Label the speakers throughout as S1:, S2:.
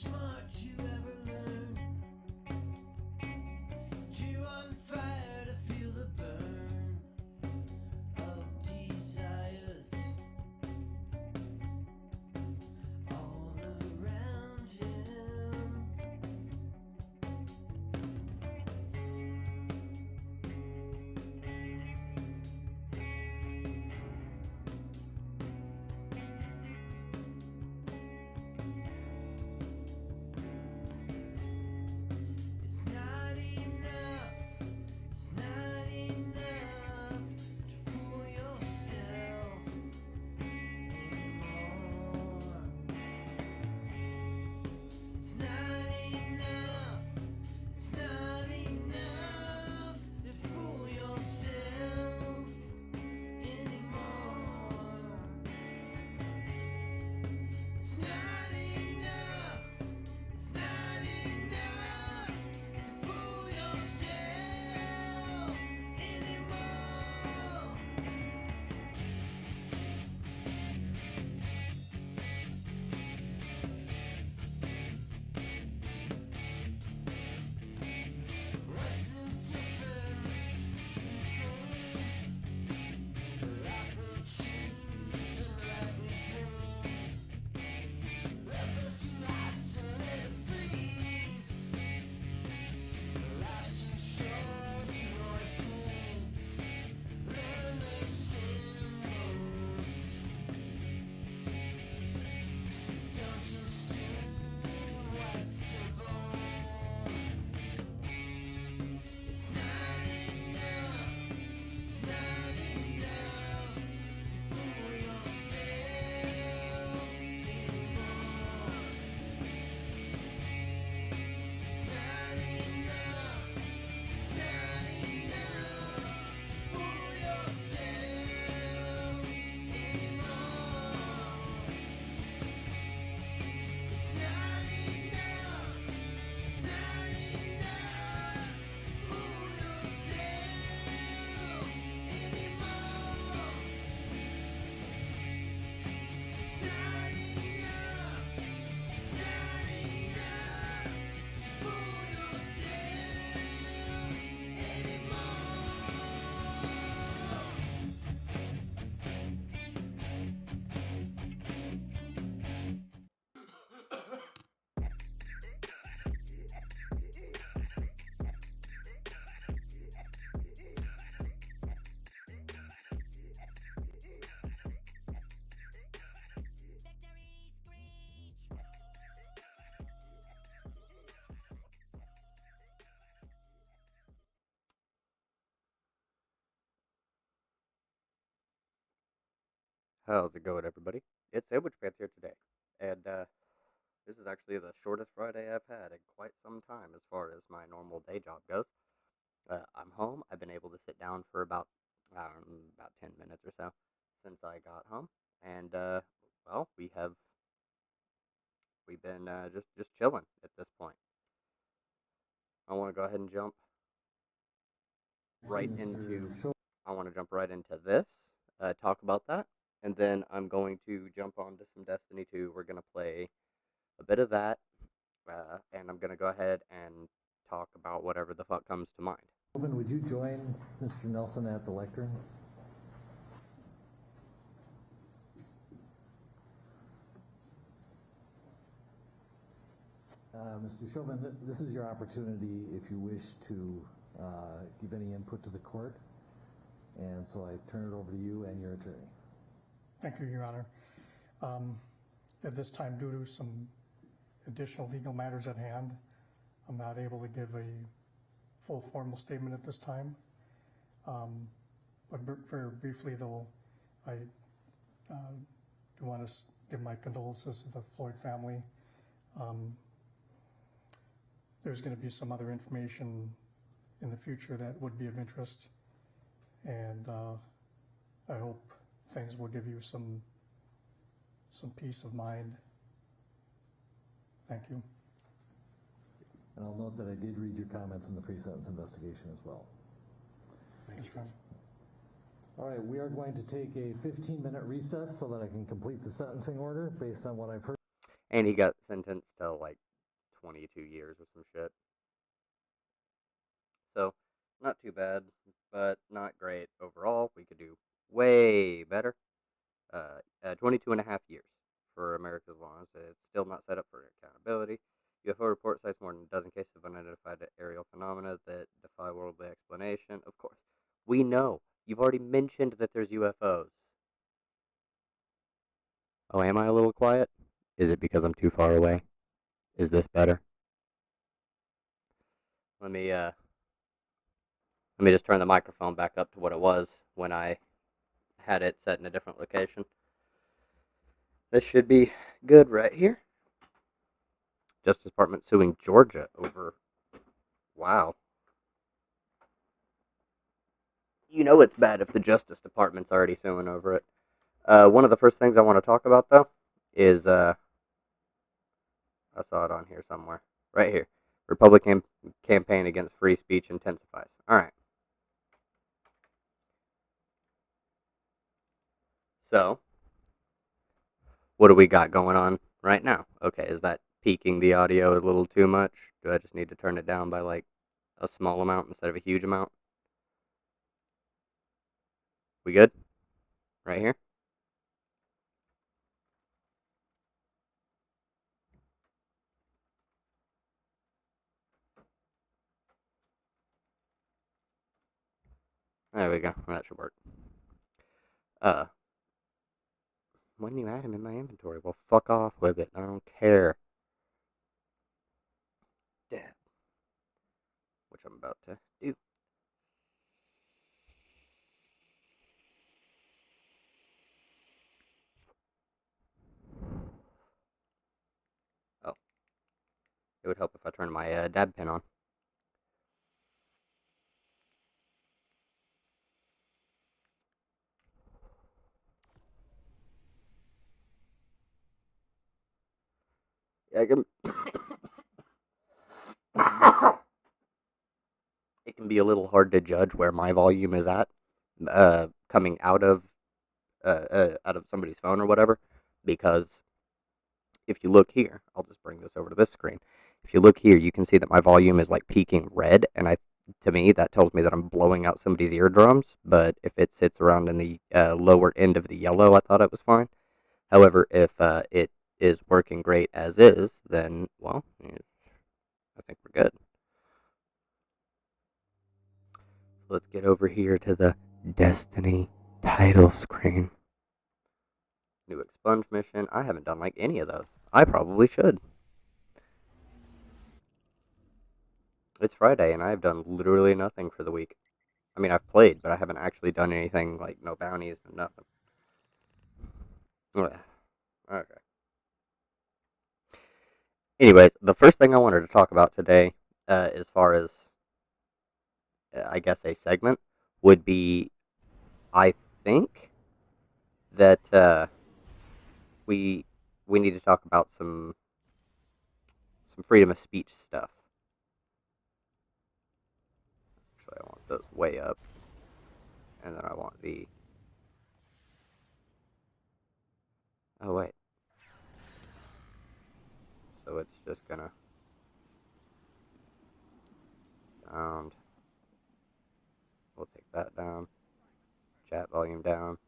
S1: smart you ever learn. Too on fire to feel the burn of desires all around him. It's not enough, it's not enough to fool yourself anymore. It's not enough, it's not enough to fool yourself anymore. It's not enough, it's not enough to fool yourself anymore. What's the difference between life we choose and life we dream? Love us right to let it freeze. Life's too short to know its needs. Learn the symbols. Don't just do what's simple. It's not enough, it's not enough to fool yourself anymore. It's not enough, it's not enough to fool yourself anymore. It's not enough, it's not enough to fool yourself anymore. It's not enough, it's not enough to fool yourself
S2: How's it going, everybody? It's Sandwhichpants here today, and this is actually the shortest Friday I've had in quite some time as far as my normal day job goes. I'm home. I've been able to sit down for about 10 minutes or so since I got home, and well, we've been just chilling at this point. I want to go ahead and jump right into I want to jump right into this, talk about that, and then I'm going to jump on to some Destiny 2. We're going to play a bit of that, and I'm going to go ahead and talk about whatever the fuck comes to mind.
S3: Chauvin, would you join Mr. Nelson at the lectern? Mr. Chauvin, this is your opportunity if you wish to give any input to the court. And so I turn it over to you and your attorney.
S4: Thank you, Your Honor. At this time, due to some additional legal matters at hand, I'm not able to give a full formal statement at this time. But very briefly, though, I do want to give my condolences to the Floyd family. There's going to be some other information in the future that would be of interest, and I hope things will give you some peace of mind. Thank you.
S3: And I'll note that I did read your comments in the pre-sentence investigation as well.
S4: Thanks, Ron.
S3: All right, we are going to take a 15-minute recess so that I can complete the sentencing order based on what I've heard.
S2: And he got sentenced to like 22 years or some shit. So, not too bad, but not great overall. We could do way better. 22 and a half years for America's laws. It's still not set up for accountability. UFO report cites more than a dozen cases of unidentified aerial phenomena that defy worldly explanation. Of course, we know. You've already mentioned that there's UFOs. Oh, am I a little quiet? Is it because I'm too far away? Is this better? Let me just turn the microphone back up to what it was when I had it set in a different location. This should be good right here. Justice Department suing Georgia over. Wow. You know it's bad if the Justice Department's already suing over it. One of the first things I want to talk about, though, is I saw it on here somewhere. Right here. Republican campaign against free speech intensifies. All right. So, what do we got going on right now? Okay, is that peaking the audio a little too much? Do I just need to turn it down by like a small amount instead of a huge amount? We good? Right here? There we go. That should work. When you add him in my inventory, well, fuck off with it. I don't care. Damn. Which I'm about to do. Oh. It would help if I turned my dab pen on. Yeah, it can be a little hard to judge where my volume is at, coming out of somebody's phone or whatever, because if you look here, I'll just bring this over to this screen. If you look here, you can see that my volume is like peaking red, and to me, that tells me that I'm blowing out somebody's eardrums. But if it sits around in the lower end of the yellow, I thought it was fine. However, if it is working great as is, then, well, I think we're good. So let's get over here to the Destiny title screen. New expunge mission. I haven't done like any of those. I probably should. It's Friday and I've done literally nothing for the week. I mean, I've played, but I haven't actually done anything, like no bounties, no nothing. Okay. Anyways, the first thing I wanted to talk about today, as far as, I guess, a segment, would be, I think that we need to talk about some freedom of speech stuff. Actually, I want those way up, and then I want the. Oh wait. So it's just gonna sound. We'll take that down. Chat volume down.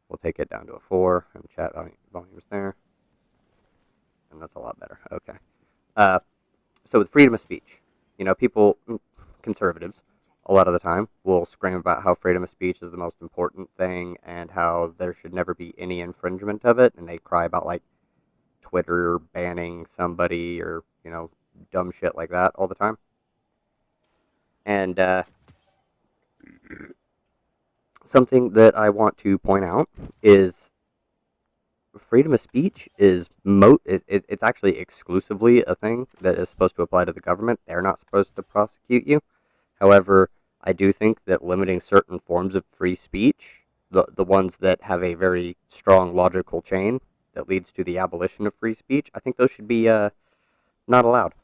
S2: We'll take it down to a 4, and chat volume's there. And that's a lot better. Okay. So with freedom of speech, people, conservatives, a lot of the time will scream about how freedom of speech is the most important thing and how there should never be any infringement of it, and they cry about like Twitter banning somebody or dumb shit like that all the time. And something that I want to point out is freedom of speech is it's actually exclusively a thing that is supposed to apply to the government. They're not supposed to prosecute you. However, I do think that limiting certain forms of free speech, the ones that have a very strong logical chain that leads to the abolition of free speech, I think those should be not allowed.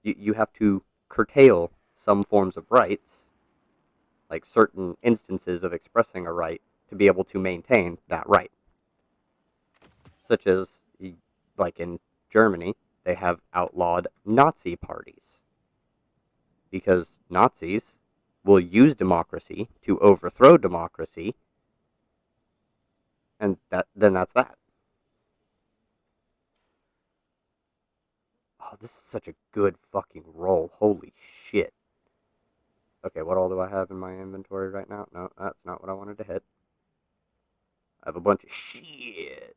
S2: You have to curtail some forms of rights, like certain instances of expressing a right, to be able to maintain that right. Such as, like in Germany, they have outlawed Nazi parties. Because Nazis will use democracy to overthrow democracy, and then that's that. Oh, this is such a good fucking roll. Holy shit. Okay, what all do I have in my inventory right now? No, that's not what I wanted to hit. I have a bunch of shit.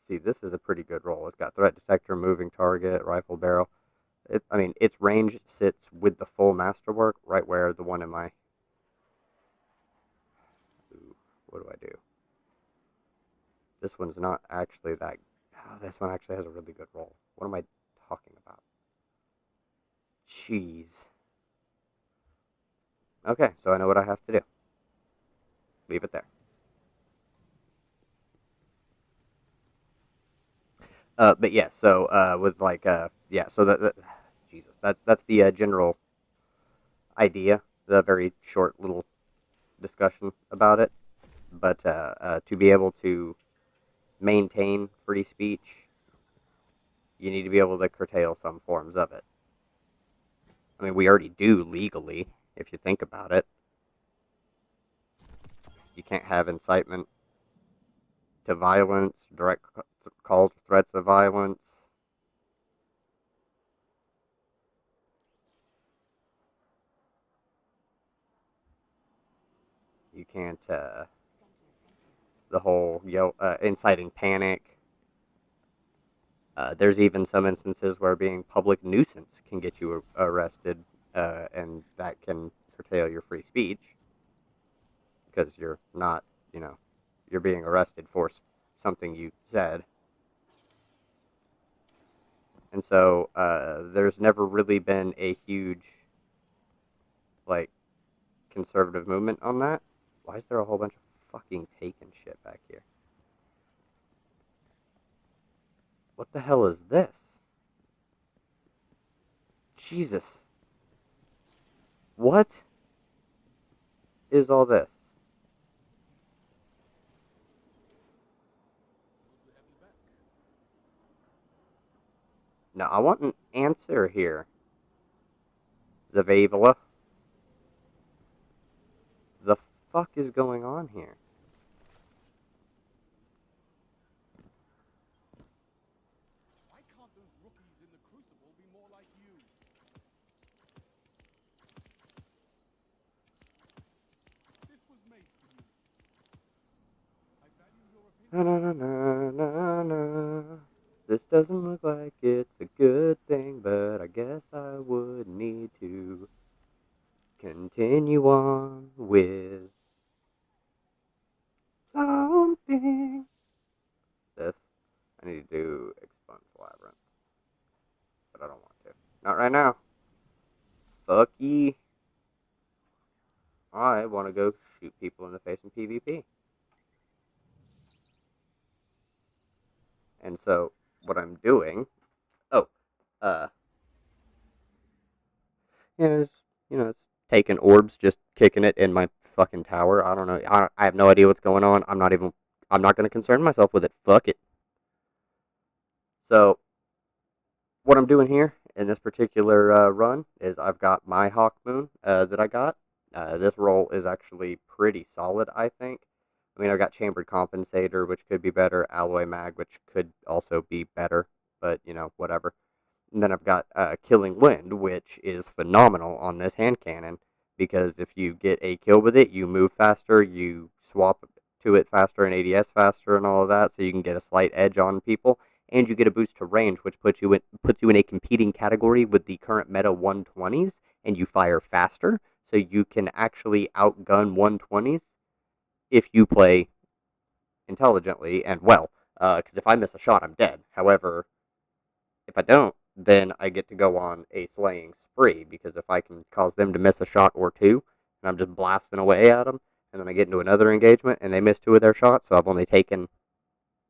S2: See, this is a pretty good roll. It's got threat detector, moving target, rifle barrel. Its range sits with the full masterwork right where the one in my... Ooh, what do I do? This one's not actually that... Oh, this one actually has a really good roll. What am I talking about? Jeez. Okay, so I know what I have to do. Leave it there. But yeah, so with like yeah, so Jesus, that's the general idea. The very short little discussion about it. But to be able to maintain free speech, you need to be able to curtail some forms of it. I mean, we already do legally, if you think about it. You can't have incitement to violence, direct calls, threats of violence. You can't, the whole inciting panic. There's even some instances where being public nuisance can get you arrested, and that can curtail your free speech because you're not, you're being arrested for something you said. And so there's never really been a huge, like, conservative movement on that. Why is there a whole bunch of fucking taken shit back here? What the hell is this? Jesus. What is all this? Now, I want an answer here. Zavala. The fuck is going on here?
S1: Why can't those rookies in the Crucible be more like you? This was made for you. I value your opinion.
S2: Na, na, na, na, na. This doesn't look like it's a good thing, but I guess I would need to continue on with something. This. I need to do Expunge Labyrinth. But I don't want to. Not right now. Fuck ye. I want to go shoot people in the face in PvP. And so, what I'm doing... Oh, is, it's taking orbs, just kicking it in my fucking tower. I don't know. I have no idea what's going on. I'm not going to concern myself with it. Fuck it. So, what I'm doing here in this particular run is I've got my Hawk Moon that I got. This roll is actually pretty solid, I think. I mean, I've got Chambered Compensator, which could be better, Alloy Mag, which could also be better, but, whatever. And then I've got Killing Wind, which is phenomenal on this hand cannon, because if you get a kill with it, you move faster, you swap to it faster and ADS faster and all of that, so you can get a slight edge on people, and you get a boost to range, which puts you in a competing category with the current meta 120s, and you fire faster, so you can actually outgun 120s if you play intelligently and well. Because if I miss a shot, I'm dead. However, if I don't, then I get to go on a slaying spree, because if I can cause them to miss a shot or two, and I'm just blasting away at them, and then I get into another engagement, and they miss two of their shots, so I've only taken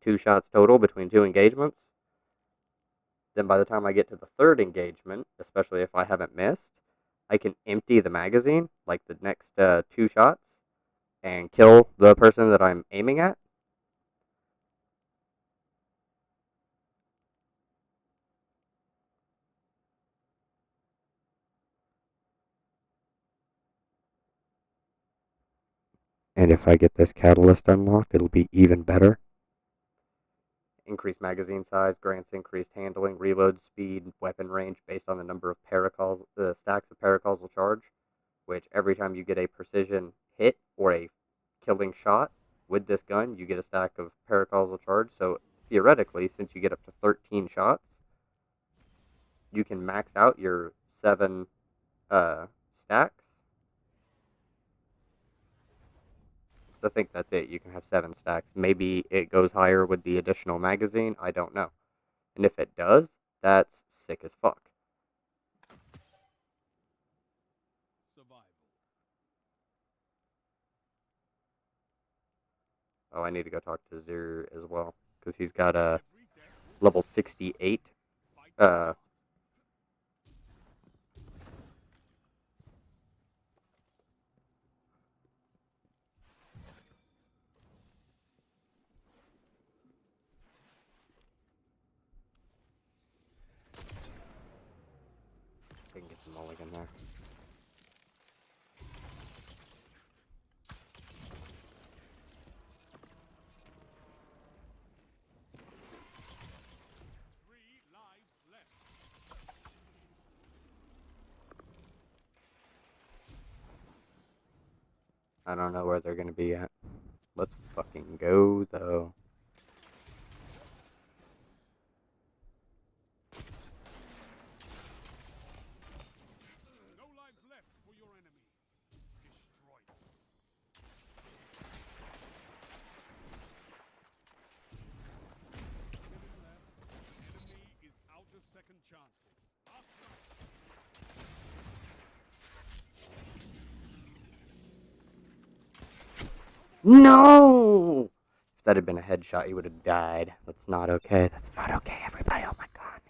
S2: 2 shots total between 2 engagements, then by the time I get to the 3rd engagement, especially if I haven't missed, I can empty the magazine, like the next 2 shots, and kill the person that I'm aiming at, And if I get this catalyst unlocked, it'll be even better. Increased magazine size grants increased handling, reload speed, weapon range based on the number of stacks of paracausal charge, which every time you get a precision hit or a killing shot with this gun, you get a stack of paracausal charge. So theoretically, since you get up to 13 shots, you can max out your 7 stacks. I think that's it. You can have 7 stacks. Maybe it goes higher with the additional magazine. I don't know. And if it does, that's sick as fuck. Oh, I need to go talk to Zir as well, because he's got a level 68 I can get some mulligan there. I don't know where they're gonna be at. Let's fucking go, though. No! If that had been a headshot, he would have died. That's not okay. That's not okay, everybody. Oh my god.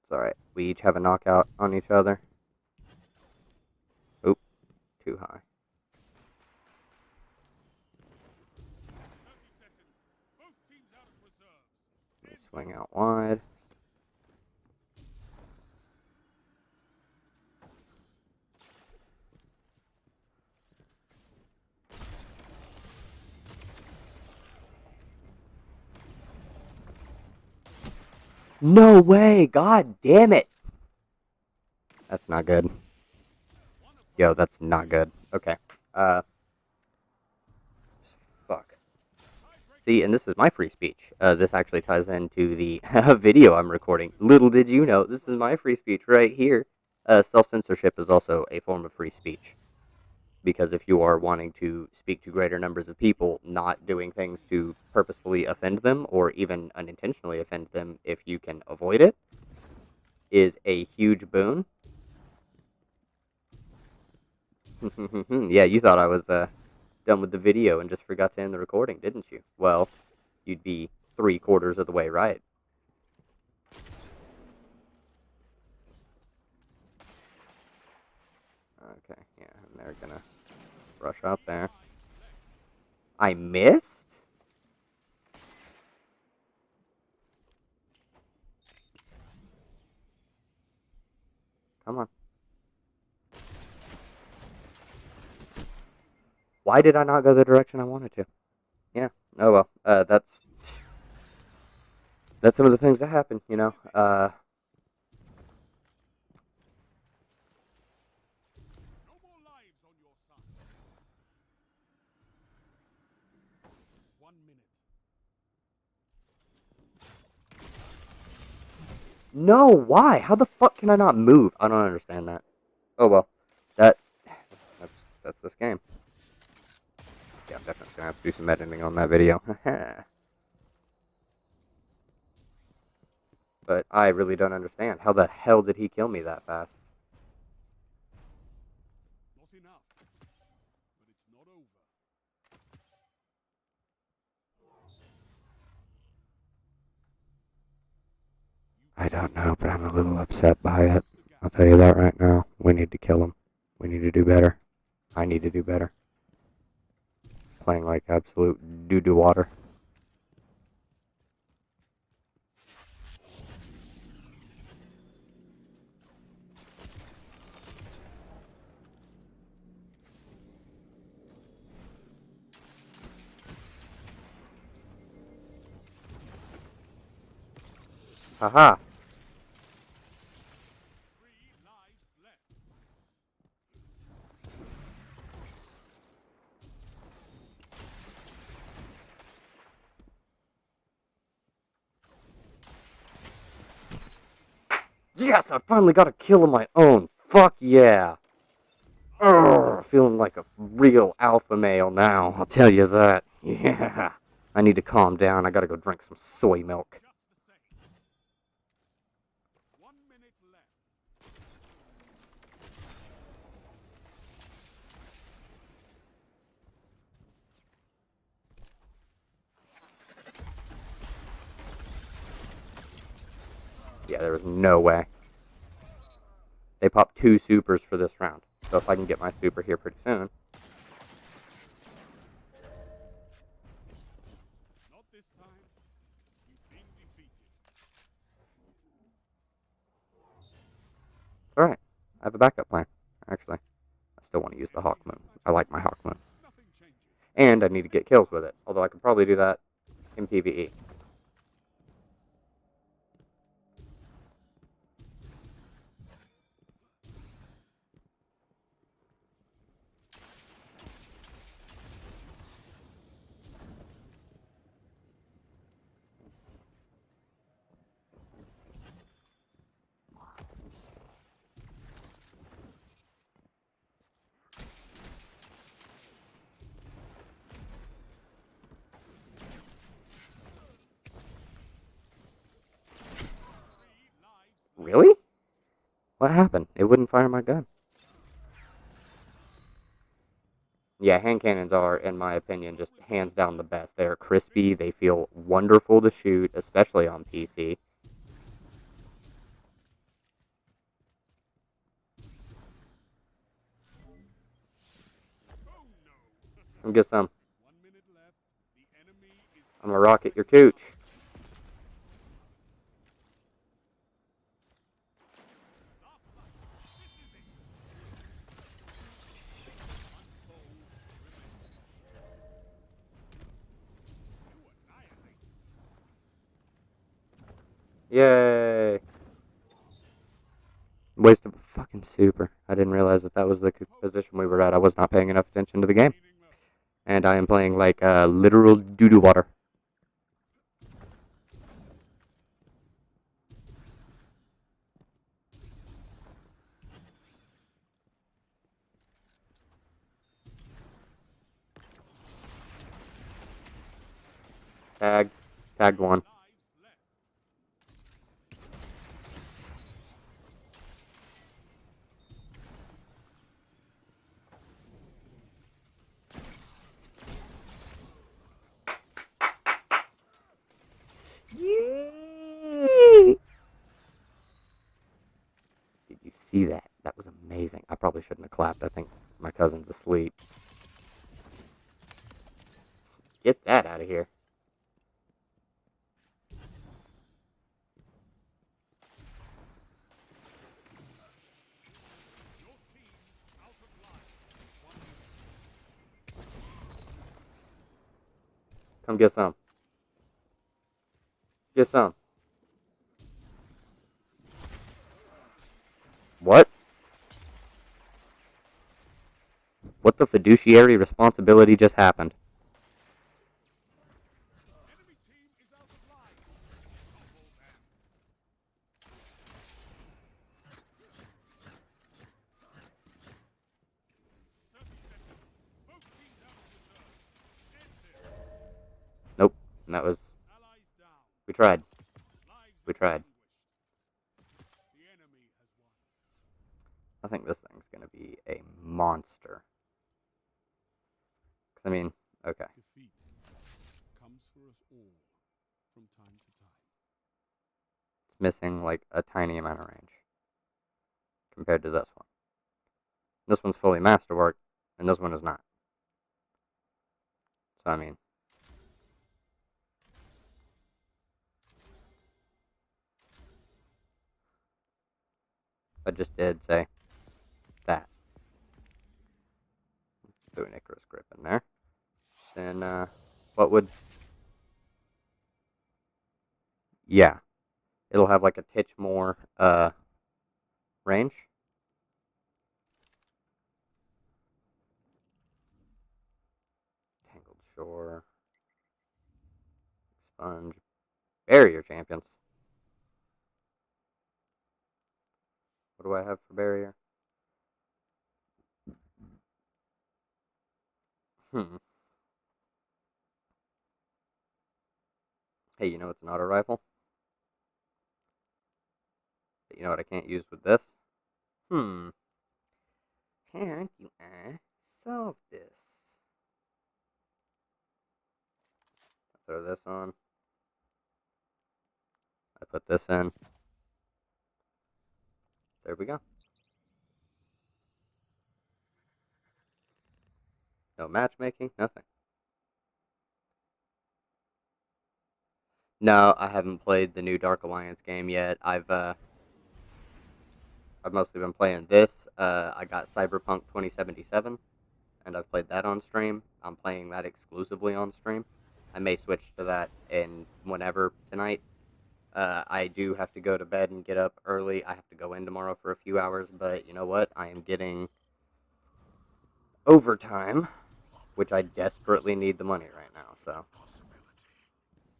S2: It's alright. We each have a knockout on each other. Oop. Too high. Swing out wide. No way! God damn it! That's not good. Yo, that's not good. Okay. Fuck. See, and this is my free speech. This actually ties into the video I'm recording. Little did you know, this is my free speech right here. Self-censorship is also a form of free speech. Because if you are wanting to speak to greater numbers of people, not doing things to purposefully offend them, or even unintentionally offend them if you can avoid it, is a huge boon. Yeah, you thought I was done with the video and just forgot to end the recording, didn't you? Well, you'd be 3/4 of the way right. Okay, yeah, and they're gonna rush out there. I missed? Come on. Why did I not go the direction I wanted to? Yeah, oh well, that's some of the things that happen, you know. No, why? How the fuck can I not move? I don't understand that. Oh well, that's this game. Yeah, I'm definitely gonna have to do some editing on that video. But I really don't understand. How the hell did he kill me that fast? I don't know, but I'm a little upset by it. I'll tell you that right now. We need to kill him. We need to do better. I need to do better. Playing like absolute doo-doo water. Haha. Yes, I finally got a kill of my own. Fuck yeah. Urgh, feeling like a real alpha male now, I'll tell you that. Yeah. I need to calm down. I gotta go drink some soy milk. Yeah, there was no way. They popped 2 supers for this round. So if I can get my super here pretty soon.
S5: Not this time. You've been defeated.
S2: Alright. I have a backup plan, actually. I still want to use the Hawk Moon. I like my Hawk Moon.
S5: Nothing changes.
S2: And I need to get kills with it. Although I could probably do that in PvE. Really? What happened? It wouldn't fire my gun. Yeah, hand cannons are, in my opinion, just hands down the best. They are crispy. They feel wonderful to shoot, especially on PC. Come get some.
S5: 1 minute left. The enemy is
S2: I'm gonna rocket your cooch. Yay! Waste of a fucking super. I didn't realize that was the position we were at. I was not paying enough attention to the game. And I am playing like literal doo-doo water. Tagged. Tagged one. Did you see that? That was amazing. I probably shouldn't have clapped. I think my cousin's asleep. Get that out of here. Come get some. Get some. What? What the fiduciary responsibility just happened?
S5: enemy team is out of line. Topple them. 30 seconds. Both teams out of reserve. End it.
S2: Nope. That was...
S5: Allies down.
S2: We tried.
S5: Lives
S2: We tried.
S5: extinguished. The enemy has won.
S2: I think this thing's gonna be a monster. 'Cause, I mean, okay.
S5: Defeat comes for us all from time to time.
S2: It's missing like a tiny amount of range compared to this one. This one's fully masterwork, and this one is not. So I mean, I just did say that. Do an Icarus grip in there. Then what would? Yeah, it'll have like a titch more range. Tangled Shore, Sponge, Barrier Champions. What do I have for Barrier? Hey, you know it's an auto rifle? But you know what I can't use with this? Can't you solve this? Throw this on. I put this in. There we go. No matchmaking, nothing. No, I haven't played the new Dark Alliance game yet. I've mostly been playing this. I got Cyberpunk 2077, and I've played that on stream. I'm playing that exclusively on stream. I may switch to that in whenever tonight. I do have to go to bed and get up early. I have to go in tomorrow for a few hours, but you know what? I am getting overtime, which I desperately need the money right now, so.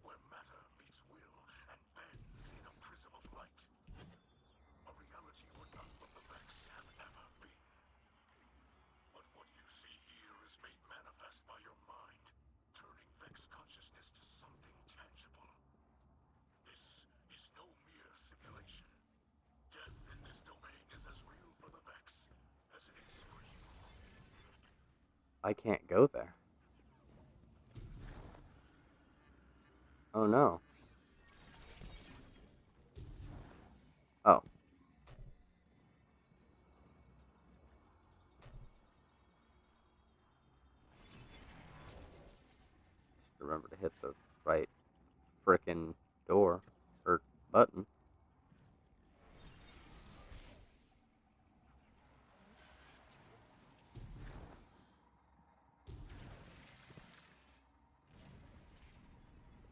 S5: Where matter meets will and bends in a prism of light. A reality where none but the Vex have ever been. But what you see here is made manifest by your mind, turning Vex consciousness to something tangible. This is no mere simulation. Death in this domain is as real for the Vex as it is for you.
S2: I can't go there. Oh no. Oh. Just remember to hit the right frickin' door or button.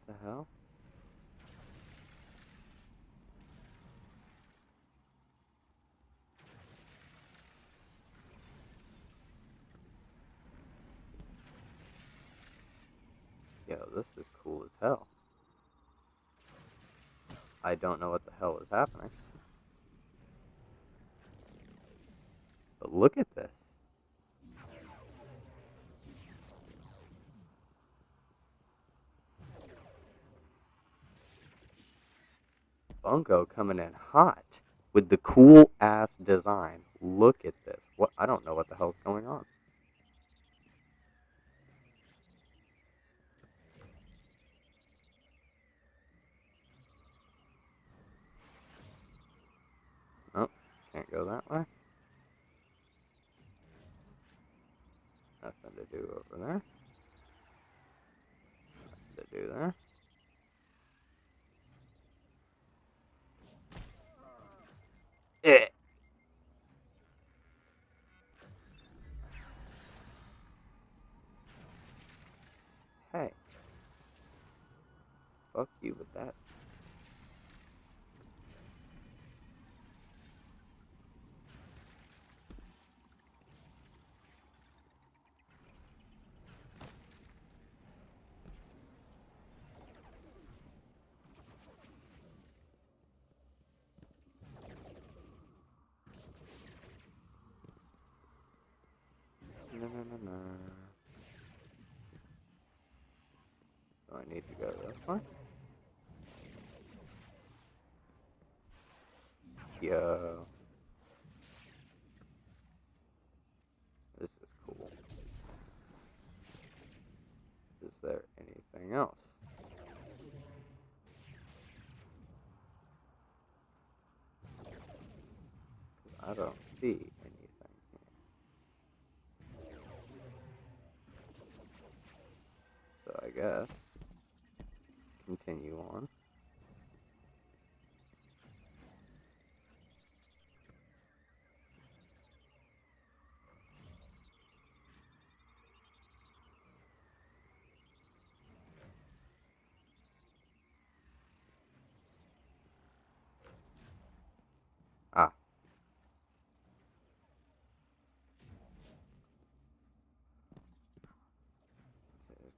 S2: What the hell? Yo, this is cool as hell. I don't know what the hell is happening. But look at this. Bungo coming in hot with the cool ass design. Look at this. What? I don't know what the hell's going on. Oh, can't go that way. Nothing to do over there. Nothing to do there. Eh. Hey. Fuck you with that. No, no, no, no. Do I need to go this way? Yo. This is cool. Is there anything else? I don't see anything here. So I guess continue on.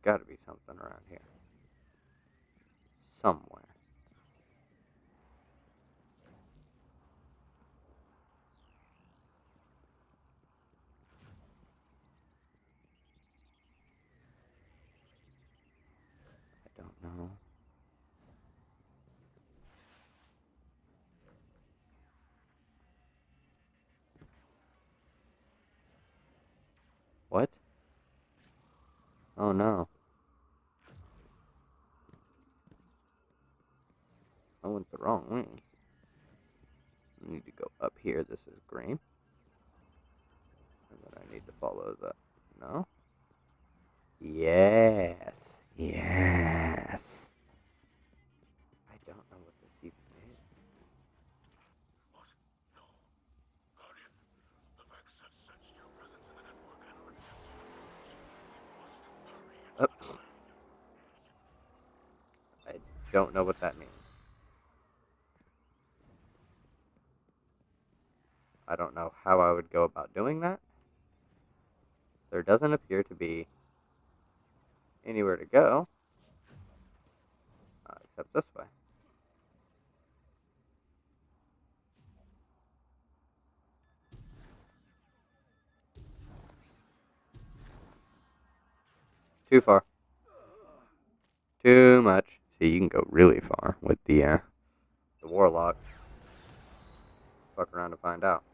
S2: gotta be something around here. Somewhere. I don't know. What? Oh no. I went the wrong way. I need to go up here. This is green. And then I need to follow the... No? Yes. Yes. I don't know what this even is.
S5: What? No. Guardian, the Vex have sensed your presence in the network and are attempting to approach. We must hurry into
S2: Oh.
S5: the domain.
S2: I don't know what that means. I don't know how I would go about doing that. There doesn't appear to be anywhere to go except this way. Too far. Too much. See, you can go really far with the warlock. Fuck around to find out.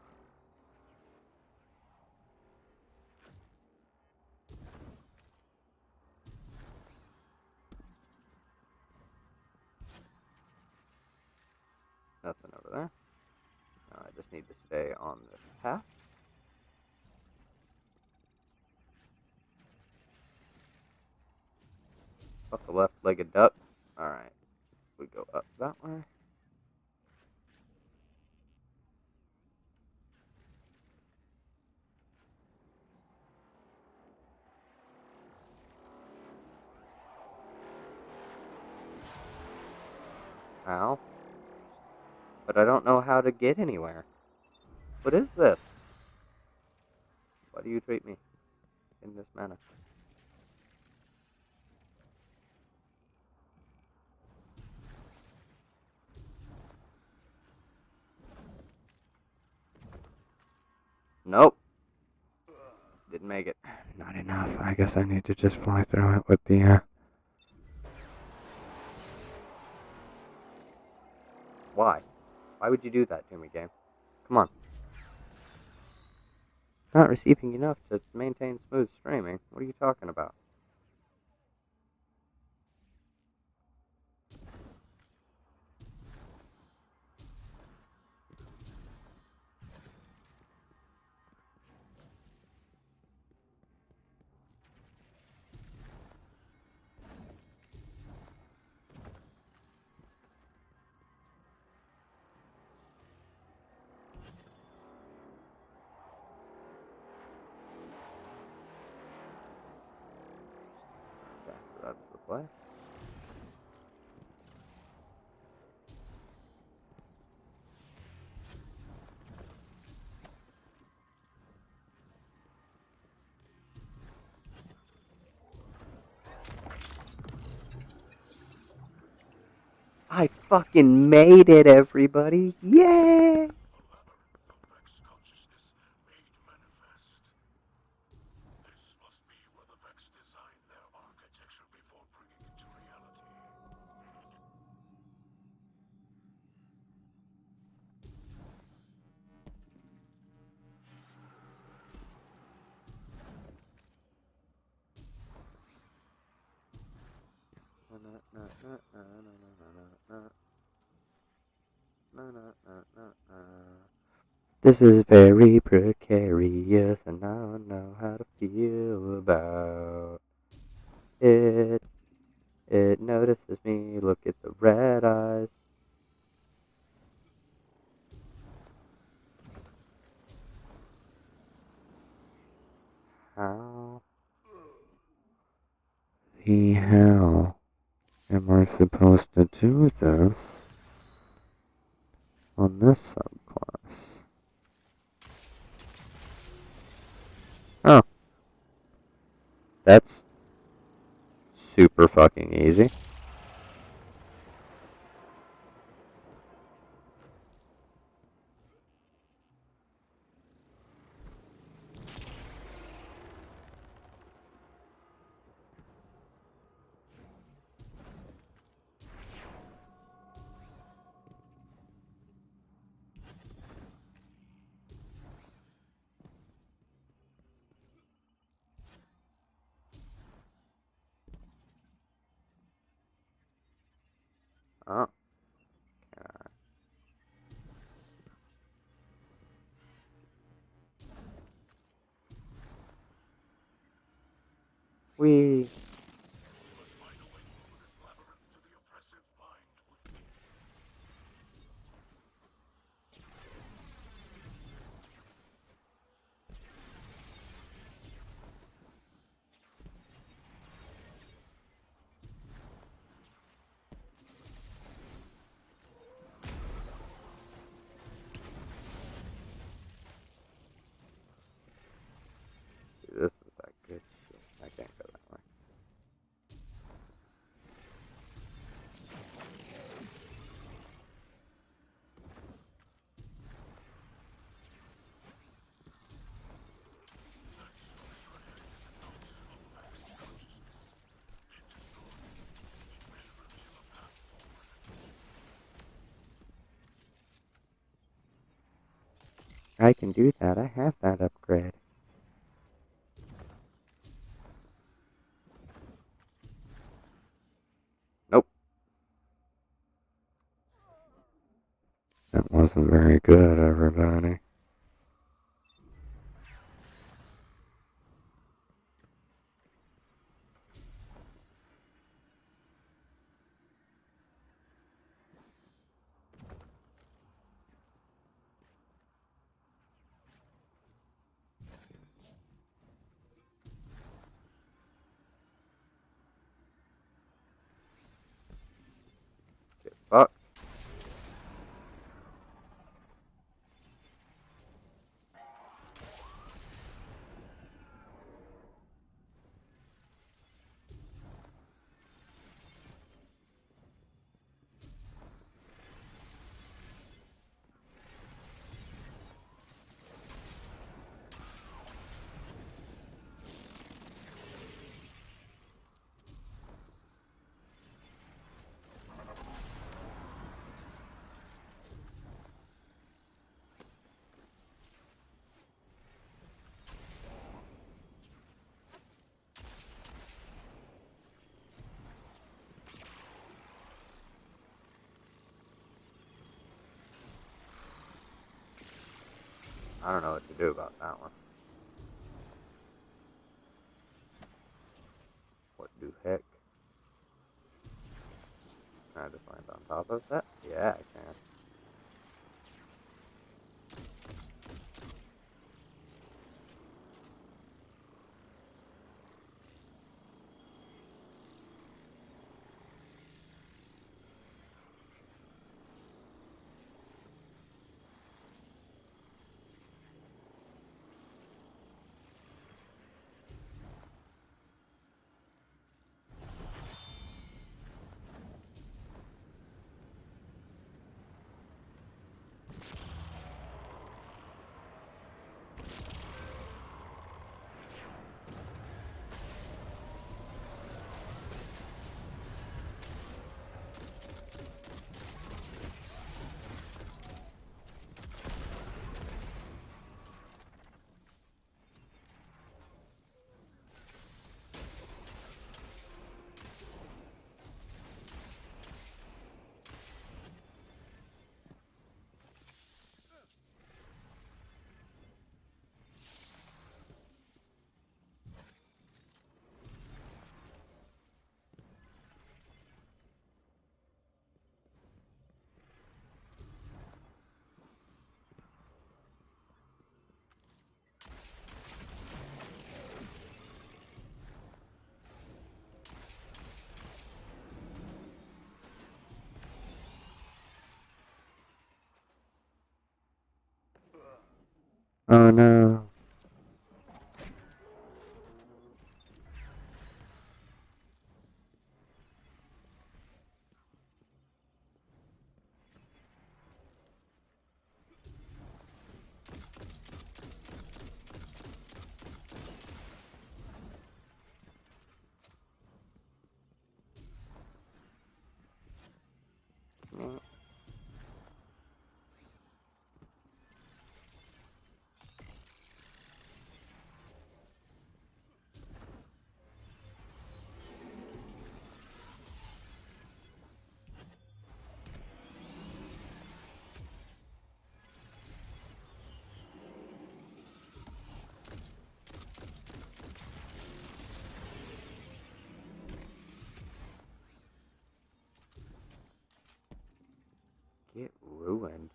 S2: Nothing over there. Now I just need to stay on this path. Up the left-legged duck. Alright. We go up that way. Ow. But I don't know how to get anywhere. What is this? Why do you treat me in this manner? Nope. Didn't make it. Not enough. I guess I need to just fly through it with the, Why? Why would you do that to me, game? Come on. Not receiving enough to maintain smooth streaming. What are you talking about? Okay, so that's the place. I fucking made it, everybody! Yay!
S5: A labyrinth of Vex consciousness made manifest. This must be where the Vex designed their architecture before bringing it to reality.
S2: This is very precarious, and I don't know how to feel about it. It notices me, look at the red eyes. How the hell am I supposed to do this on this subclass? Oh. That's super fucking easy. Oh. We. This is that good shit. I can't go that way. I can do that. I have that upgrade. Nope. That wasn't very good, everybody. Get fucked. I don't know what to do about that one. What the heck? Can I just land on top of that? Yeah, I can. Oh no. Get ruined.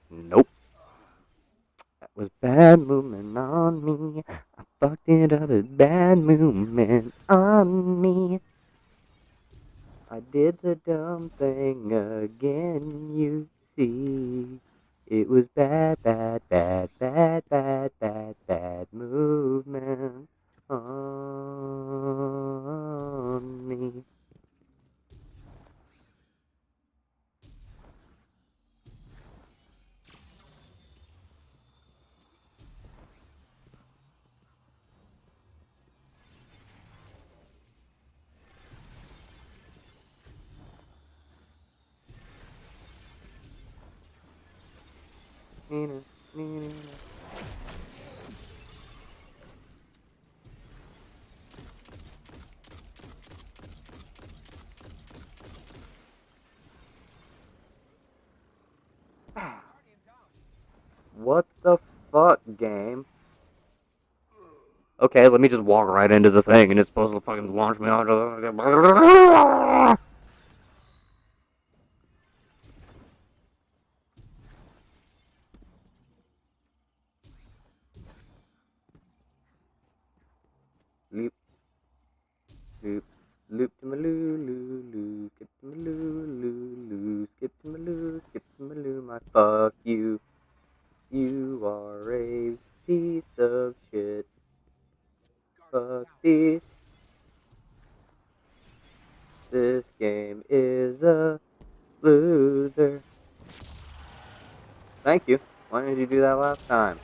S2: Nope. That was bad movement on me. I fucked it up as bad movement on me. I did the dumb thing again, you see. It was bad, bad, bad, bad, bad, bad, bad movement on me. Nina, Nina. What the fuck, game? Okay, let me just walk right into the thing and it's supposed to fucking launch me onto the... Loop, loop, loop to my loo, loo, loo, skip to my loo, loo, loo, skip to my loo, skip to my loo, my fuck you. You are a piece of shit. Fuck this. This game is a loser. Thank you. Why didn't you do that last time?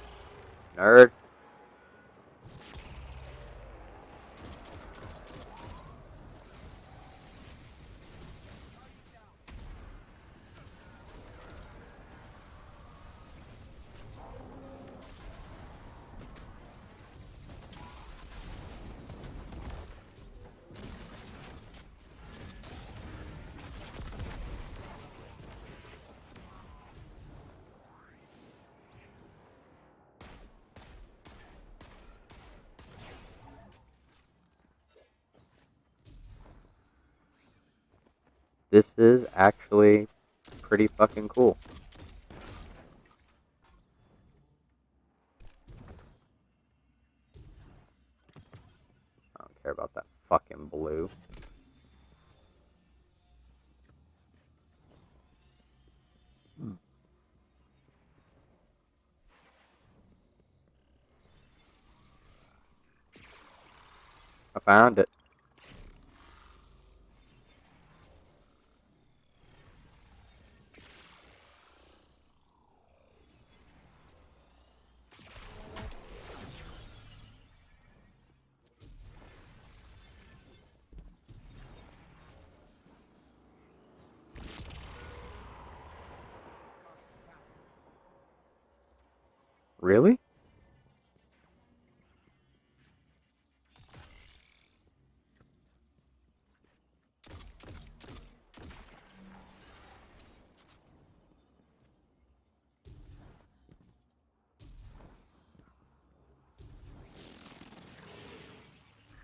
S2: Nerd. This is actually pretty fucking cool. I don't care about that fucking blue. I found it. Really?
S5: The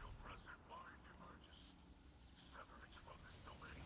S5: oppressive mind emerges, severing from this domain.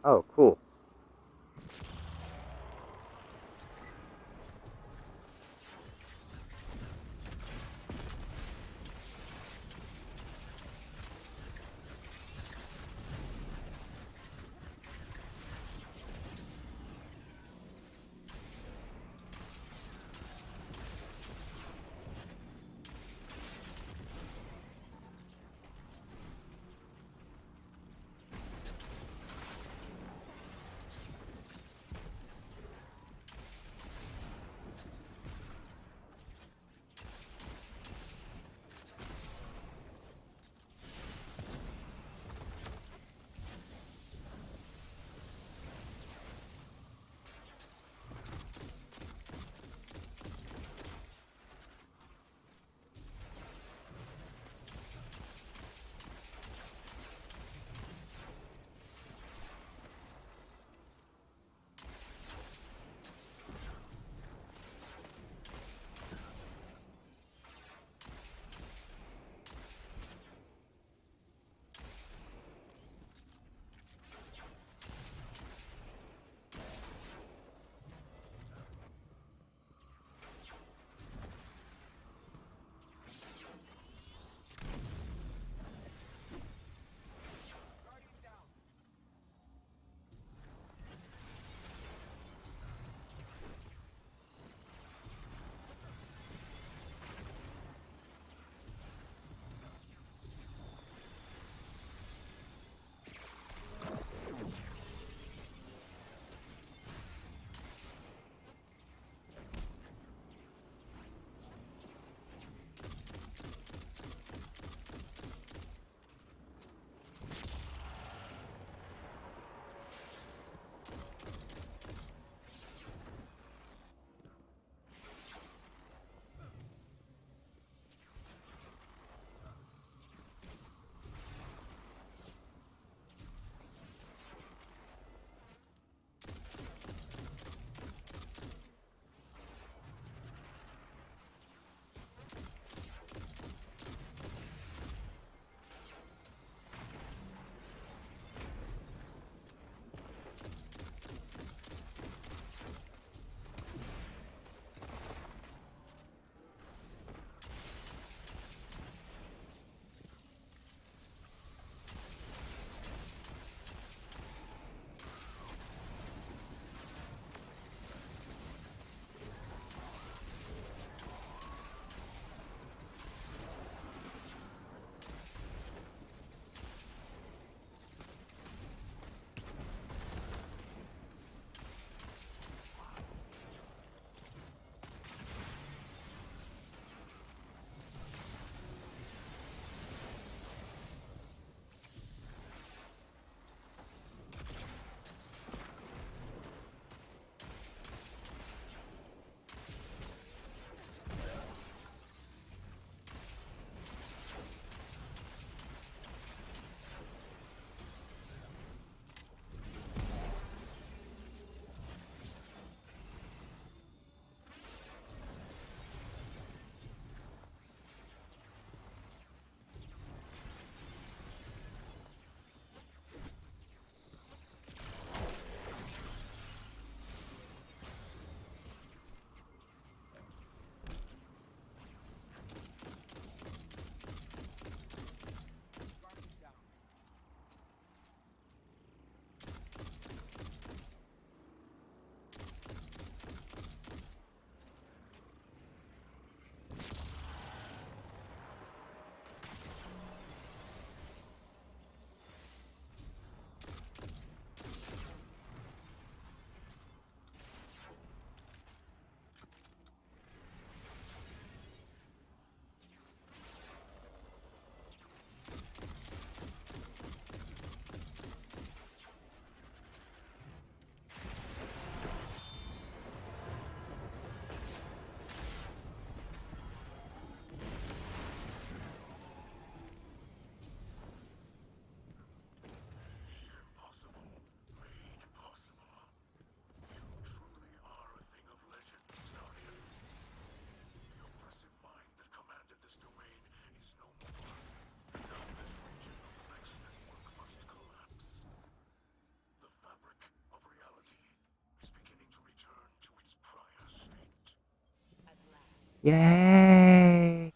S2: Oh, cool. Yay!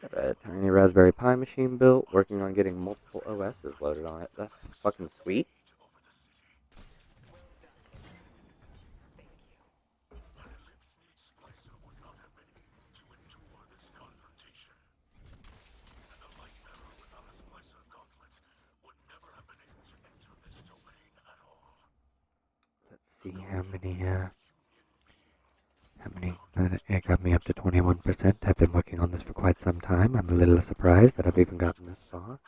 S2: Got a tiny Raspberry Pi machine built, working on getting multiple OSs loaded on it. That's fucking sweet. Let's see how many, it got me up to 21%. I've been working on this for quite some time. I'm a little surprised that I've even gotten this far.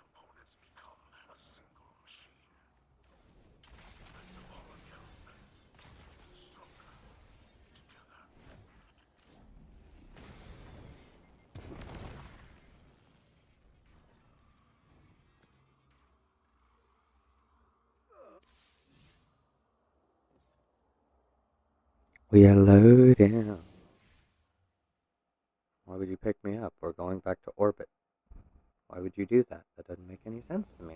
S2: We are loading. Why would you pick me up? We're going back to orbit. Why would you do that? That doesn't make any sense to me.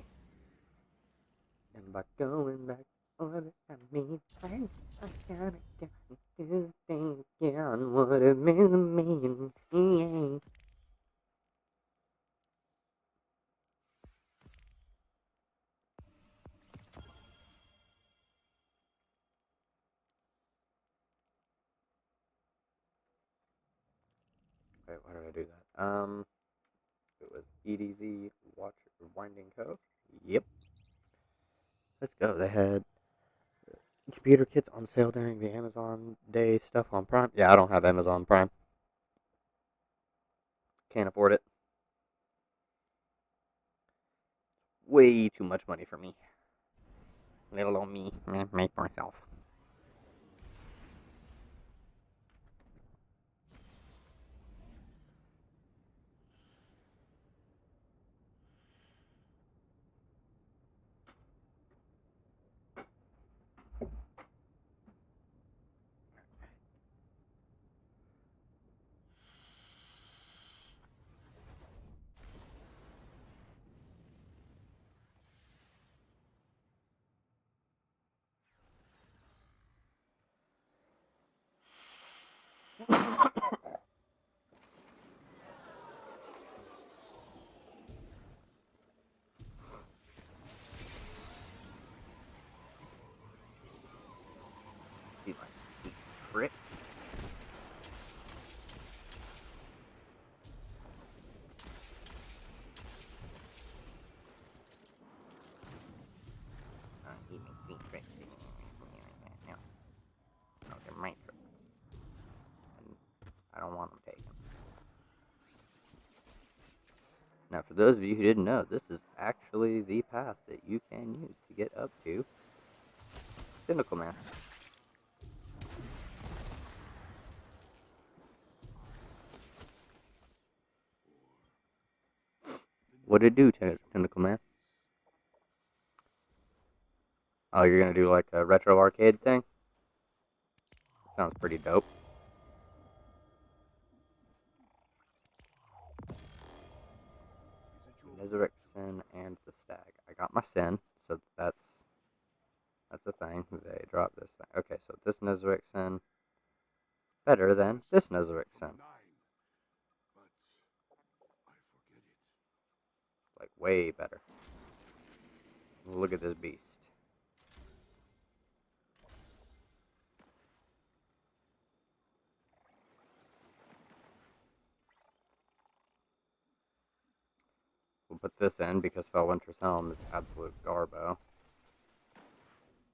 S2: And by going back to orbit, I mean, I gotta do things again. What it means to me. Yeah. Wait, why did I do that? It was EDZ Watch Winding Cove. Yep. Let's go. They had computer kits on sale during the Amazon Day stuff on Prime. Yeah, I don't have Amazon Prime. Can't afford it. Way too much money for me. Little old me. Make myself. He's like, frick. He makes me frick. No, they're my tricks. And I don't want them taken. Now, for those of you who didn't know, this is actually the path that you can use to get up to Tentacle Man. What'd it do, Tentacle Man? Oh, you're gonna do like a retro arcade thing? Sounds pretty dope. Resurrect Sin and the Stag. I got my Sin, so that's a thing. They dropped this thing. Okay, so this Resurrect Sin better than this Resurrect Sin. Like way better. Look at this beast. We'll put this in because Felwinter's Helm is absolute garbo.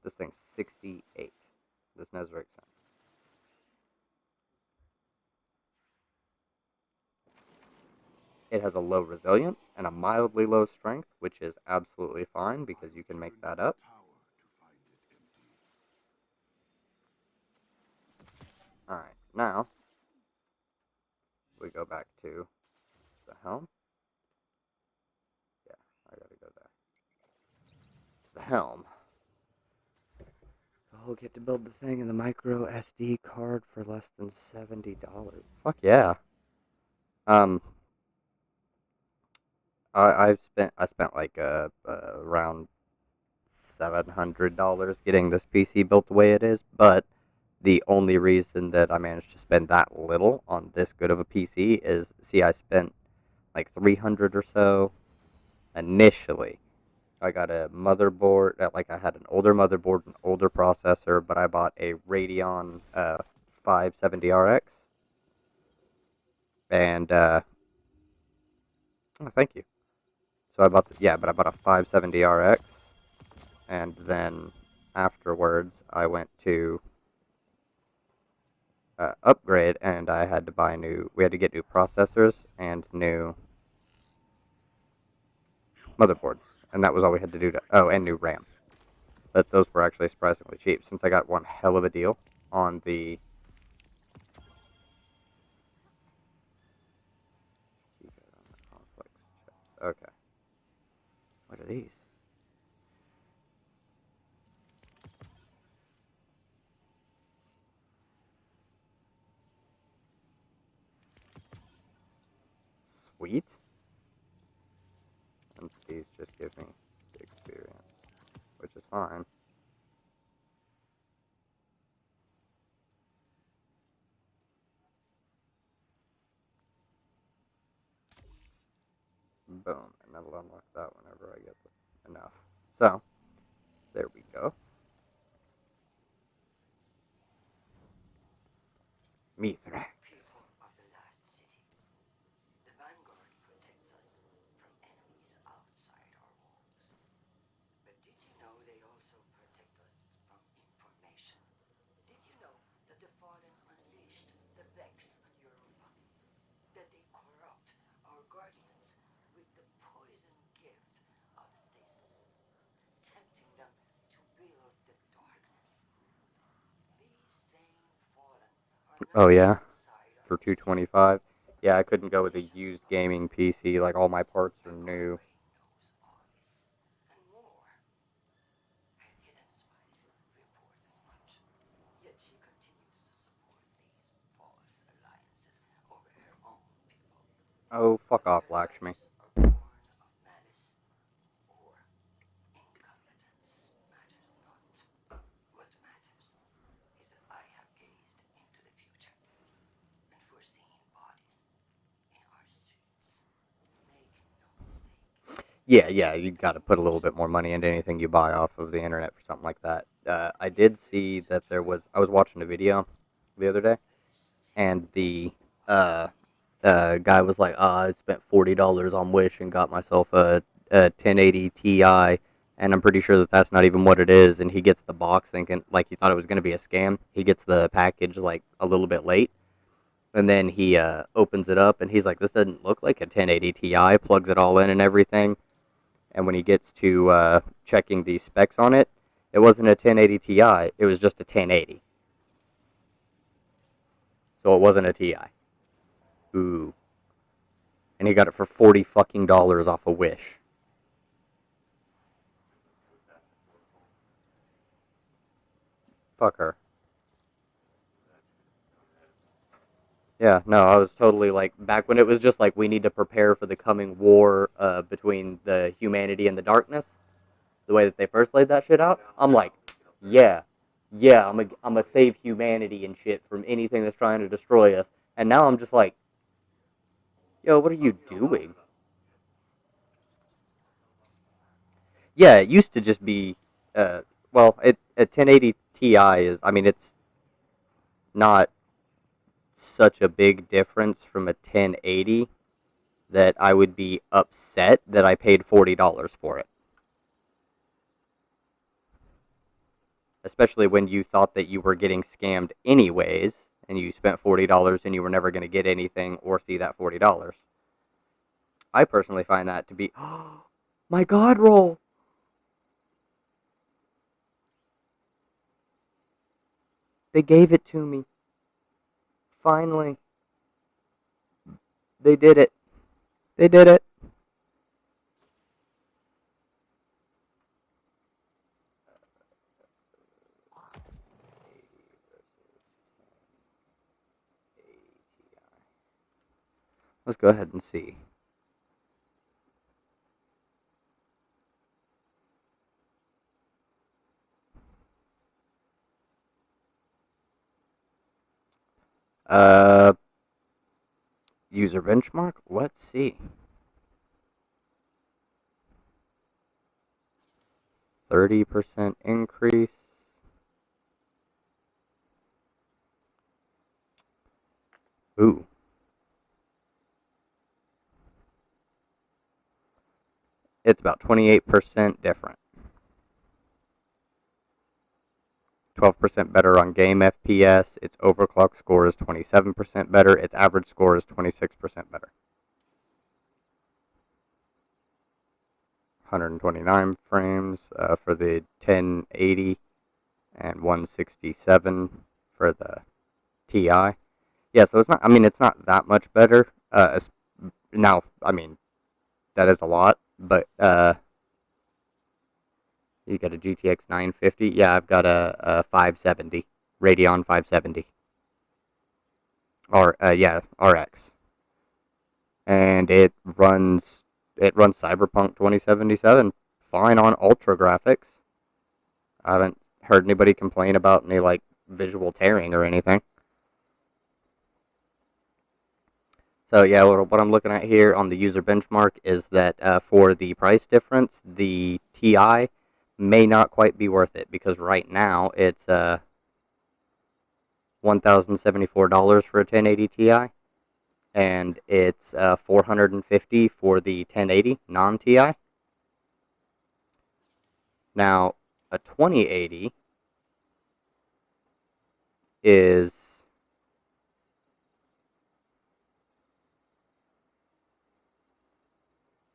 S2: This thing's 68. This Resurrect Sin. It has a low resilience and a mildly low strength, which is absolutely fine because you can make that up. Alright, now we go back to the helm. Yeah, I gotta go there. The helm. I'll get to build the thing in the micro SD card for less than $70. Fuck yeah. I spent like around $700 getting this PC built the way it is, but the only reason that I managed to spend that little on this good of a PC is, see, I spent like 300 or so initially. I got a motherboard, like I had an older motherboard, an older processor, but I bought a Radeon 570RX, and oh, thank you. So I bought but I bought a 570RX, and then afterwards I went to upgrade, and I had to buy we had to get new processors and new motherboards, and that was all we had to do and new RAM. But those were actually surprisingly cheap, since I got one hell of a deal on the Okay. What are these? Sweet. And these just give me the experience, which is fine. Boom, and that'll unlock that whenever I get enough. So, there we go. Mithrax.
S1: People of the last city, the Vanguard protects us from enemies outside our walls. But did you know they also protect us from information? Did you know that the Fallen unleashed the Vex on Europa? That they corrupt our guardians with the poison gift of stasis, tempting them to build the darkness. These same Fallen are
S2: Oh
S1: now
S2: yeah,
S1: inside
S2: for
S1: our city.
S2: 225. Yeah, I couldn't go with a used gaming PC. Like all my parts are new.
S1: Knows all this and more. Her hidden spies report as much. Yet she continues to support these false alliances over her own people.
S2: Oh, fuck off,
S1: Whether
S2: Lakshmi.
S1: lives are born of malice or incompetence matters not. What matters is that I have gazed into the future and foreseen bodies in our streets. Make no mistake.
S2: Yeah, you got to put a little bit more money into anything you buy off of the internet for something like that. I did see that I was watching a video the other day, and the guy was like, I spent $40 on Wish and got myself a 1080 Ti, and I'm pretty sure that that's not even what it is. And he gets the box thinking, like, he thought it was going to be a scam. He gets the package, like, a little bit late. And then he opens it up, and he's like, this doesn't look like a 1080 Ti, plugs it all in and everything. And when he gets to checking the specs on it, it wasn't a 1080 Ti, it was just a 1080. So it wasn't a Ti. Ooh. And he got it for $40 off a Wish. Fuck her. Yeah, no, I was totally like, back when it was just like, we need to prepare for the coming war between the humanity and the darkness, the way that they first laid that shit out, I'm like, yeah, I'm a save humanity and shit from anything that's trying to destroy us. And now I'm just like, yo, what are you doing? Yeah, it used to just be, a 1080 Ti is, I mean, it's not such a big difference from a 1080 that I would be upset that I paid $40 for it. Especially when you thought that you were getting scammed anyways, and you spent $40 and you were never going to get anything or see that $40. I personally find that to be, oh, my God roll. They gave it to me. Finally. They did it. They did it. Let's go ahead and see. Uh, user benchmark. Let's see. 30% increase. Ooh. It's about 28% different. 12% better on game FPS. Its overclock score is 27% better. Its average score is 26% better. 129 frames for the 1080 and 167 for the TI. Yeah, so it's not. I mean, it's not that much better. Now, I mean, that is a lot, but you got a GTX 950. Yeah, I've got a 570 Radeon 570. Or yeah, RX, and it runs Cyberpunk 2077 fine on ultra graphics. I haven't heard anybody complain about any like visual tearing or anything. So yeah, what I'm looking at here on the user benchmark is that for the price difference, the TI may not quite be worth it because right now it's $1,074 for a 1080 Ti, and it's $450 for the 1080 non-Ti. Now a 2080 is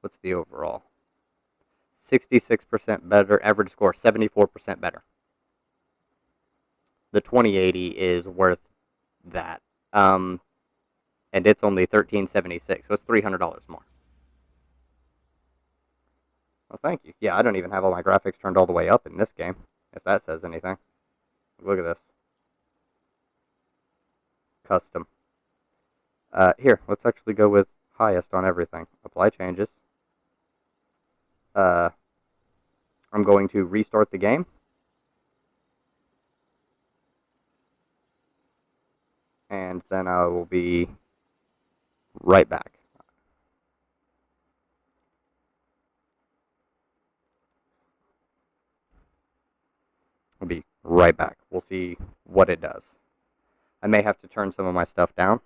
S2: what's the overall? 66% better, average score 74% better. The 2080 is worth that. And it's only $1,376, so it's $300 more. Well, thank you. Yeah, I don't even have all my graphics turned all the way up in this game, if that says anything. Look at this. Custom. Here, let's actually go with highest on everything. Apply changes. I'm going to restart the game. And then I will be right back. I'll be right back. We'll see what it does. I may have to turn some of my stuff down.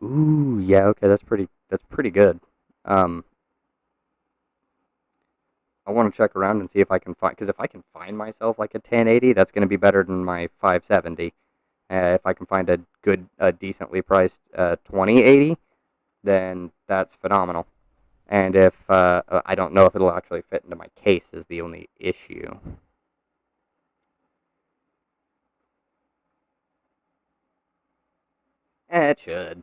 S2: Ooh, yeah, okay, that's pretty good. I want to check around and see if I can find, because if I can find myself like a 1080, that's going to be better than my 570. If I can find a good, decently priced 2080, then that's phenomenal. And if I don't know if it'll actually fit into my case is the only issue. It should.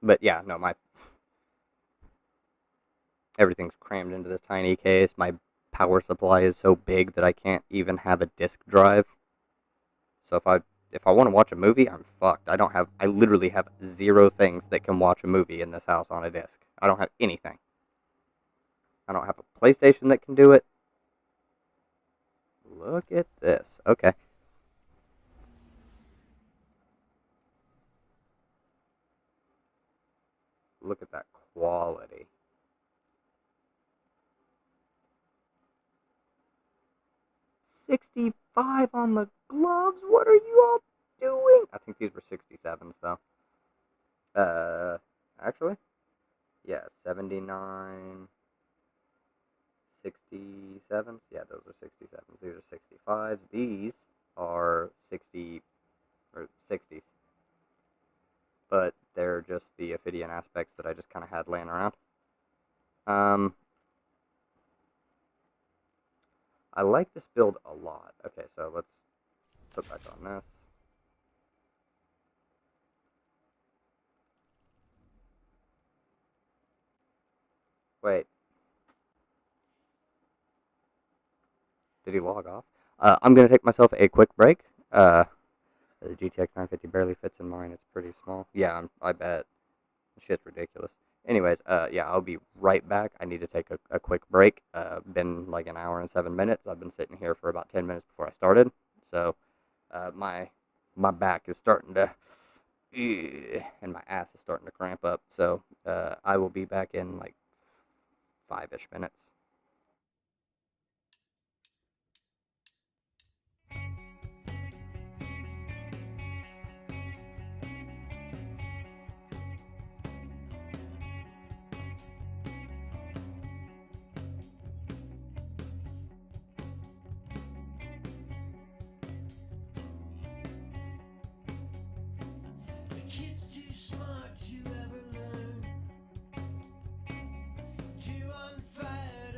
S2: But yeah, no, everything's crammed into this tiny case. My power supply is so big that I can't even have a disk drive. So if I want to watch a movie, I'm fucked. I literally have 0 things that can watch a movie in this house on a disc. I don't have anything. I don't have a PlayStation that can do it. Look at this. Okay. Look at that quality. 65 on the gloves? What are you all doing? I think these were 67s, though. Actually? Yeah, 79, 67s. Yeah, those are 67s. These are 65s. These are 60, or 60s. But they're just the Ophidian aspects that I just kind of had laying around. I like this build a lot. Okay, so let's put back on this. Wait. Did he log off? I'm going to take myself a quick break. The GTX 950 barely fits in mine. It's pretty small. Yeah, I bet. Shit's ridiculous. Anyways, yeah, I'll be right back. I need to take a quick break. Been like an hour and 7 minutes. I've been sitting here for about 10 minutes before I started. So, my back is starting to, and my ass is starting to cramp up. So, I will be back in like 5-ish minutes.
S6: The kid's too smart to ever learn, too on fire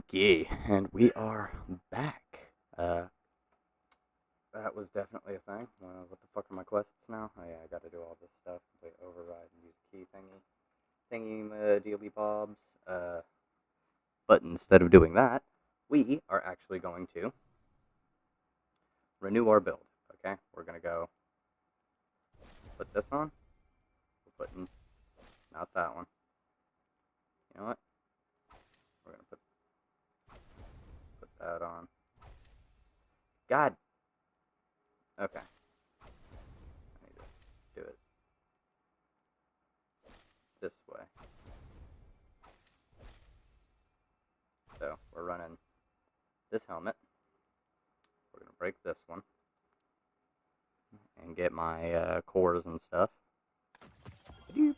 S2: Okay, and we are back. That was definitely a thing. What the fuck are my quests now? Oh yeah, I gotta do all this stuff. Complete override and use key thingy dealy bobs. But instead of doing that, we are actually going to renew our build. Okay, we're gonna go put this on. We're putting not that one. You know what? We're gonna put that on. God. Okay. I need to do it this way. So we're running this helmet. We're gonna break this one and get my cores and stuff. So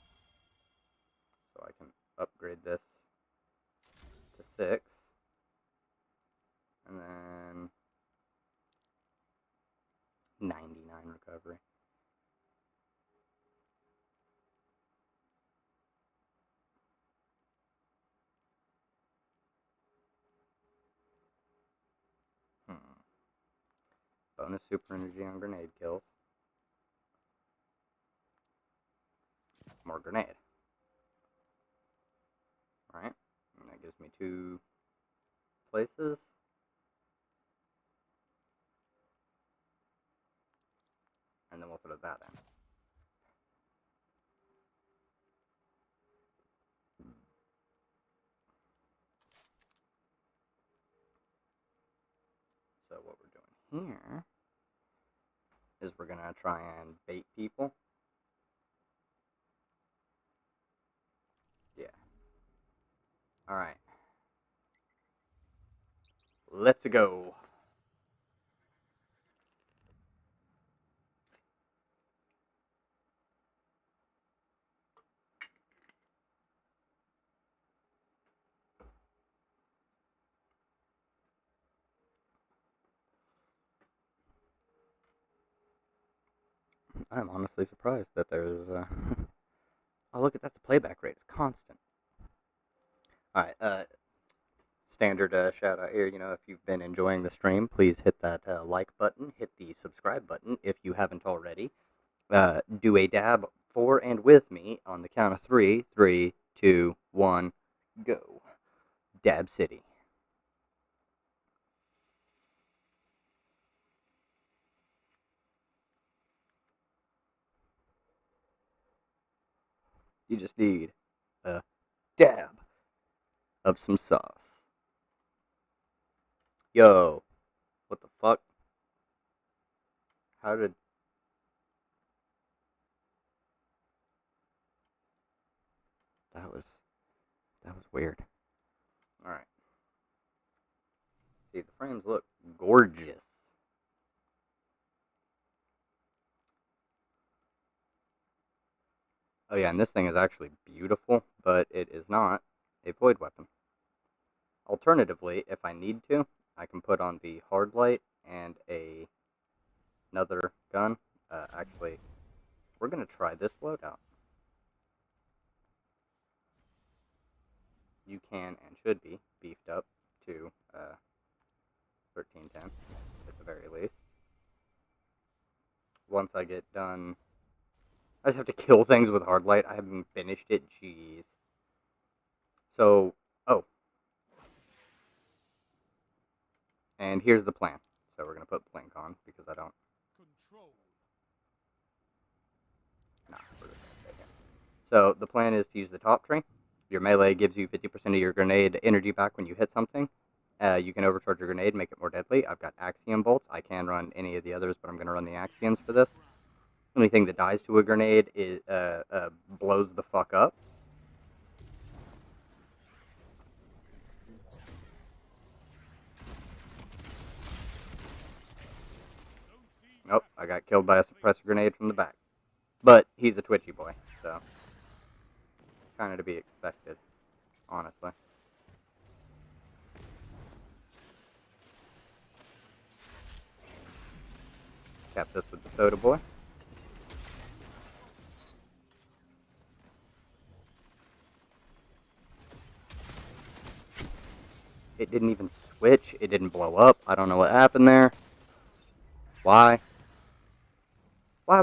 S2: I can upgrade this to 6. And then 99 recovery. Bonus super energy on grenade kills. More grenade. Alright. And that gives me 2 places. And then we'll throw that in. So what we're doing here is we're gonna try and bait people. Yeah. Alright. Let's go. I'm honestly surprised that there's oh, look at that, the playback rate is constant. Alright, standard shout out here. You know, if you've been enjoying the stream, please hit that like button, hit the subscribe button if you haven't already. Do a dab for and with me on the count of 3. 3, 2, 1, go. Dab City. You just need a dab of some sauce. Yo, what the fuck? How did... That was weird. Alright. See, the frames look gorgeous. Oh yeah, and this thing is actually beautiful, but it is not a void weapon. Alternatively, if I need to, I can put on the hard light and another gun. Actually, we're going to try this loadout. You can and should be beefed up to 1310 at the very least. Once I get done, I just have to kill things with hard light. I haven't finished it, jeez. So, oh. And here's the plan. So we're going to put Blink on because I don't... Nah, we're just going to stay here. So the plan is to use the top tree. Your melee gives you 50% of your grenade energy back when you hit something. You can overcharge your grenade, make it more deadly. I've got Axiom bolts. I can run any of the others, but I'm going to run the Axioms for this. Anything that dies to a grenade is blows the fuck up. Nope, I got killed by a suppressor grenade from the back. But he's a twitchy boy, so kind of to be expected, honestly. Cap this with the soda boy. It didn't even switch. It didn't blow up. I don't know what happened there. Why? Why?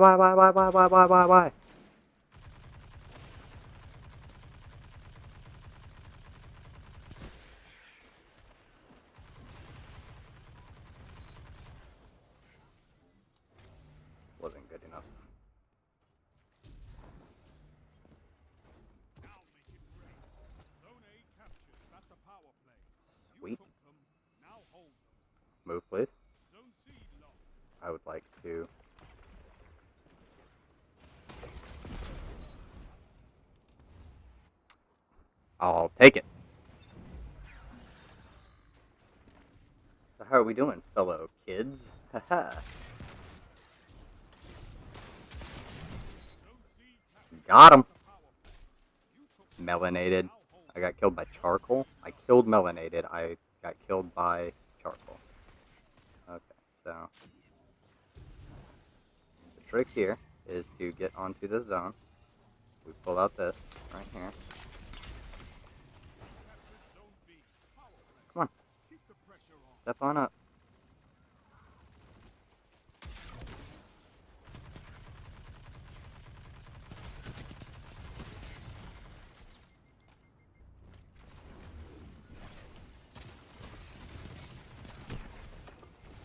S2: Wasn't good enough.
S5: Now make it rain. Zone A captured. That's a power play. You
S2: Sweet.
S5: took them. Now hold them.
S2: Move, please.
S5: Zone C lost.
S2: I would like to... I'll take it. So how are we doing, fellow kids? Haha.
S5: Zone C captured.
S2: Got him.
S5: That's a power play. You took them.
S2: Melanated.
S5: Now hold
S2: I got killed by charcoal. I killed melanated. I got killed by charcoal. Okay, so the trick here is to get onto the zone. We pull out this right here.
S5: captured Zone B. Power play.
S2: Come on,
S5: Keep the pressure on.
S2: step on up.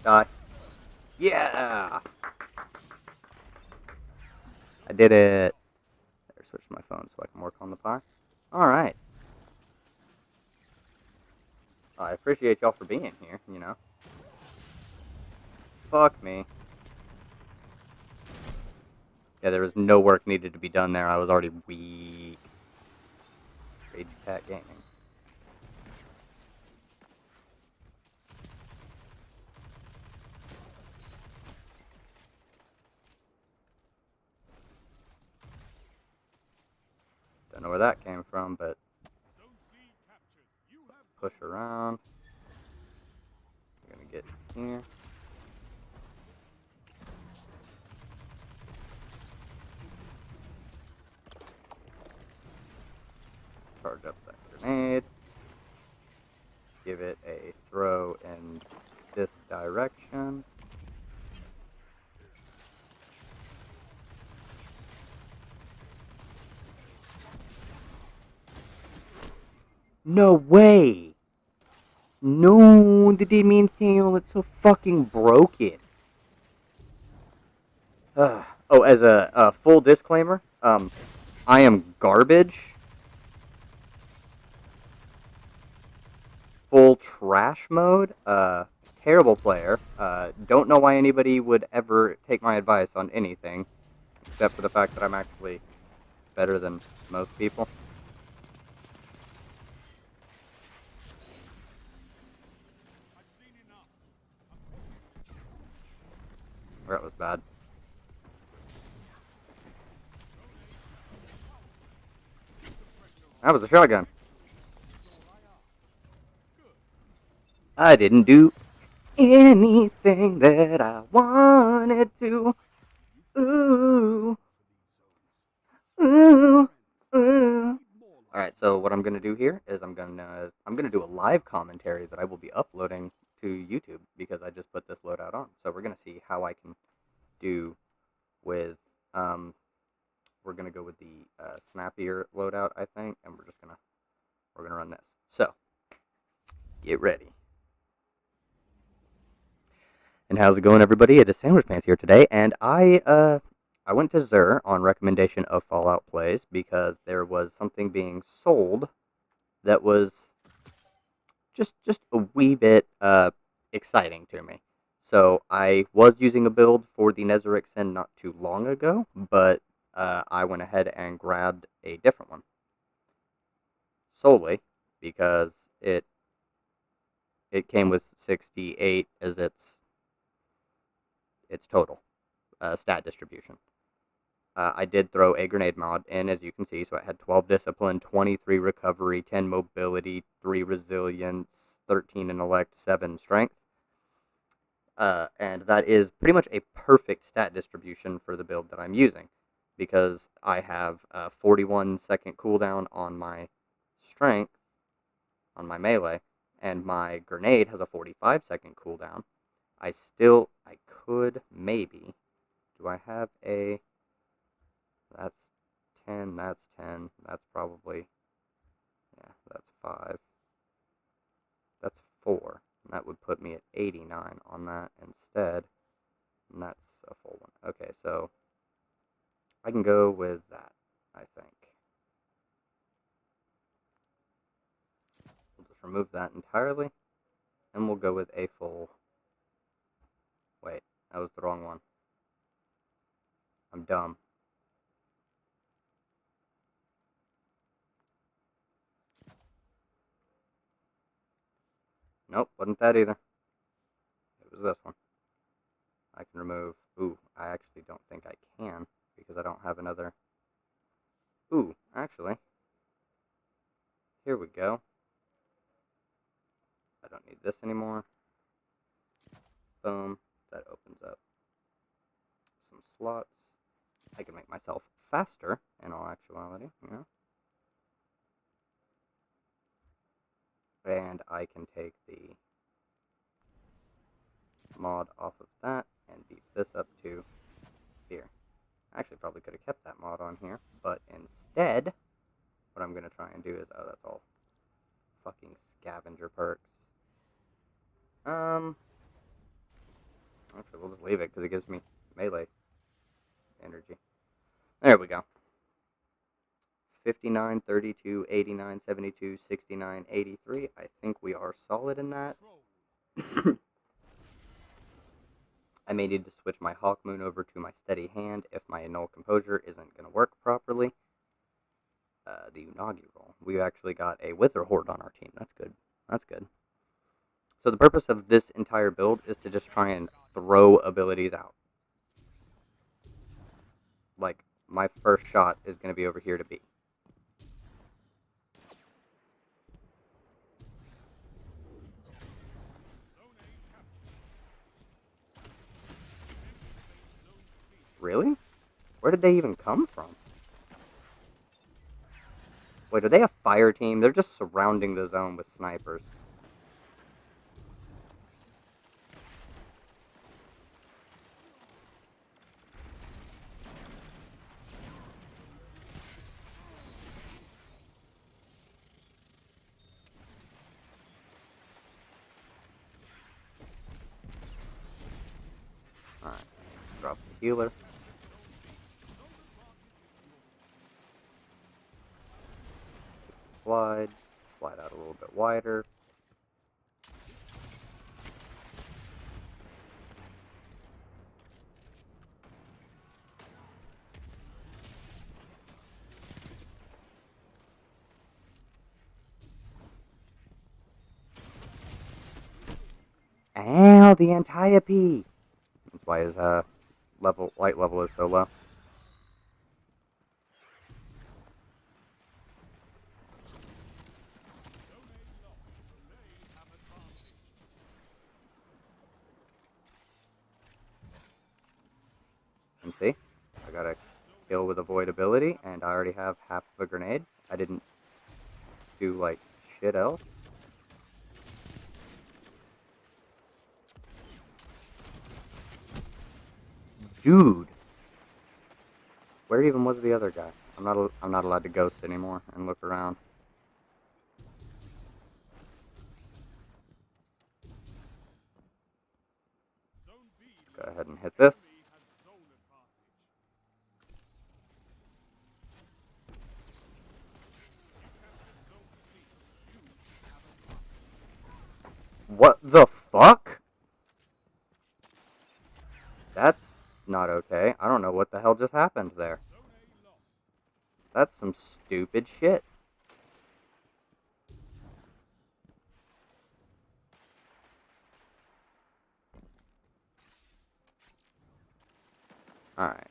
S2: Die. Yeah! I did it. Better switch my phone so I can work on the pie. Alright. I appreciate y'all for being here, you know. Fuck me. Yeah, there was no work needed to be done there. I was already weak. Rage Cat Gaming. Don't know where that came from, but
S5: Zone C captured. You have
S2: push around. We're gonna get here. Charge up that grenade. Give it a throw in this direction. No way! No, the demon tail, it's so fucking broken. Oh, as a full disclaimer, I am garbage. Full trash mode. Terrible player. Don't know why anybody would ever take my advice on anything, except for the fact that I'm actually better than most people.
S5: I've seen enough.
S2: That was bad. That was a shotgun. I didn't do anything that I wanted to. Ooh. Ooh. Ooh. Alright, so what I'm gonna do here is I'm gonna do a live commentary that I will be uploading to YouTube because I just put this loadout on. So we're gonna see how I can do with we're gonna go with the snappier loadout, I think, and we're gonna run this. So get ready. And how's it going, everybody? It is Sandwhichpants here today, and I went to Xur on recommendation of Fallout Plays because there was something being sold that was just a wee bit exciting to me. So I was using a build for the Nezarec Sin not too long ago, but I went ahead and grabbed a different one solely because it came with 68 as its total stat distribution. I did throw a grenade mod in, as you can see, so I had 12 discipline, 23 recovery, 10 mobility, 3 resilience, 13 intellect, 7 strength. And that is pretty much a perfect stat distribution for the build that I'm using, because I have a 41 second cooldown on my strength, on my melee, and my grenade has a 45-second cooldown, I could maybe, do I have a, that's 10, that's 10, that's probably, yeah, that's 5, that's 4, and that would put me at 89 on that instead, and that's a full one. Okay, so I can go with that, I think. We'll just remove that entirely, and we'll go with a full, wait, that was the wrong one. I'm dumb. Nope, wasn't that either. It was this one. I can remove, ooh, I actually don't think I can, because I don't have another, ooh, actually, here we go. I don't need this anymore. Boom, that opens up some slots. I can make myself faster, in all actuality, you know. And I can take the mod off of that and beef this up to here. I actually probably could have kept that mod on here, but instead, what I'm going to try and do is, oh, that's all fucking scavenger perks. Actually, we'll just leave it, because it gives me melee energy. There we go. 59, 32, 89, 72, 69, 83. I think we are solid in that. I may need to switch my Hawk Moon over to my Steady Hand if my Null Composure isn't going to work properly. The Unagi roll. We actually got a Wither Horde on our team. That's good. That's good. So the purpose of this entire build is to just try and throw abilities out. Like, my first shot is going to be over here to B. Really? Where did they even come from? Wait, are they a fire team? They're just surrounding the zone with snipers. Alright, drop the healer. Slide out a little bit wider. Ow, the Antiope! That's why his light level is so low. And see, I got a kill with avoidability, and I already have half of a grenade. I didn't do, like, shit else. Dude! Where even was the other guy? I'm not allowed to ghost anymore and look around. Go ahead and hit this. What the fuck? That's not okay. I don't know what the hell just happened there. That's some stupid shit. Alright.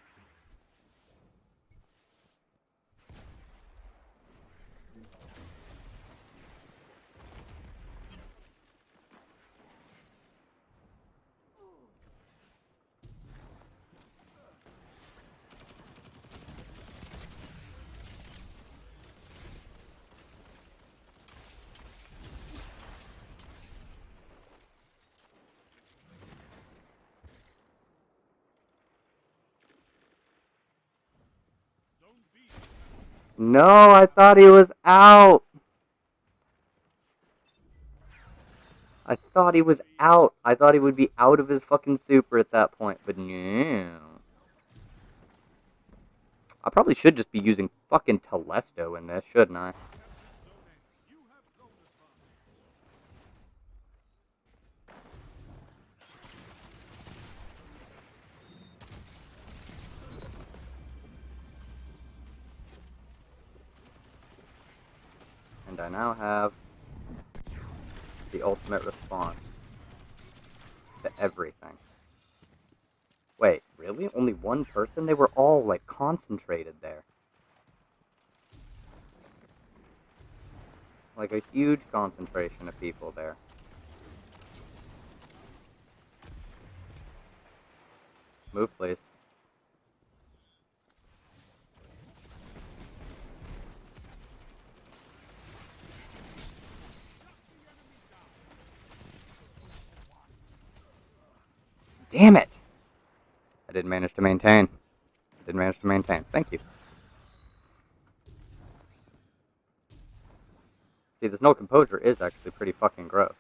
S2: No, I thought he was out. I thought he was out. I thought he would be out of his fucking super at that point, but no. I probably should just be using fucking Telesto in this, shouldn't I? And I now have the ultimate response to everything. Wait, really? Only one person? They were all, like, concentrated there. Like, a huge concentration of people there. Move, please. Damn it! I didn't manage to maintain. Thank you. See, this no composure is actually pretty fucking gross.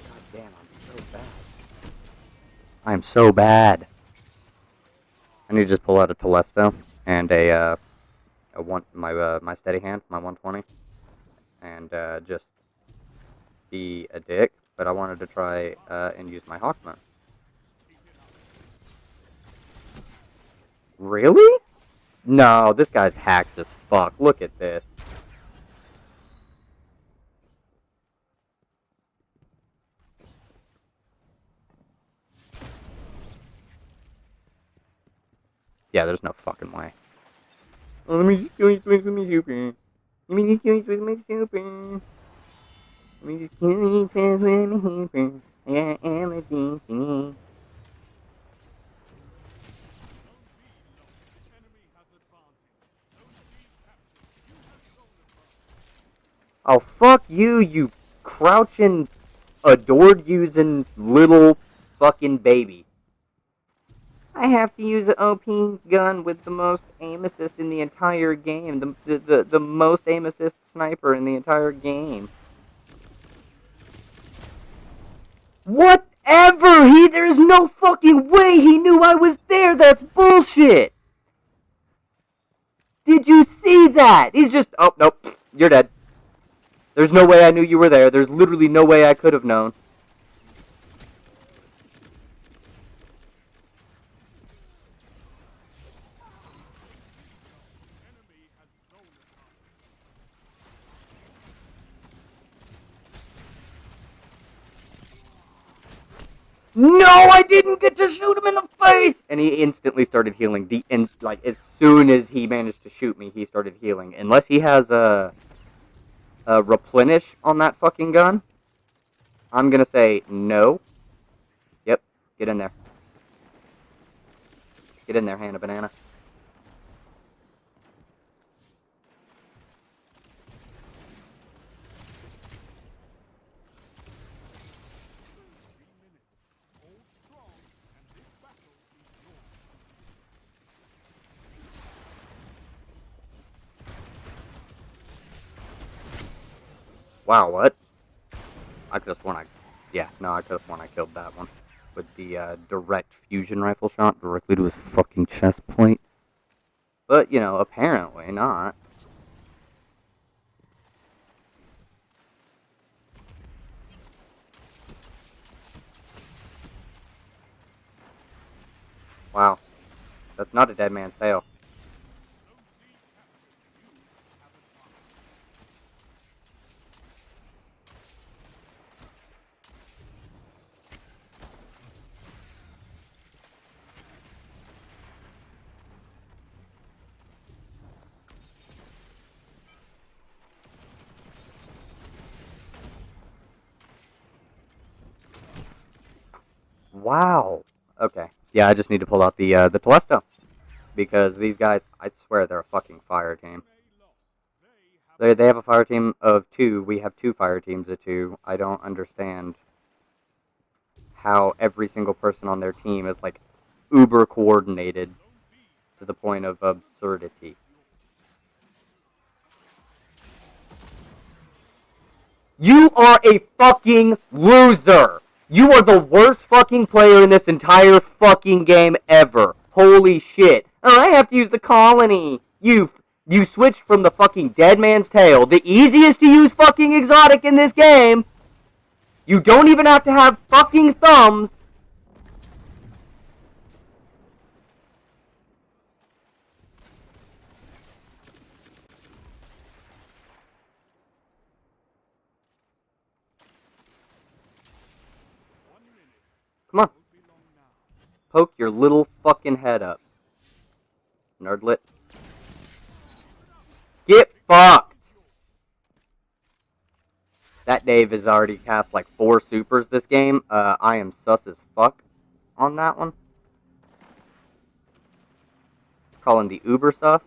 S2: God damn, I'm so bad. I am so bad. I need to just pull out a Telesto and my steady hand, my 120, and just be a dick. But I wanted to try and use my Hawkman. Really? No, this guy's hacks as fuck. Look at this. Yeah, there's no fucking way. Oh, let me just kill you with my super. Let me just kill you with my super. Let me just kill you with my super. I am a DC. Oh, fuck you, you crouching, adored using little fucking baby. I have to use an OP gun with the most aim assist in the entire game. The most aim assist sniper in the entire game. Whatever! There's no fucking way he knew I was there! That's bullshit! Did you see that? He's just, oh, nope, you're dead. There's no way I knew you were there. There's literally no way I could have known. No, I didn't get to shoot him in the face! And he instantly started healing. Like, as soon as he managed to shoot me, he started healing. Unless he has a replenish on that fucking gun, I'm gonna say no. Yep, get in there. Get in there, Hannah Banana. Wow, what? I could have sworn I could have sworn I killed that one. With the direct fusion rifle shot directly to his fucking chest plate. But, you know, apparently not. Wow. That's not a dead man's tail. Wow. Okay. Yeah, I just need to pull out the Telesto. because these guys, I swear they're a fucking fire team. They have a fire team of 2. We have 2 fire teams of 2. I don't understand how every single person on their team is like uber coordinated to the point of absurdity. You are a fucking loser! You are the worst fucking player in this entire fucking game ever. Holy shit. Oh, I have to use the colony. You switched from the fucking dead man's tail, the easiest to use fucking exotic in this game. You don't even have to have fucking thumbs. Come on. Poke your little fucking head up. Nerdlet. Get fucked! That Dave has already cast like 4 supers this game. I am sus as fuck on that one. Calling the uber sus.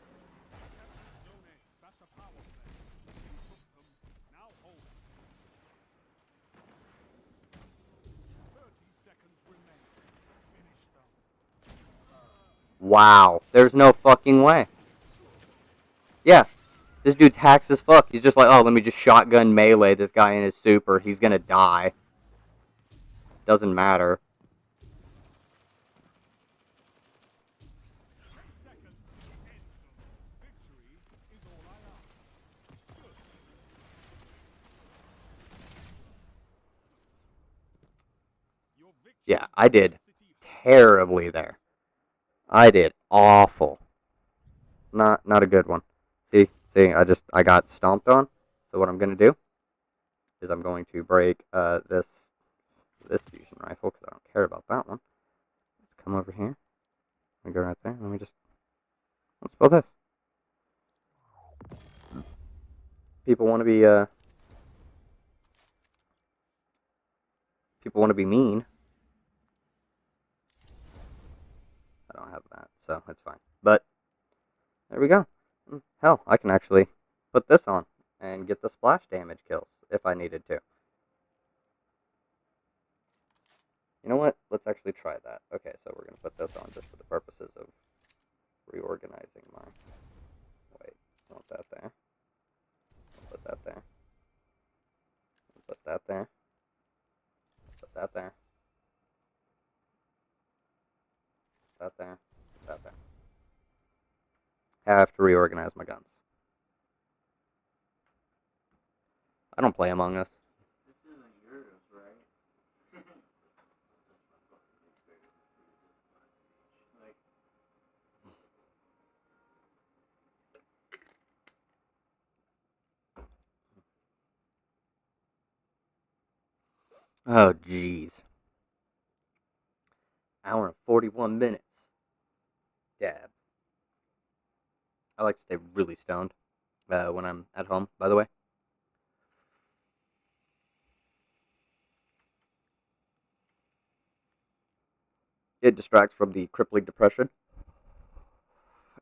S2: Wow. There's no fucking way. Yeah. This dude's hacks as fuck. He's just like, oh, let me just shotgun melee this guy in his super. He's gonna die. Doesn't matter. Yeah, I did terribly there. I did awful. Not a good one. See, I got stomped on. So what I'm gonna do is I'm going to break this fusion rifle because I don't care about that one. Let's come over here. Let me go right there. Let's spell this. People want to be mean. I don't have that, so it's fine. But there we go. Hell, I can actually put this on and get the splash damage kills if I needed to. You know what? Let's actually try that. Okay, so we're going to put this on just for the purposes of reorganizing my... Wait, I want that there. I'll put that there. I'll put that there. I'll put that there. That there. That there. Have to reorganize my guns. I don't play Among Us.
S7: This isn't yours, right? Like,
S2: Oh, jeez. Hour and 41 minutes. Dab. I like to stay really stoned when I'm at home, by the way. It distracts from the crippling depression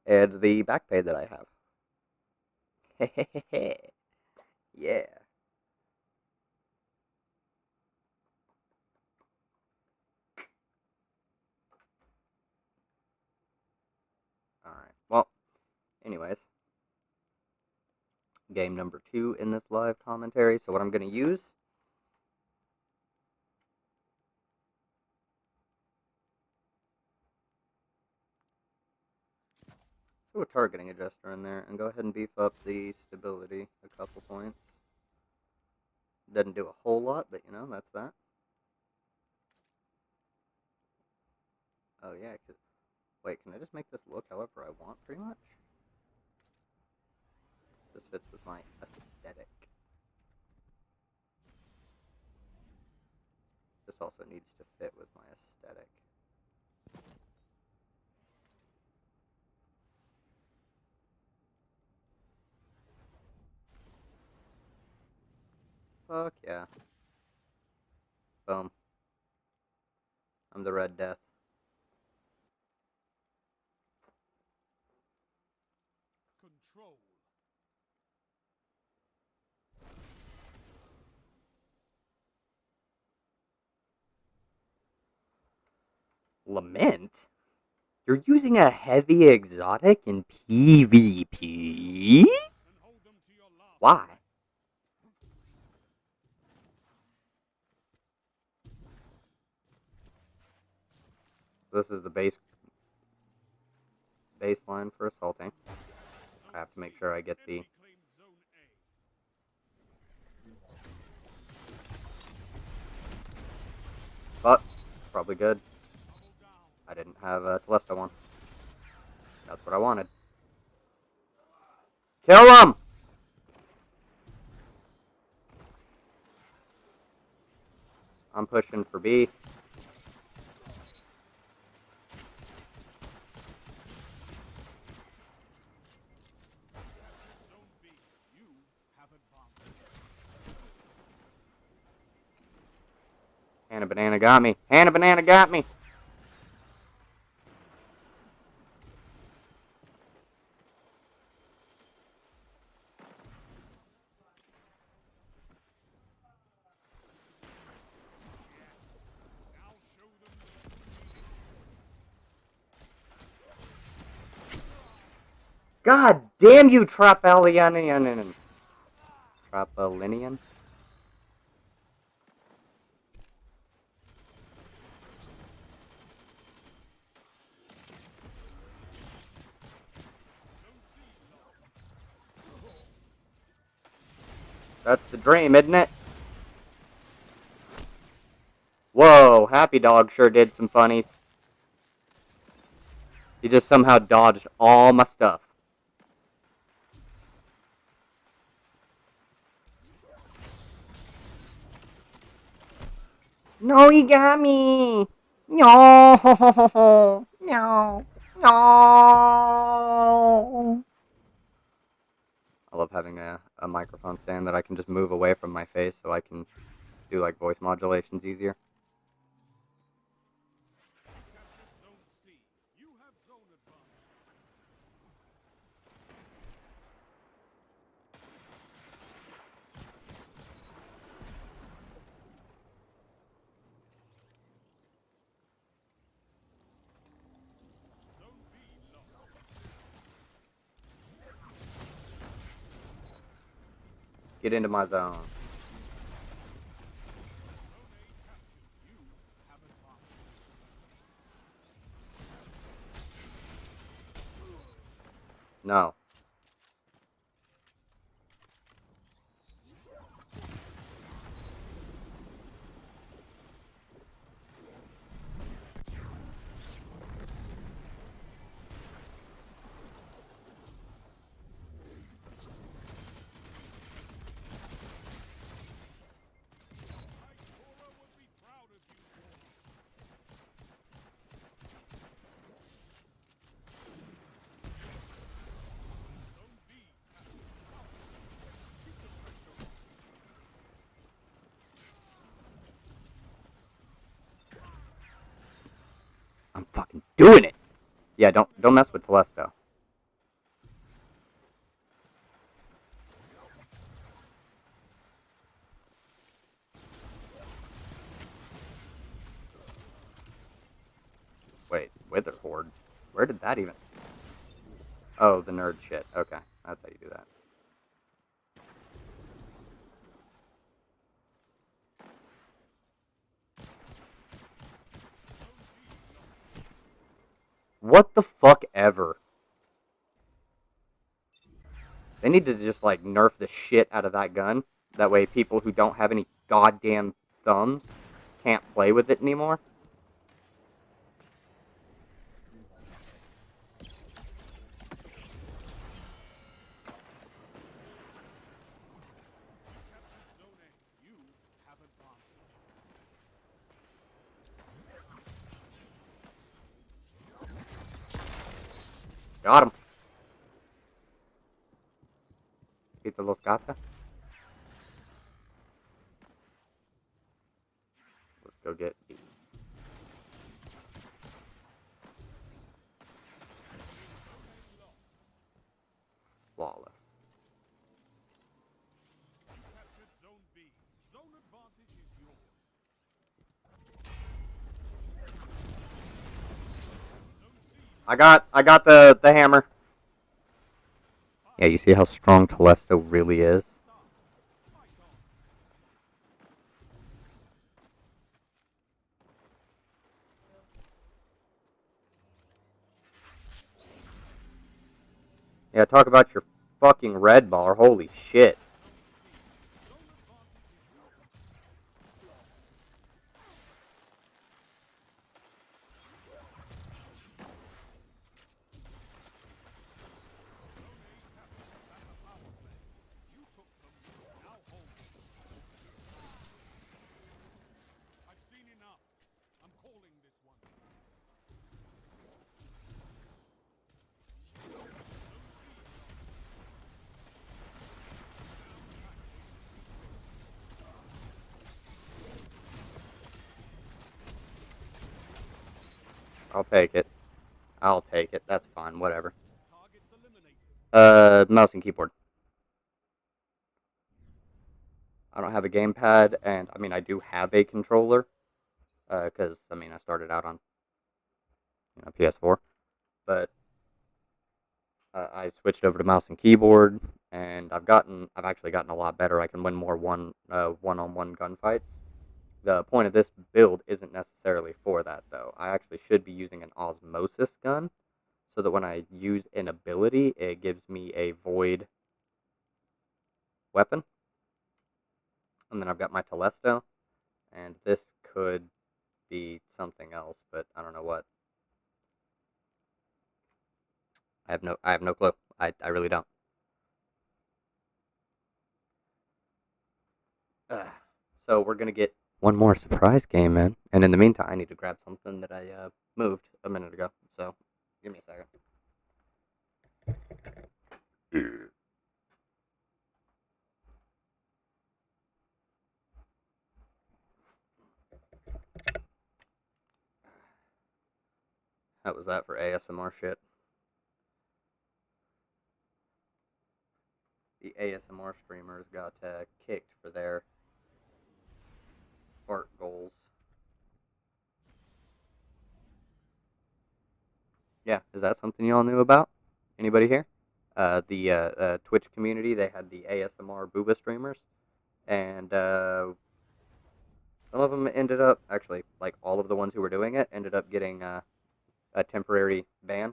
S2: and the back pain that I have. Yeah. Alright. Well, anyways. Game number 2 in this live commentary. So what I'm going to use... So a targeting adjuster in there and go ahead and beef up the stability a couple points. Doesn't do a whole lot, but you know, that's that. Oh yeah, wait, can I just make this look however I want, pretty much? This fits with my aesthetic. This also needs to fit with my aesthetic. Fuck yeah. Boom. I'm the Red Death.
S5: control.
S2: Lament? You're using a heavy exotic in PvP?
S5: And hold them to your last.
S2: Why? This is the baseline for assaulting. I have to make sure I get the...
S5: Enemy claimed zone A.
S2: But, probably good.
S5: Double down.
S2: I didn't have a Telesto one. That's what I wanted. Kill him! I'm pushing for B.
S5: Zone B. You have advanced.
S2: Hannah Banana got me. Hannah Banana got me.
S5: Now show them.
S2: God damn you, Trapalinian. Trapalinian? That's the dream, isn't it? Whoa, Happy Dog sure did some funnies. He just somehow dodged all my stuff. No, he got me! No! No! No! I love having a microphone stand that I can just move away from my face so I can do like voice modulations easier.
S5: Captured zone C. You have zone advantage. Zone B lost.
S2: Get into my zone.
S5: Zone A captured. You have advanced.
S2: No.
S5: Cora would be proud of you, Cora. Zone B captured. Keep the pressure on.
S2: I'm fucking doing it! Yeah, don't mess with Telesto. Wait, Wither Horde? Where did that even... Oh, the nerd shit. Okay, that's how you do that. What the fuck ever? They need to just, like, nerf the shit out of that gun. That way people who don't have any goddamn thumbs can't play with it anymore.
S5: Captured zone A. You have advantage.
S2: Got him. Pizza Los Gata. Let's go get B. I got the hammer. Yeah, you see how strong Telesto really is? Yeah, talk about your fucking red bar. Holy shit.
S5: I've seen enough. I'm calling this one.
S2: I'll take it. I'll take it. That's fine. Whatever.
S5: Targets eliminated.
S2: Mouse and keyboard. I don't have a gamepad, and I mean I do have a controller, because I mean I started out on PS4, but I switched over to mouse and keyboard, and I've actually gotten a lot better. I can win more one-on-one gunfights. The point of this build isn't necessarily for that, though. I actually should be using an osmosis gun, so that when I use an ability, it gives me a void weapon. And then I've got my Telesto, and this could be something else, but I don't know what. I have no clue. I really don't. So we're gonna get one more surprise game in, and in the meantime, I need to grab something that I moved a minute ago. So give me a second. That was that for ASMR shit. The ASMR streamers got kicked for their fart goals. Yeah, is that something y'all knew about? Anybody here? The Twitch community, they had the ASMR booba streamers, and some of them ended up, actually, like all of the ones who were doing it, ended up getting a temporary ban.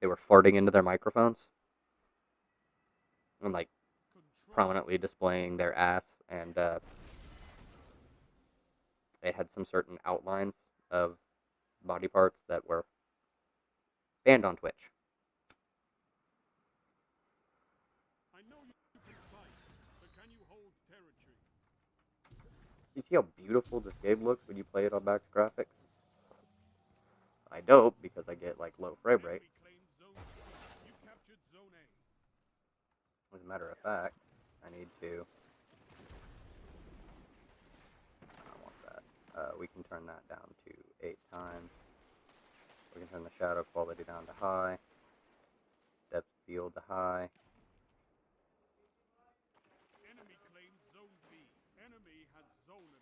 S2: They were farting into their microphones and like prominently displaying their ass, and they had some certain outlines of body parts that were banned on Twitch.
S5: I know you can fight, but can you hold territory?
S2: You see how beautiful this game looks when you play it on max graphics? I don't, because I get like low frame rate.
S5: Enemy claimed zone C. You captured zone A.
S2: As a matter of fact, I need to. I want that. We can turn that down to 8 times. We can turn the shadow quality down to high. Depth of field to high.
S5: Enemy claimed zone B. Enemy has zone advantage.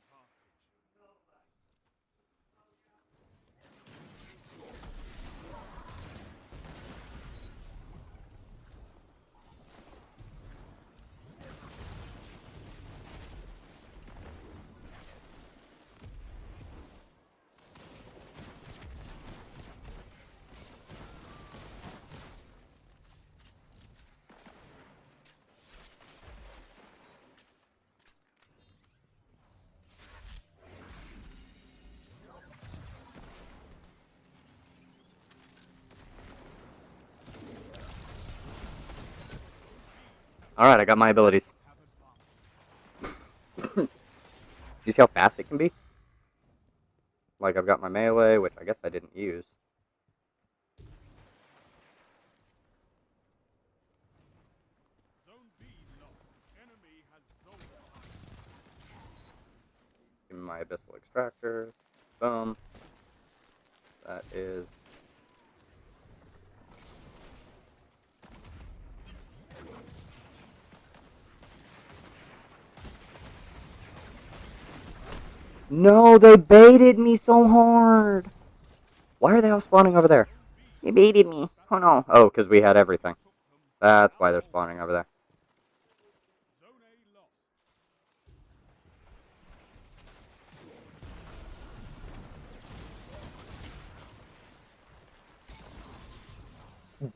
S2: Alright, I got my abilities. You see how fast it can be? Like, I've got my melee, which I guess I didn't use.
S5: Zone B lost. Enemy has zone advantage.
S2: Give me my abyssal extractor. Boom. That is. No, they baited me so hard. Why are they all spawning over there? He baited me. Oh no. Oh, because we had everything. That's why they're spawning over there.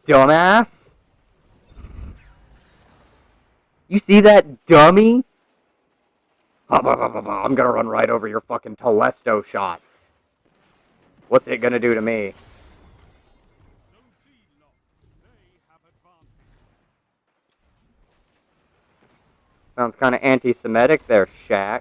S2: Dumbass? You see that, dummy? I'm gonna run right over your fucking Telesto shots. What's it gonna do to me? Sounds kind of anti-Semitic there, Shaq.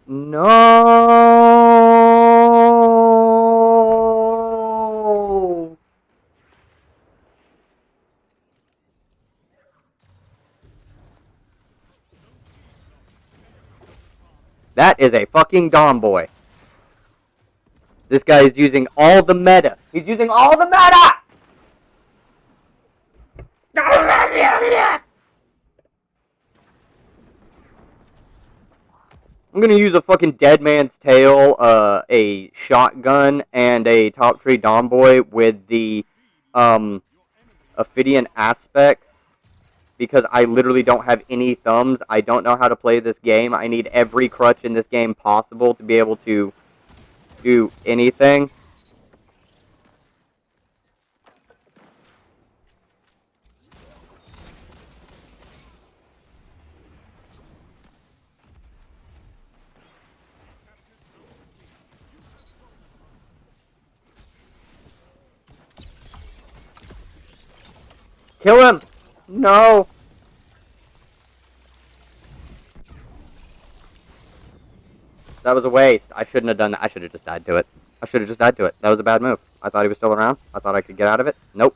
S2: No. That is a fucking Dom boy. This guy is using all the meta. He's using all the meta! I'm gonna use a fucking dead man's tail, a shotgun, and a top tree Dom boy with the, Ophidian aspects. Because I literally don't have any thumbs. I don't know how to play this game. I need every crutch in this game possible to be able to do anything. Kill him! No! That was a waste. I shouldn't have done that. I should have just died to it. I should have just died to it. That was a bad move. I thought he was still around. I thought I could get out of it. Nope.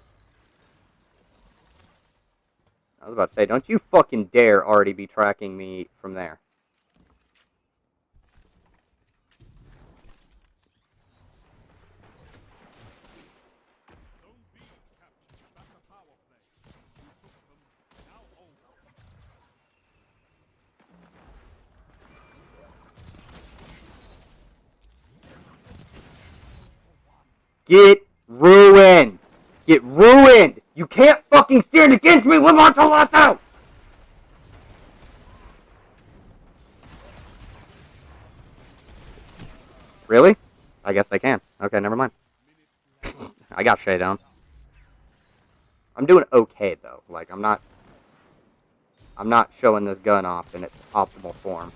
S2: I was about to say, don't you fucking dare already be tracking me from there. Get ruined! Get ruined! You can't fucking stand against me with Montelasso! Really? I guess I can. Okay, never mind. I got Shay down. I'm doing okay though. Like I'm not showing this gun off in its optimal form.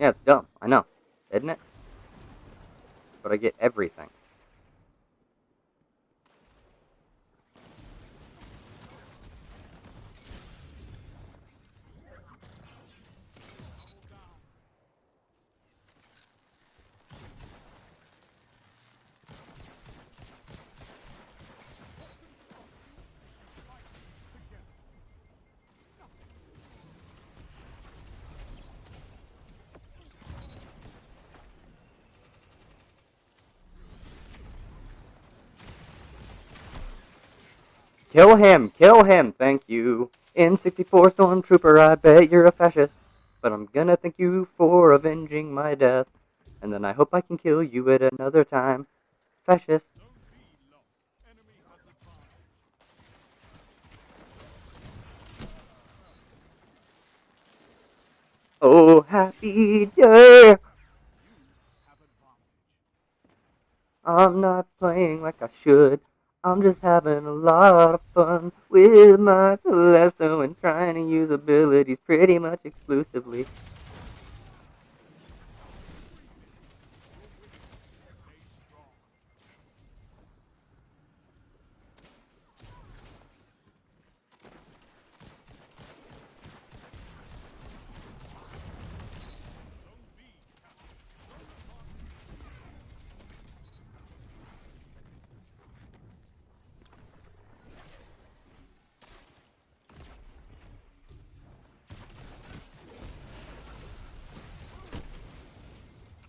S2: Yeah, it's dumb. I know. Isn't it? But I get everything. Kill him! Kill him! Thank you. N64 Stormtrooper, I bet you're a fascist. But I'm gonna thank you for avenging my death. And then I hope I can kill you at another time. Fascist. Oh, happy day! I'm not playing like I should. I'm just having a lot of fun with my Telesto and trying to use abilities pretty much exclusively.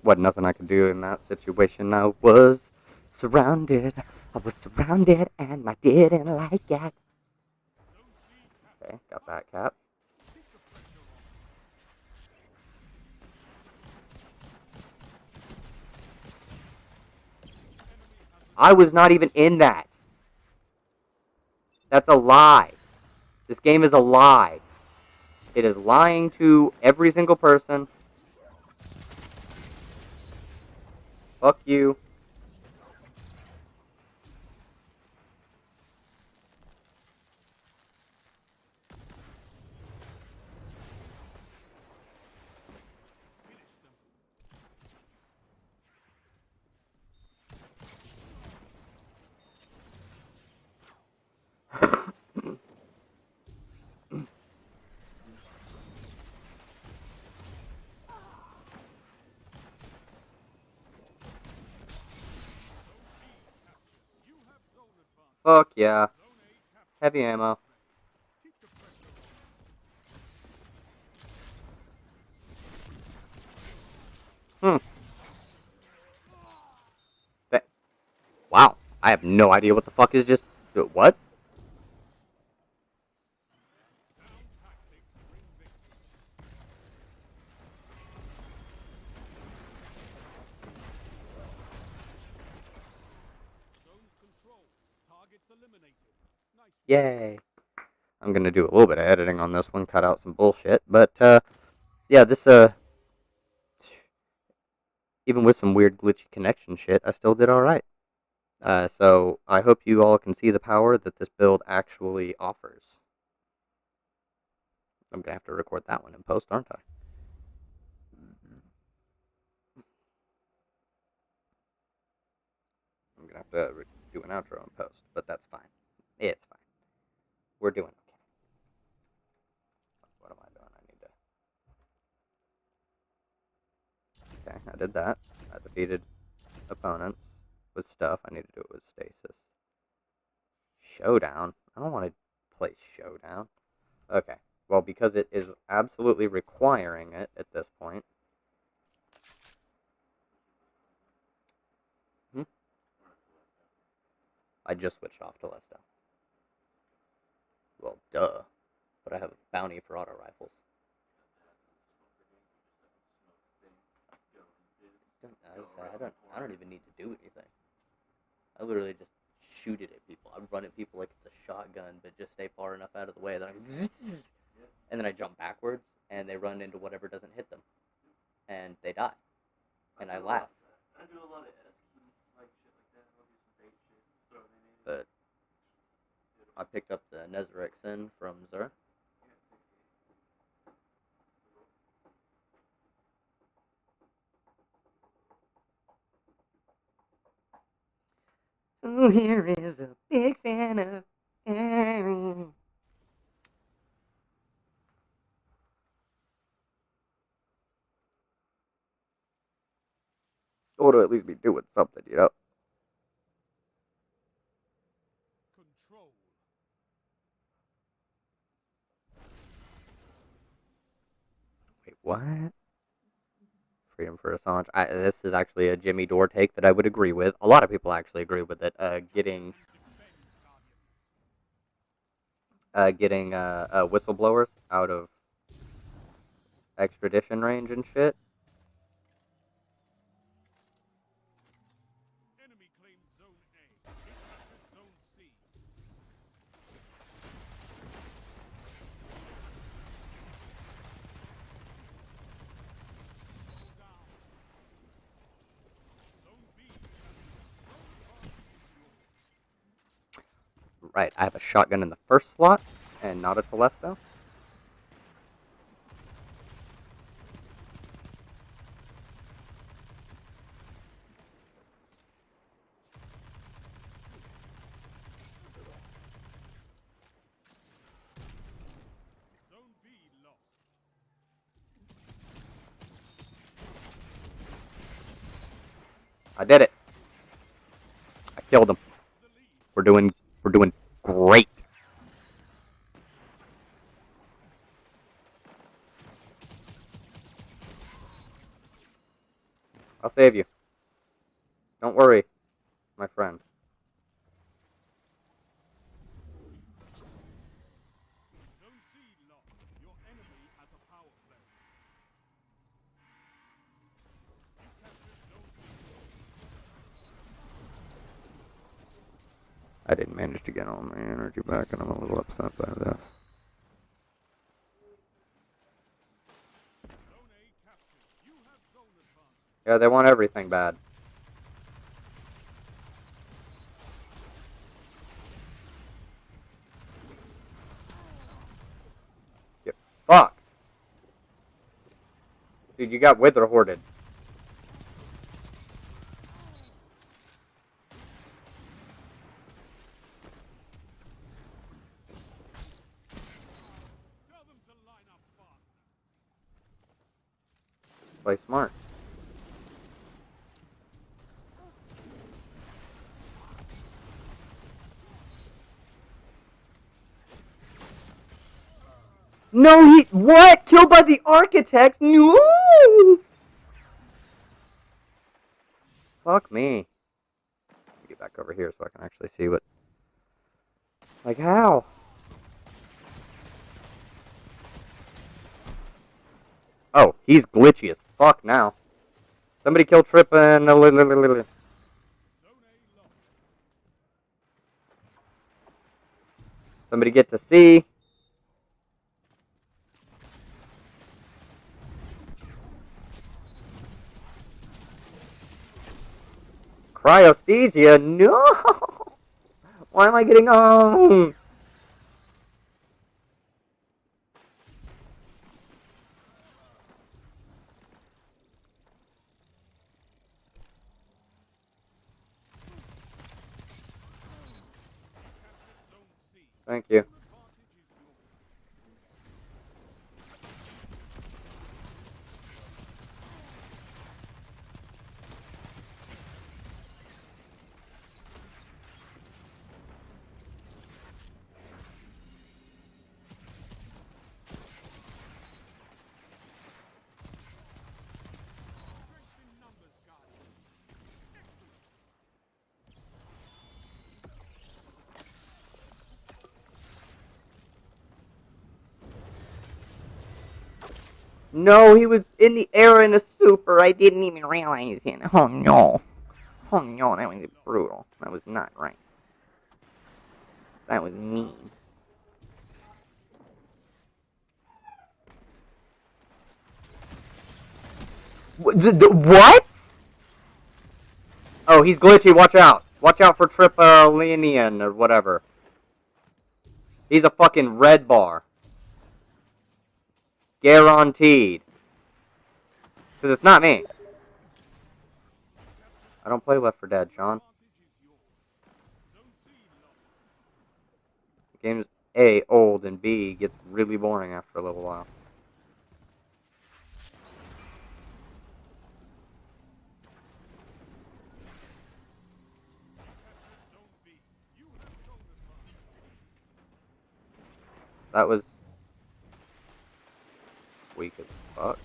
S2: Wasn't nothing I could do in that situation. I was surrounded. I was surrounded and I didn't like it. Okay, got that cap. I was not even in that. That's a lie. This game is a lie. It is lying to every single person. Fuck you. Fuck yeah. Heavy ammo. Hmm. Wow. I have no idea what the fuck is just... What? Yay. I'm gonna do a little bit of editing on this one, cut out some bullshit. But, yeah, this, even with some weird glitchy connection shit, I still did alright. So I hope you all can see the power that this build actually offers. I'm gonna have to record that one in post, aren't I? I'm gonna have to do an outro in post, but that's fine. It's fine. We're doing okay. What am I doing? I need to... Okay, I did that. I defeated opponents with stuff. I need to do it with stasis. Showdown? I don't want to play Showdown. Okay. Well, because it is absolutely requiring it at this point. I just switched off to Lesto. Well, duh. But I have a bounty for auto rifles. I don't even need to do anything. I literally just shoot it at people. I run at people like it's a shotgun, but just stay far enough out of the way that and then I jump backwards, and they run into whatever doesn't hit them, and they die, and I laugh.
S7: I do a lot of like shit like that. I'll do some bait shit, throw it in.
S2: But I picked up the Nezarec Sin from Zur. Who here is a big fan of Aaron? Or to at least be doing something, you know?
S5: Control.
S2: Wait, what? Freedom for Assange. This is actually a Jimmy Dore take that I would agree with. A lot of people actually agree with it. Getting whistleblowers out of extradition range and shit.
S5: Enemy claimed Zone A. It captured Zone C. Down. Zone B. Zone A is yours.
S2: Right, I have a shotgun in the first slot and not a Telesto. I did it. I killed him. We're doing great. I'll save you. Don't worry, my friend. I didn't manage to get all my energy back, and I'm a little upset by this. Yeah, they want everything bad. Get fucked. Dude, you got wither hoarded. Play smart. No, what? Killed by the architect? No! Fuck me. Get back over here so I can actually see what... Like, how? Oh, he's glitchy as fuck now. Somebody kill Trip and... Somebody get to C. Cryosthesia? No! Why am I getting on? Thank you. No, he was in the air in a super. I didn't even realize it. Oh no. Oh no, that was brutal. That was not right. That was mean. What? Oh, he's glitchy. Watch out. Watch out for Tripolinian or whatever. He's a fucking red bar. Guaranteed. Because it's not me. I don't play Left 4 Dead, Sean. The game's A, old, and B, gets really boring after a little while. That was weak as fuck.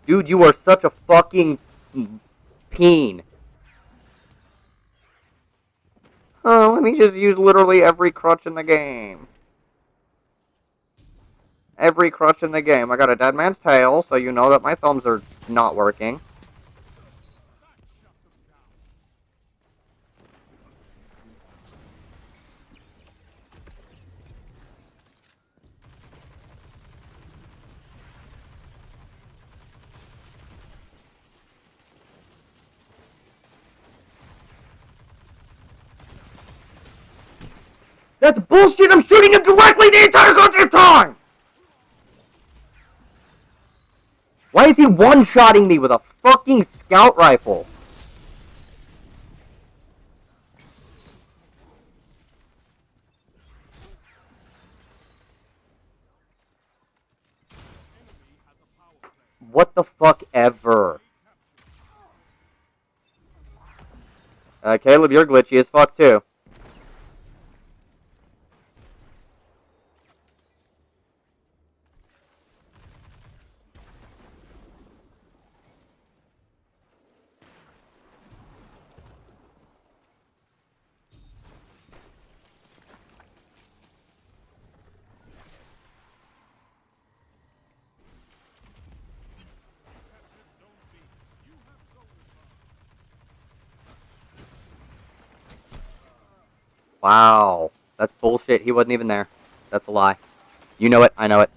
S2: Dude, you are such a fucking peen. Oh, let me just use literally every crutch in the game. Every crutch in the game. I got a dead man's tail, so you know that my thumbs are not working. That's bullshit! I'm shooting him directly the entire goddamn time! Why is he one-shotting me with a fucking scout rifle? What the fuck ever? Caleb, you're glitchy as fuck too. Wow. That's bullshit. He wasn't even there. That's a lie. You know it. I know it.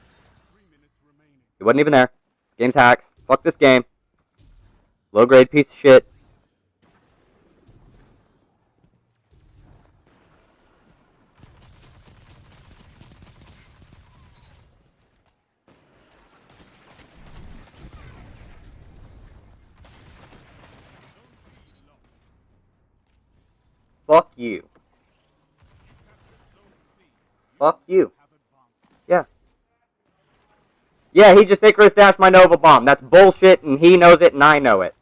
S2: He wasn't even there. This game's hacks. Fuck this game. Low grade piece of shit. Fuck you. Fuck you. Yeah. Yeah, he just Icarus dashed my Nova Bomb. That's bullshit, and he knows it, and I know it.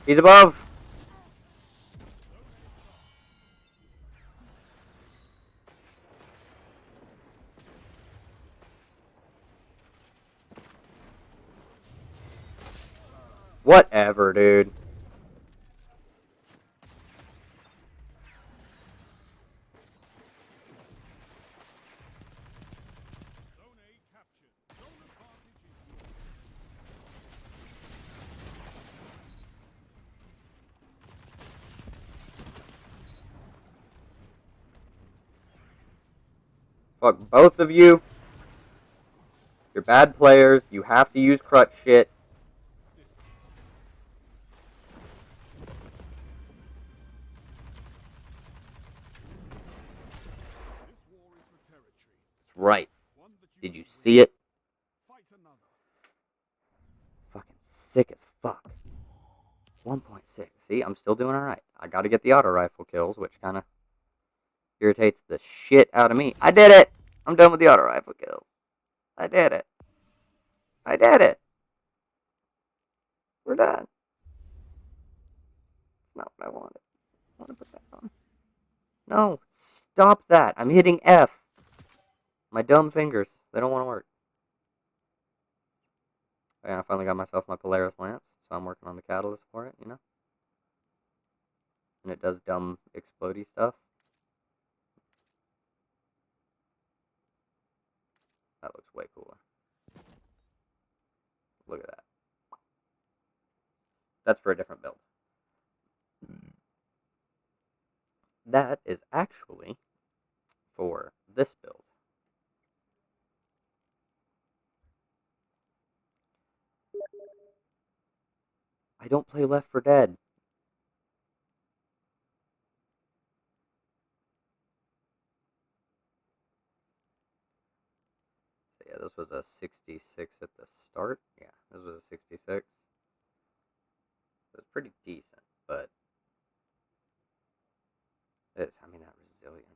S2: He's above. Whatever, dude. Fuck both of you. You're bad players. You have to use crutch shit. Right. Did you see it? Fucking sick as fuck. 1.6. See, I'm still doing alright. I gotta get the auto rifle kills, which kinda irritates the shit out of me. I did it! I'm done with the auto rifle kills. I did it. I did it! We're done. It's not what I wanted. I want to put that on. No, stop that. I'm hitting F. My dumb fingers. They don't want to work. And I finally got myself my Polaris Lance, so I'm working on the catalyst for it, you know? And it does dumb explodey stuff. That looks way cooler. Look at that. That's for a different build. That is actually for this build. I don't play Left 4 Dead. So yeah, this was a 66 at the start. Yeah, this was a 66. It's pretty decent, but I mean, that resilience.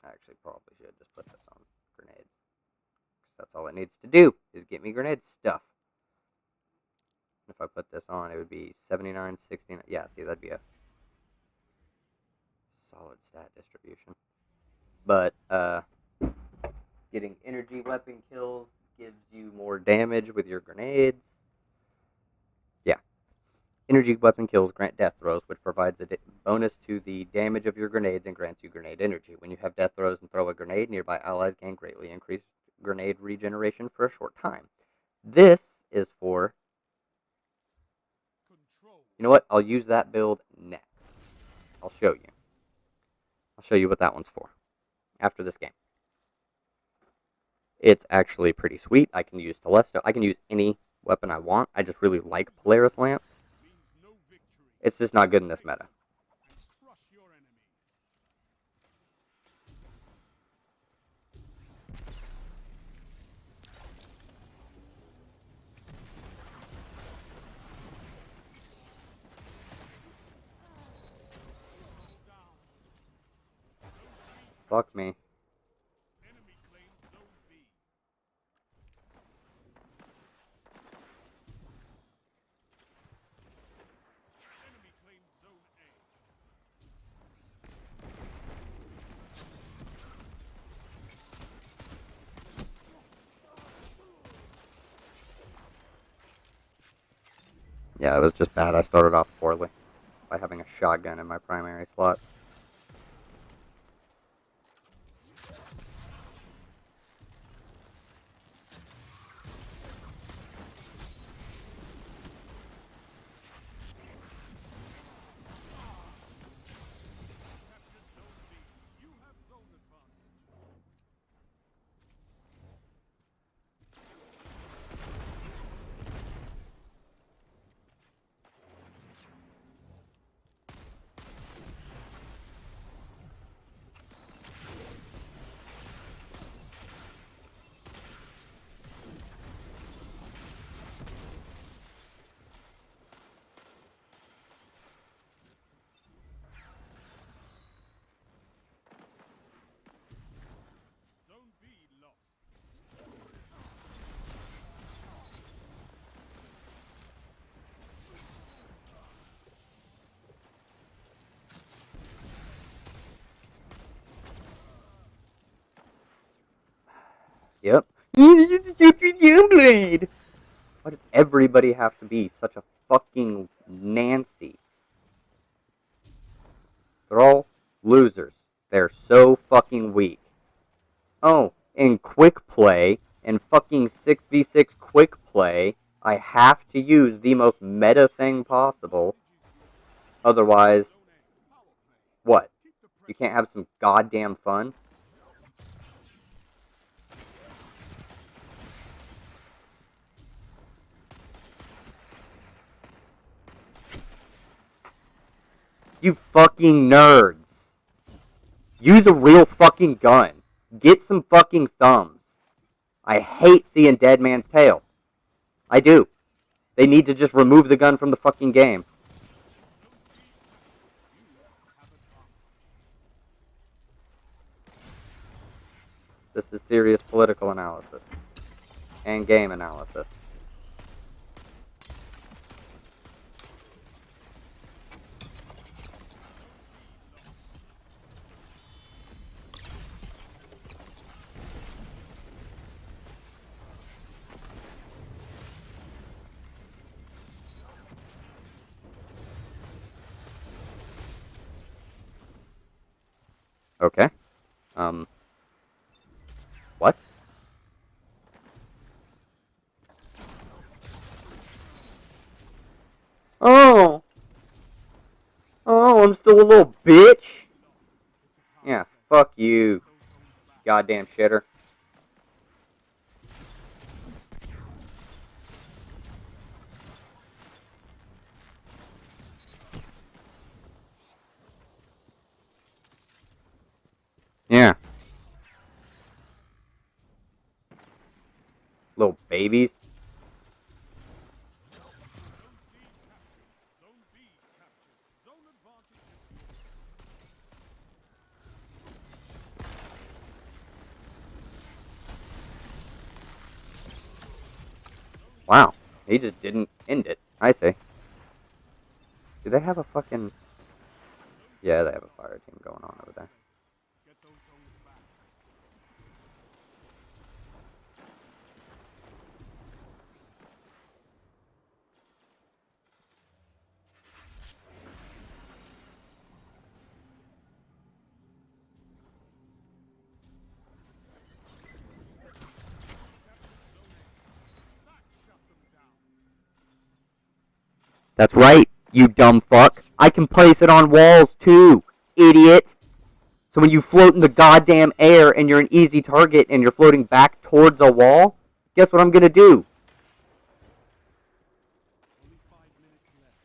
S2: I actually probably should just put this on grenade. That's all it needs to do, is get me grenade stuff. If I put this on, it would be 79, 69. Yeah, see, that'd be a solid stat distribution. But, Getting energy weapon kills gives you more damage with your grenades. Yeah. Energy weapon kills grant death throws, which provides a bonus to the damage of your grenades and grants you grenade energy. When you have death throws and throw a grenade, nearby allies gain greatly increased grenade regeneration for a short time. This is for... You know what? I'll use that build next. I'll show you. I'll show you what that one's for after this game. It's actually pretty sweet. I can use Telesto. I can use any weapon I want. I just really like Polaris Lance. It's just not good in this meta. Fuck me. Yeah, it was just bad. I started off poorly by having a shotgun in my primary slot. Yep. Blade. Why does everybody have to be such a fucking Nancy? They're all losers. They're so fucking weak. Oh, in quick play, in fucking 6v6 quick play, I have to use the most meta thing possible. Otherwise, what? You can't have some goddamn fun? You fucking nerds. Use a real fucking gun. Get some fucking thumbs. I hate seeing Dead Man's Tail. I do. They need to just remove the gun from the fucking game. This is serious political analysis. And game analysis. Okay. What? Oh! Oh, I'm still a little bitch? Yeah, fuck you, goddamn shitter. Yeah. Little babies. Wow, he just didn't end it. I see. Do they have a fucking... Yeah, they have a fire team going on over there. That's right, you dumb fuck. I can place it on walls too, idiot. So when you float in the goddamn air and you're an easy target and you're floating back towards a wall, guess what I'm gonna do?
S5: Only 5 minutes left.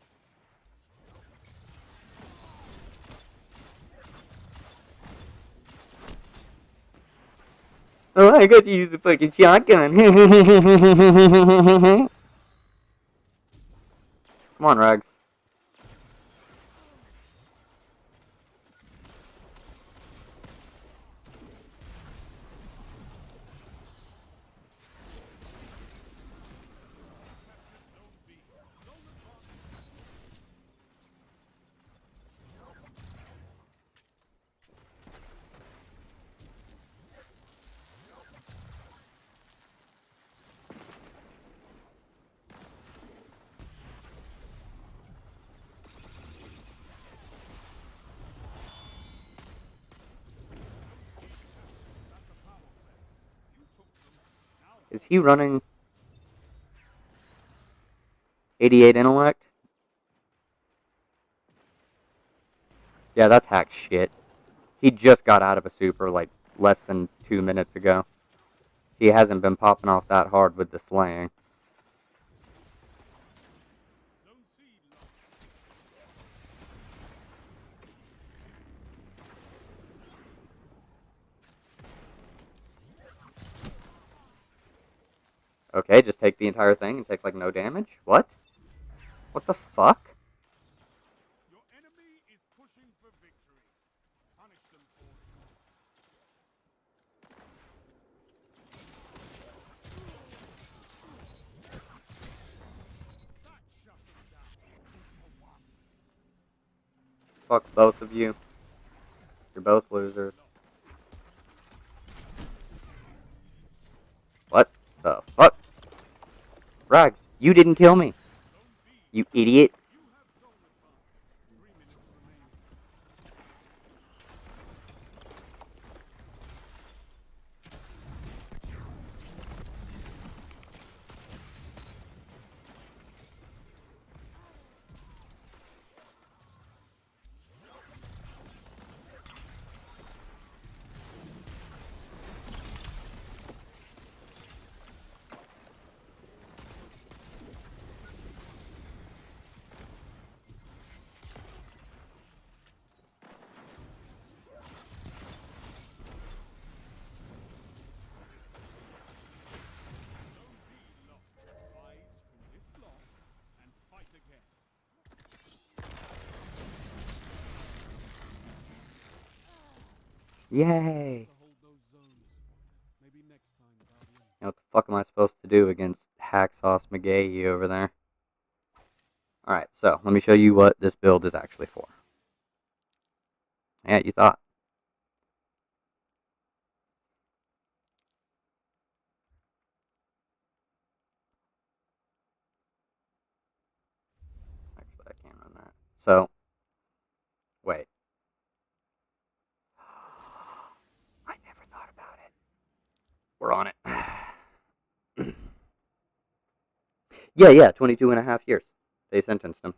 S2: Oh, I got to use the fucking shotgun. Come on, Rags. Is he running 88 intellect? Yeah, that's hack shit. He just got out of a super like less than 2 minutes ago. He hasn't been popping off that hard with the slaying.
S5: Zone C locked.
S2: Okay, just take the entire thing and take like no damage? What? What the fuck?
S5: Your enemy is pushing for victory. Punish them for it. That shut them down. 2-1.
S2: Fuck both of you. You're both losers. What the fuck? Rags, you didn't kill me.
S5: Zone B.
S2: You idiot.
S5: You have zone advantage. 3 minutes remaining. Zone D lost. Rise from this loss and fight again.
S2: Yay.
S5: To hold those zones. Maybe next time, Guardian.
S2: You know, what the fuck am I supposed to do against Hack Sauce McGahee over there? Alright, so let me show you what this build is actually for. Yeah, you thought. Actually, I can't run that. So, wait. I never thought about it. We're on it. yeah, 22 and a half years. They sentenced him.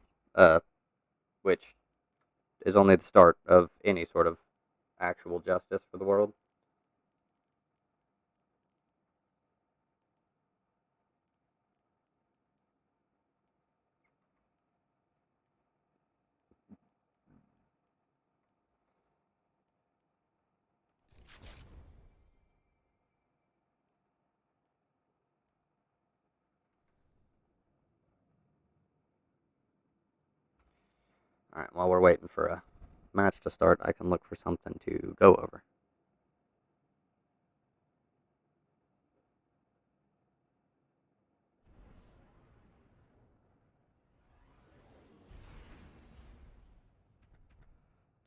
S2: Which is only the start of any sort of actual justice for the world. Alright, while we're waiting for a match to start, I can look for something to go over.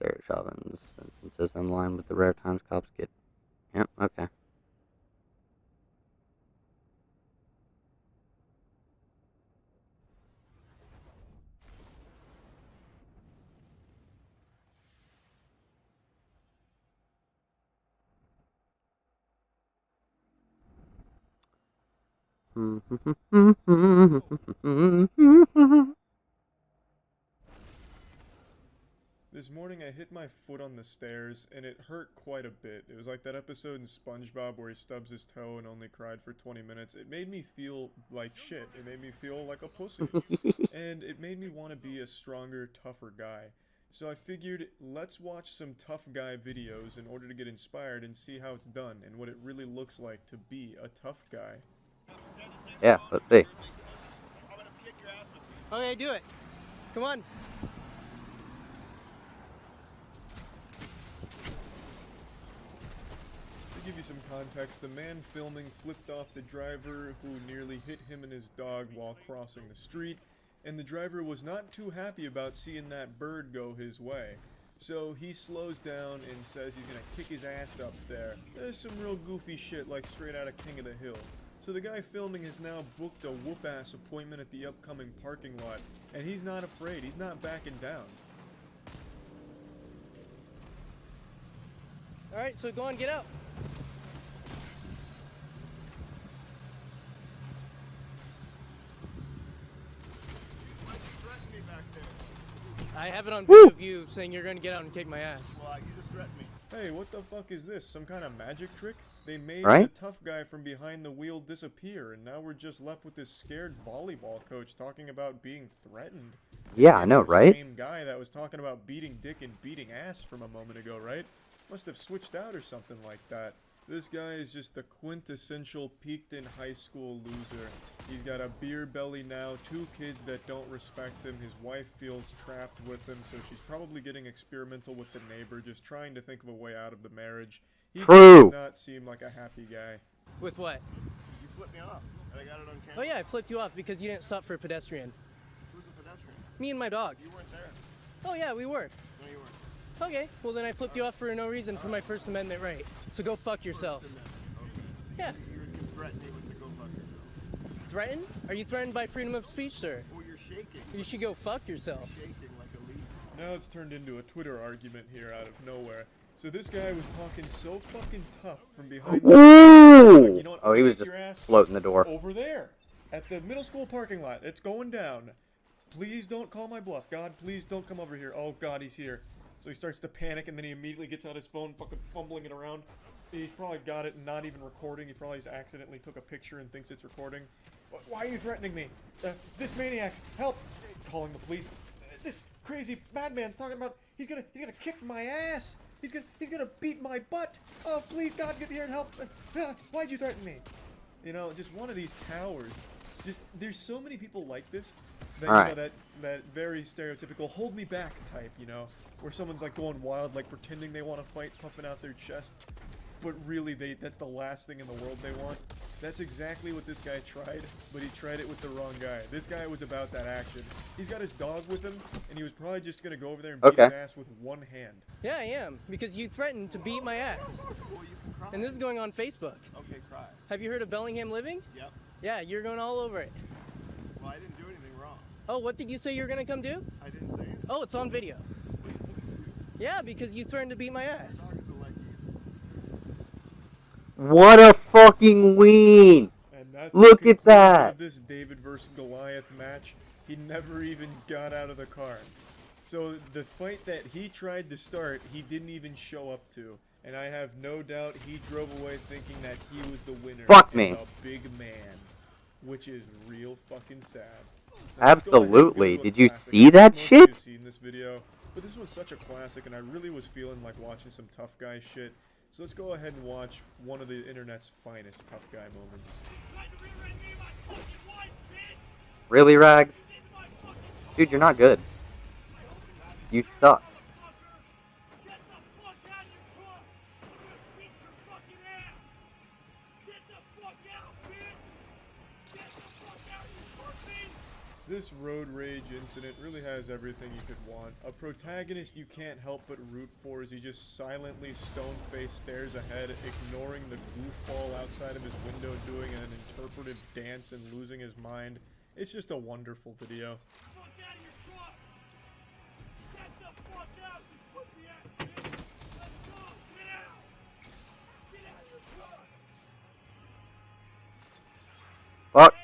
S2: Derek Chauvin's instances in line with the rare times cops get. Yep, okay.
S8: This morning I hit my foot on the stairs, and it hurt quite a bit. It was like that episode in SpongeBob where he stubs his toe and only cried for 20 minutes. It made me feel like shit. It made me feel like a pussy. And it made me want to be a stronger, tougher guy. So I figured, let's watch some tough guy videos in order to get inspired and see how it's done and what it really looks like to be a tough guy.
S2: Yeah, let's see.
S9: Okay, do it. Come on.
S8: To give you some context, the man filming flipped off the driver who nearly hit him and his dog while crossing the street, and the driver was not too happy about seeing that bird go his way. So he slows down and says he's gonna kick his ass up there. There's some real goofy shit like straight out of King of the Hill. So the guy filming has now booked a whoop-ass appointment at the upcoming parking lot, and he's not afraid, he's not backing down.
S9: Alright, so go on, get out. I have it on video of you saying you're gonna get out and kick my ass.
S5: Well, you just threatened me.
S8: Hey, what the fuck is this? Some kind of magic trick? They made
S2: Right?
S8: the tough guy from behind the wheel disappear, and now we're just left with this scared volleyball coach talking about being threatened.
S2: Yeah, I know,
S8: The
S2: right?
S8: Same guy that was talking about beating dick and beating ass from a moment ago, right? Must have switched out or something like that. This guy is just the quintessential peaked in high school loser. He's got a beer belly now, 2 kids that don't respect him, his wife feels trapped with him, so she's probably getting experimental with the neighbor, just trying to think of a way out of the marriage. He
S2: True.
S8: does not seem like a happy guy.
S9: With what?
S5: You flipped me off, and I got it on camera.
S9: Oh yeah, I flipped you off because you didn't stop for a pedestrian.
S5: Who's a pedestrian?
S9: Me and my dog.
S5: You weren't there.
S9: Oh yeah, we were.
S5: No, you weren't.
S9: Okay, well then I flipped you off for no reason for my First Amendment right. So go fuck yourself. Yeah.
S5: You threatened me with the go fuck yourself.
S9: Threatened? Are you threatened by freedom of speech, sir?
S5: Oh, you're shaking.
S9: You should go fuck yourself.
S5: Shaking like a leaf.
S8: Now it's turned into a Twitter argument here out of nowhere. So this guy was talking so fucking tough from behind the
S2: Ooh!
S8: you know what,
S2: Oh,
S8: I'm
S2: he
S8: gonna
S2: was
S8: kick
S2: just
S8: your ass
S2: floating the door.
S8: over there at the middle school parking lot. It's going down. Please don't call my bluff. God, please don't come over here. Oh God, he's here. So he starts to panic, and then he immediately gets out his phone, fucking fumbling it around. He's probably got it and not even recording. He probably just accidentally took a picture and thinks it's recording. Why are you threatening me? This maniac, help! Calling the police. This crazy madman's talking about he's gonna kick my ass. He's gonna beat my butt. Oh, please, God, get here and help. Why'd you threaten me? You know, just one of these cowards. Just there's so many people like this that
S2: All
S8: you
S2: right.
S8: know that very stereotypical hold me back type, you know, where someone's like going wild, like pretending they want to fight, puffing out their chest, but really that's the last thing in the world they want. That's exactly what this guy tried, but he tried it with the wrong guy. This guy was about that action. He's got his dog with him, and he was probably just gonna go over there and beat his
S2: Okay.
S8: ass with one hand.
S9: Yeah, I am. Because you threatened to beat my ass.
S5: Well, you can cry.
S9: And this is going on Facebook.
S5: Okay, cry.
S9: Have you heard of Bellingham Living?
S5: Yep.
S9: Yeah, you're going all over it.
S5: Well, I didn't do anything wrong.
S9: Oh, what did you say you were gonna come do?
S5: I didn't say anything.
S9: Oh, it's on video. Yeah, because you threatened to beat my
S5: My
S9: ass.
S5: dog is a lucky.
S2: What a fucking ween!
S8: And that's
S2: Look
S8: the
S2: at
S8: conclusion
S2: that.
S8: of this David versus Goliath match. He never even got out of the car. So the fight that he tried to start, he didn't even show up to. And I have no doubt he drove away thinking that he was the winner.
S2: Fuck
S8: and
S2: me.
S8: a big man. Which is real fucking sad. Now, let's go ahead and go
S2: Absolutely.
S8: to a
S2: Did you
S8: classic.
S2: see that
S8: Most of you
S2: shit?
S8: have seen this video, but this was such a classic, and I really was feeling like watching some tough guy shit. So let's go ahead and watch one of the internet's finest tough guy moments.
S2: Really, Rags? Dude, you're not good. You suck.
S8: This road rage incident really has everything you could want. A protagonist you can't help but root for as he just silently stone-faced stares ahead, ignoring the goofball outside of his window doing an interpretive dance and losing his mind. It's just a wonderful video.
S2: Fuck.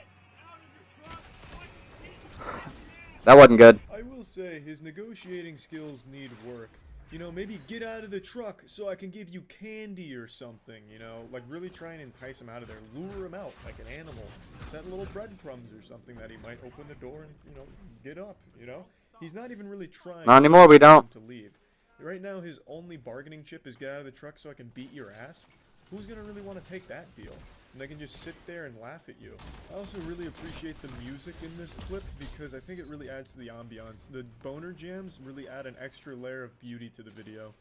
S2: That wasn't good.
S8: I will must say, his negotiating skills need work. You know, maybe get out of the truck so I can give you candy or something, you know? Like, really try and entice him out of there. Lure him out like an animal. Set little breadcrumbs or something that he might open the door and, you know, get up, you know? He's not even really trying
S2: Not anymore, we don't.
S8: to leave. Right now, his only bargaining chip is get out of the truck so I can beat your ass. Who's gonna really want to take that deal? And they can just sit there and laugh at you. I also really appreciate the music in this clip because I think it really adds to the ambiance. The boner jams really add an extra layer of beauty to the video.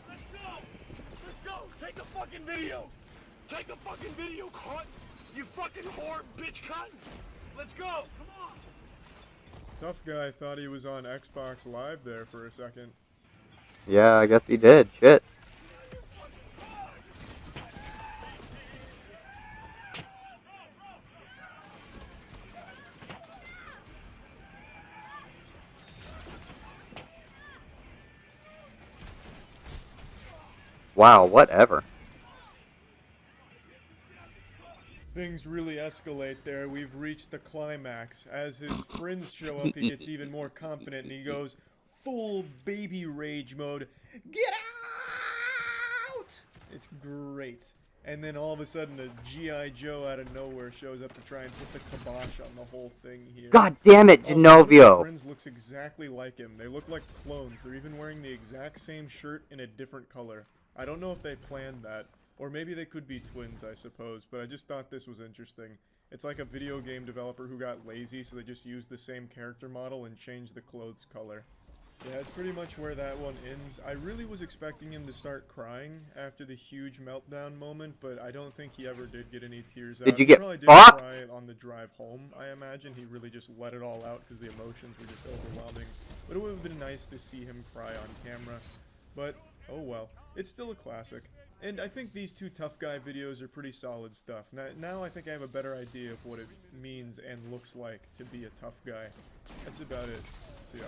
S5: Let's go! Let's go! Take a fucking video! Take a fucking video, cunt! You fucking whore, bitch cunt! Let's go! Come on!
S8: Tough guy thought he was on Xbox Live there for a second.
S2: Yeah, I guess he did. Shit. Wow, whatever.
S8: Things really escalate there. We've reached the climax. As his friends show up, he gets even more confident and he goes full baby rage mode. Get out! It's great. And then all of a sudden a G.I. Joe out of nowhere shows up to try and put the kibosh on the whole thing here.
S2: God damn it,
S8: Also, one of his
S2: Genovio.
S8: friends looks exactly like him. They look like clones. They're even wearing the exact same shirt in a different color. I don't know if they planned that. Or maybe they could be twins, I suppose, but I just thought this was interesting. It's like a video game developer who got lazy, so they just used the same character model and changed the clothes color. Yeah, that's pretty much where that one ends. I really was expecting him to start crying after the huge meltdown moment, but I don't think he ever did get any tears out.
S2: Did you
S8: He
S2: get
S8: probably did
S2: fucked?
S8: cry on the drive home, I imagine. He really just let it all out because the emotions were just overwhelming. But it would have been nice to see him cry on camera. But, oh well. It's still a classic. And I think these two tough guy videos are pretty solid stuff. Now I think I have a better idea of what it means and looks like to be a tough guy. That's about it. So yeah.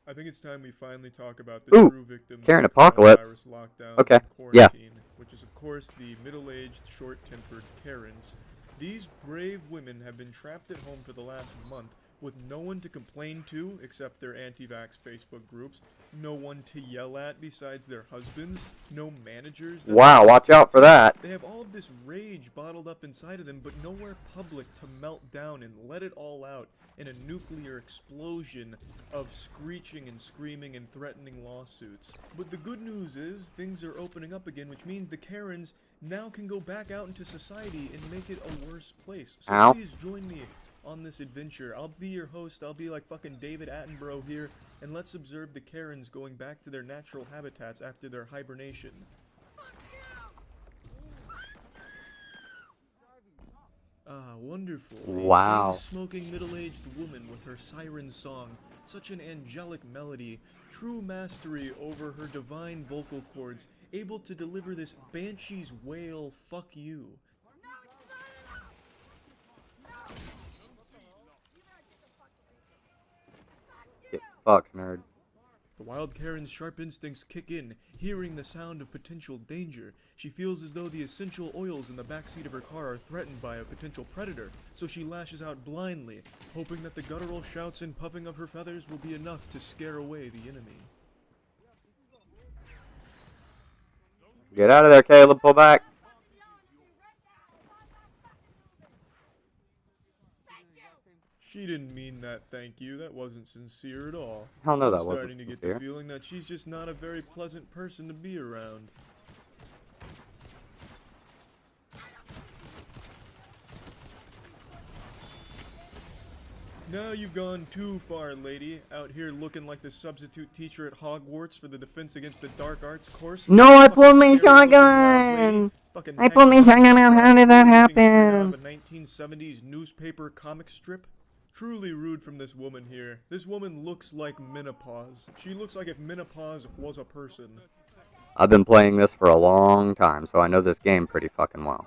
S8: I think it's time we finally talk about the
S2: Ooh,
S8: true victims
S2: Karen
S8: of the
S2: Apocalypse.
S8: coronavirus lockdown
S2: Okay,
S8: and
S2: yeah.
S8: quarantine, which is of course the middle-aged, short-tempered Karens. These brave women have been trapped at home for the last month with no one to complain to except their anti-vax Facebook groups, no one to yell at besides their husbands, no managers.
S2: Wow, watch out for that.
S8: They have all of this rage bottled up inside of them, but nowhere public to melt down and let it all out in a nuclear explosion of screeching and screaming and threatening lawsuits. But the good news is, things are opening up again, which means the Karens now can go back out into society and make it a worse place. So
S2: Ow.
S8: please join me on this adventure. I'll be your host. I'll be like fucking David Attenborough here, and let's observe the Karens going back to their natural habitats after their hibernation. Ah, wonderful.
S2: Wow.
S8: A chain-smoking middle-aged woman with her siren song. Such an angelic melody. True mastery over her divine vocal cords. Able to deliver this banshee's wail, fuck you.
S2: Get fucked, nerd.
S8: The wild Karen's sharp instincts kick in, hearing the sound of potential danger. She feels as though the essential oils in the backseat of her car are threatened by a potential predator, so she lashes out blindly, hoping that the guttural shouts and puffing of her feathers will be enough to scare away the enemy.
S2: Get out of there, Caleb. Pull back.
S8: She didn't mean that thank you. That wasn't sincere at all.
S2: Hell no, that
S8: I'm
S2: wasn't
S8: starting to get
S2: sincere.
S8: the feeling that she's just not a very pleasant person to be around. Now you've gone too far, lady. Out here looking like the substitute teacher at Hogwarts for the Defense Against the Dark Arts course.
S2: No, I
S8: Fucking
S2: pulled my
S8: scary looking loud lady.
S2: shotgun.
S8: Fucking
S2: I pulled my
S8: hanging
S2: shotgun out. How did that
S8: looking straight out
S2: happen?
S8: of a 1970s newspaper comic strip. Truly rude from this woman here. This woman looks like menopause. She looks like if menopause was a person.
S2: I've been playing this for a long time, so I know this game pretty fucking well.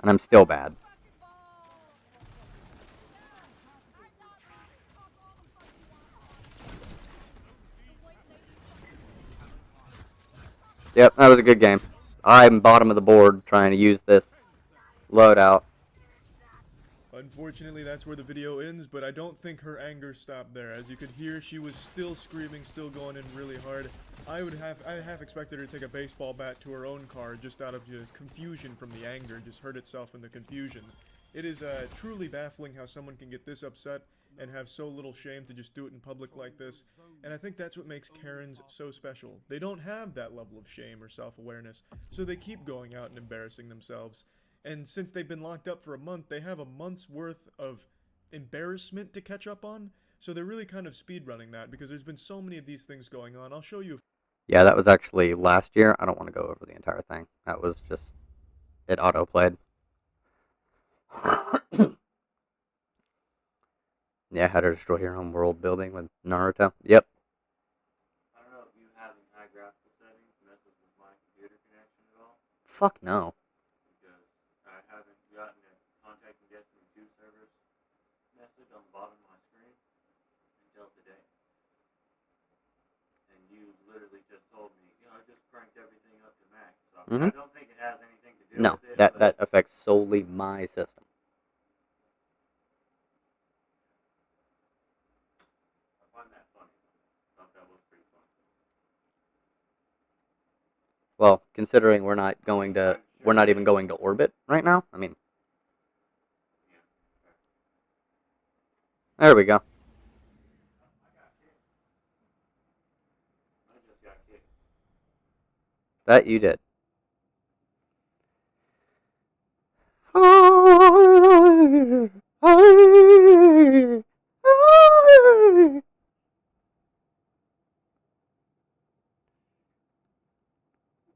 S2: And I'm still bad. Yep, that was a good game. I'm bottom of the board trying to use this loadout.
S8: Unfortunately, that's where the video ends, but I don't think her anger stopped there. As you could hear, she was still screaming, still going in really hard. I half expected her to take a baseball bat to her own car just out of just confusion from the anger, just hurt itself in the confusion. It is truly baffling how someone can get this upset and have so little shame to just do it in public like this. And I think that's what makes Karens so special. They don't have that level of shame or self-awareness, so they keep going out and embarrassing themselves. And since they've been locked up for a month, they have a month's worth of embarrassment to catch up on. So they're really kind of speedrunning that because there's been so many of these things going on. I'll show you.
S2: Yeah, that was actually last year. I don't want to go over the entire thing. That was just... it auto-played. Yeah, how to destroy your own world building with Naruto. Yep.
S7: I don't know if you have in high graphical settings messes with my computer connection at all.
S2: Fuck no.
S7: Because I haven't gotten a contact and Destiny 2 servers message on the bottom of my screen until today. And you literally just told me, I just cranked everything up to max. So I don't think it has anything to do
S2: No,
S7: with it.
S2: that affects solely my system.
S7: I find that funny. I thought that was pretty funny.
S2: Well, considering we're not even going to orbit right now. I mean, there we go.
S7: I just got kicked.
S2: That you did.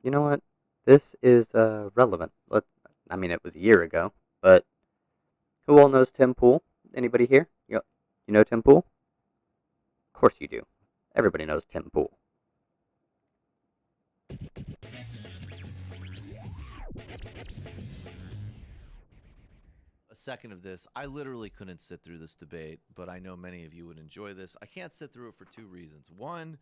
S2: You know what? This is relevant. I mean, it was a year ago, but who all knows Tim Pool? Anybody here? You know Tim Pool? Of course you do. Everybody knows Tim Pool.
S10: A second of this. I literally couldn't sit through this debate, but I know many of you would enjoy this. I can't sit through it for two reasons. One,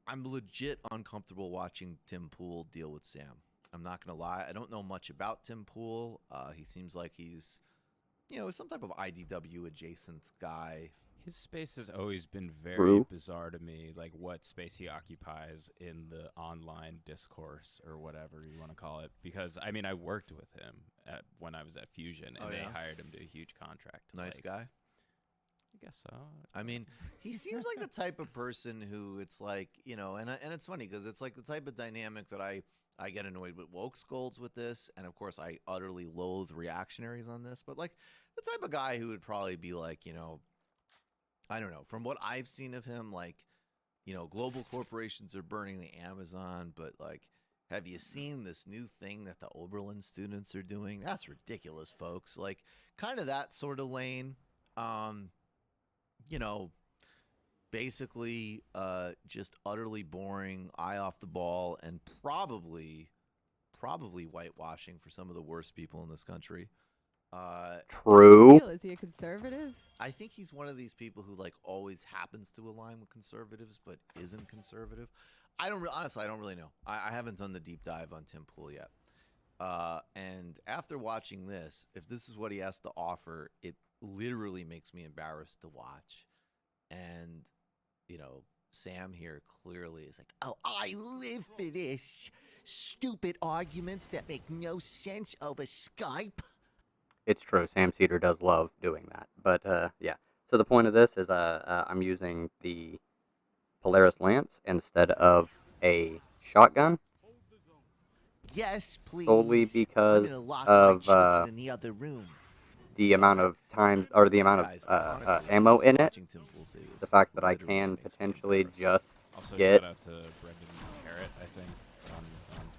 S10: I'm legit uncomfortable watching Tim Pool deal with Sam. I'm not going to lie. I don't know much about Tim Pool. He seems like he's, some type of IDW adjacent guy.
S11: His space has always been very
S2: True.
S11: bizarre to me, like what space he occupies in the online discourse or whatever you want to call it. Because, I mean, I worked with him when I was at Fusion, and they hired him to a huge contract.
S10: Nice guy.
S11: I guess so.
S10: I mean, he seems like the type of person who it's like, and it's funny because it's like the type of dynamic that I get annoyed with woke scolds with this. And of course, I utterly loathe reactionaries on this. But like the type of guy who would probably be like, I don't know, from what I've seen of him, like, global corporations are burning the Amazon. But like, have you seen this new thing that the Oberlin students are doing? That's ridiculous, folks. Like kind of that sort of lane. Basically just utterly boring, eye off the ball, and probably whitewashing for some of the worst people in this country.
S2: True.
S12: Is he a conservative?
S10: I think he's one of these people who like always happens to align with conservatives, but isn't conservative. Honestly, I don't really know. I haven't done the deep dive on Tim Pool yet. And after watching this, if this is what he has to offer, it literally makes me embarrassed to watch. And, Sam here clearly is like, oh, I live for this. Stupid arguments that make no sense over Skype.
S2: It's true. Sam Cedar does love doing that. But, yeah. So the point of this is I'm using the Polaris Lance instead of a shotgun.
S10: Yes, please.
S2: Solely because of
S10: in the other room.
S2: The amount of times, or the amount of ammo in it. The fact that I can potentially just
S11: Also,
S2: get...
S11: shout out to Brendan Parrott, I think, on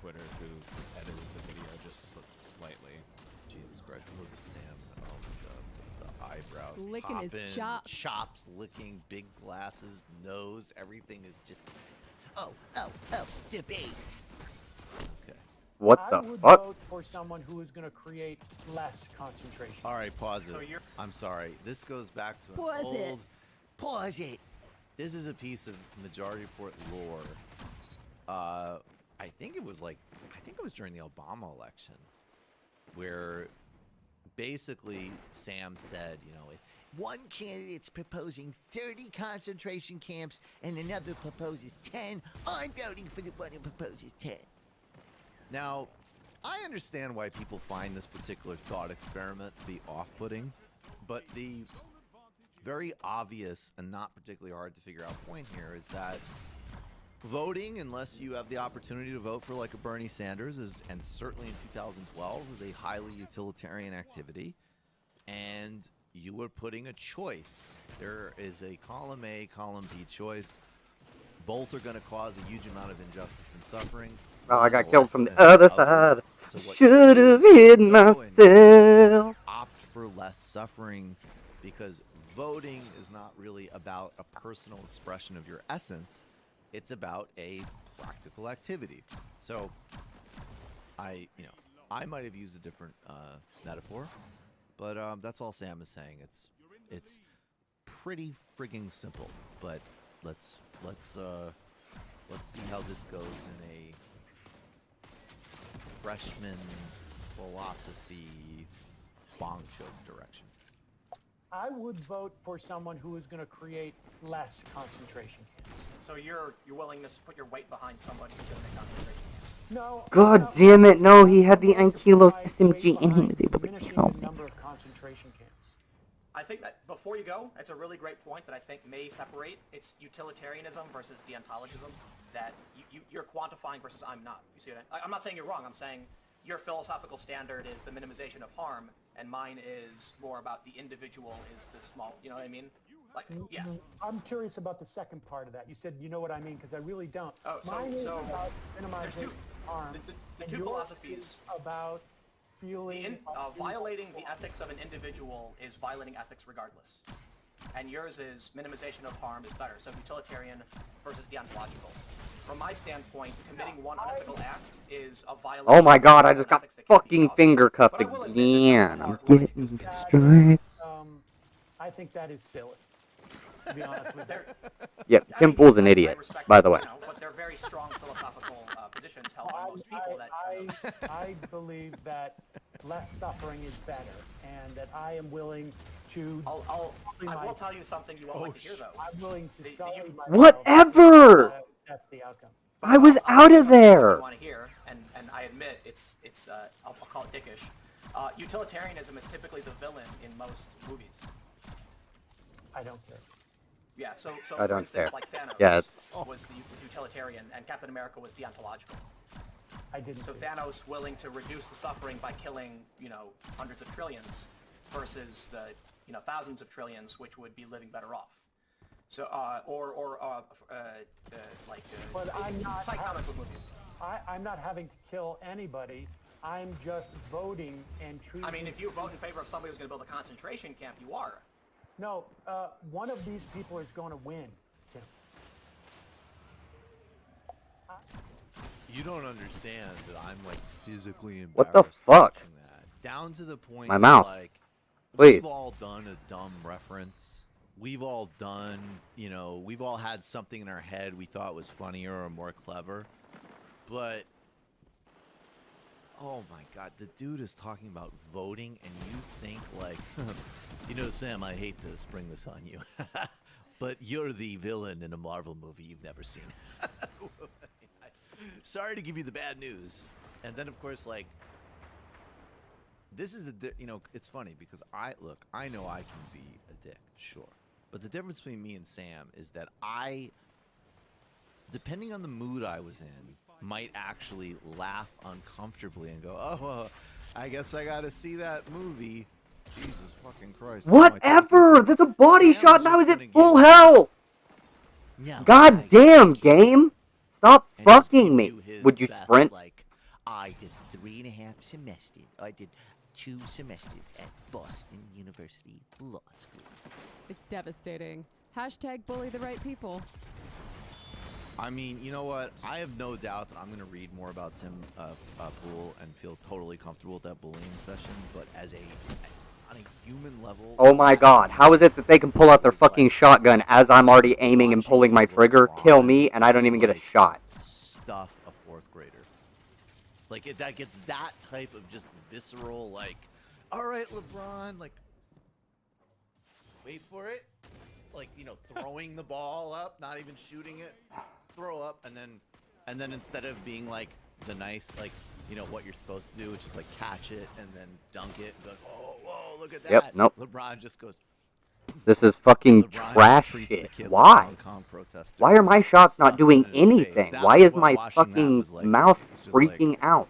S11: Twitter, who edited the video just slightly.
S10: Jesus Christ, look at Sam. Oh, the eyebrows
S12: Licking his
S10: popping,
S12: chops.
S10: chops licking, big glasses, nose, everything is just... Oh, debate. Okay.
S2: What
S13: I
S2: the
S13: would
S2: fuck?
S13: vote for someone who is going to create less concentration.
S10: All right, pause it.
S13: So you're-
S10: I'm sorry. This goes back to
S12: Pause
S10: an
S12: it.
S10: old... Pause it. This is a piece of Majority Report lore. I think it was during the Obama election, where basically Sam said, if one candidate's proposing 30 concentration camps and another proposes 10, I'm voting for the one who proposes 10. Now, I understand why people find this particular thought experiment to be off-putting, but the very obvious and not particularly hard to figure out point here is that voting, unless you have the opportunity to vote for like a Bernie Sanders, and certainly in 2012, was a highly utilitarian activity, and you are putting a choice. There is a column A, column B choice. Both are going to cause a huge amount of injustice and suffering.
S2: Oh, I got killed from the
S10: Less
S2: other
S10: than
S2: side.
S10: So what
S2: Should
S10: you
S2: have
S10: do is
S2: hid
S10: go and
S2: myself.
S10: opt for less suffering, because voting is not really about a personal expression of your essence. It's about a practical activity. So I might have used a different metaphor, but that's all Sam is saying. It's pretty frigging simple. But let's see how this goes in a freshman philosophy bong choke direction.
S13: I would vote for someone who is going to create less concentration camps.
S12: So you're willing to put your weight behind somebody who's going to make concentration camps?
S13: No.
S2: God damn it, no, he had the Ankylos SMG and he was able to kill me.
S13: Number of concentration camps.
S12: I think that before you go, it's a really great point that I think may separate. It's utilitarianism versus deontologism, that you're quantifying versus I'm not. You see what I'm not saying you're wrong. I'm saying your philosophical standard is the minimization of harm, and mine is more about the individual is the small. You know what I mean? Like, yeah.
S13: I'm curious about the second part of that. You said you know what I mean, because I really don't.
S12: Oh,
S13: Mine is about minimizing harm.
S12: The two philosophies
S13: about feeling
S12: violating the ethics of an individual is violating ethics regardless, and yours is minimization of harm is better. So utilitarian versus deontological. From my standpoint, committing one unethical act is a violation.
S2: Oh my god, I just got fucking finger cuffed again. I'm getting destroyed.
S13: I think that is silly, to be honest with you.
S2: Yeah, Tim Pool's an idiot, by the way.
S12: But they're very strong philosophical positions held by most people.
S13: I believe that less suffering is better, and that I am willing to.
S12: I will tell you something you won't like to hear, though.
S13: I'm willing to sully my
S2: Whatever!
S13: That's the outcome.
S2: I was out of there!
S12: I want to hear, and I admit it's I'll call it dickish. Utilitarianism is typically the villain in most movies.
S13: I don't care.
S12: Yeah, so
S2: I
S12: for
S2: don't
S12: instance,
S2: care.
S12: like Thanos was the utilitarian, and Captain America was deontological.
S13: I didn't.
S12: So Thanos willing to reduce the suffering by killing, hundreds of trillions, versus the, thousands of trillions, which would be living better off. So,
S13: But I'm not.
S12: comic book movies.
S13: I'm not having to kill anybody. I'm just voting and choosing.
S12: I mean, if you vote in favor of somebody who's going to build a concentration camp, you are.
S13: No, one of these people is going to win, Tim.
S10: You don't understand that I'm like physically embarrassed.
S2: What the fuck?
S10: watching that. Down to the point
S2: My
S10: that,
S2: mouse.
S10: like,
S2: Please.
S10: we've all done a dumb reference. We've all done, we've all had something in our head we thought was funnier or more clever. But oh my god, the dude is talking about voting, and you think like, Sam, I hate to spring this on you, but you're the villain in a Marvel movie you've never seen. Sorry to give you the bad news. And then, of course, like, this is it's funny because I know I can be a dick, sure. But the difference between me and Sam is that depending on the mood I was in, might actually laugh uncomfortably and go, oh, well, I guess I gotta see that movie. Jesus fucking Christ.
S2: Whatever! That's a body shot and I was at full health!
S10: No,
S2: God damn, game! Stop fucking me! Would you sprint?
S10: Like, I did 3.5 semesters. I did 2 semesters at Boston University Law School.
S14: It's devastating. Hashtag bully the right people.
S10: I mean, you know what? I have no doubt that I'm going to read more about Tim Pool and feel totally comfortable with that bullying session. But on a human level,
S2: Oh my god, how is it that they can pull out their fucking shotgun as I'm already aiming and pulling my trigger, kill me, and I don't even get a shot?
S10: stuff a 4th grader. Like that gets that type of just visceral, like, all right, LeBron, like, wait for it, like, you know, throwing the ball up, not even shooting it, throw up, and then instead of being like the nice, like, you know, what you're supposed to do, which is like catch it and then dunk it, and be like, oh, whoa, look at that.
S2: Yep, nope.
S10: LeBron just goes.
S2: This is fucking
S10: LeBron
S2: trash
S10: treats
S2: shit.
S10: the kid
S2: Why?
S10: like a Hong Kong protester.
S2: Why are my shots not
S10: Stuffs
S2: doing
S10: it in his face.
S2: anything?
S10: That
S2: Why
S10: was
S2: is
S10: what
S2: my
S10: watching that
S2: fucking
S10: was like.
S2: mouse
S10: It was just like,
S2: freaking out?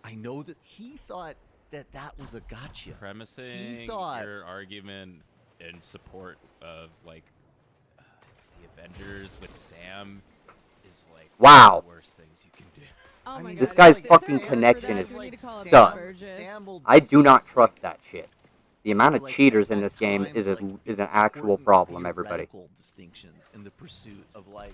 S10: I know that he thought that was a gotcha.
S11: Premising
S10: thought-
S11: your argument in support of like the Avengers with Sam is like
S2: Wow.
S11: one of the worst things you can do.
S14: Oh my
S2: This
S14: God.
S2: guy's
S14: Like,
S2: fucking
S14: Sam-
S2: connection
S14: for
S2: is
S14: that, we need to call it
S2: sucks.
S14: Burgess.
S2: I do not trust that shit. The amount of
S10: Like,
S2: cheaters
S10: at
S2: in this game
S10: times,
S2: is
S10: like,
S2: an
S10: it's
S2: actual
S10: important
S2: problem, everybody.
S10: theoretical distinctions in the pursuit of like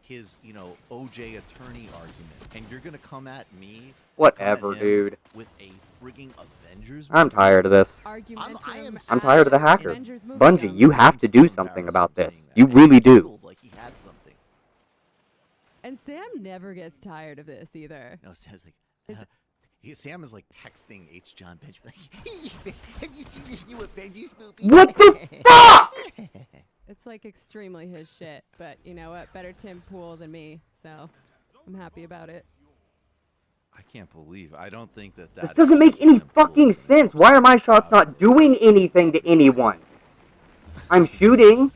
S10: his, you know, OJ attorney argument, and you're gonna come at me,
S2: Whatever,
S10: come at him
S2: dude.
S10: with a frigging Avengers.
S2: I'm
S10: movie?
S2: tired of this.
S14: Argumentum
S2: I'm tired of the
S14: ad
S2: hackers.
S14: Avengers movie
S2: Bungie, you have to do
S10: still
S2: something
S10: embarrassed
S2: about
S10: from
S2: this.
S10: seeing that.
S2: You
S10: And he
S2: really do.
S10: giggled like he had something.
S14: And Sam never gets tired of this either.
S10: No, Sam's like.
S14: Is-
S10: Sam is like texting H. John Benjamin. Like, have you seen this new Avengers movie?
S2: What the fuck?
S14: It's like extremely his shit, but you know what? Better Tim Pool than me, so I'm happy about it.
S10: I can't believe. I don't think that
S2: This doesn't make any fucking sense. Why are my shots not doing anything to anyone? I'm shooting.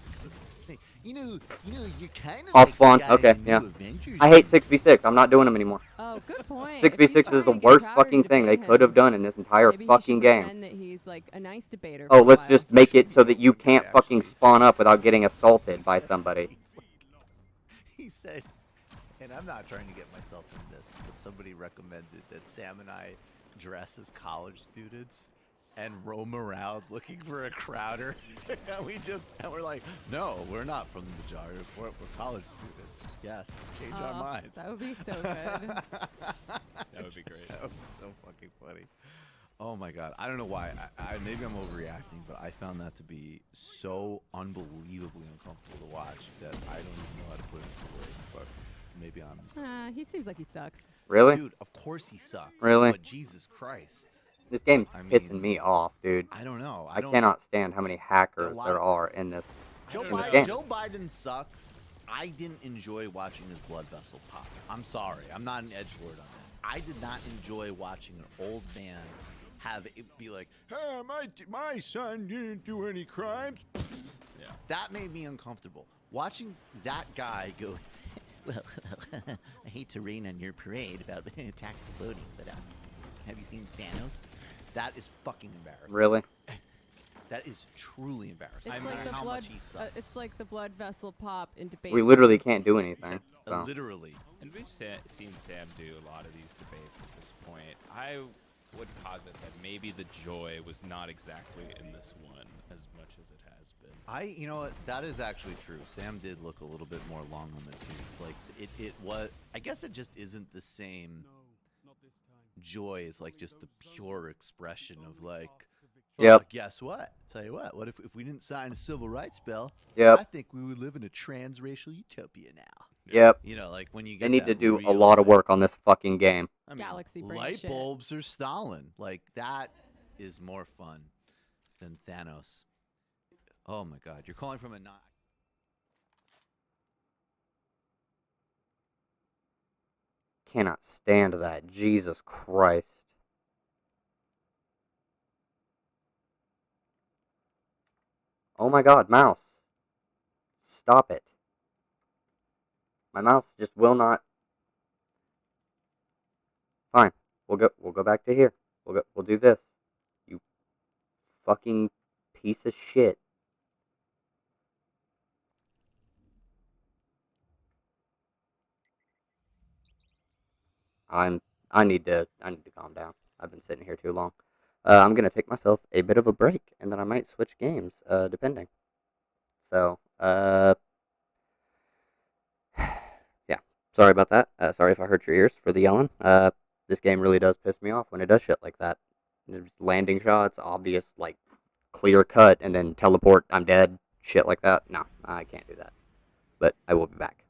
S10: You're kind of.
S2: I'll
S10: like
S2: spawn.
S10: the guy
S2: Okay,
S10: in the
S2: yeah.
S10: new Avengers
S2: I hate
S10: movie.
S2: 6v6. I'm not doing them anymore.
S14: Oh, good point.
S2: 6v6 is the worst fucking thing they could have done in this entire
S14: Maybe
S2: fucking
S14: he should
S2: game.
S14: pretend that he's like a nice debater.
S2: Oh,
S14: for a
S2: let's
S14: while.
S2: just make it so that you can't fucking spawn up without getting assaulted by somebody.
S10: He said, and I'm not trying to get myself in this, but somebody recommended that Sam and I dress as college students and roam around looking for a Crowder. And we're like, no, we're not from the majority. We're college students. Yes, change our
S14: Oh,
S10: minds.
S14: that would be so good.
S11: That would be great.
S10: That would be so fucking funny. Oh my god, I don't know why. Maybe I'm overreacting, but I found that to be so unbelievably uncomfortable to watch that I don't even know how to put it into words. But maybe I'm.
S14: He seems like he sucks.
S2: Really?
S10: Dude, of course he sucks.
S2: Really?
S10: But Jesus Christ.
S2: This game's
S10: I
S2: pissing
S10: mean,
S2: me off, dude.
S10: I don't know.
S2: I cannot stand how many hackers
S10: lot
S2: there
S10: of-
S2: are in this
S10: Joe
S2: in this
S10: Biden,
S2: game.
S10: Joe Biden sucks. I didn't enjoy watching his blood vessel pop. I'm sorry. I'm not an edgelord on this. I did not enjoy watching an old man have it be like, hey, my son didn't do any crimes.
S11: Yeah.
S10: That made me uncomfortable. Watching that guy go, well, I hate to rain on your parade about tactical voting, but have you seen Thanos? That is fucking embarrassing.
S2: Really?
S10: That is truly embarrassing.
S14: It's
S10: I
S14: like
S10: know
S14: the
S10: how
S14: blood.
S10: much he sucks.
S14: It's like the blood vessel pop in debate.
S2: We literally can't do anything. So.
S10: Literally.
S11: And we've seen Sam do a lot of these debates at this point. I would posit that maybe the joy was not exactly in this one as much as it has been.
S10: You know what? That is actually true. Sam did look a little bit more long on the tooth. Like it was. I guess it just isn't the same joy as like just the pure expression of like.
S2: Yep.
S10: Guess what? Tell you what. What if we didn't sign a civil rights bill?
S2: Yep.
S10: I think we would live in a transracial utopia now.
S2: Yep.
S10: You know, like when you get
S2: They need to
S10: that
S2: do a
S10: real,
S2: lot of
S10: like-
S2: work on this fucking game.
S10: I mean,
S14: Galaxy brain
S10: light
S14: shit.
S10: bulbs are Stalin. Like that is more fun than Thanos. Oh my God! You're calling from a not.
S2: Cannot stand that. Jesus Christ. Oh my god, mouse. Stop it. My mouse just will not. Fine. We'll go back to here. We'll do this. You fucking piece of shit. I need to calm down. I've been sitting here too long. I'm gonna take myself a bit of a break, and then I might switch games, depending. So, yeah. Sorry about that. Sorry if I hurt your ears for the yelling. This game really does piss me off when it does shit like that. There's landing shots, obvious, like, clear cut, and then teleport, I'm dead, shit like that. No, I can't do that. But I will be back.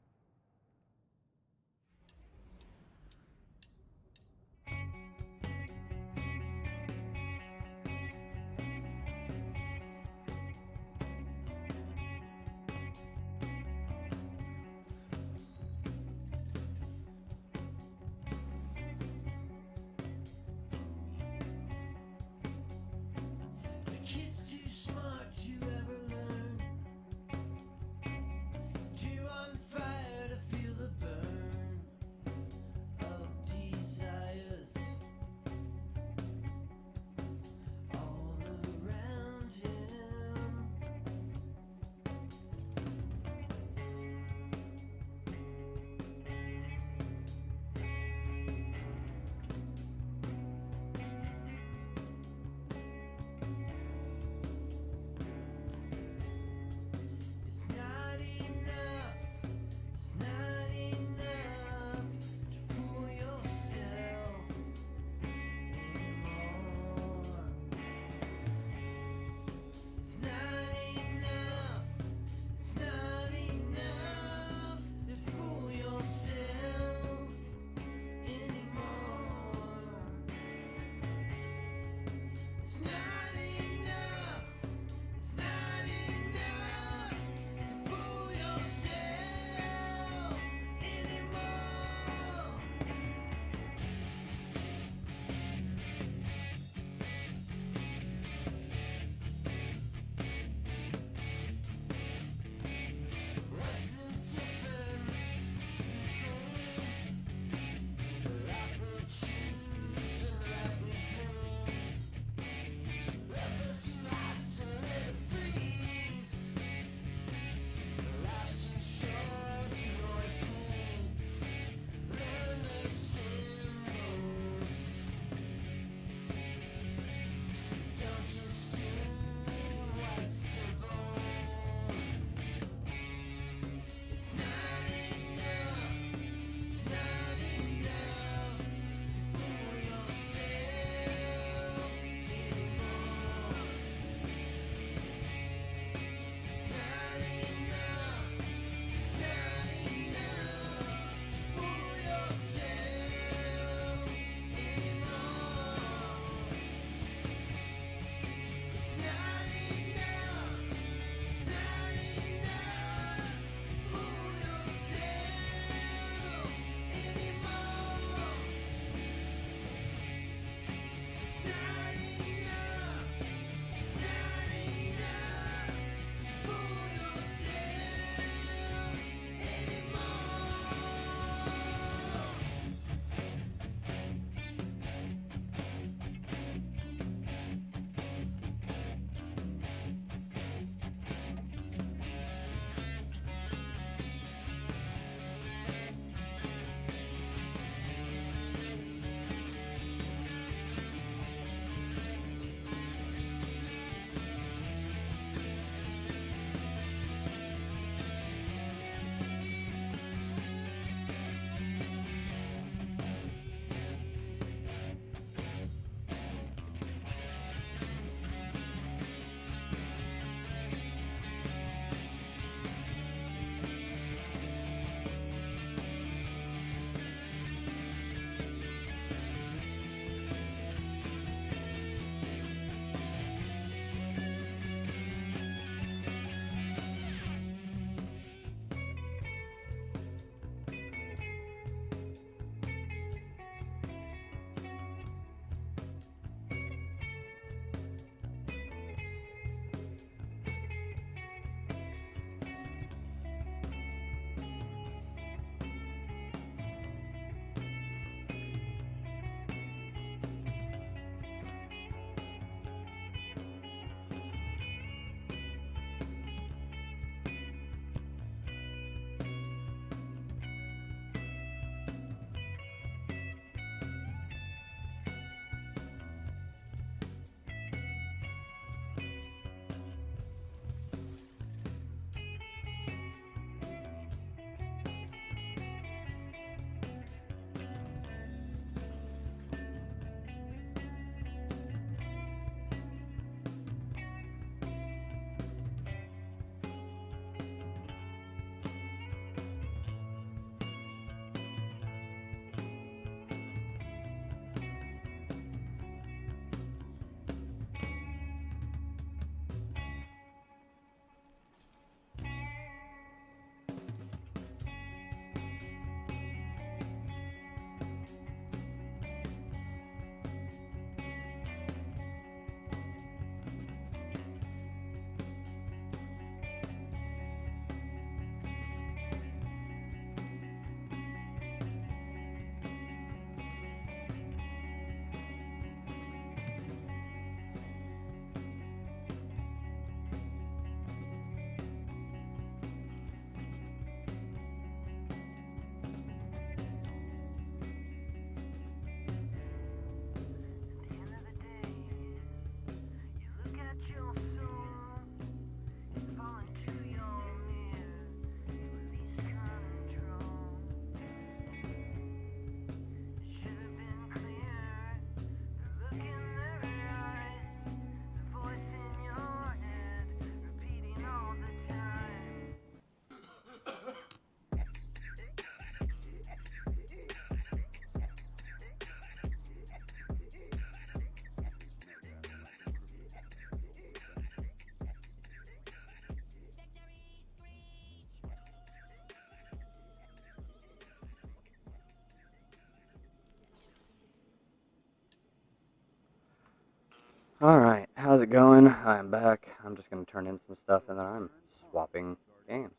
S2: it going? I'm back. I'm just going to turn in some stuff and then I'm swapping games.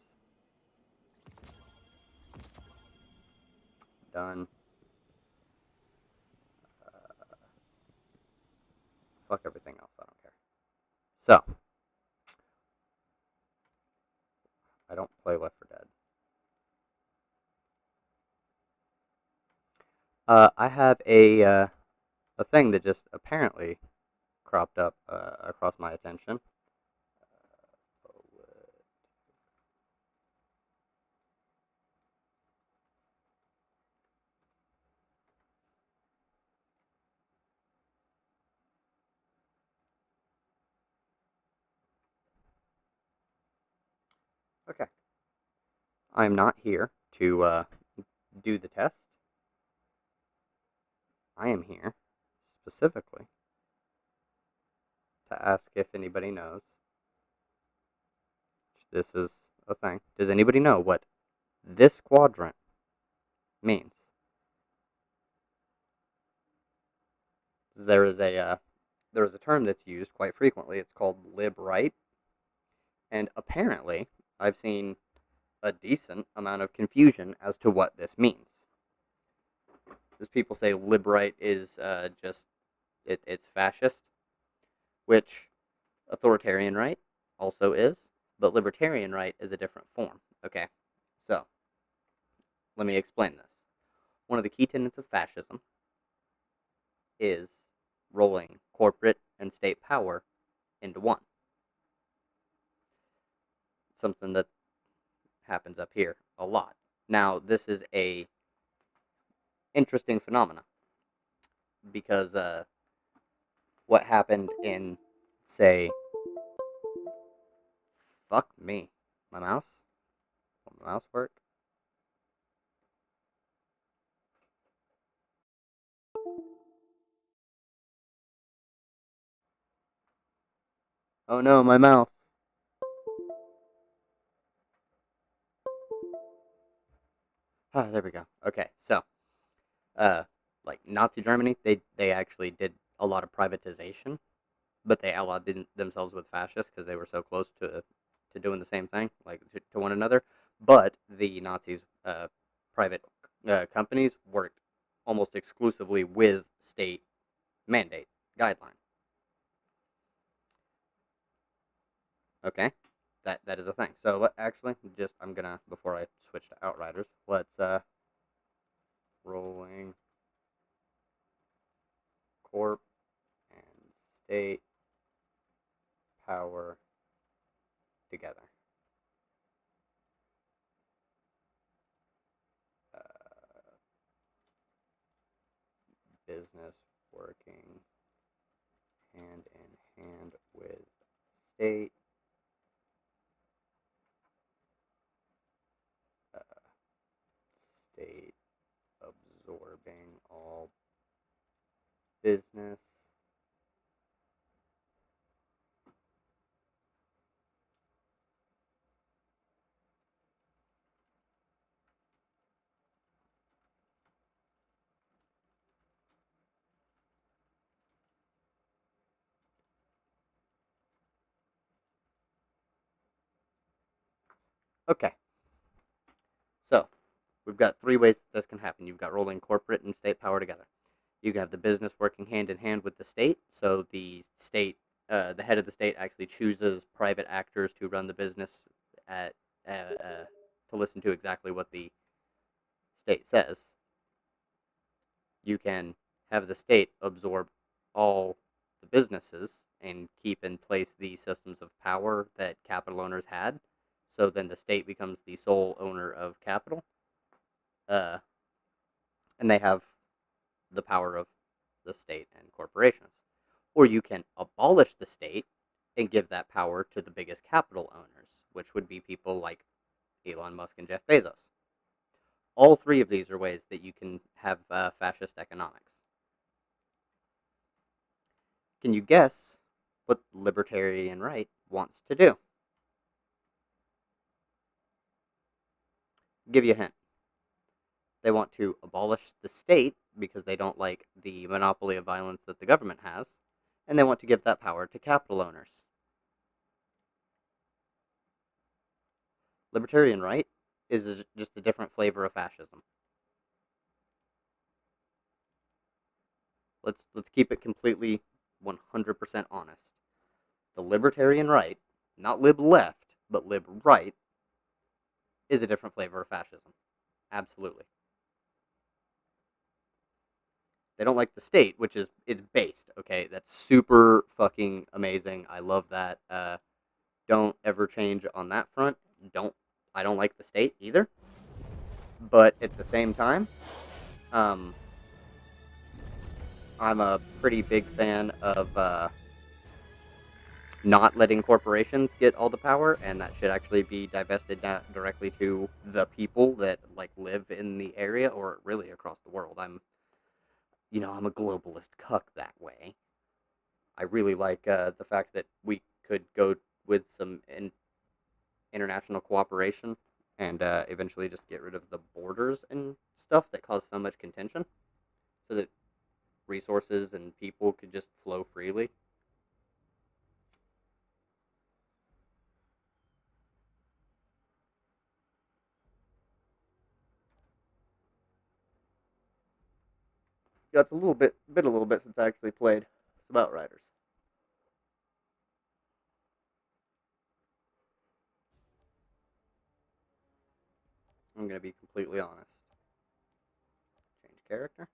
S2: Done. Fuck everything else, I don't care. So, I don't play Left 4 Dead. I have a thing that just apparently cropped up across my attention. Okay. I'm not here to do the test. I am here specifically to ask if anybody knows. This is a thing. Does anybody know what this quadrant means? There is a term that's used quite frequently. It's called lib-right, and apparently I've seen a decent amount of confusion as to what this means. As people say, lib-right is it's fascist, which authoritarian right also is, but libertarian right is a different form. Okay, so let me explain this. One of the key tenets of fascism is rolling corporate and state power into one. Something that happens up here a lot. Now, this is a interesting phenomena because what happened in, say, fuck me, my mouse? Will my mouse work? Oh no, my mouse. Ah, there we go. Okay, so, like Nazi Germany, they actually did a lot of privatization, but they allied themselves with fascists because they were so close to doing the same thing, like to one another. But the Nazis' private companies worked almost exclusively with state mandate guideline. Okay, that is a thing. So actually, just I'm gonna before I switch to Outriders, let's rolling corp and state power together. Business working hand in hand with state. State absorbing all business. Okay. So, we've got three ways that this can happen. You've got rolling corporate and state power together. You can have the business working hand in hand with the state. So the state, the head of the state actually chooses private actors to run the business at to listen to exactly what the state says. You can have the state absorb all the businesses and keep in place the systems of power that capital owners had. So then the state becomes the sole owner of capital. And they have the power of the state and corporations. Or you can abolish the state and give that power to the biggest capital owners, which would be people like Elon Musk and Jeff Bezos. All three of these are ways that you can have fascist economics. Can you guess what libertarian right wants to do? I'll give you a hint. They want to abolish the state because they don't like the monopoly of violence that the government has, and they want to give that power to capital owners. Libertarian right is just a different flavor of fascism. Let's keep it completely 100% honest. The libertarian right, not lib left, but lib right, is a different flavor of fascism. Absolutely. They don't like the state, which is it's based. Okay, that's super fucking amazing. I love that. Don't ever change on that front. I don't like the state either. But at the same time, I'm a pretty big fan of not letting corporations get all the power, and that should actually be divested directly to the people that like live in the area or really across the world. I'm a globalist cuck that way. I really like the fact that we could go with some international cooperation and eventually just get rid of the borders and stuff that cause so much contention, so that resources and people could just flow freely. Yeah, it's a little bit since I actually played some Outriders. I'm gonna be completely honest. Change character.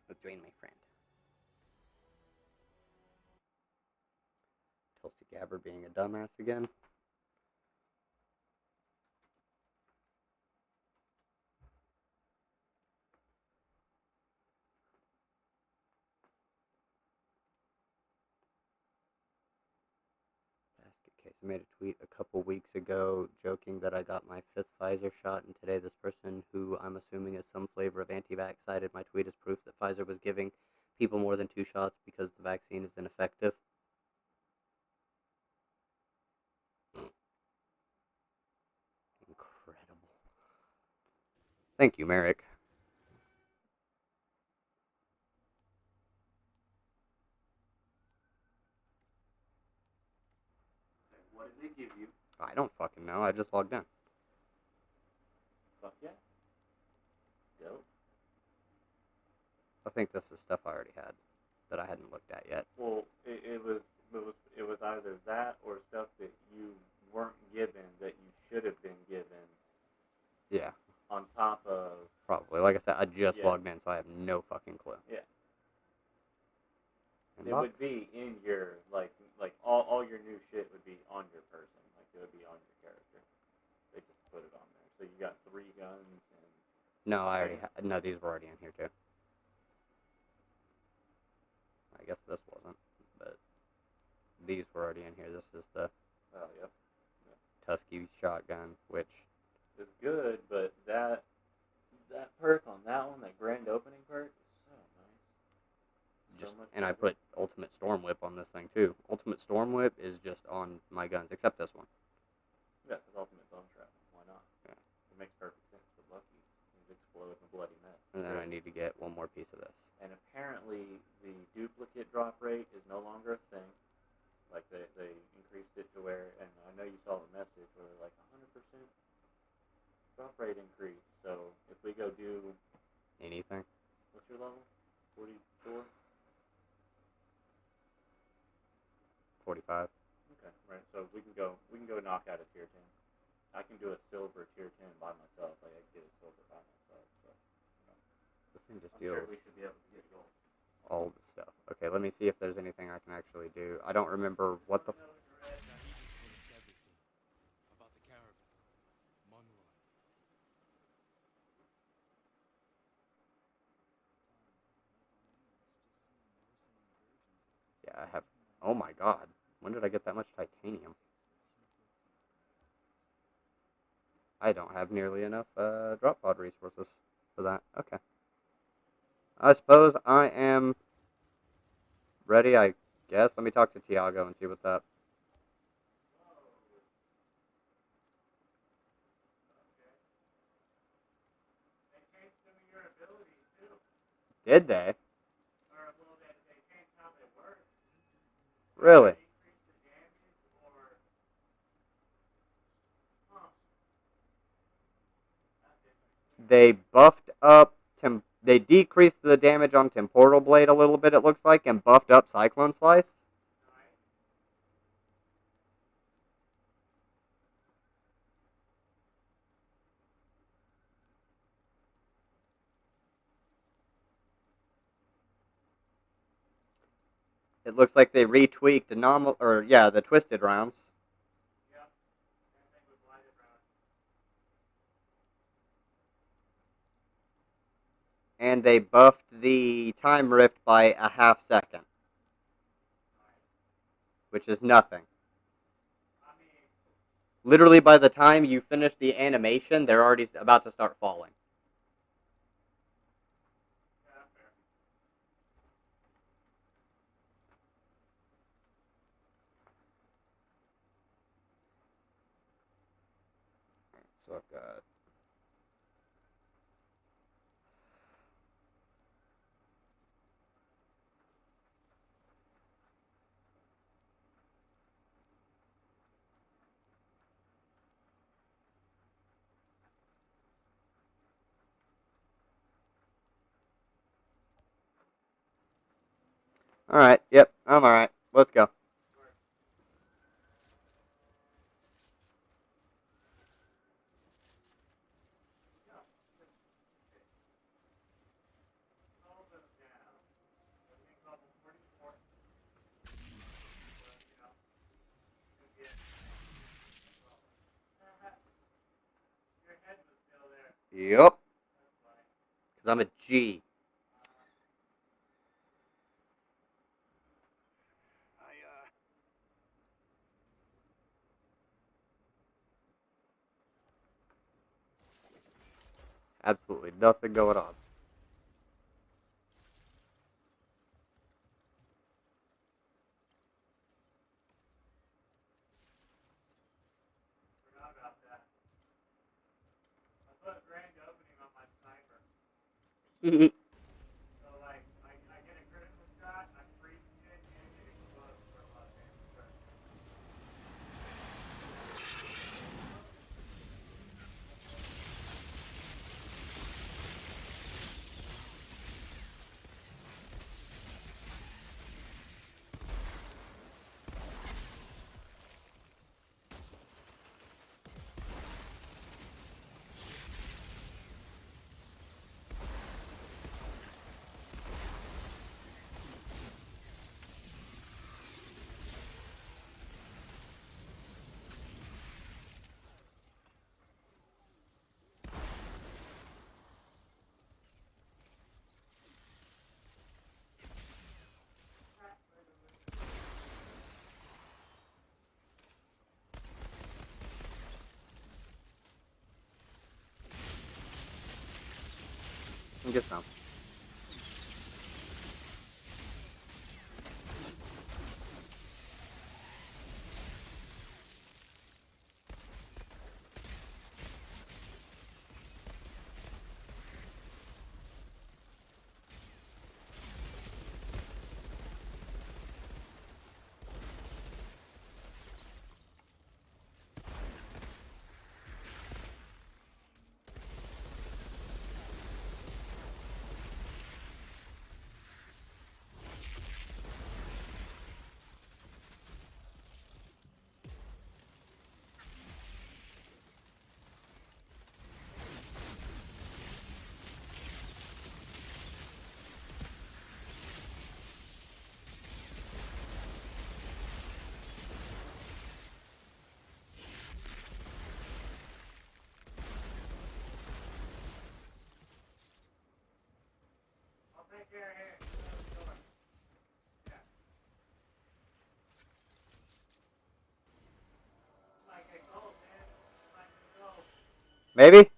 S2: Let's join my friend. Tulsi Gabbard being a dumbass again. Okay, so I made a tweet a couple weeks ago joking that I got my 5th Pfizer shot, and today this person, who I'm assuming is some flavor of anti-vax, cited my tweet as proof that Pfizer was giving people more than 2 shots because the vaccine is ineffective. Incredible. Thank you, Merrick.
S7: What did they give you?
S2: I don't fucking know. I just logged in.
S7: Fuck yeah. Dope.
S2: I think this is stuff I already had that I hadn't looked at yet.
S7: Well, it was either that or stuff that you weren't given that you should have been given.
S2: Yeah.
S7: On top of.
S2: Probably. Like I said, I just logged in, so I have no fucking clue.
S7: Yeah.
S2: Inbox?
S7: It would be in your like all your new shit would be on your person. Like it would be on your character. They just put it on there. So you got 3 guns and.
S2: No, I already no, these were already in here too. I guess this wasn't, but these were already in here. This is the
S7: yep.
S2: Tusky shotgun, which
S7: is good, but that perk on that one, that grand opening perk, is so nice.
S2: Just, and I put Ultimate Storm Whip on this thing too. Ultimate Storm Whip is just on my guns, except this one.
S7: Yeah, it's Ultimate Bone Trap. Why not?
S2: Yeah.
S7: It makes perfect sense. But Lucky, it explodes in a bloody mess.
S2: And then I need to get one more piece of this.
S7: And apparently, the duplicate drop rate is no longer a thing. Like they increased it to where, and I know you saw the message where like 100% drop rate increase. So if we go do
S2: anything,
S7: what's your level? 44.
S2: 45.
S7: Okay, right. So we can go knock out a tier 10. I can do a silver tier 10 by myself. Like I can get a silver by myself. So
S2: this thing just
S7: I'm
S2: deals
S7: sure we should be able to get gold.
S2: all the stuff. Okay, let me see if there's anything I can actually do. I don't remember what the. Yeah, I have. Oh my god. When did I get that much titanium? I don't have nearly enough drop pod resources for that. Okay. I suppose I am ready, I guess. Let me talk to Tiago and see what's up. Did they? Really? They buffed up they decreased the damage on Temporal Blade a little bit, it looks like, and buffed up Cyclone Slice. It looks like they retweaked the twisted rounds. And they buffed the time rift by a half second, which is nothing. Literally, by the time you finish the animation, they're already about to start falling. So I've got... Alright, yep, I'm alright. Let's go. Yup. Because I'm a G. Absolutely nothing going on. Get some. Maybe?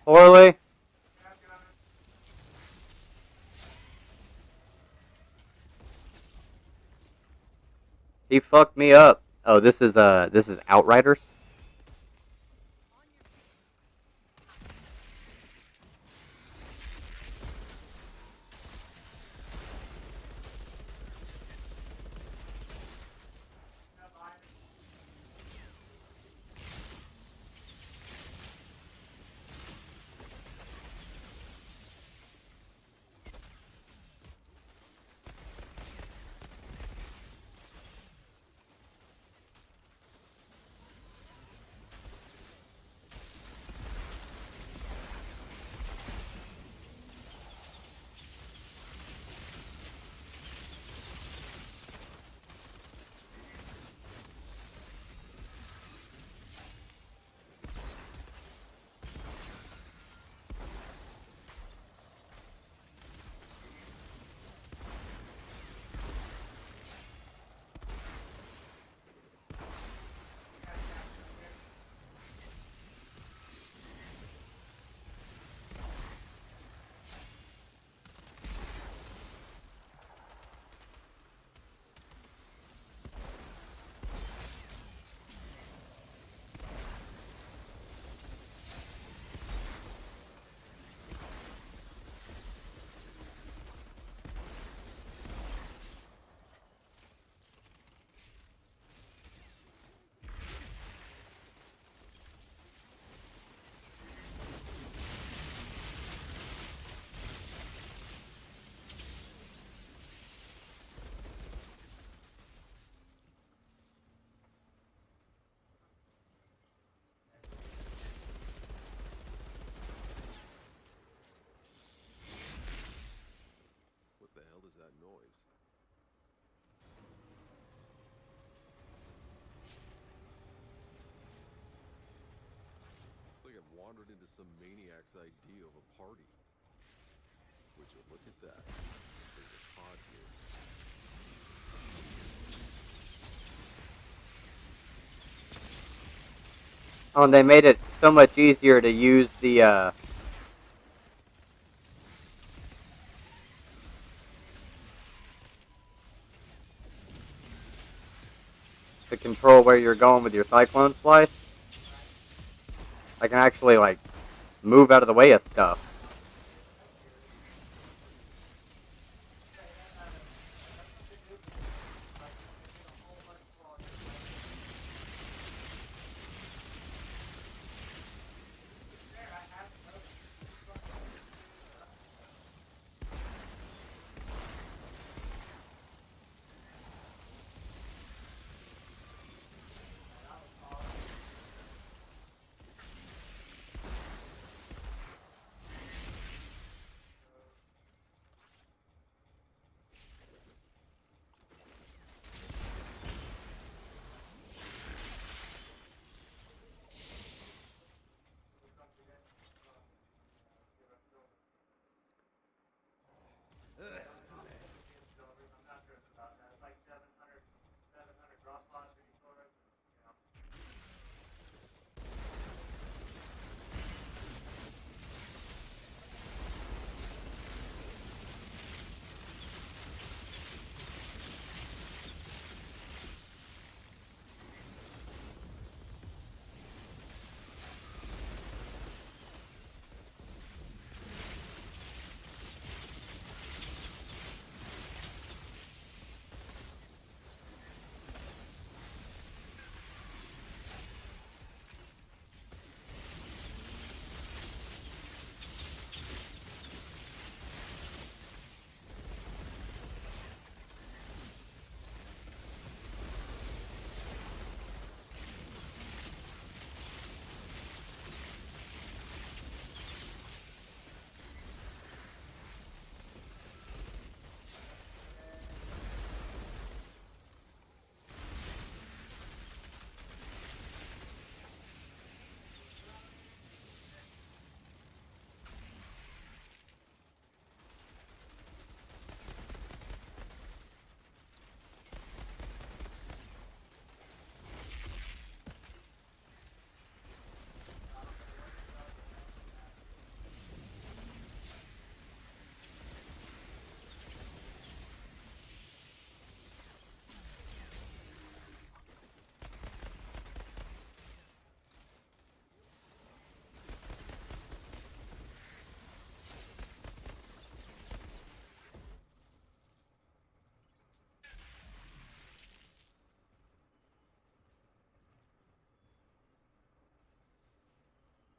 S2: Poorly. He fucked me up. Oh, this is Outriders.
S5: What the hell is that noise? It's like I've wandered into some maniac's idea of a party. Would you look at that? There's a pod here.
S2: Oh, and they made it so much easier to use the to control where you're going with your cyclone slice. I can actually like move out of the way of stuff.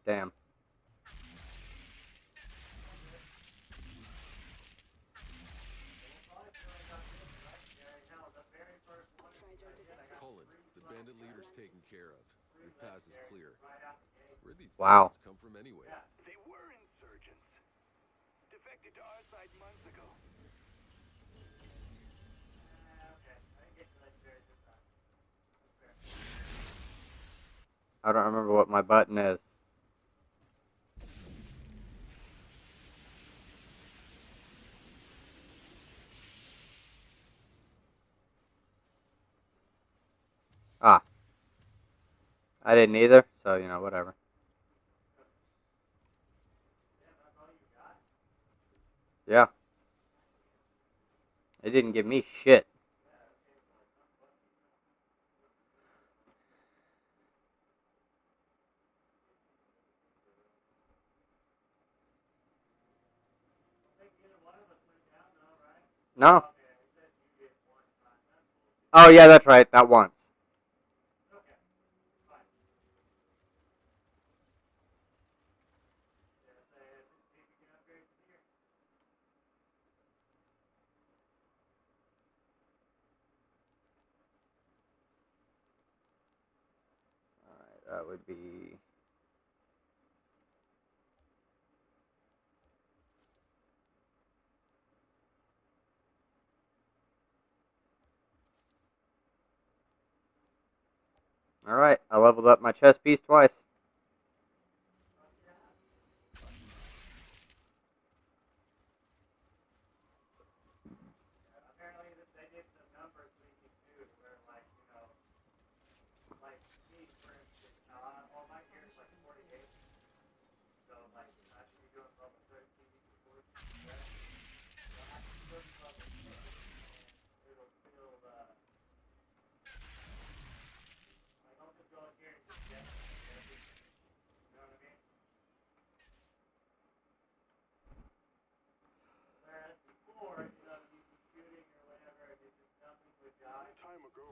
S2: Damn.
S5: Cullen, the bandit leader's taken care of. Your path is clear. Where'd these
S2: Wow.
S5: bandits come from anyway?
S6: They were insurgents. Defected to our side months ago.
S2: I don't remember what my button is. Ah. I didn't either, so, you know, whatever. Yeah. It didn't give me shit. No. Oh, yeah, that's right. That once. Alright, that would be... Alright, I leveled up my chest piece twice.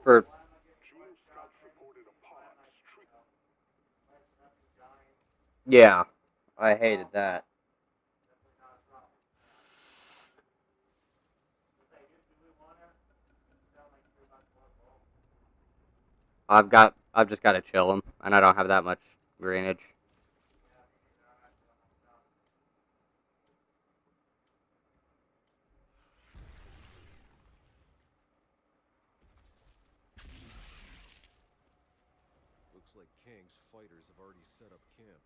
S2: For... Yeah, I hated that. I've just got to chill him, and I don't have that much greenage.
S5: Looks like Kang's fighters have already set up camp.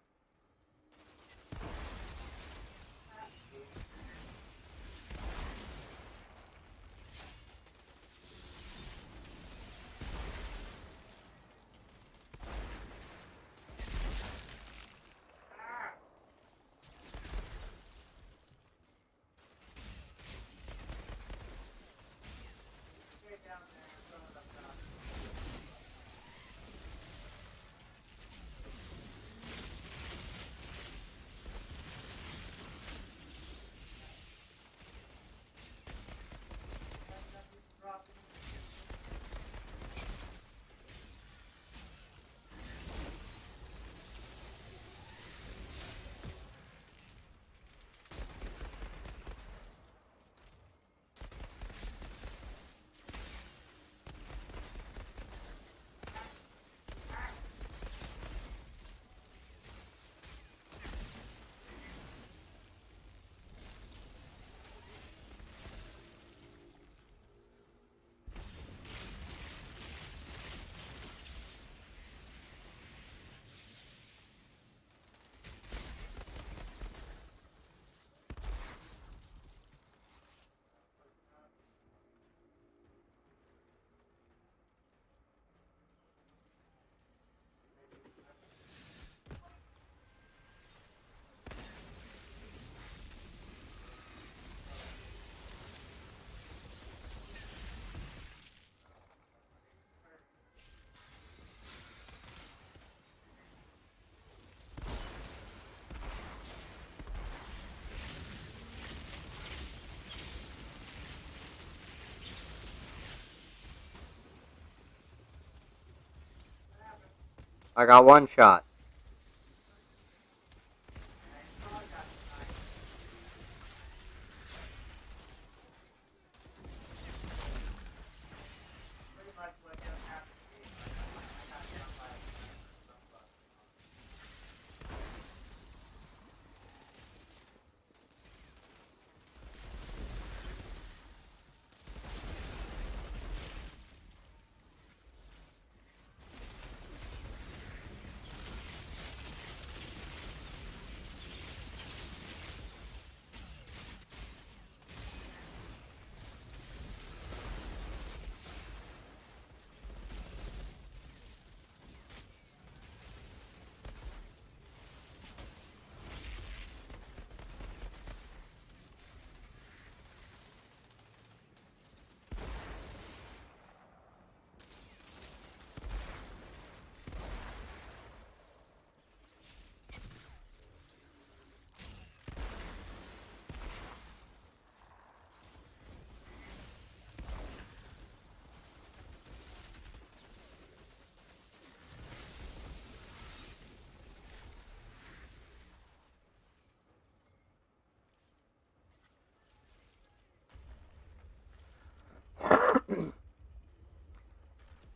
S2: I got one shot.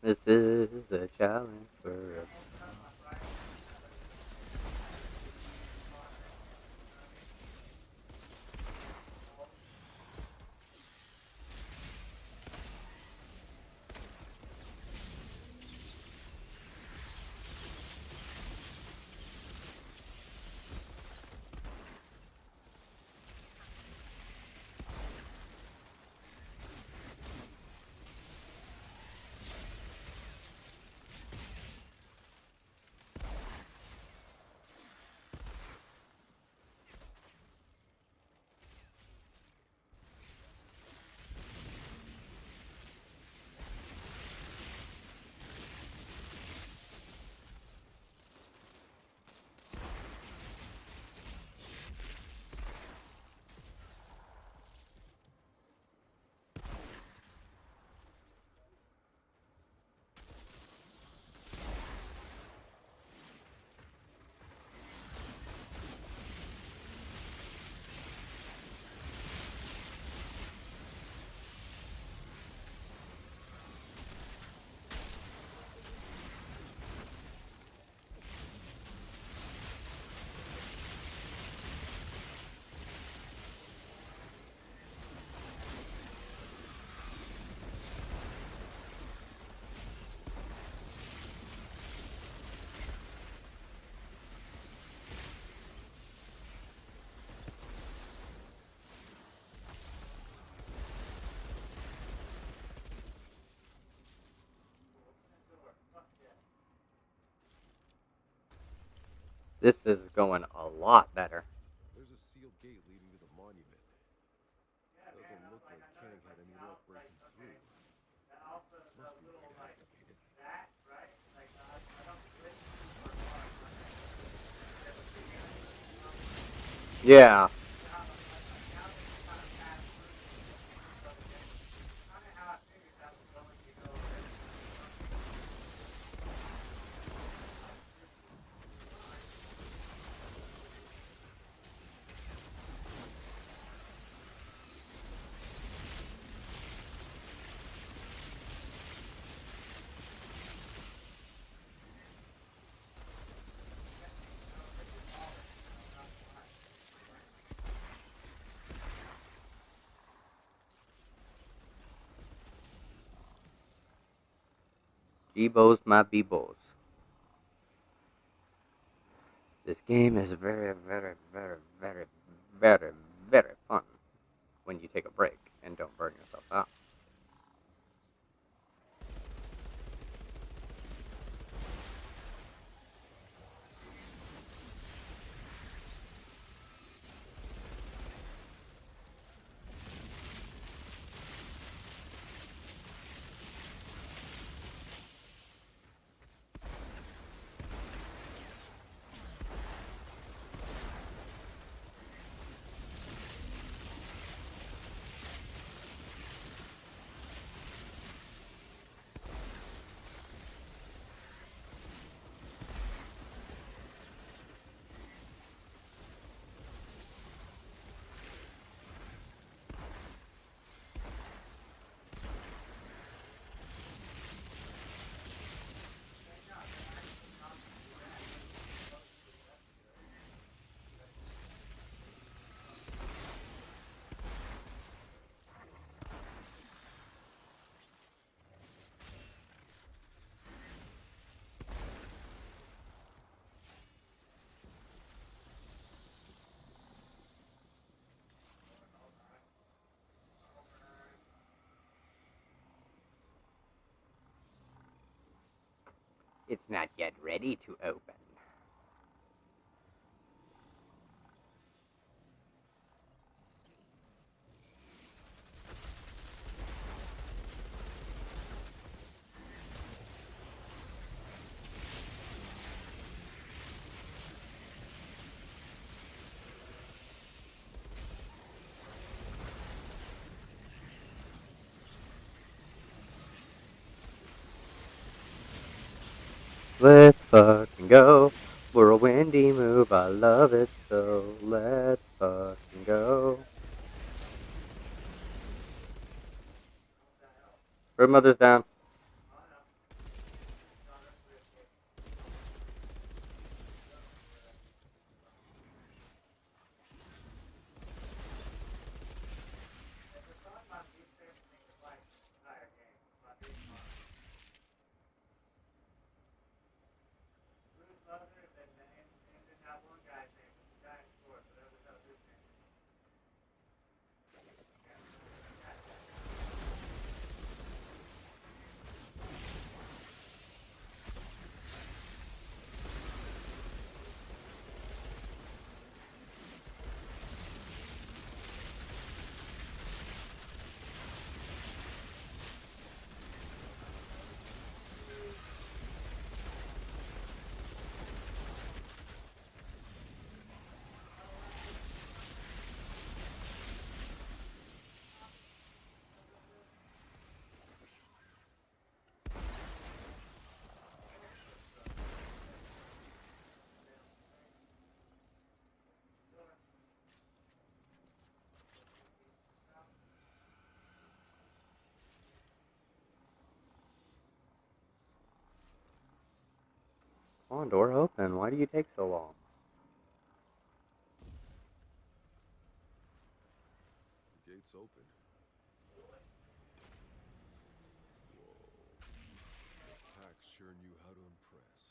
S2: This is a challenge for us. This is going a lot better.
S15: There's a sealed gate leading to the monument. Doesn't look like King had any luck breaking through. Must be way to activate it.
S2: Yeah. G-Bows my B-Bows. This game is very, very, very, very, very, very fun when you take a break and don't burn yourself out. It's not yet ready to open. Let's fucking go. Whirlwindy move, I love it so. Let's fucking go. Her mother's down. Come on, door open. Why do you take so long?
S15: The gate's open. Whoa. Pax sure knew how to impress.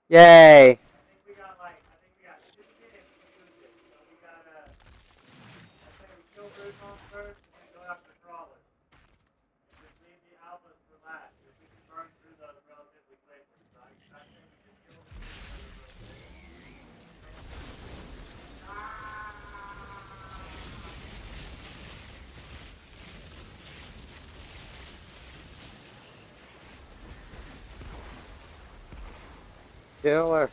S2: Yay! Killer.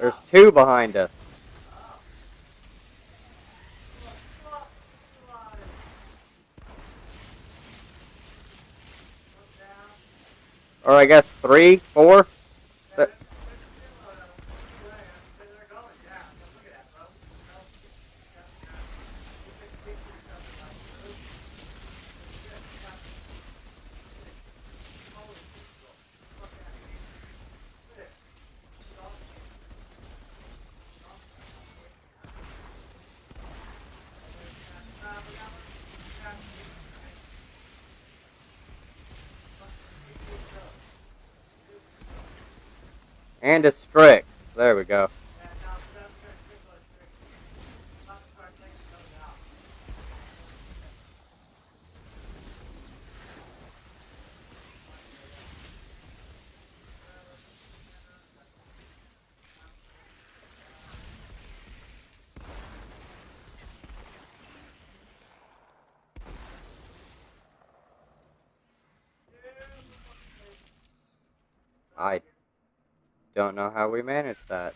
S2: There's two behind us. Or I guess 3, 4. And a Strix. There we go. I don't know how we managed that.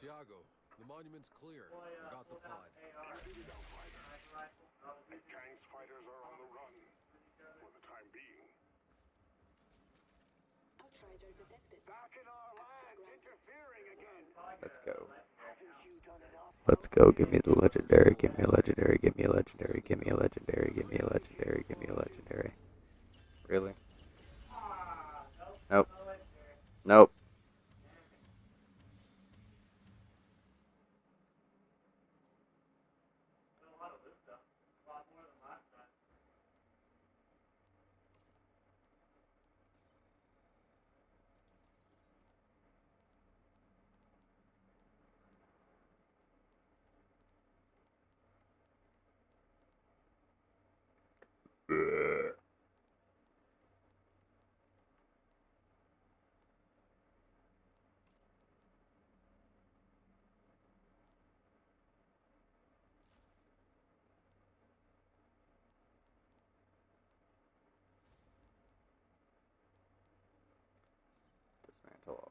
S15: Tiago, the monument's clear. I got the pod.
S5: Gang's fighters are on the run for the time being.
S16: Outrider detected.
S6: Back in our land, interfering again.
S2: Let's go.
S6: Haven't you done enough?
S2: Let's go. Give me the legendary. Give me a legendary. Give me a legendary. Give me a legendary. Give me a legendary. Give me a legendary. Really? Nope. Nope.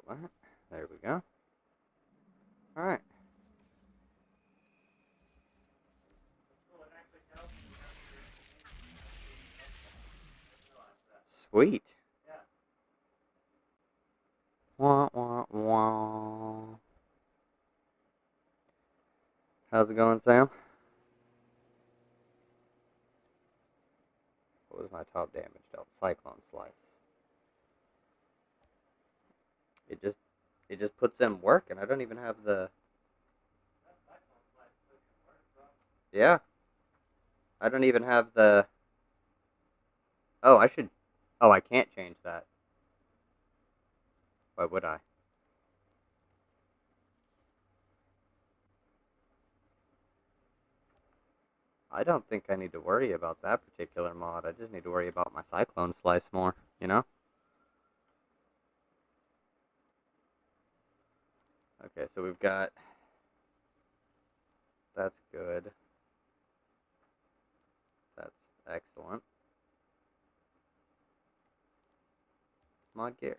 S2: What? There we go. Alright. Sweet. Wah, wah, wah. How's it going, Sam? What was my top damage dealt? Cyclone Slice. It just puts in work, and I don't even have the... Yeah. I don't even have the... Oh, I should... Oh, I can't change that. Why would I? I don't think I need to worry about that particular mod. I just need to worry about my Cyclone Slice more, you know? Okay, so we've got... That's good. That's excellent. Mod gear.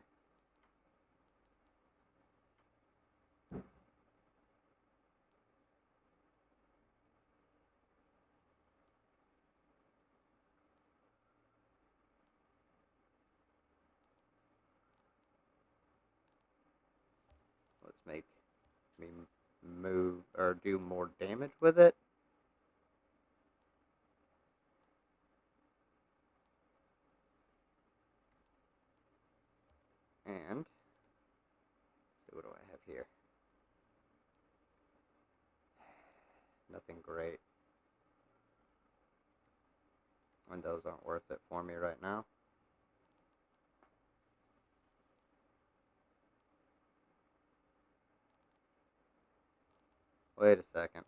S2: Let's make me move or do more damage with it. And what do I have here? Nothing great. And those aren't worth it for me right now. Wait a second.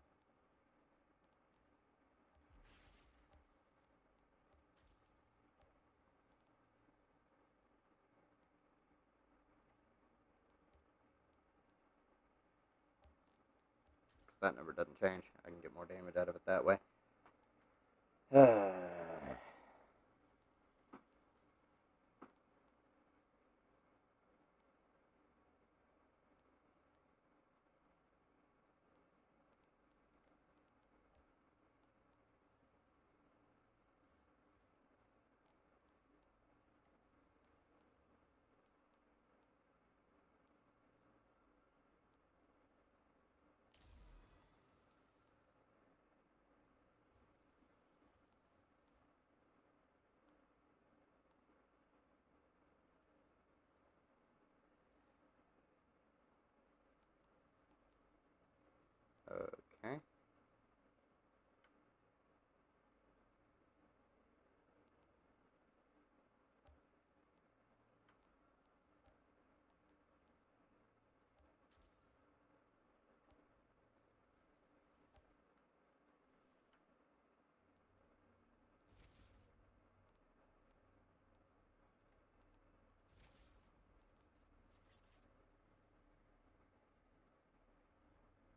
S2: That number doesn't change. I can get more damage out of it that way. Okay.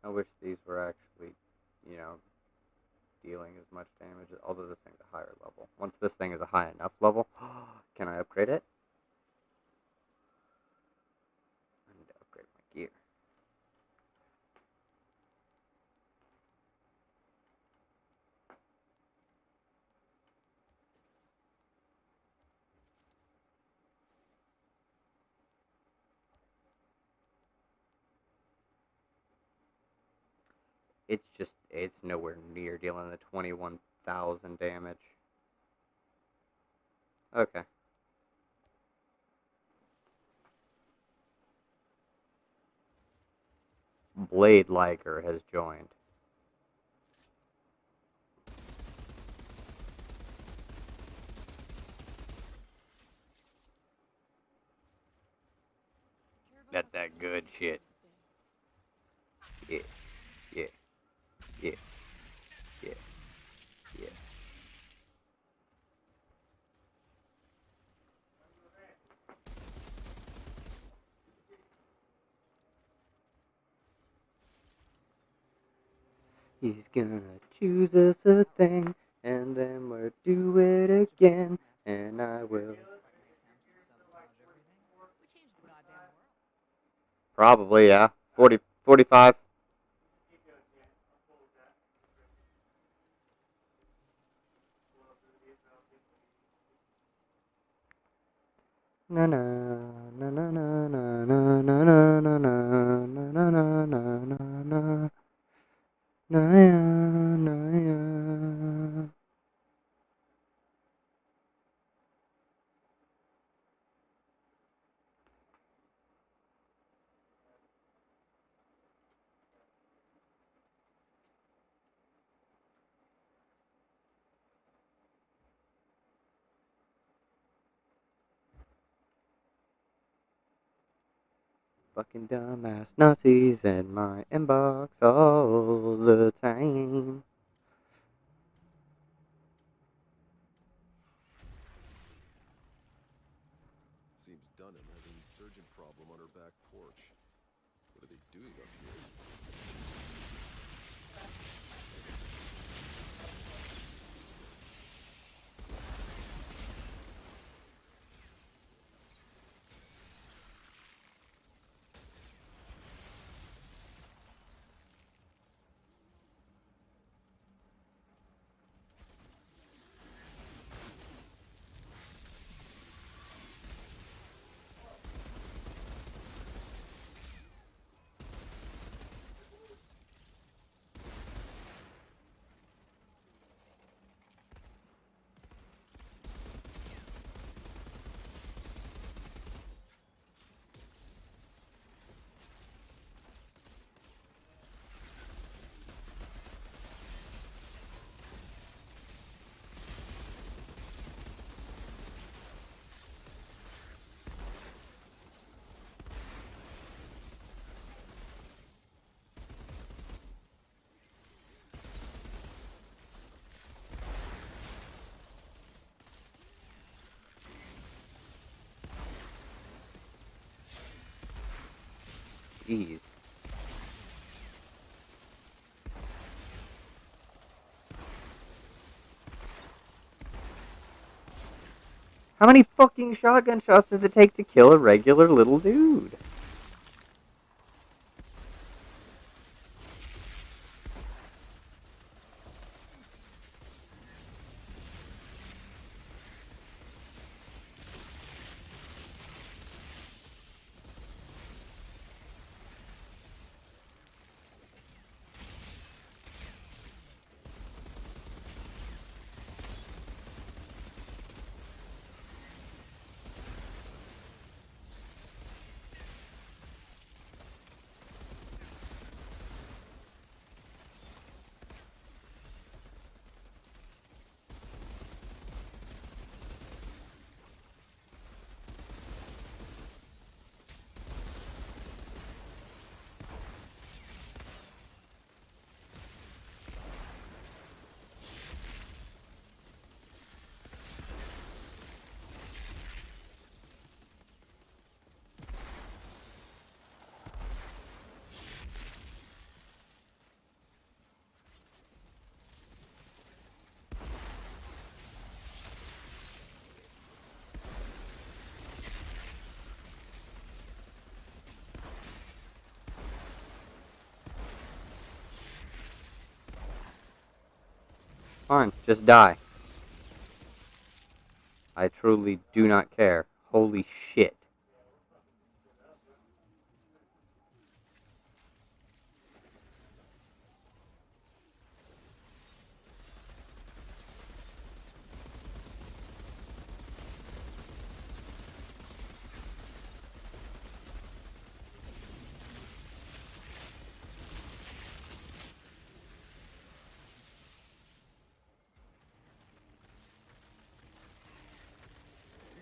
S2: I wish these were actually, you know, dealing as much damage, although this thing's a higher level. Once this thing is a high enough level, can I upgrade it? I need to upgrade my gear. It's nowhere near dealing the 21,000 damage. Okay. Blade Liger has joined. That's that good shit. Yeah. Yeah. Yeah. Yeah. Yeah. He's gonna choose us a thing, and then we'll do it again, and I will. Probably, yeah. 40, 45. Na na na na na na na na na na na na na na na na na. Fucking dumbass Nazis in my inbox all the time.
S15: Seems Dunham has an insurgent problem on her back porch. What are they doing up here?
S2: Jeez. How many fucking shotgun shots does it take to kill a regular little dude? Fine, just die. I truly do not care. Holy shit.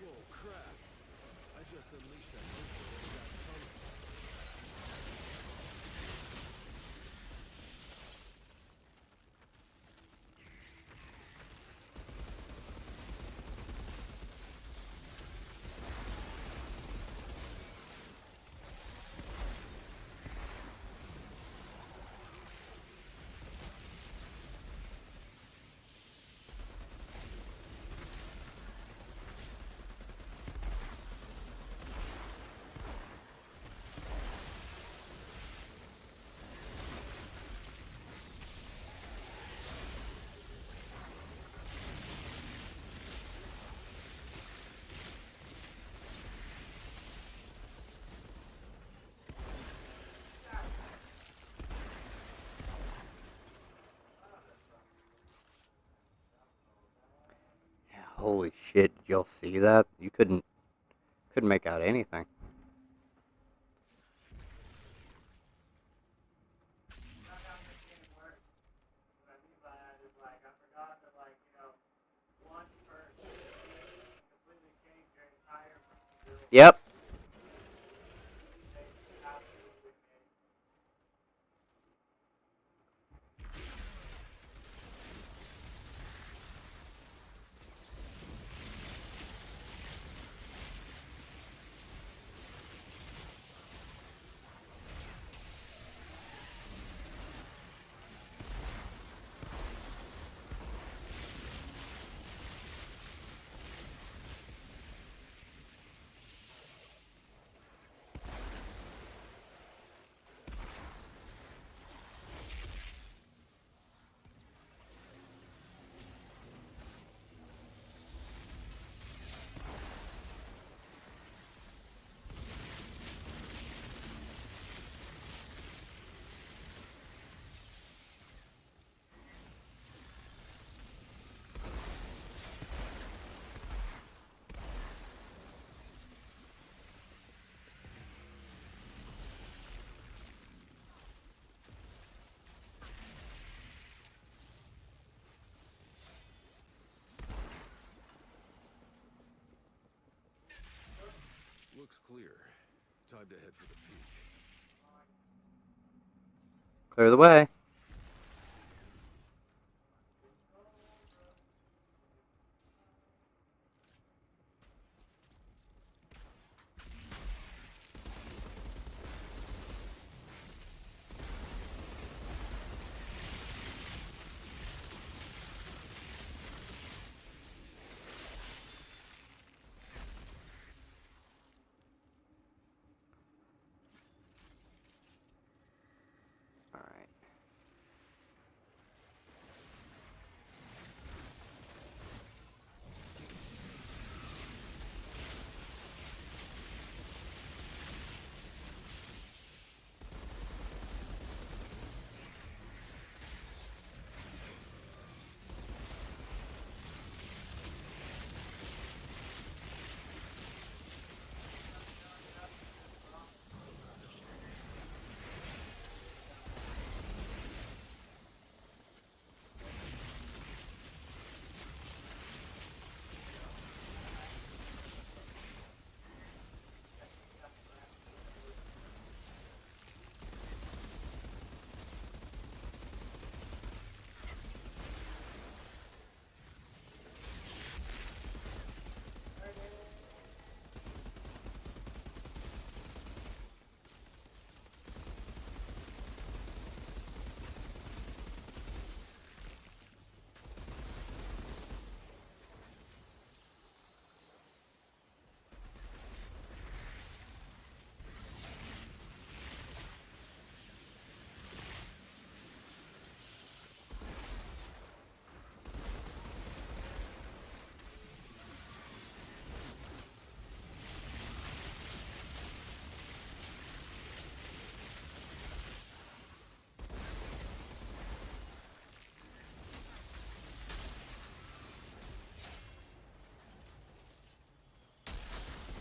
S15: Whoa, crap. I just
S2: Holy shit! Did y'all see that? You couldn't make out anything. Yep.
S15: Looks clear. Time to head for the peak.
S2: Clear the way.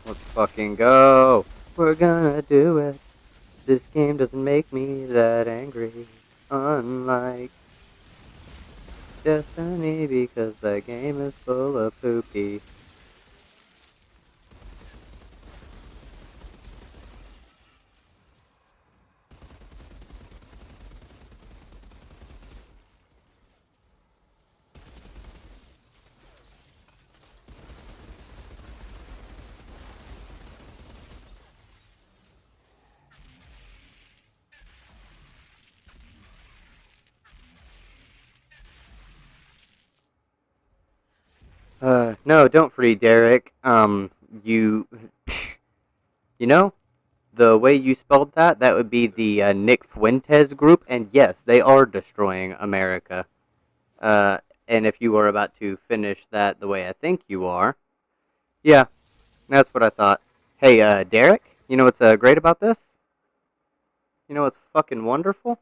S2: Let's fucking go. We're gonna do it. This game doesn't make me that angry. Unlike Destiny, because that game is full of poopy. No, don't free Derek. You know, the way you spelled that, that would be the Nick Fuentes group, and yes, they are destroying America. And if you are about to finish that the way I think you are, yeah, that's what I thought. Hey, Derek, you know what's great about this? You know what's fucking wonderful?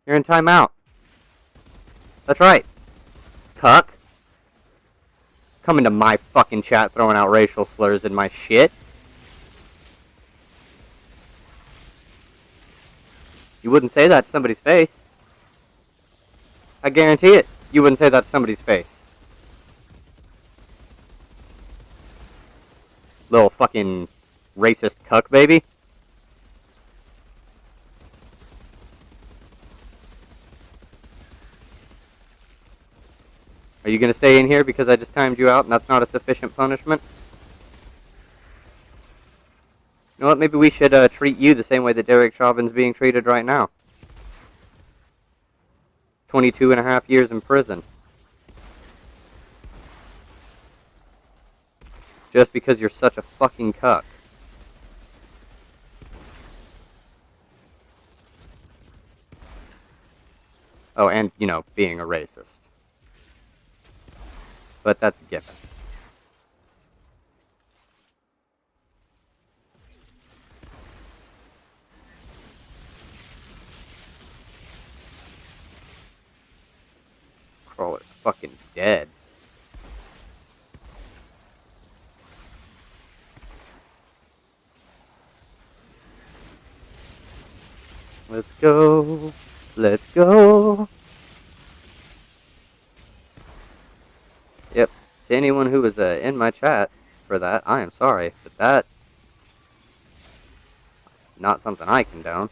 S2: You're in timeout. That's right. Cuck. Coming to my fucking chat throwing out racial slurs in my shit. You wouldn't say that to somebody's face. I guarantee it. You wouldn't say that to somebody's face. Little fucking racist cuck baby. Are you gonna stay in here because I just timed you out and that's not a sufficient punishment? You know what, maybe we should treat you the same way that Derek Chauvin's being treated right now. 22.5 years in prison. Just because you're such a fucking cuck. Oh, and, you know, being a racist. But that's a given. Crawler's fucking dead. Let's go. Let's go. Yep. To anyone who was in my chat for that, I am sorry. But that... not something I condone.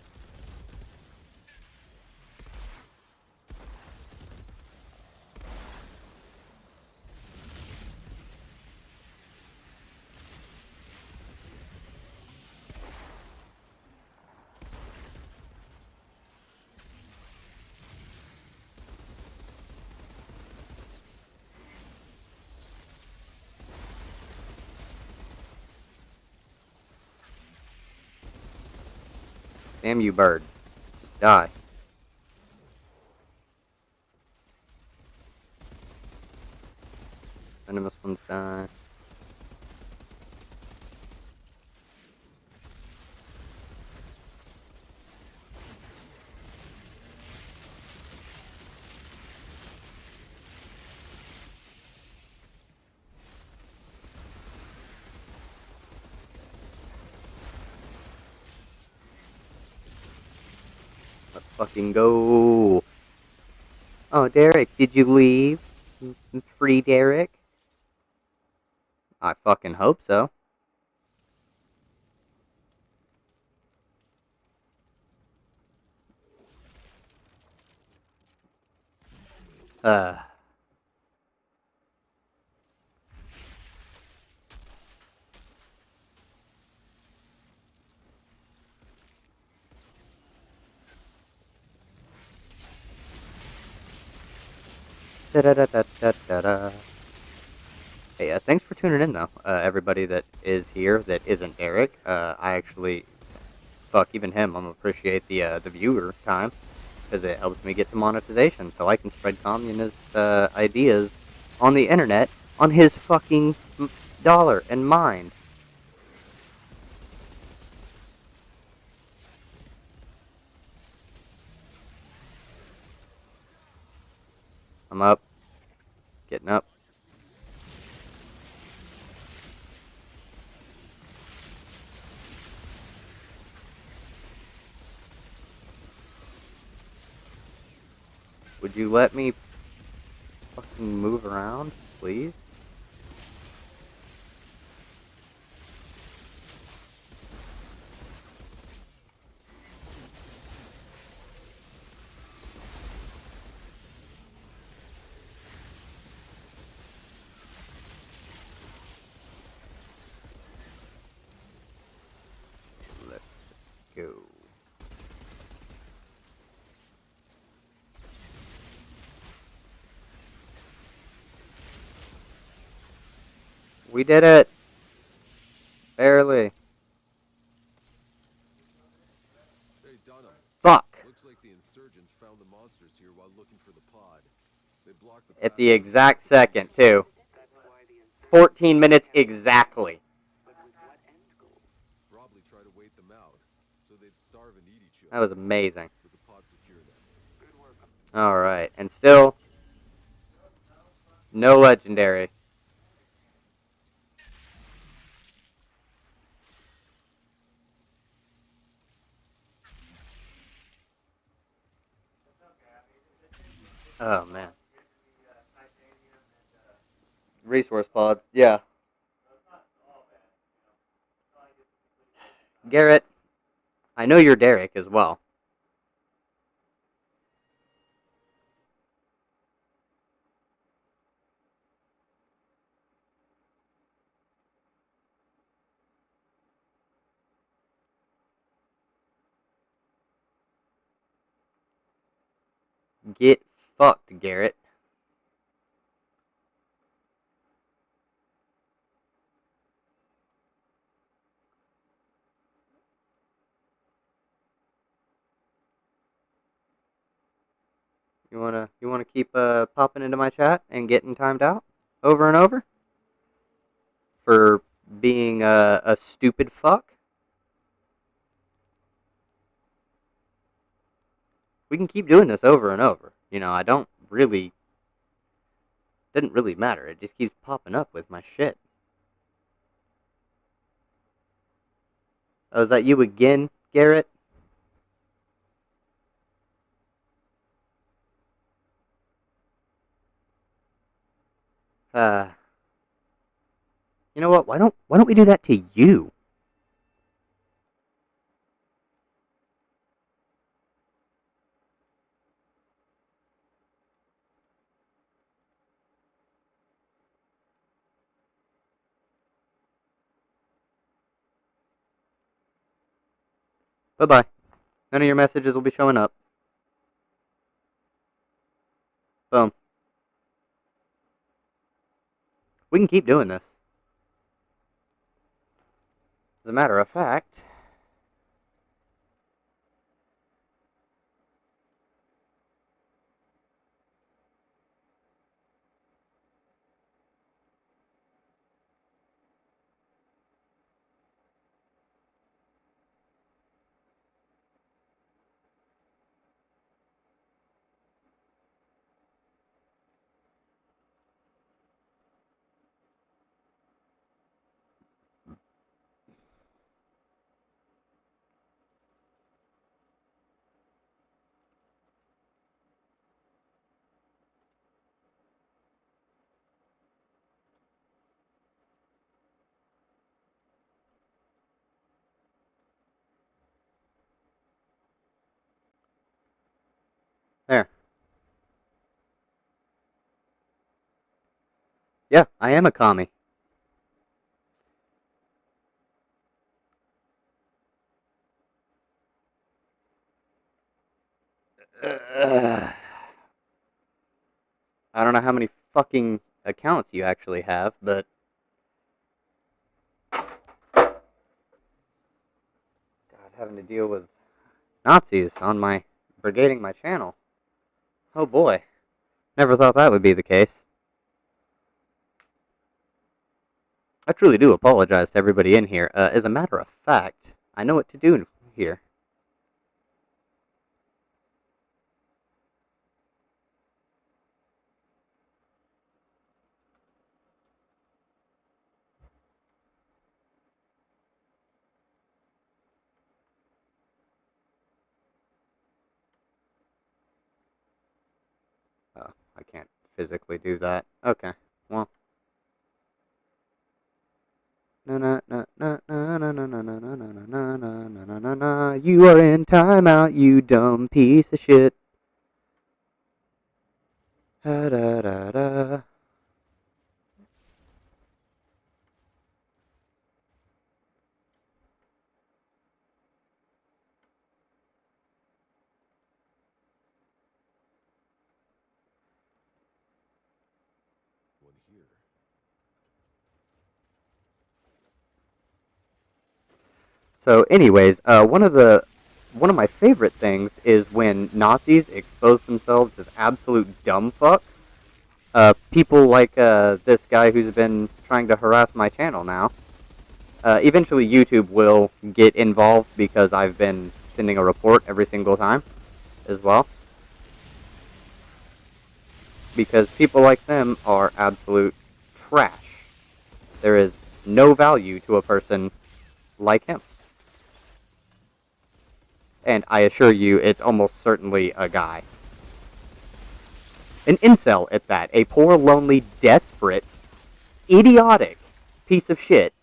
S2: Damn you, bird. Just die. Venomous ones die. Let's fucking go. Oh, Derek, did you leave? Free Derek? I fucking hope so. Uh... Da-da-da-da-da-da-da. Hey, thanks for tuning in, though. Everybody that is here that isn't Eric. I actually, fuck, even him, I'm gonna appreciate the viewer time, because it helps me get to monetization, so I can spread communist ideas on the internet on his fucking dollar and mind. I'm up. Getting up. Would you let me fucking move around, please? Let's go. We did it! Barely.
S15: Hey, Dunham.
S2: Fuck!
S15: Looks like the insurgents found the monsters here while looking for the pod. They blocked the
S2: At the exact second, too. 14 minutes exactly.
S15: Probably try to wait them out, so they'd starve and eat each other.
S2: That was amazing.
S15: With the pod secure then.
S2: Alright, and still, No legendary. Oh, man. Resource pods, yeah. Garrett, I know you're Derek as well. Get fucked, Garrett. You wanna keep popping into my chat and getting timed out over and over for being a stupid fuck? We can keep doing this over and over. You know, I don't really. Didn't really matter. It just keeps popping up with my shit. Oh, is that you again, Garrett? You know what? Why don't we do that to you? Bye-bye. None of your messages will be showing up. Boom. We can keep doing this. As a matter of fact, there. Yeah, I am a commie. I don't know how many fucking accounts you actually have, but God, having to deal with Nazis on my brigading my channel. Oh boy. Never thought that would be the case. I truly do apologize to everybody in here. As a matter of fact, I know what to do here. Oh, I can't physically do that. Okay, well. You are in timeout, you dumb piece of shit. Da da da da.
S15: One here.
S2: So, anyways, one of my favorite things is when Nazis expose themselves as absolute dumb fucks. People like this guy who's been trying to harass my channel now. Eventually, YouTube will get involved because I've been sending a report every single time, as well. because people like them are absolute trash. There is no value to a person like him. And I assure you, it's almost certainly a guy. An incel at that. A poor, lonely, desperate, idiotic piece of shit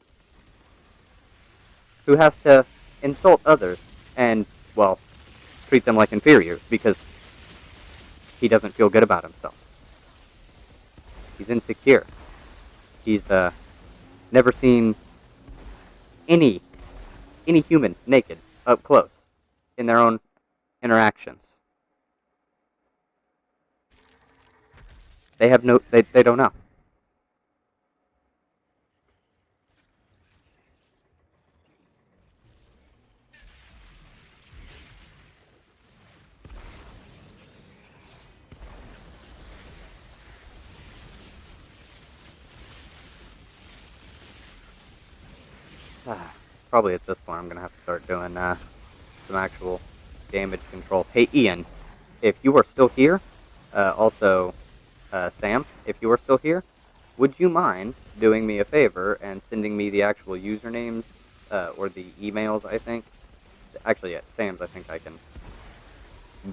S2: who has to insult others and, well, treat them like inferiors because he doesn't feel good about himself. He's insecure. He's never seen any human naked up close in their own interactions. They have no, they don't know. Probably at this point I'm going to have to start doing some actual damage control. Hey Ian, if you are still here, also Sam, if you are still here, would you mind doing me a favor and sending me the actual usernames or the emails, I think? Actually, yeah, Sam's I think I can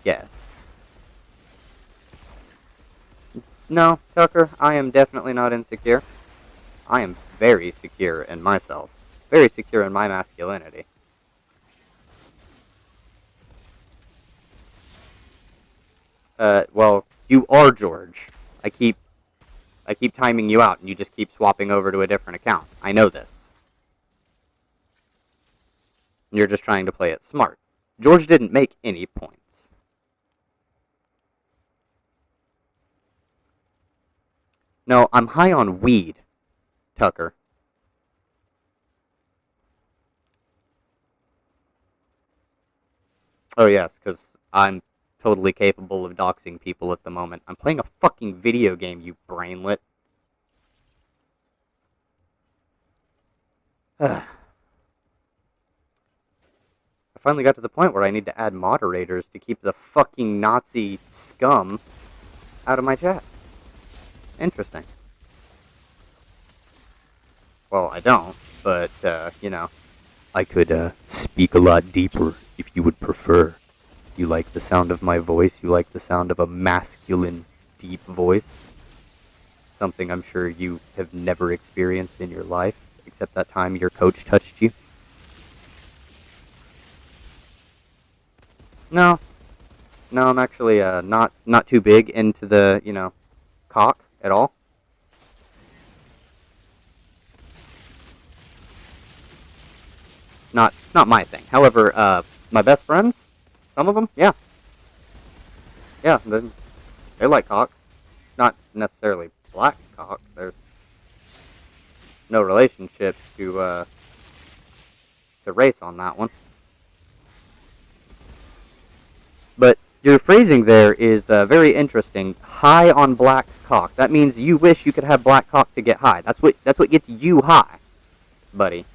S2: guess. No, Tucker, I am definitely not insecure. I am very secure in myself. Very secure in my masculinity. Well, you are George. I keep timing you out, and you just keep swapping over to a different account. I know this. You're just trying to play it smart. George didn't make any points. No, I'm high on weed, Tucker. Oh yes, because I'm totally capable of doxing people at the moment. I'm playing a fucking video game, you brainlet. I finally got to the point where I need to add moderators to keep the fucking Nazi scum out of my chat. Interesting. Well, I don't, but, you know. I could, speak a lot deeper if you would prefer. You like the sound of my voice? You like the sound of a masculine, deep voice? Something I'm sure you have never experienced in your life, except that time your coach touched you? No. No, I'm actually, not too big into the, you know, cock at all. Not my thing. However, my best friends, some of them, yeah. Yeah, they like cock. Not necessarily black cock. There's no relationship to race on that one. But your phrasing there is very interesting. High on black cock. That means you wish you could have black cock to get high. That's what gets you high, buddy.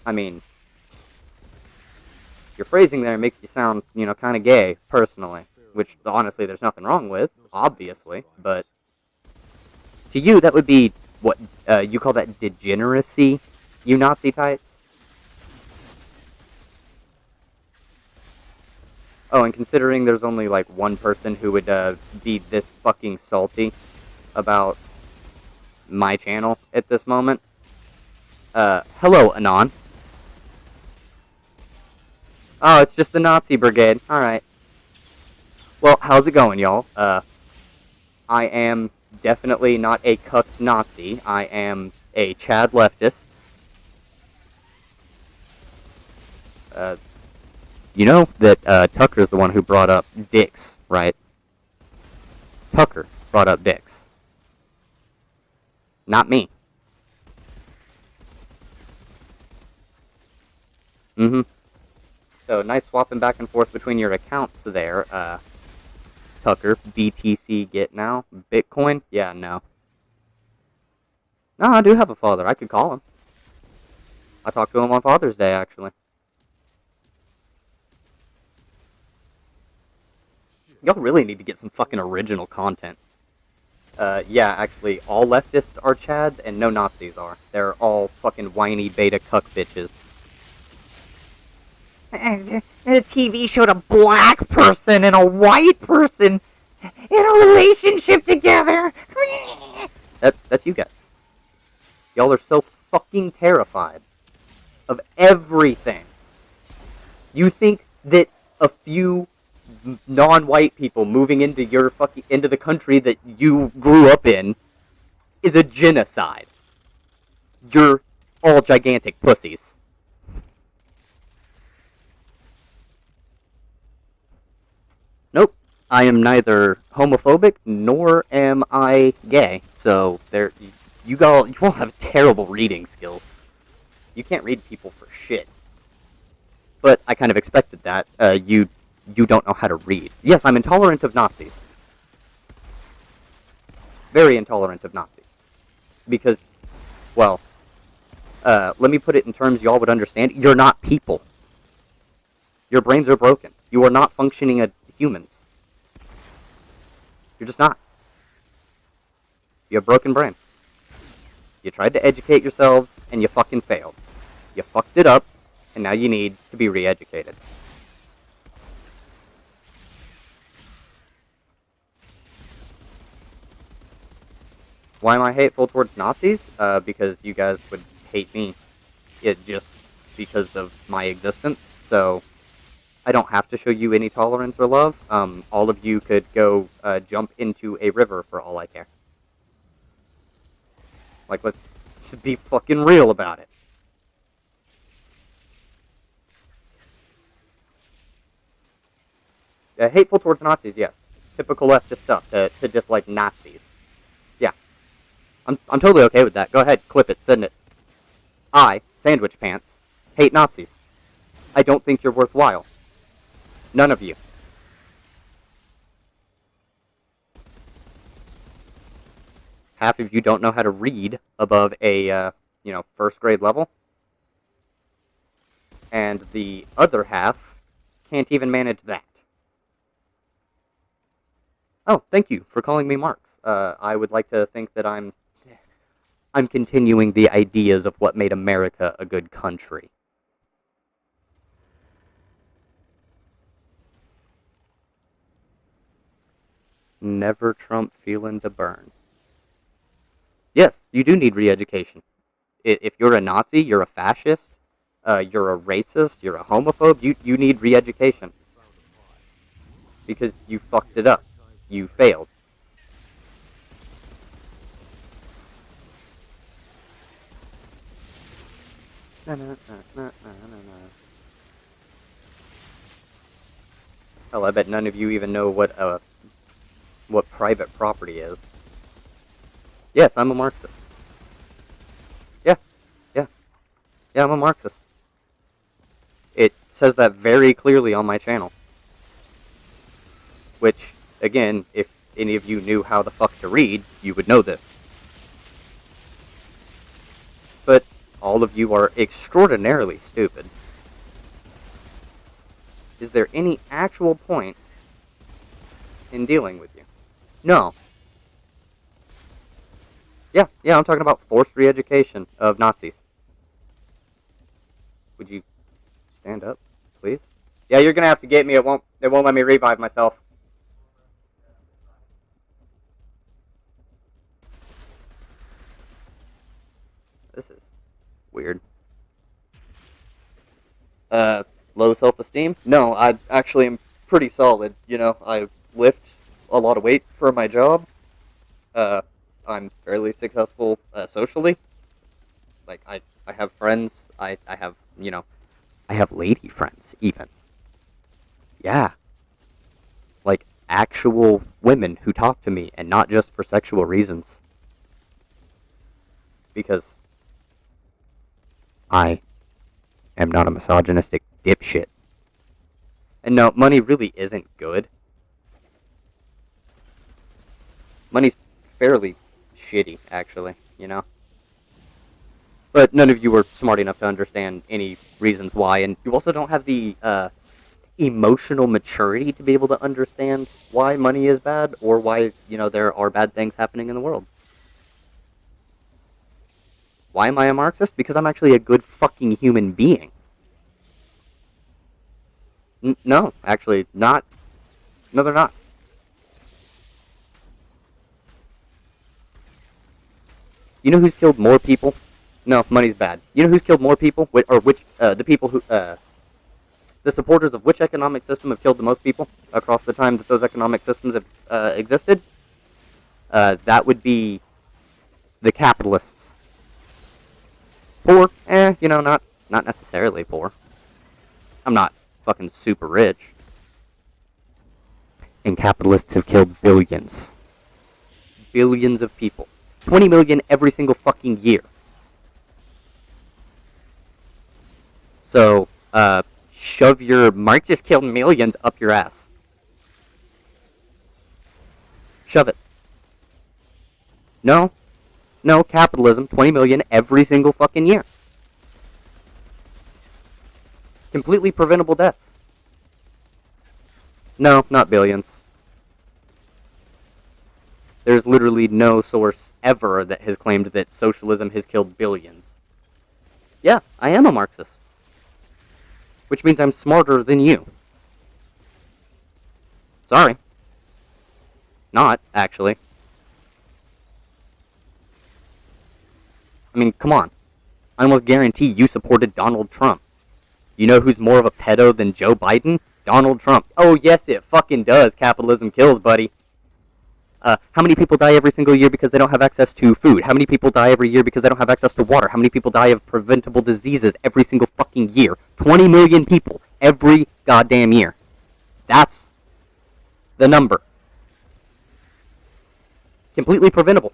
S2: I mean, your phrasing there makes you sound, you know, kind of gay, personally. Which, honestly, there's nothing wrong with, obviously. But to you, that would be, what, you call that degeneracy, you Nazi types? Oh, and considering there's only, like, one person who would be this fucking salty about my channel at this moment. Hello, Anon. Oh, it's just the Nazi Brigade. Alright. Well, how's it going, y'all? I am definitely not a cucked Nazi. I am a Chad leftist. You know that Tucker's the one who brought up dicks, right? Tucker brought up dicks. Not me. Mm-hmm. So, nice swapping back and forth between your accounts there, Tucker. BTC get now. Bitcoin? Yeah, no. No, I do have a father. I could call him. I talked to him on Father's Day, actually. Y'all really need to get some fucking original content. Yeah, actually, all leftists are Chads, and no Nazis are. They're all fucking whiny beta cuck bitches.
S16: The TV showed a black person and a white person in a relationship together.
S2: That's you guys. Y'all are so fucking terrified of everything. You think that a few non-white people moving into into the country that you grew up in is a genocide. You're all gigantic pussies. Nope. I am neither homophobic nor am I gay. So you all have terrible reading skills. You can't read people for shit. But I kind of expected that. You don't know how to read. Yes, I'm intolerant of Nazis. Very intolerant of Nazis. Because, well, let me put it in terms y'all would understand. You're not people. Your brains are broken. You are not functioning as humans. You're just not. You have broken brains. You tried to educate yourselves, and you fucking failed. You fucked it up, and now you need to be re-educated. Why am I hateful towards Nazis? Because you guys would hate me. Just because of my existence. So I don't have to show you any tolerance or love. All of you could go jump into a river for all I care. Like, let's be fucking real about it. Hateful towards Nazis, yes. Typical leftist stuff to dislike Nazis. Yeah. I'm totally okay with that. Go ahead, clip it, send it. I, Sandwhichpants, hate Nazis. I don't think you're worthwhile. None of you. Half of you don't know how to read above a, first grade level. And the other half can't even manage that. Oh, thank you for calling me Marx. I would like to think that I'm continuing the ideas of what made America a good country. Never Trump feeling the burn. Yes, you do need re-education. If you're a Nazi, you're a fascist, you're a racist, you're a homophobe, you need re-education. Because you fucked it up. You failed. Hell, I bet none of you even know what private property is. Yes, I'm a Marxist. Yeah, I'm a Marxist. It says that very clearly on my channel. Which, again, if any of you knew how the fuck to read, you would know this. But all of you are extraordinarily stupid. Is there any actual point in dealing with you? No. Yeah, I'm talking about forced re-education of Nazis. Would you stand up, please? Yeah, you're gonna have to get me. It won't let me revive myself. This is weird. Low self-esteem? No, I actually am pretty solid. You know, I lift a lot of weight for my job. I'm fairly successful socially. Like, I have friends. I have, I have lady friends, even. Yeah. Like, actual women who talk to me, and not just for sexual reasons. Because I am not a misogynistic dipshit. And no, money really isn't good. Money's fairly shitty, actually, you know? But none of you were smart enough to understand any reasons why, and you also don't have the emotional maturity to be able to understand why money is bad or why, there are bad things happening in the world. Why am I a Marxist? Because I'm actually a good fucking human being. No, actually, not. No, they're not. You know who's killed more people? No, money's bad. You know who's killed more people? The people who, the supporters of which economic system have killed the most people across the time that those economic systems have existed? That would be the capitalists. Poor? Not necessarily poor. I'm not fucking super rich. And capitalists have killed billions. Billions of people. 20 million every single fucking year. So, shove your Marxist killed millions up your ass. Shove it. No, capitalism, 20 million every single fucking year. Completely preventable deaths. No, not billions. There's literally no source ever that has claimed that socialism has killed billions. Yeah, I am a Marxist. Which means I'm smarter than you. Sorry. Not, actually. I mean, come on. I almost guarantee you supported Donald Trump. You know who's more of a pedo than Joe Biden? Donald Trump. Oh, yes, it fucking does. Capitalism kills, buddy. How many people die every single year because they don't have access to food? How many people die every year because they don't have access to water? How many people die of preventable diseases every single fucking year? 20 million people every goddamn year. That's the number. Completely preventable.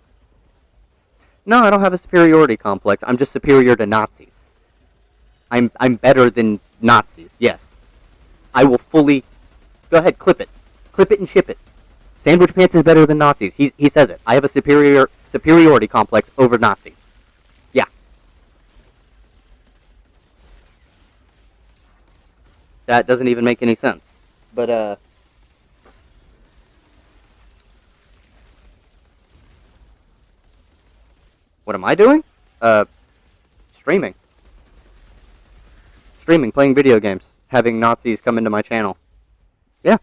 S2: No, I don't have a superiority complex. I'm just superior to Nazis. I'm better than Nazis, yes. I will fully... Go ahead, clip it. Clip it and ship it. Sandwhichpants is better than Nazis. He says it. I have a superiority complex over Nazis. Yeah. That doesn't even make any sense. But, what am I doing? Streaming. Streaming, playing video games. Having Nazis come into my channel. Yeah.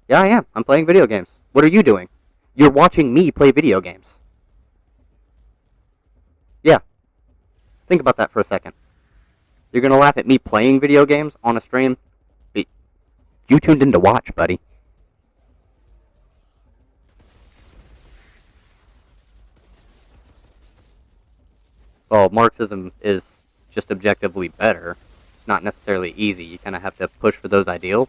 S2: Yeah, I am. I'm playing video games. What are you doing? You're watching me play video games. Yeah. Think about that for a second. You're gonna laugh at me playing video games on a stream? You tuned in to watch, buddy. Well, Marxism is just objectively better. It's not necessarily easy. You kind of have to push for those ideals.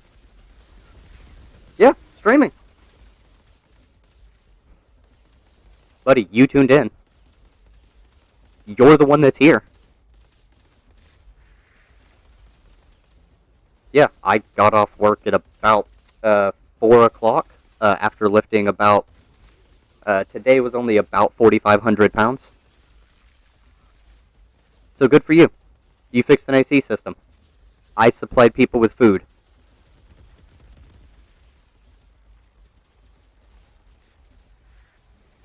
S2: Yeah, streaming. Buddy, you tuned in. You're the one that's here. Yeah, I got off work at about 4 o'clock after lifting about... today was only about 4,500 pounds. So good for you. You fixed an AC system. I supplied people with food.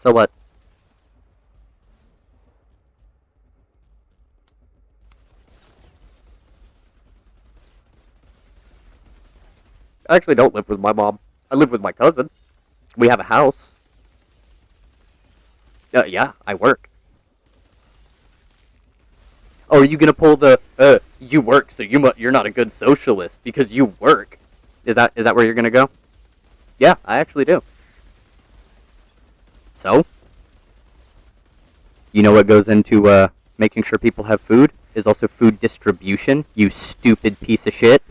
S2: So what? I actually don't live with my mom. I live with my cousin. We have a house. Yeah, I work. Oh, are you gonna pull the, you work, so you're not a good socialist because you work? Is that where you're gonna go? Yeah, I actually do. So? You know what goes into, making sure people have food? Is also food distribution, you stupid piece of shit.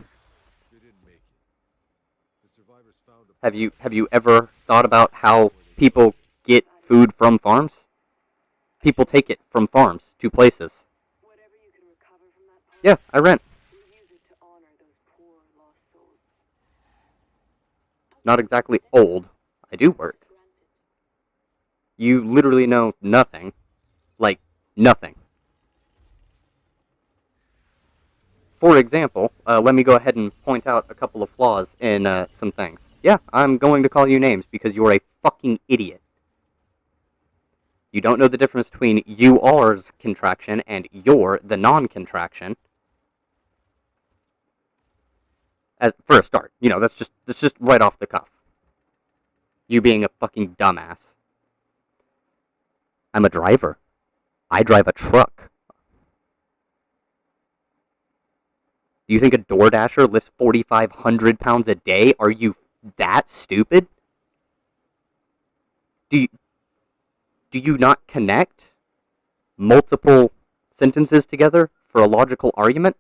S2: Have you ever thought about how people get food from farms? People take it from farms to places. Yeah, I rent. Not exactly old. I do work. You literally know nothing. Like, nothing. for example, let me go ahead and point out a couple of flaws in some things. Yeah, I'm going to call you names because you're a fucking idiot. You don't know the difference between you-are's contraction and your, the non-contraction. As for a start, you know, that's just right off the cuff. You being a fucking dumbass. I'm a driver. I drive a truck. Do you think a DoorDasher lifts 4,500 pounds a day? Are you that stupid? Do you not connect multiple sentences together for a logical argument?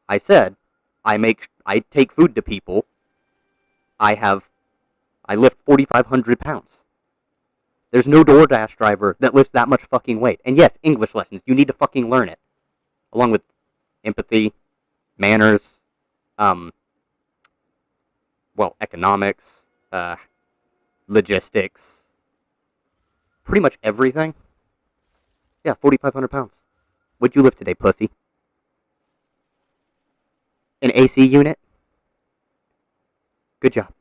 S2: I said, I take food to people. I lift 4,500 pounds. There's no DoorDash driver that lifts that much fucking weight. And yes, English lessons. You need to fucking learn it. Along with empathy, manners, economics, logistics, pretty much everything. Yeah, 4,500 pounds. What'd you lift today, pussy? An AC unit? Good job.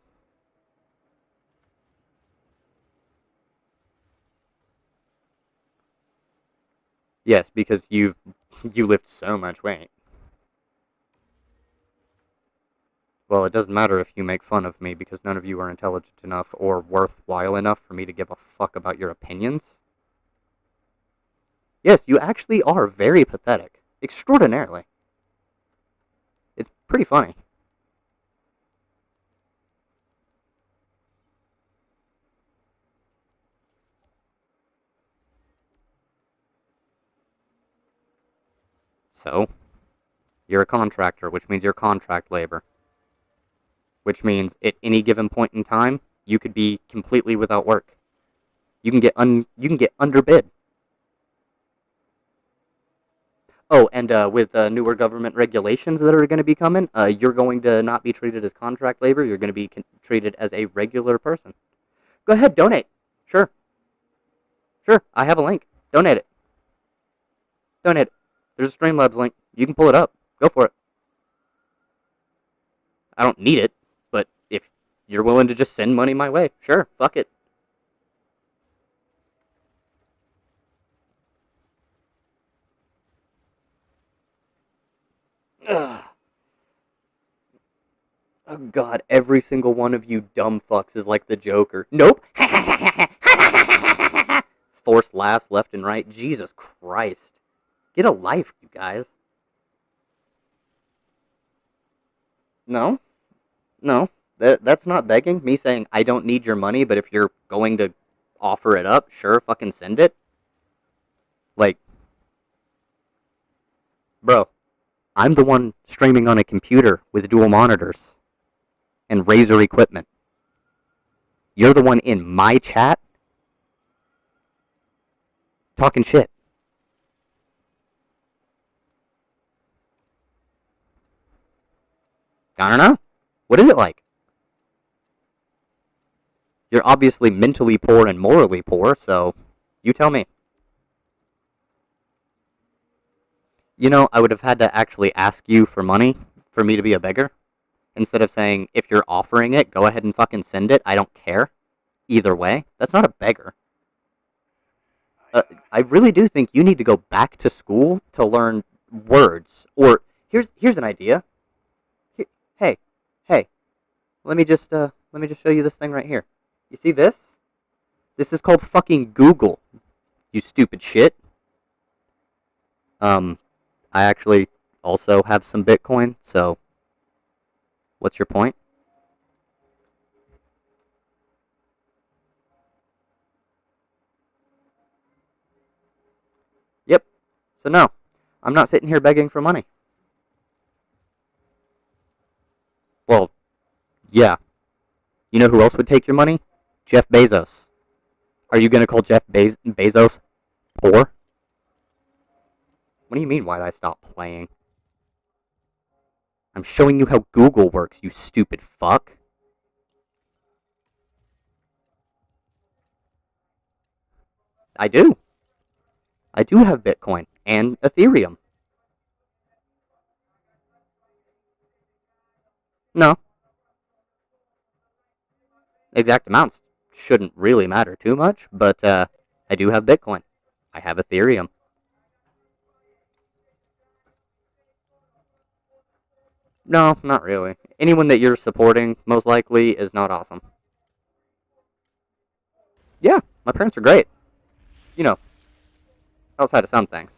S2: Yes, because you lift so much weight. Well, it doesn't matter if you make fun of me because none of you are intelligent enough or worthwhile enough for me to give a fuck about your opinions. Yes, you actually are very pathetic. Extraordinarily. It's pretty funny. So, you're a contractor, which means you're contract labor. Which means at any given point in time, you could be completely without work. You can get underbid. Oh, and with newer government regulations that are going to be coming, you're going to not be treated as contract labor. You're going to be treated as a regular person. Go ahead, donate. Sure. Sure, I have a link. Donate it. Donate it. There's a Streamlabs link. You can pull it up. Go for it. I don't need it, but if you're willing to just send money my way, sure, fuck it. Ugh. Oh god, every single one of you dumb fucks is like the Joker. Nope. Forced laughs left and right. Jesus Christ. Get a life, you guys. No. No. That's not begging. Me saying, I don't need your money, but if you're going to offer it up, sure, fucking send it. Like, bro, I'm the one streaming on a computer with dual monitors and Razer equipment. You're the one in my chat talking shit. I don't know. What is it like? You're obviously mentally poor and morally poor, so you tell me. You know, I would have had to actually ask you for money for me to be a beggar. Instead of saying, if you're offering it, go ahead and fucking send it. I don't care. Either way. That's not a beggar. I really do think you need to go back to school to learn words. Or, here's an idea. Hey. Let me just show you this thing right here. You see this? This is called fucking Google. You stupid shit. I actually also have some Bitcoin, so what's your point? Yep. So no, I'm not sitting here begging for money. Well, yeah. You know who else would take your money? Jeff Bezos. Are you going to call Jeff Bezos poor? What do you mean, why'd I stop playing? I'm showing you how Google works, you stupid fuck. I do. I do have Bitcoin and Ethereum. No. Exact amounts shouldn't really matter too much, but I do have Bitcoin. I have Ethereum. No, not really. Anyone that you're supporting, most likely, is not awesome. Yeah, my parents are great. You know, outside of some things.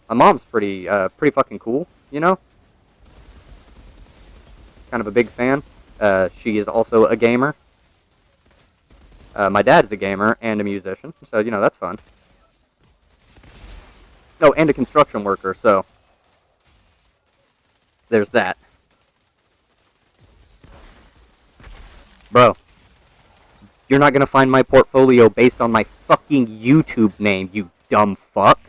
S2: My mom's pretty fucking cool, you know? Kind of a big fan. She is also a gamer. My dad's a gamer and a musician, so, you know, that's fun. No, and a construction worker, so there's that. Bro, you're not gonna find my portfolio based on my fucking YouTube name, you dumb fuck.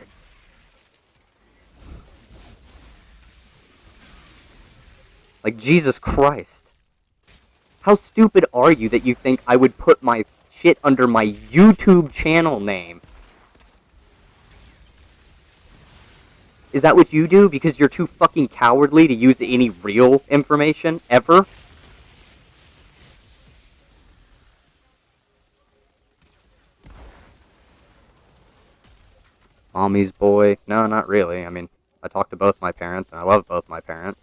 S2: Like, Jesus Christ. How stupid are you that you think I would put my shit under my YouTube channel name? Is that what you do because you're too fucking cowardly to use any real information ever? Mommy's boy? No, not really. I mean, I talk to both my parents, and I love both my parents.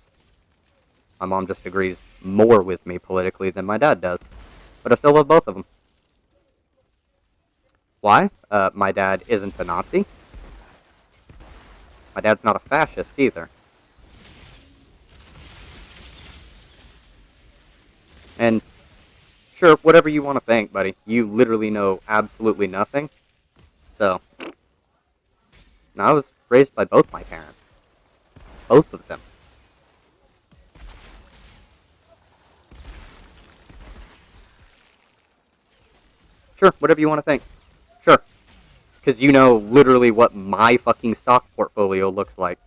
S2: My mom just agrees more with me politically than my dad does. But I still love both of them. Why? My dad isn't a Nazi. My dad's not a fascist either. And sure, whatever you want to think, buddy. You literally know absolutely nothing. So, I was raised by both my parents. Both of them. Sure, whatever you want to think. Sure. Because you know literally what my fucking stock portfolio looks like.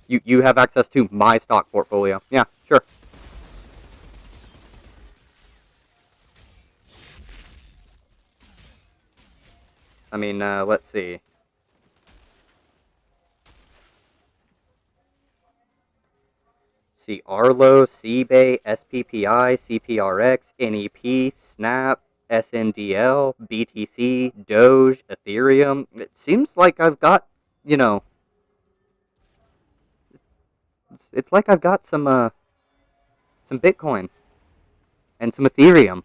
S2: You have access to my stock portfolio. Yeah, sure. I mean, let's see. See, Arlo, CBay, SPPI, CPRX, NEP, Snap, SNDL, BTC, Doge, Ethereum. It seems like I've got, you know, it's like I've got some Bitcoin and some Ethereum.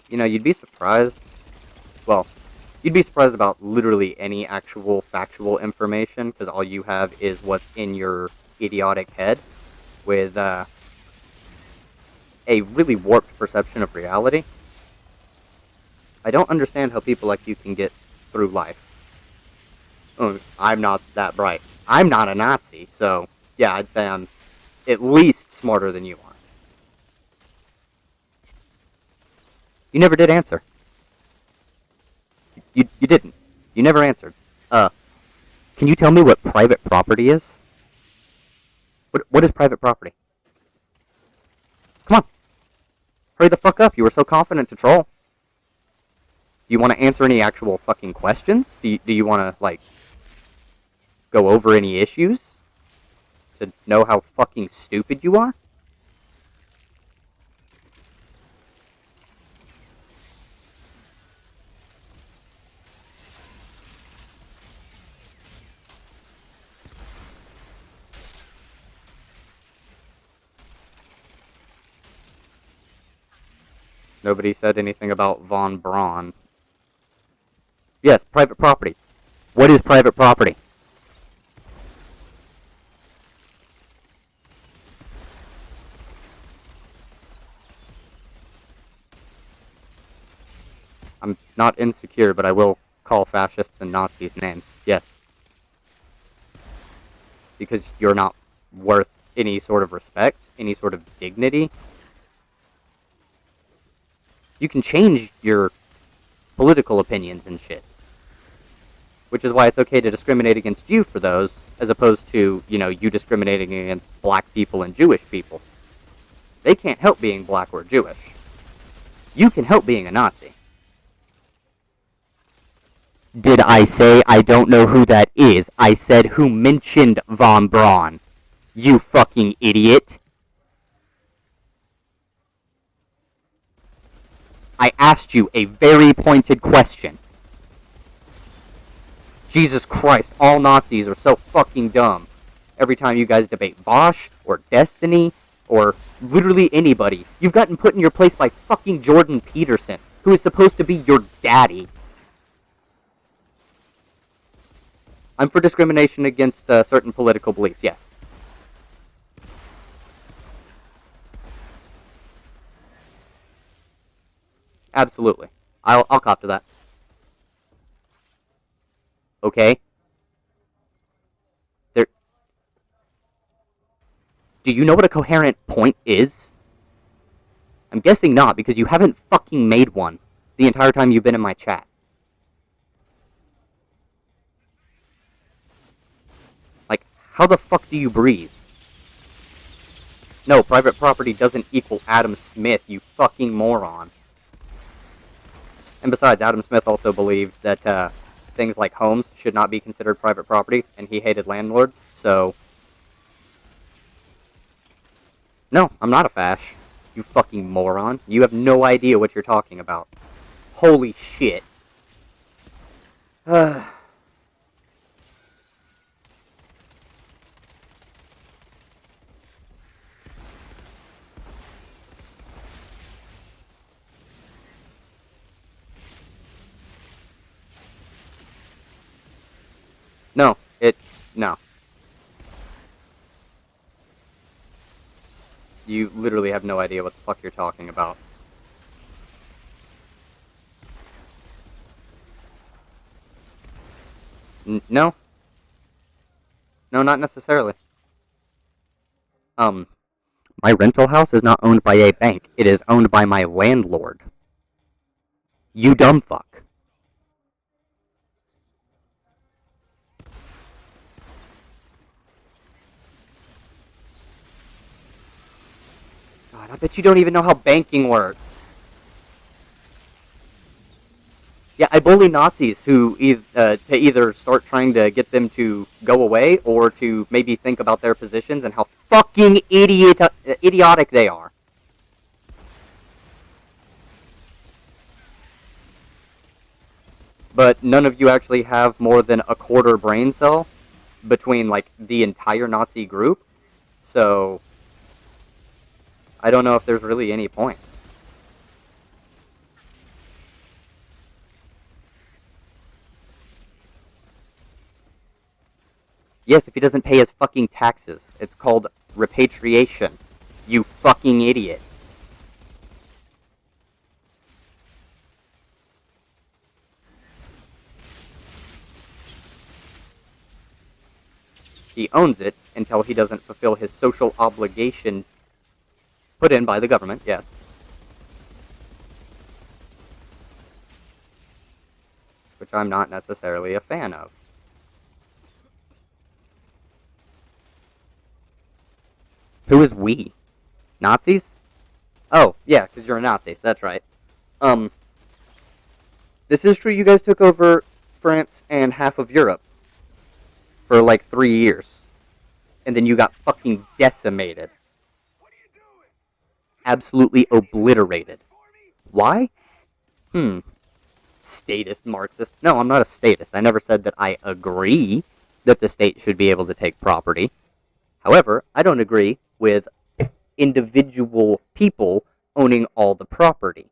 S2: You know, you'd be surprised. Well, you'd be surprised about literally any actual factual information because all you have is what's in your idiotic head with a really warped perception of reality. I don't understand how people like you can get through life. Oh, I'm not that bright. I'm not a Nazi, so yeah, I'd say I'm at least smarter than you are. You never did answer. You didn't. You never answered. Can you tell me what private property is? What is private property? Come on. Hurry the fuck up. You were so confident to troll. Do you want to answer any actual fucking questions? Do you want to, like, go over any issues? To know how fucking stupid you are? Nobody said anything about Von Braun. Yes, private property. What is private property? I'm not insecure, but I will call fascists and Nazis names. Yes. Because you're not worth any sort of respect, any sort of dignity. You can change your political opinions and shit. Which is why it's okay to discriminate against you for those, as opposed to, you know, you discriminating against black people and Jewish people. They can't help being black or Jewish. You can help being a Nazi.
S16: Did I say I don't know who that is? I said who mentioned Von Braun. You fucking idiot. I asked you a very pointed question. Jesus Christ, all Nazis are so fucking dumb. Every time you guys debate Bosch, or Destiny, or literally anybody, you've gotten put in your place by fucking Jordan Peterson, who is supposed to be your daddy. I'm for discrimination against certain political beliefs, yes. Absolutely. I'll cop to that. Okay? There. Do you know what a coherent point is? I'm guessing not, because you haven't fucking made one the entire time you've been in my chat. Like, how the fuck do you breathe? No, private property doesn't equal Adam Smith, you fucking moron. And besides, Adam Smith also believed that things like homes should not be considered private property, and he hated landlords, so... No, I'm not a fash. You fucking moron. You have no idea what you're talking about. Holy shit. No. No. You literally have no idea what the fuck you're talking about. No. No, not necessarily. My rental house is not owned by a bank. It is owned by my landlord. You dumb fuck. God, I bet you don't even know how banking works. Yeah, I bully Nazis who to either start trying to get them to go away or to maybe think about their positions and how fucking idiotic they are. But none of you actually have more than a quarter brain cell between, like, the entire Nazi group. So, I don't know if there's really any point. Yes, if he doesn't pay his fucking taxes. It's called repatriation. You fucking idiot. He owns it until he doesn't fulfill his social obligation put in by the government, yes. Which I'm not necessarily a fan of. Who is we? Nazis? Oh, yeah, because you're a Nazi. That's right. This is true. You guys took over France and half of Europe for like 3 years. And then you got fucking decimated. Absolutely obliterated. Why? Statist Marxist. No, I'm not a statist. I never said that I agree that the state should be able to take property. However, I don't agree with individual people owning all the property.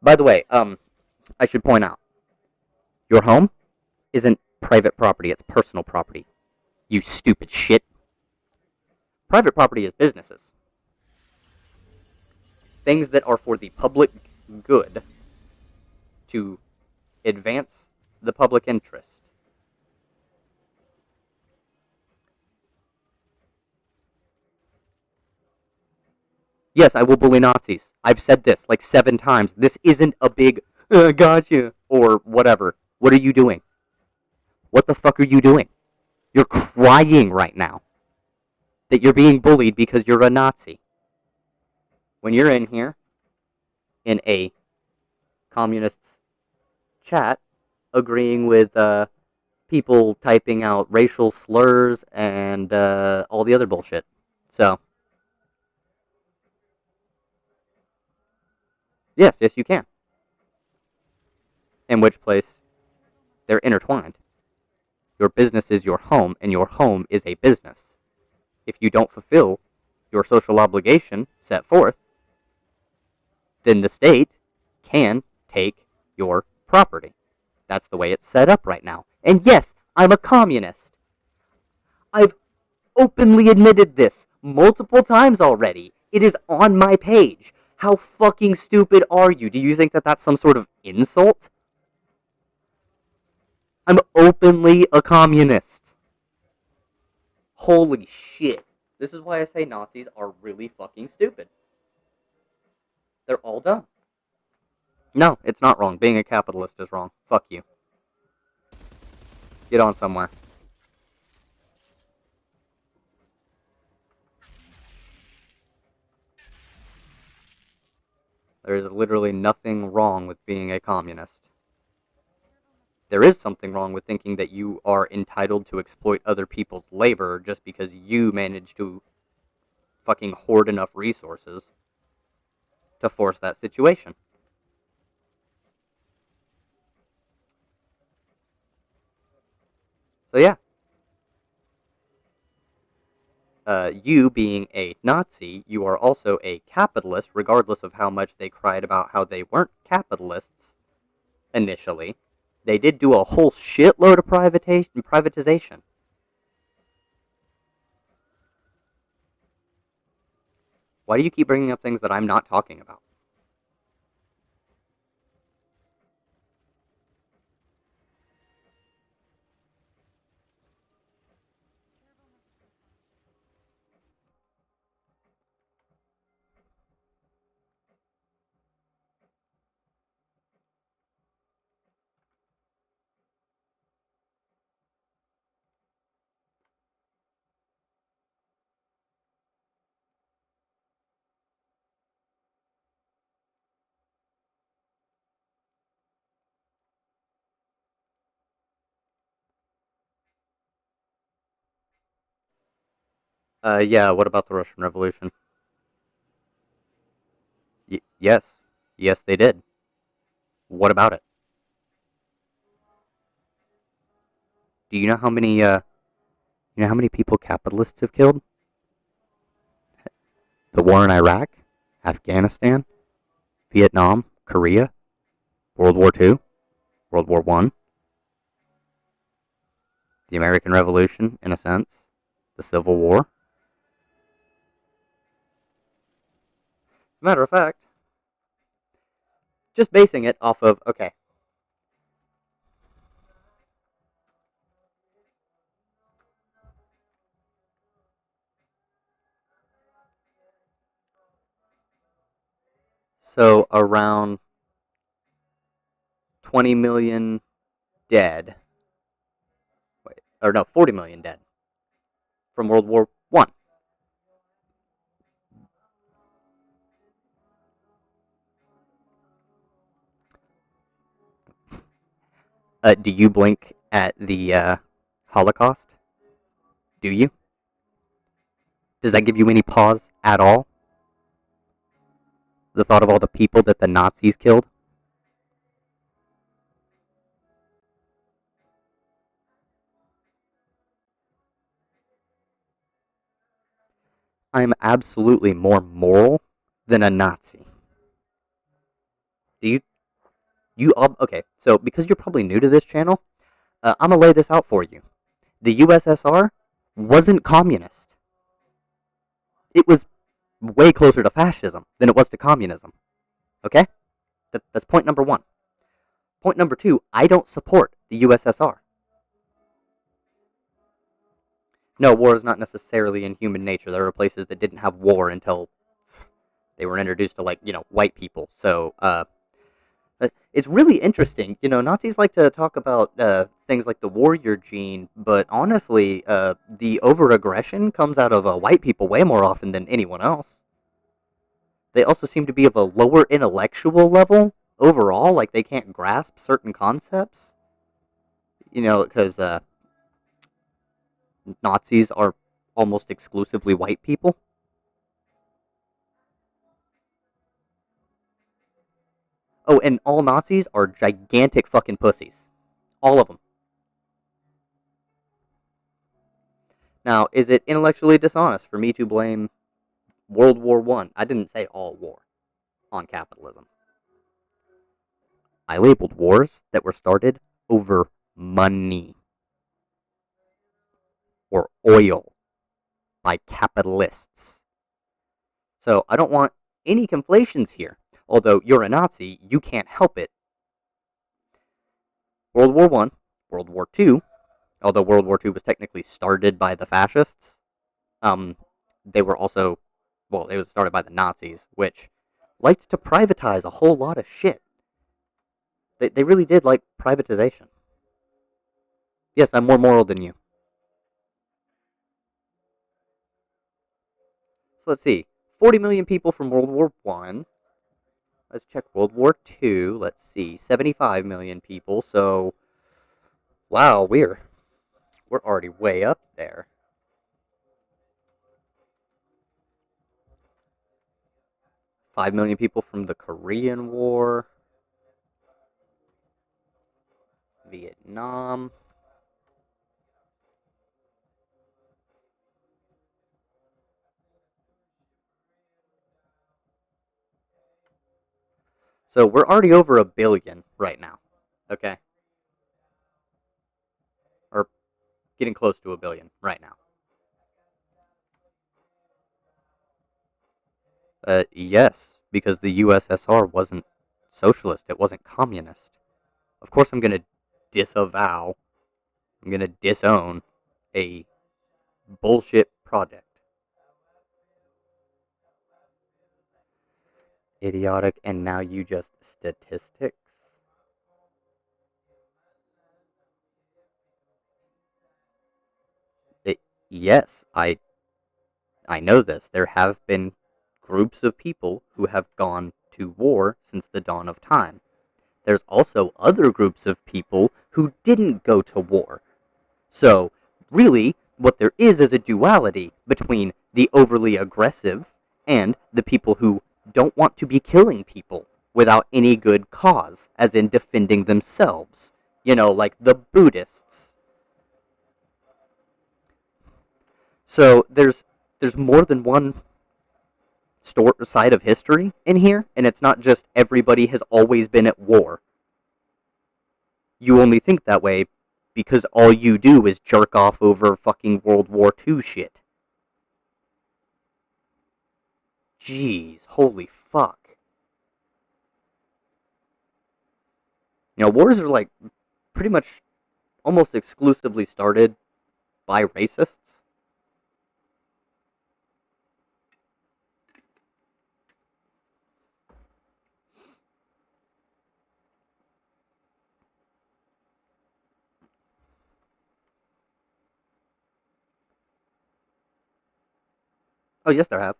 S16: By the way, I should point out, your home isn't private property, it's personal property. You stupid shit. Private property is businesses. Things that are for the public good to advance the public interest. Yes, I will bully Nazis. I've said this like 7 times. This isn't a big, gotcha, or whatever. What are you doing? What the fuck are you doing? You're crying right now that you're being bullied because you're a Nazi. When you're in here, in a communist chat agreeing with people typing out racial slurs and all the other bullshit. So, yes, you can. In which place they're intertwined. Your business is your home, and your home is a business. If you don't fulfill your social obligation set forth, then the state can take your property. That's the way it's set up right now. And yes, I'm a communist. I've openly admitted this multiple times already. It is on my page. How fucking stupid are you? Do you think that that's some sort of insult? I'm openly a communist. Holy shit. This is why I say Nazis are really fucking stupid. They're all dumb. No, it's not wrong. Being a capitalist is wrong. Fuck you. Get on somewhere. There is literally nothing wrong with being a communist. There is something wrong with thinking that you are entitled to exploit other people's labor just because you manage to fucking hoard enough resources to force that situation. So yeah. You being a Nazi, you are also a capitalist, regardless of how much they cried about how they weren't capitalists initially. They did do a whole shitload of privatization. Why do you keep bringing up things that I'm not talking about? Yeah, what about the Russian Revolution? Yes. Yes, they did. What about it? Do you know how many, people capitalists have killed? The war in Iraq, Afghanistan, Vietnam, Korea, World War II, World War I, the American Revolution, in a sense, the Civil War. As a matter of fact, just basing it off of, okay. So around 20 million dead. Wait, or no, 40 million dead from World War I. Do you blink at the Holocaust? Do you? Does that give you any pause at all? The thought of all the people that the Nazis killed? I am absolutely more moral than a Nazi. Do you okay, so because you're probably new to this channel, I'm gonna lay this out for you. The USSR wasn't communist. It was way closer to fascism than it was to communism. Okay? That's point number one. Point number two, I don't support the USSR. No, war is not necessarily in human nature. There were places that didn't have war until they were introduced to, like, white people. So, it's really interesting. Nazis like to talk about things like the warrior gene, but honestly, the over-aggression comes out of white people way more often than anyone else. They also seem to be of a lower intellectual level overall, like, they can't grasp certain concepts. You know, because Nazis are almost exclusively white people. Oh, and all Nazis are gigantic fucking pussies. All of them. Now, is it intellectually dishonest for me to blame World War I? I didn't say all war on capitalism. I labeled wars that were started over money or oil by capitalists. So I don't want any conflations here. Although you're a Nazi, you can't help it. World War I, World War II, although World War II was technically started by the fascists, they were also, well, it was started by the Nazis, which liked to privatize a whole lot of shit. They really did like privatization. Yes, I'm more moral than you. So let's see. 40 million people from World War I. Let's check World War II. Let's see. 75 million people. So, wow, we're already way up there. $5 million people from the Korean War. Vietnam. So we're already over 1 billion right now. Okay? Or getting close to 1 billion right now. Yes, because the USSR wasn't socialist. It wasn't communist. Of course I'm going to disavow, I'm going to disown a bullshit project. Idiotic, and now you just statistics? Yes, I know this. There have been groups of people who have gone to war since the dawn of time. There's also other groups of people who didn't go to war. So, really, what there is a duality between the overly aggressive and the people who don't want to be killing people without any good cause, as in defending themselves. You know, like the Buddhists. So there's more than one side of history in here, and it's not just everybody has always been at war. You only think that way because all you do is jerk off over fucking World War II shit. Jeez, holy fuck. You know, wars are like pretty much almost exclusively started by racists. Oh, yes, there have.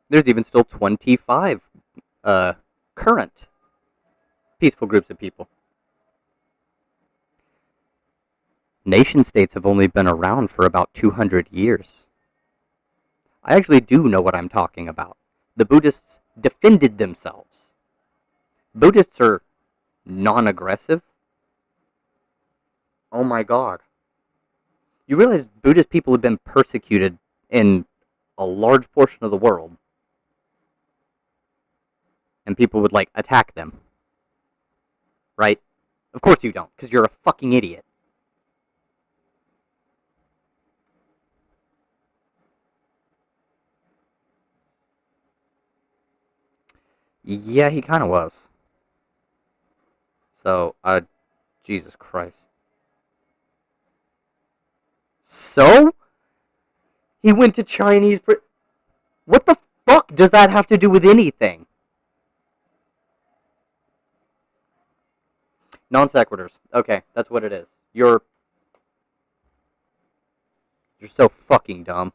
S16: There's even still 25 current peaceful groups of people. Nation states have only been around for about 200 years. I actually do know what I'm talking about. The Buddhists defended themselves. Buddhists are non-aggressive. Oh my god. You realize Buddhist people have been persecuted in a large portion of the world. And people would, like, attack them. Right? Of course you don't, because you're a fucking idiot. Yeah, he kind of was. So, Jesus Christ. So? He went to Chinese... What the fuck does that have to do with anything? Non sequiturs. Okay, that's what it is. You're so fucking dumb.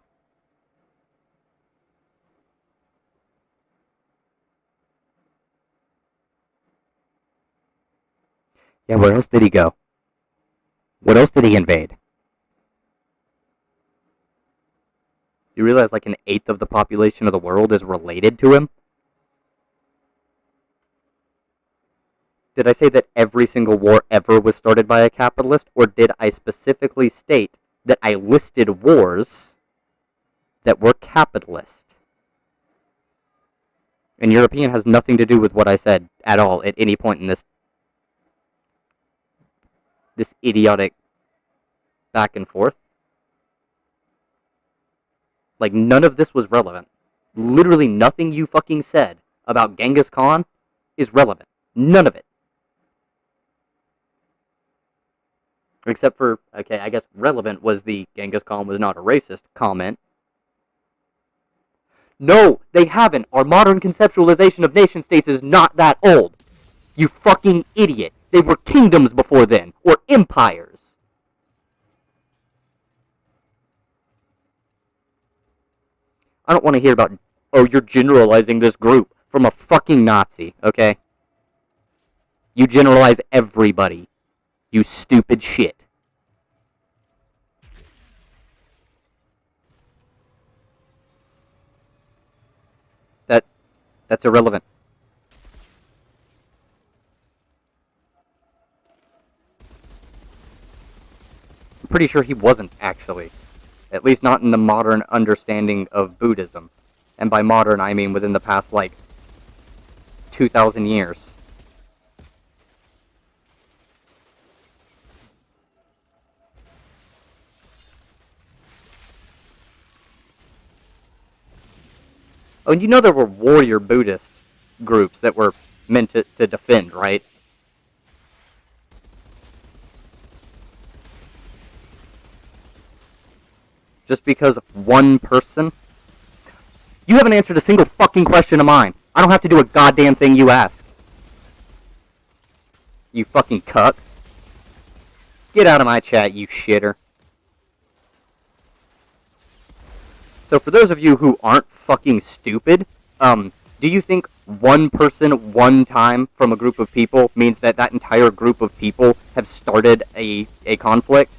S16: Yeah, where else did he go? What else did he invade? You realize like an eighth of the population of the world is related to him? Did I say that every single war ever was started by a capitalist, or did I specifically state that I listed wars that were capitalist? And European has nothing to do with what I said at all at any point in this idiotic back and forth. Like, none of this was relevant. Literally nothing you fucking said about Genghis Khan is relevant. None of it. Except for, okay, I guess relevant was the Genghis Khan was not a racist comment. No, they haven't. Our modern conceptualization of nation states is not that old. You fucking idiot. They were kingdoms before then, or empires. I don't want to hear about, oh, you're generalizing this group from a fucking Nazi, okay? You generalize everybody. You stupid shit. That's irrelevant. I'm pretty sure he wasn't, actually. At least not in the modern understanding of Buddhism. And by modern, I mean within the past, like, 2,000 years. Oh, and you know there were warrior Buddhist groups that were meant to defend, right? Just because one person... You haven't answered a single fucking question of mine. I don't have to do a goddamn thing you ask. You fucking cuck. Get out of my chat, you shitter. So for those of you who aren't fucking stupid, do you think one person, one time from a group of people means that that entire group of people have started a conflict?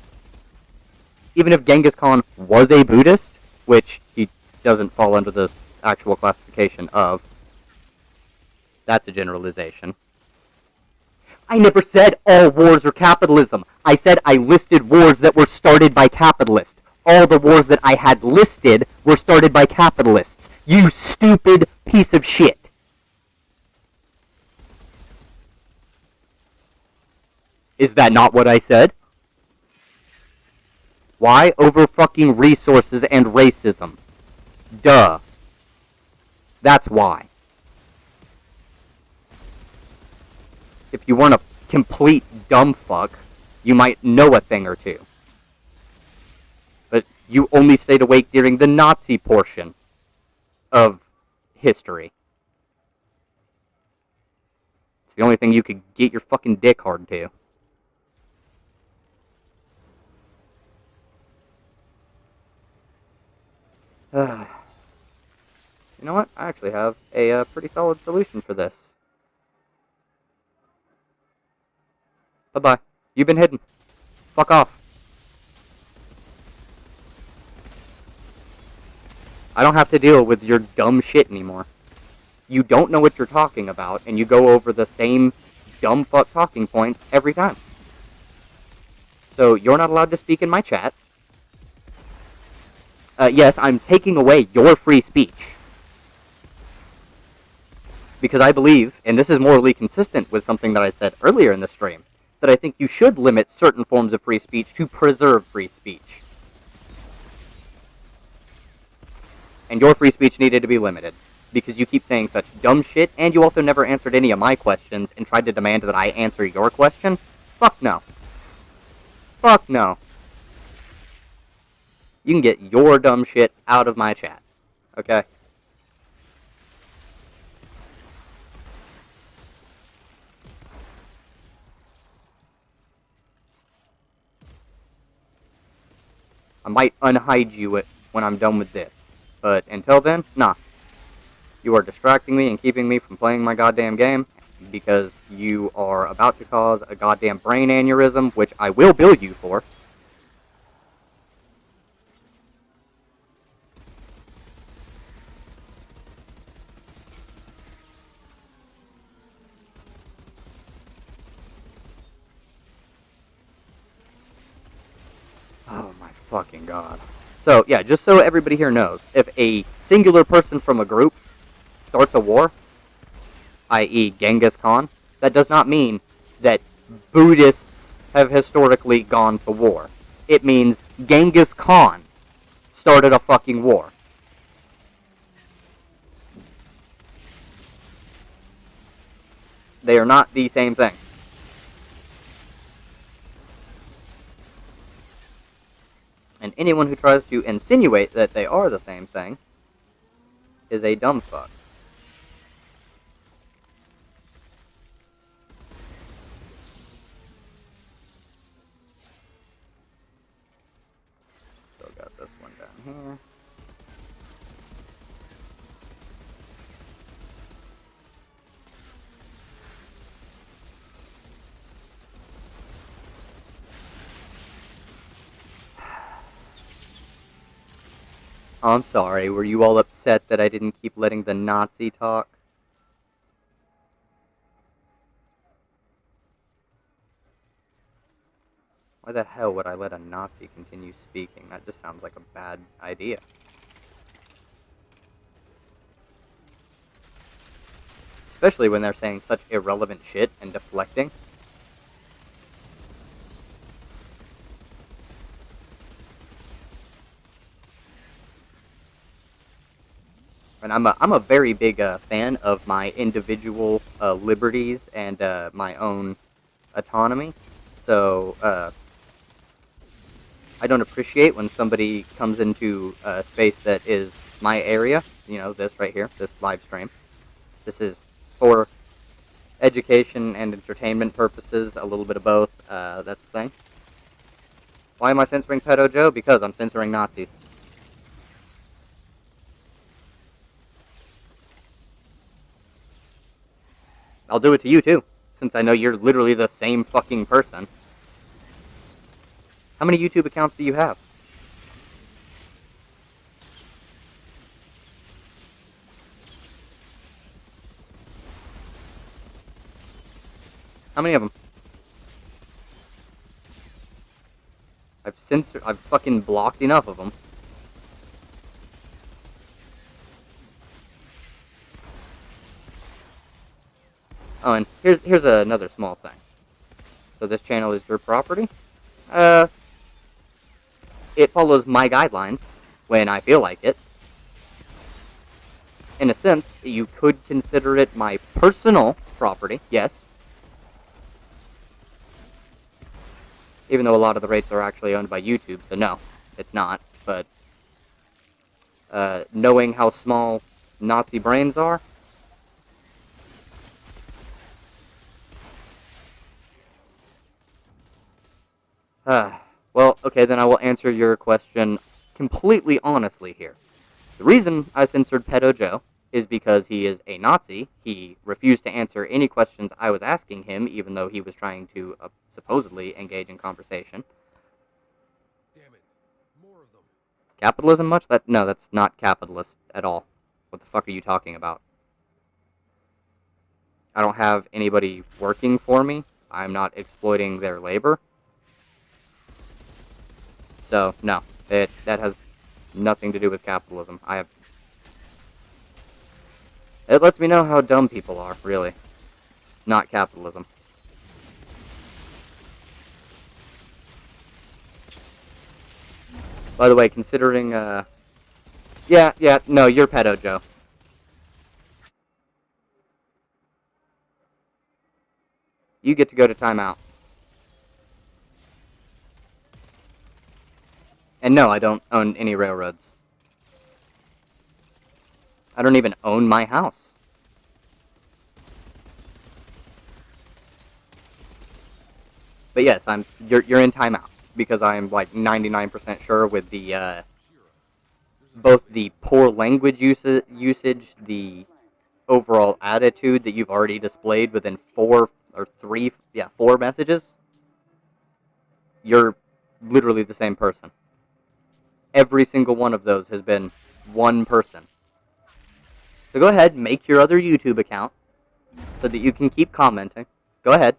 S16: Even if Genghis Khan was a Buddhist, which he doesn't fall under the actual classification of, that's a generalization. I never said all wars are capitalism. I said I listed wars that were started by capitalists. All the wars that I had listed were started by capitalists. You stupid piece of shit. Is that not what I said? Why? Over fucking resources and racism. Duh. That's why. If you weren't a complete dumb fuck, you might know a thing or two. But you only stayed awake during the Nazi portion of history. It's the only thing you could get your fucking dick hard to. You know what? I actually have a pretty solid solution for this. Bye-bye. You've been hidden. Fuck off. I don't have to deal with your dumb shit anymore. You don't know what you're talking about, and you go over the same dumb fuck talking points every time. So you're not allowed to speak in my chat. Yes, I'm taking away your free speech. Because I believe, and this is morally consistent with something that I said earlier in the stream, that I think you should limit certain forms of free speech to preserve free speech. And your free speech needed to be limited. because you keep saying such dumb shit, and you also never answered any of my questions and tried to demand that I answer your question. Fuck no. Fuck no. You can get your dumb shit out of my chat. Okay? I might unhide you it when I'm done with this. But until then, nah. You are distracting me and keeping me from playing my goddamn game because you are about to cause a goddamn brain aneurysm, which I will bill you for. Oh my fucking god. So, yeah, just so everybody here knows, if a singular person from a group starts a war, i.e. Genghis Khan, that does not mean that Buddhists have historically gone to war. It means Genghis Khan started a fucking war. They are not the same thing. And anyone who tries to insinuate that they are the same thing is a dumb fuck. Still got this one down here. I'm sorry, were you all upset that I didn't keep letting the Nazi talk? Why the hell would I let a Nazi continue speaking? That just sounds like a bad idea. Especially when they're saying such irrelevant shit and deflecting. And I'm a very big fan of my individual liberties and my own autonomy. So I don't appreciate when somebody comes into a space that is my area. You know, this right here, this live stream. This is for education and entertainment purposes, a little bit of both. That's the thing. Why am I censoring Pedo Joe? Because I'm censoring Nazis. I'll do it to you too, since I know you're literally the same fucking person. How many YouTube accounts do you have? How many of them? I've fucking blocked enough of them. Oh, and here's another small thing. So this channel is your property. It follows my guidelines when I feel like it. In a sense, you could consider it my personal property, yes. Even though a lot of the rates are actually owned by YouTube, so no, it's not. But knowing how small Nazi brains are, well, okay, then I will answer your question completely honestly here. The reason I censored Pedo Joe is because he is a Nazi. He refused to answer any questions I was asking him, even though he was trying to supposedly engage in conversation.
S15: Damn it, more of them.
S16: Capitalism much? No, that's not capitalist at all. What the fuck are you talking about? I don't have anybody working for me. I'm not exploiting their labor. So, no, that has nothing to do with capitalism. It lets me know how dumb people are, really. It's not capitalism. By the way, considering, no, you're Pedo Joe. You get to go to timeout. And no, I don't own any railroads. I don't even own my house. But yes, you're in timeout because I'm like 99% sure with the both the poor language usage, the overall attitude that you've already displayed within 4 messages. You're literally the same person. Every single one of those has been one person. So go ahead, make your other YouTube account so that you can keep commenting. Go ahead.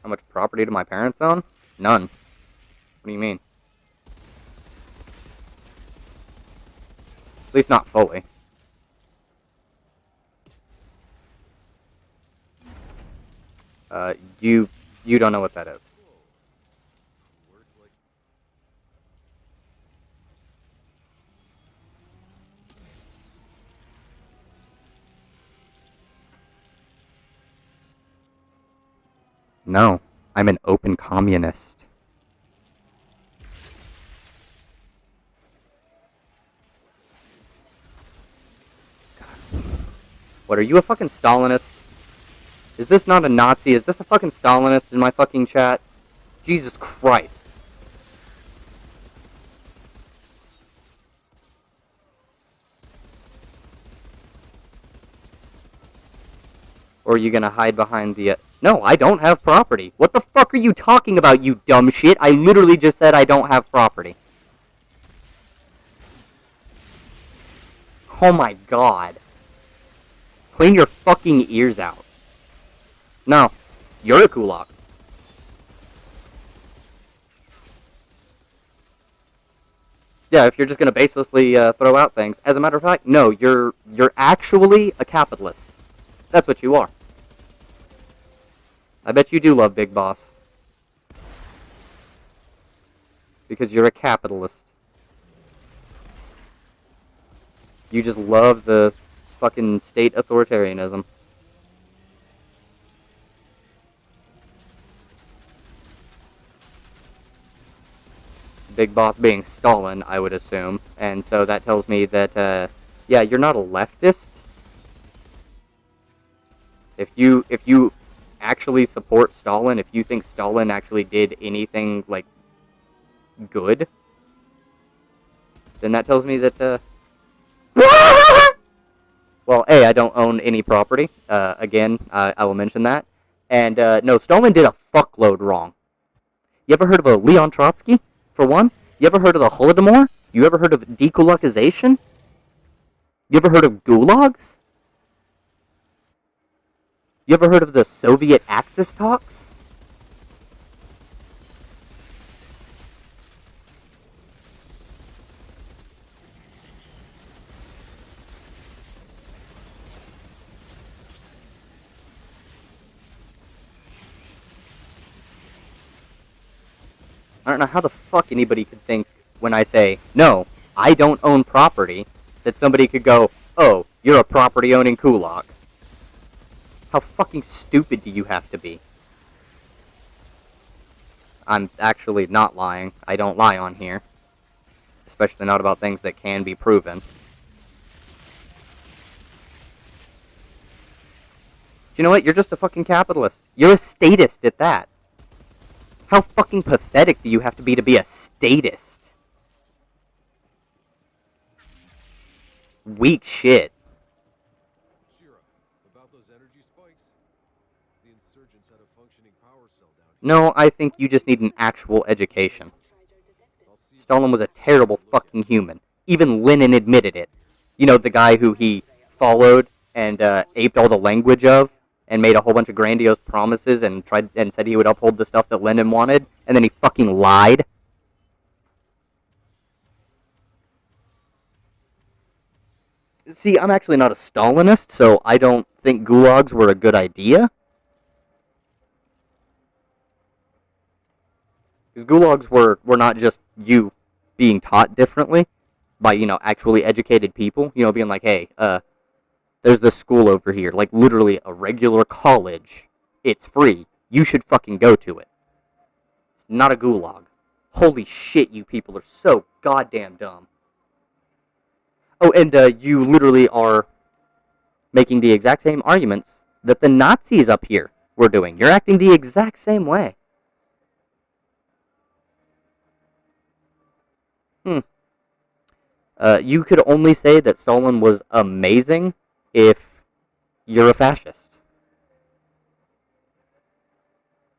S16: How much property do my parents own? None. What do you mean? At least not fully. You don't know what that is. No, I'm an open communist. What, are you a fucking Stalinist? Is this not a Nazi? Is this a fucking Stalinist in my fucking chat? Jesus Christ. Or are you gonna hide behind the... No, I don't have property. What the fuck are you talking about, you dumb shit? I literally just said I don't have property. Oh my god. Clean your fucking ears out. No. You're a kulak. Yeah, if you're just gonna baselessly throw out things. As a matter of fact, no, you're actually a capitalist. That's what you are. I bet you do love Big Boss. Because you're a capitalist. You just love the fucking state authoritarianism. Big Boss being Stalin, I would assume. And so that tells me that, yeah, you're not a leftist. If you actually support Stalin, if you think Stalin actually did anything, like, good, then that tells me that, well, A, I don't own any property. Again, I will mention that. And, no, Stalin did a fuckload wrong. You ever heard of a Leon Trotsky, for one? You ever heard of the Holodomor? You ever heard of dekulakization? You ever heard of gulags? You ever heard of the Soviet Axis talks? I don't know how the fuck anybody could think when I say, no, I don't own property, that somebody could go, oh, you're a property-owning kulak. How fucking stupid do you have to be? I'm actually not lying. I don't lie on here. Especially not about things that can be proven. You know what? You're just a fucking capitalist. You're a statist at that. How fucking pathetic do you have to be a statist? Weak shit. No, I think you just need an actual education. Stalin was a terrible fucking human. Even Lenin admitted it. You know, the guy who he followed and aped all the language of, and made a whole bunch of grandiose promises and said he would uphold the stuff that Lenin wanted, and then he fucking lied. See, I'm actually not a Stalinist, so I don't think gulags were a good idea. Because gulags were not just you being taught differently by, actually educated people, being like, hey, there's this school over here, like literally a regular college. It's free. You should fucking go to it. It's not a gulag. Holy shit, you people are so goddamn dumb. Oh, and you literally are making the exact same arguments that the Nazis up here were doing. You're acting the exact same way. You could only say that Stalin was amazing if you're a fascist.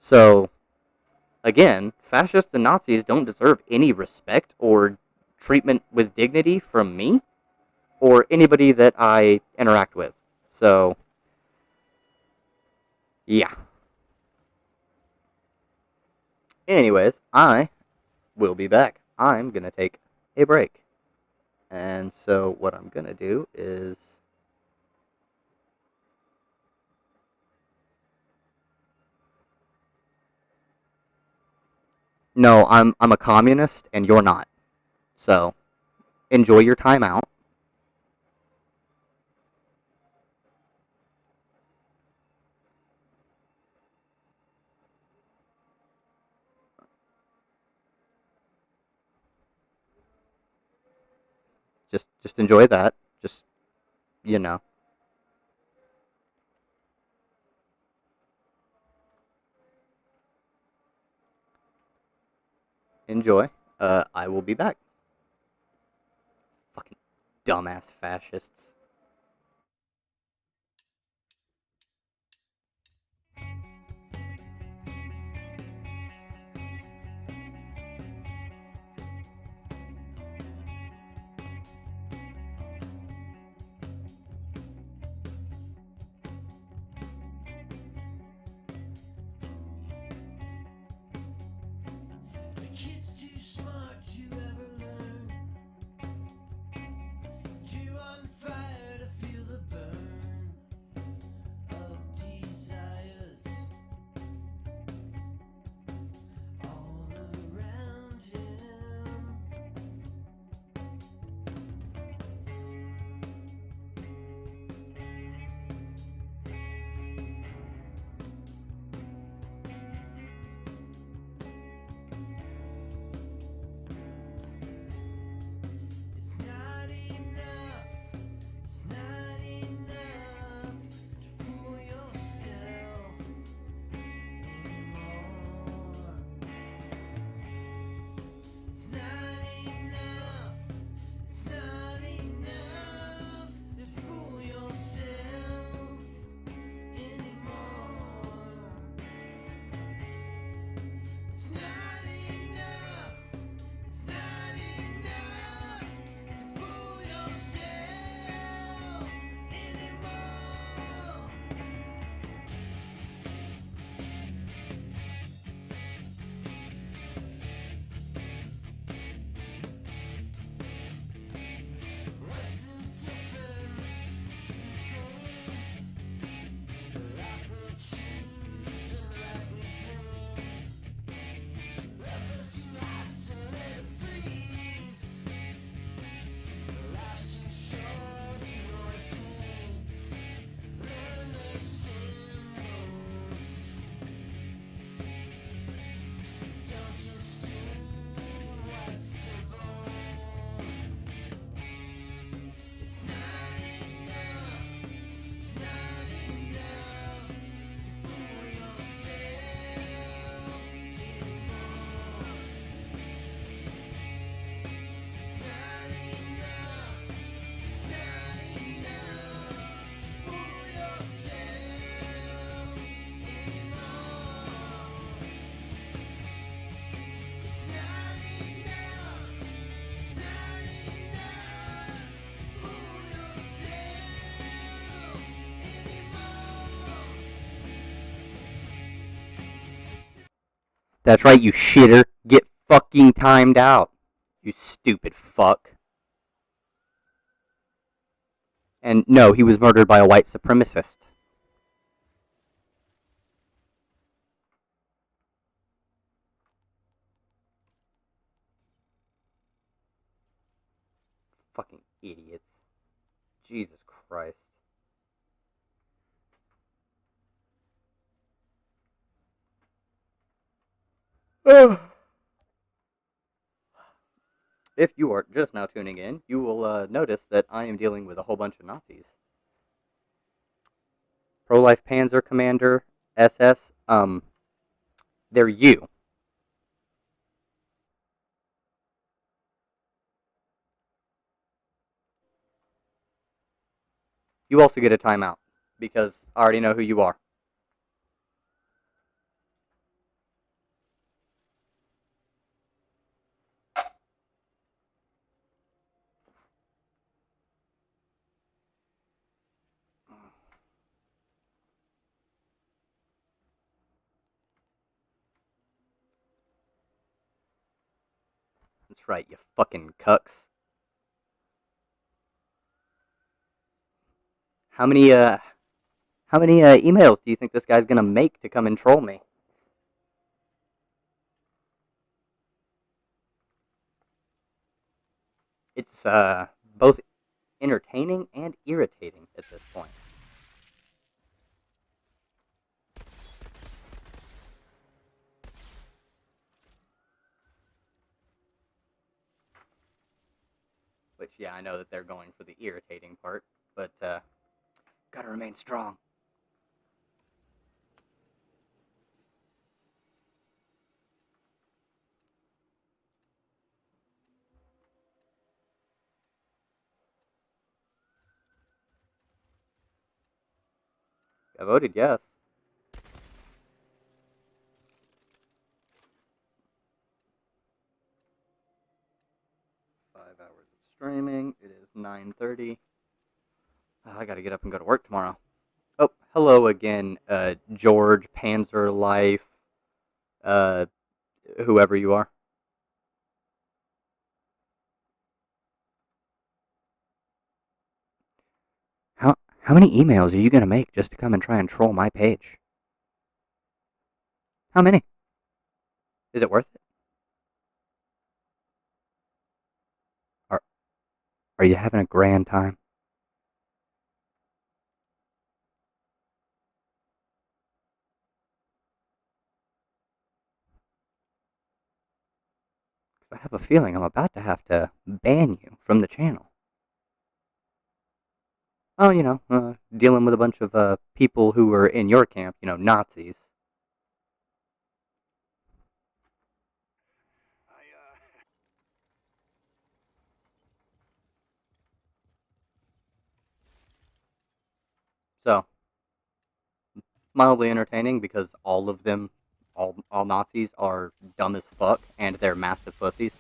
S16: So, again, fascists and Nazis don't deserve any respect or treatment with dignity from me or anybody that I interact with. So, yeah. Anyways, I will be back. I'm going to take a break. And so what I'm going to do is... No, I'm a communist and you're not. So, enjoy your time out. Just enjoy that. Just, you know. Enjoy. I will be back. Fucking dumbass fascists.
S17: The kid's too smart to ever learn. Too on fire to feel the burn of desires all around him. It's not enough. It's not enough to fool yourself anymore. It's not enough. It's not enough to fool yourself anymore. It's not enough. It's not enough to fool yourself anymore. What's the difference between life we choose and life we dream? Love is right to let it freeze. Life's too short to know its needs. Learn the symbols. Don't just do what's simple. It's not enough. It's not enough to fool yourself anymore. It's not enough. It's not enough to fool yourself anymore. It's not enough. It's not enough to fool yourself anymore.
S16: That's right, you shitter. Get fucking timed out. You stupid fuck. And no, he was murdered by a white supremacist. Fucking idiots. Jesus Christ. If you are just now tuning in, you will notice that I am dealing with a whole bunch of Nazis. Pro-Life Panzer Commander, SS, they're you. You also get a timeout, because I already know who you are. That's right, you fucking cucks. How many emails do you think this guy's gonna make to come and troll me? It's, both entertaining and irritating at this point. Which, yeah, I know that they're going for the irritating part, but, gotta remain strong. I voted yes. Streaming. It is 9:30. I gotta get up and go to work tomorrow. Oh, hello again, George, Panzer Life, whoever you are. How many emails are you gonna make just to come and try and troll my page? How many? Is it worth it? Are you having a grand time? I have a feeling I'm about to have to ban you from the channel. Oh, you know, dealing with a bunch of people who were in your camp, you know, Nazis. So, mildly entertaining because all of them, all Nazis are dumb as fuck and they're massive pussies.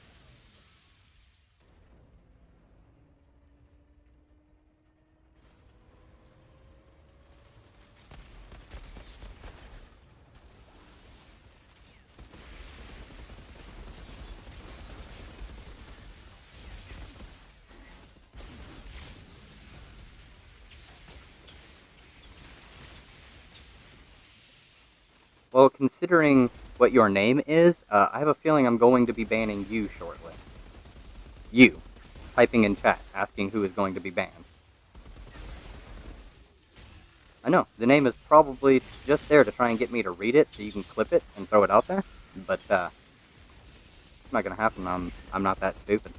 S16: Well, considering what your name is, I have a feeling I'm going to be banning you shortly. You, typing in chat, asking who is going to be banned. I know, the name is probably just there to try and get me to read it so you can clip it and throw it out there, but, it's not gonna happen. I'm not that stupid.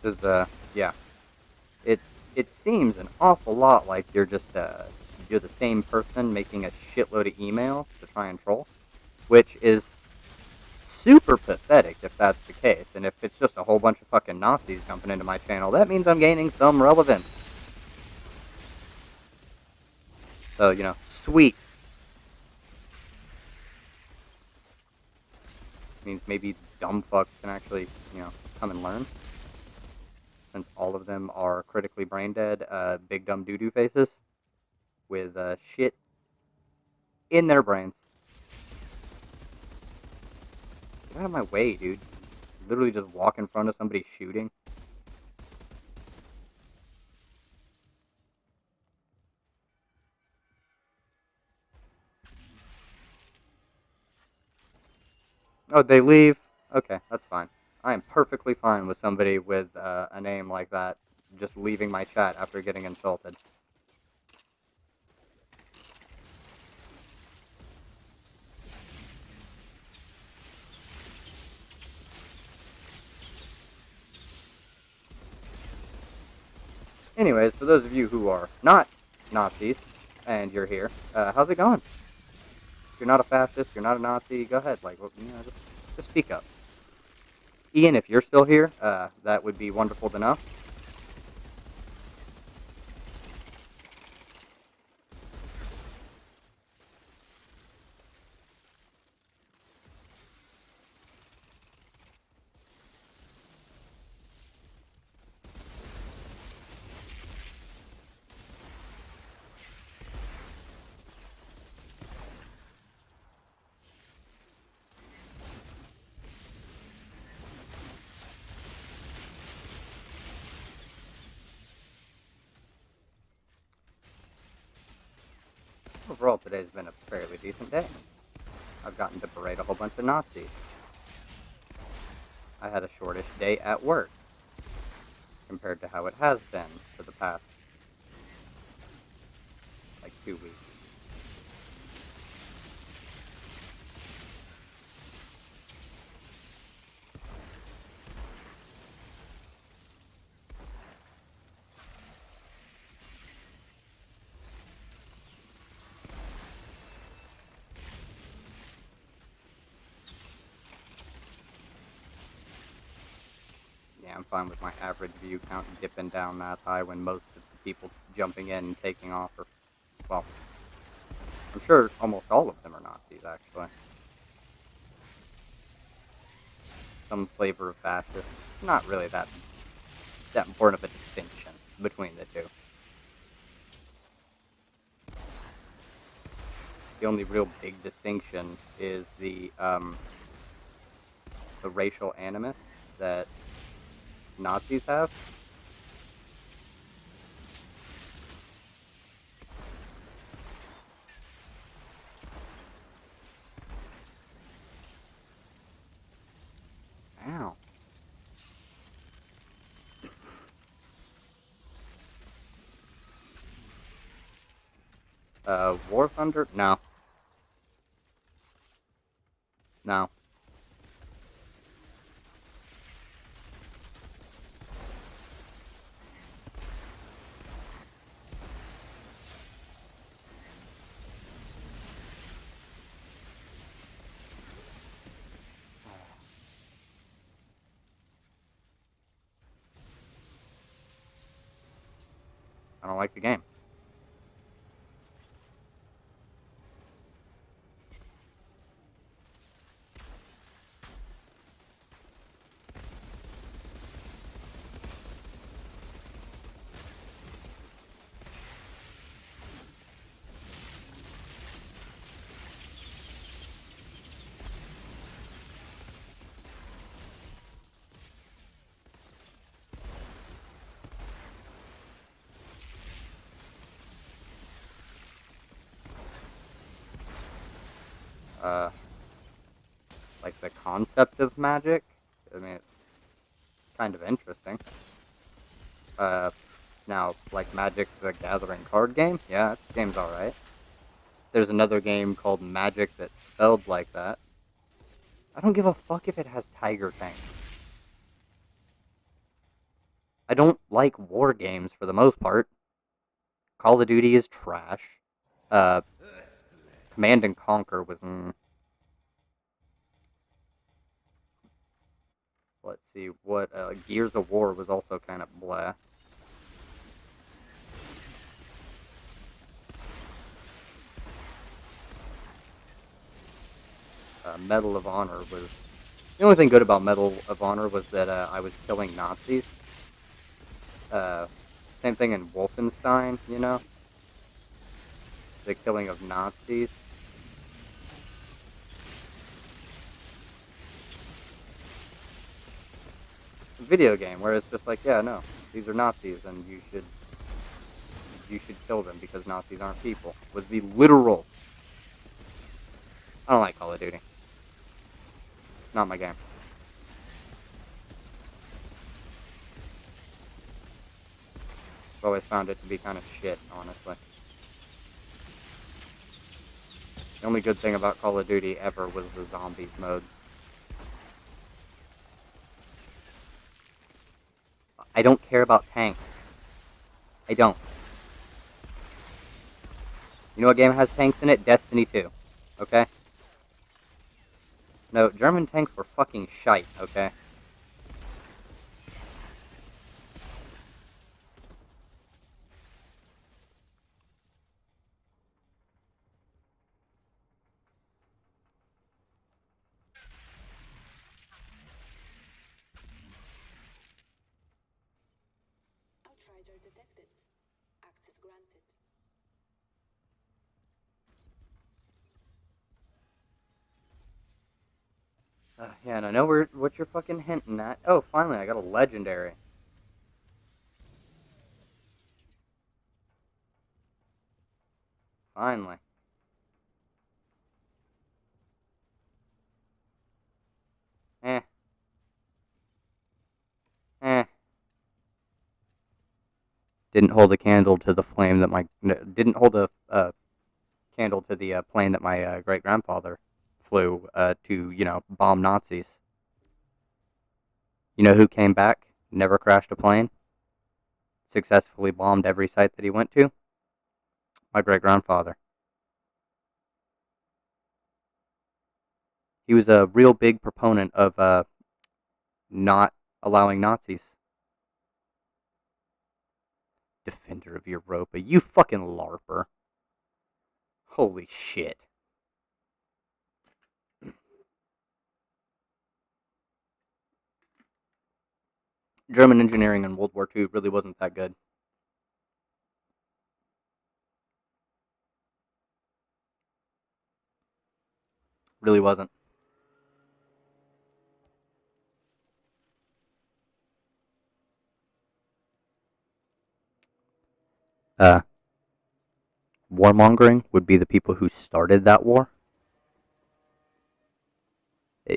S16: Because, yeah. It seems an awful lot like you're just, you're the same person making a shitload of emails to try and troll, which is super pathetic if that's the case, and if it's just a whole bunch of fucking Nazis jumping into my channel, that means I'm gaining some relevance. So, you know, sweet. Means maybe dumb fucks can actually, you know, come and learn.
S2: since all of them are critically brain dead, big dumb doo-doo faces with shit in their brains. Get out of my way, dude. Literally just walk in front of somebody shooting. Oh, they leave? Okay, that's fine. I am perfectly fine with somebody with a name like that just leaving my chat after getting insulted. Anyways, for those of you who are not Nazis and you're here, how's it going? If you're not a fascist, you're not a Nazi, go ahead, like, just speak up. Ian, if you're still here, that would be wonderful to know. Overall, today's been a fairly decent day. I've gotten to berate a whole bunch of Nazis. I had a shortish day at work, compared to how it has been for the past, like, 2 weeks. Yeah, I'm fine with my average view count dipping down that high when most of the people jumping in and taking off are, well, I'm sure almost all of them are Nazis, actually. Some flavor of fascist. Not really that important of a distinction between the two. The only real big distinction is the racial animus that Nazis have. Ow. War Thunder? No. No. I don't like the game. Like the concept of magic. I mean, it's kind of interesting. Now, like Magic the Gathering card game, yeah, that game's alright. There's another game called Magic that's spelled like that. I don't give a fuck if it has Tiger Tank. I don't like war games for the most part. Call of Duty is trash. Command and Conquer was... Let's see, what... Gears of War was also kind of blah. Medal of Honor was... The only thing good about Medal of Honor was that I was killing Nazis.
S16: Same thing in Wolfenstein, you know? The killing of Nazis. A video game where it's just like, yeah, no, these are Nazis and you should kill them because Nazis aren't people. Was the literal. I don't like Call of Duty. Not my game. I've always found it to be kind of shit, honestly. The only good thing about Call of Duty ever was the zombies mode. I don't care about tanks. I don't. You know what game has tanks in it? Destiny 2. Okay? No, German tanks were fucking shite, okay?
S17: Outrider detected. Access granted.
S16: Yeah, and I know what you're fucking hinting at. Oh, finally, I got a legendary. Finally. Eh. Eh. Didn't hold a candle to the flame that my... Didn't hold a candle to the plane that my great-grandfather flew to, you know, bomb Nazis. You know who came back, never crashed a plane, successfully bombed every site that he went to? My great-grandfather. He was a real big proponent of not allowing Nazis. Defender of Europa. You fucking LARPer. Holy shit. German engineering in World War II really wasn't that good. Really wasn't. Warmongering would be the people who started that war.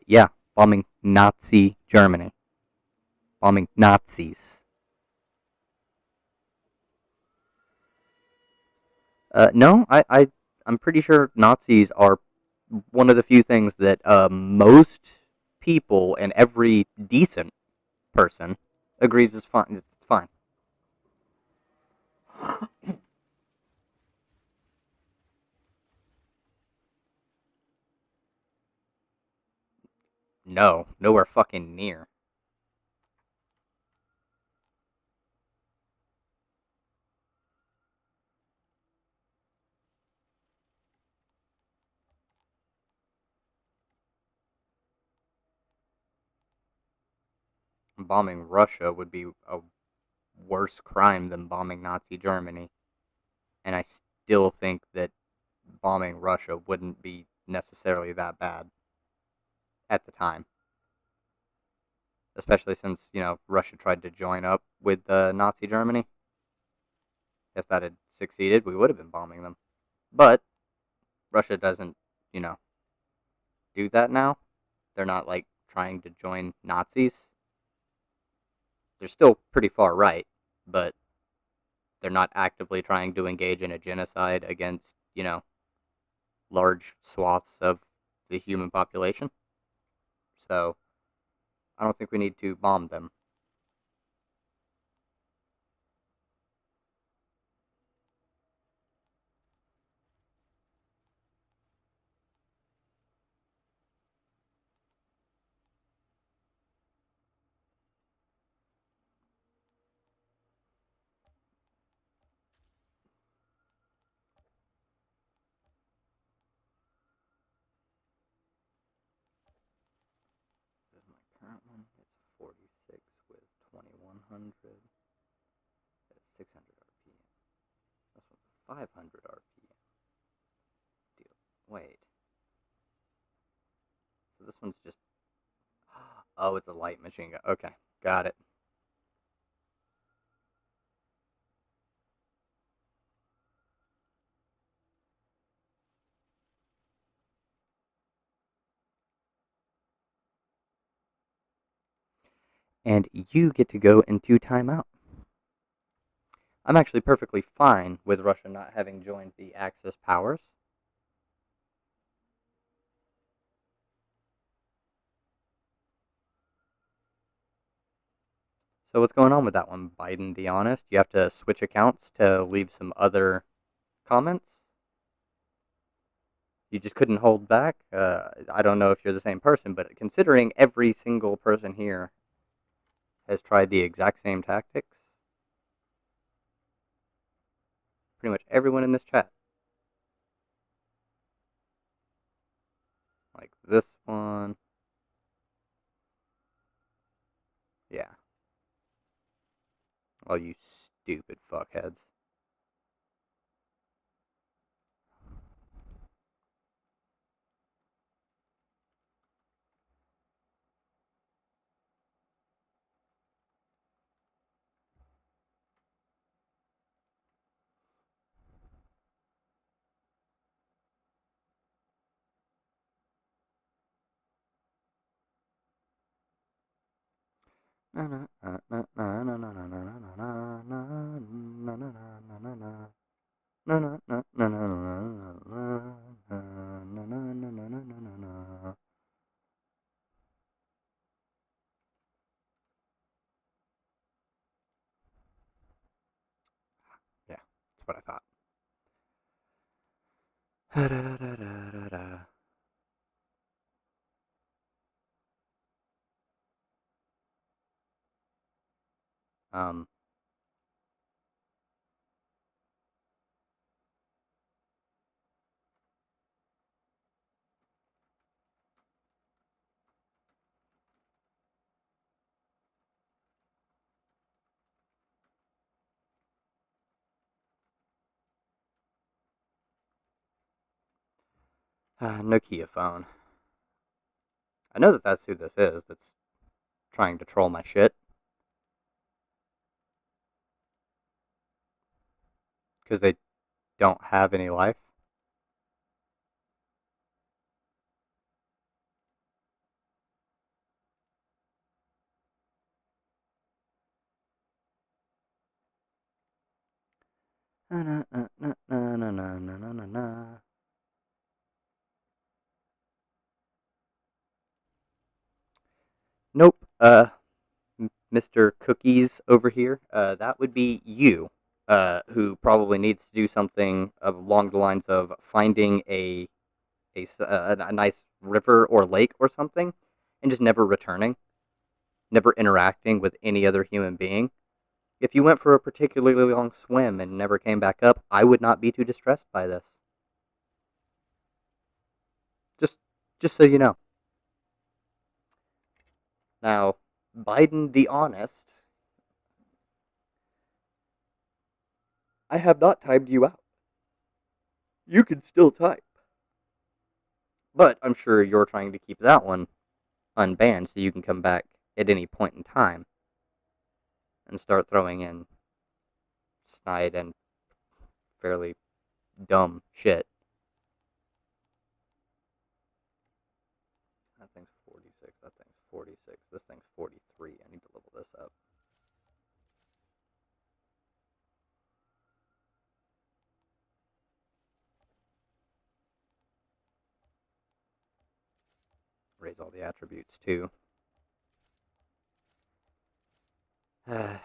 S16: Yeah, bombing Nazi Germany. Bombing Nazis. No, I'm pretty sure Nazis are one of the few things that most people and every decent person agrees is fine. It's fine. No, nowhere fucking near. Bombing Russia would be a worse crime than bombing Nazi Germany. And I still think that bombing Russia wouldn't be necessarily that bad at the time. Especially since, you know, Russia tried to join up with Nazi Germany. If that had succeeded, we would have been bombing them. But Russia doesn't, you know, do that now. They're not, like, trying to join Nazis. They're still pretty far right, but they're not actively trying to engage in a genocide against, you know, large swaths of the human population. So, I don't think we need to bomb them. My current one is 46 with 2100. 500 RPM. Deal. Wait. So this one's just... Oh, it's a light machine gun. Okay, got it. And you get to go into timeout. I'm actually perfectly fine with Russia not having joined the Axis powers. So what's going on with that one, Biden the Honest? You have to switch accounts to leave some other comments? You just couldn't hold back? I don't know if you're the same person, but considering every single person here has tried the exact same tactics, pretty much everyone in this chat. Like this one. Yeah. Oh, you stupid fuckheads. Yeah, that's what I thought. Um, Nokia phone. I know that that's who this is that's trying to troll my shit. Because they don't have any life. Nope. Mr. Cookies over here. That would be you. Who probably needs to do something along the lines of finding a nice river or lake or something, and just never returning, never interacting with any other human being. If you went for a particularly long swim and never came back up, I would not be too distressed by this. Just so you know. Now, Biden the Honest, I have not timed you out. You can still type. But I'm sure you're trying to keep that one unbanned so you can come back at any point in time and start throwing in snide and fairly dumb shit. That thing's 46. That thing's 46. This thing's 43. I need to level this up. Raise all the attributes too. I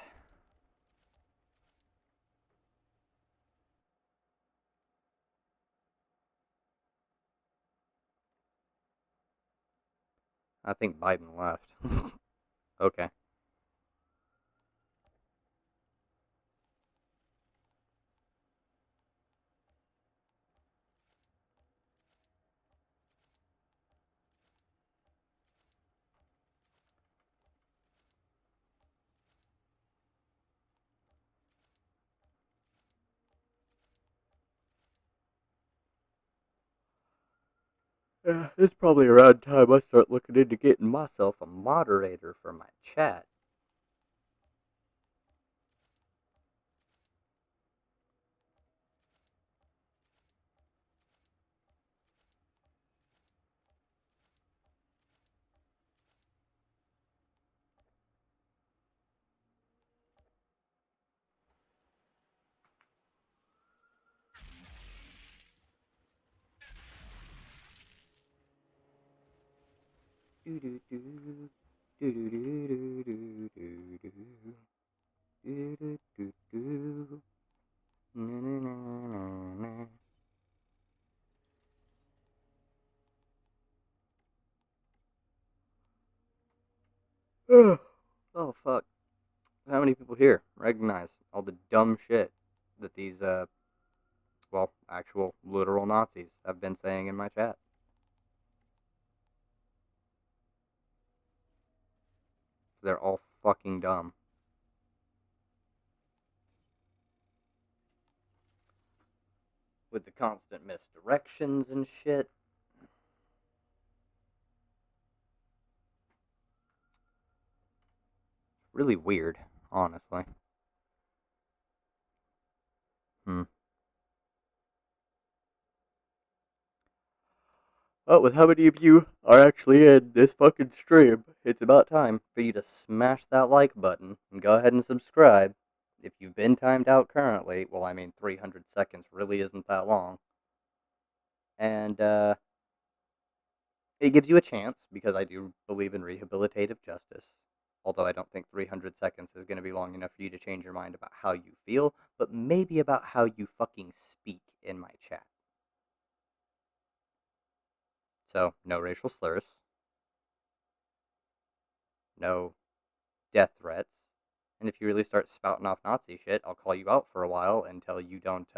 S16: think Biden left. Okay. It's probably around time I start looking into getting myself a moderator for my chat. Oh fuck. How many people here recognize all the dumb shit that these well, actual literal Nazis have been saying in my chat? They're all fucking dumb. With the constant misdirections and shit. Really weird, honestly. Oh, with how many of you are actually in this fucking stream, it's about time for you to smash that like button and go ahead and subscribe. If you've been timed out currently, well, I mean, 300 seconds really isn't that long. And, it gives you a chance, because I do believe in rehabilitative justice. Although I don't think 300 seconds is going to be long enough for you to change your mind about how you feel, but maybe about how you fucking speak in my chat. So, no racial slurs. No death threats. And if you really start spouting off Nazi shit, I'll call you out for a while until you don't,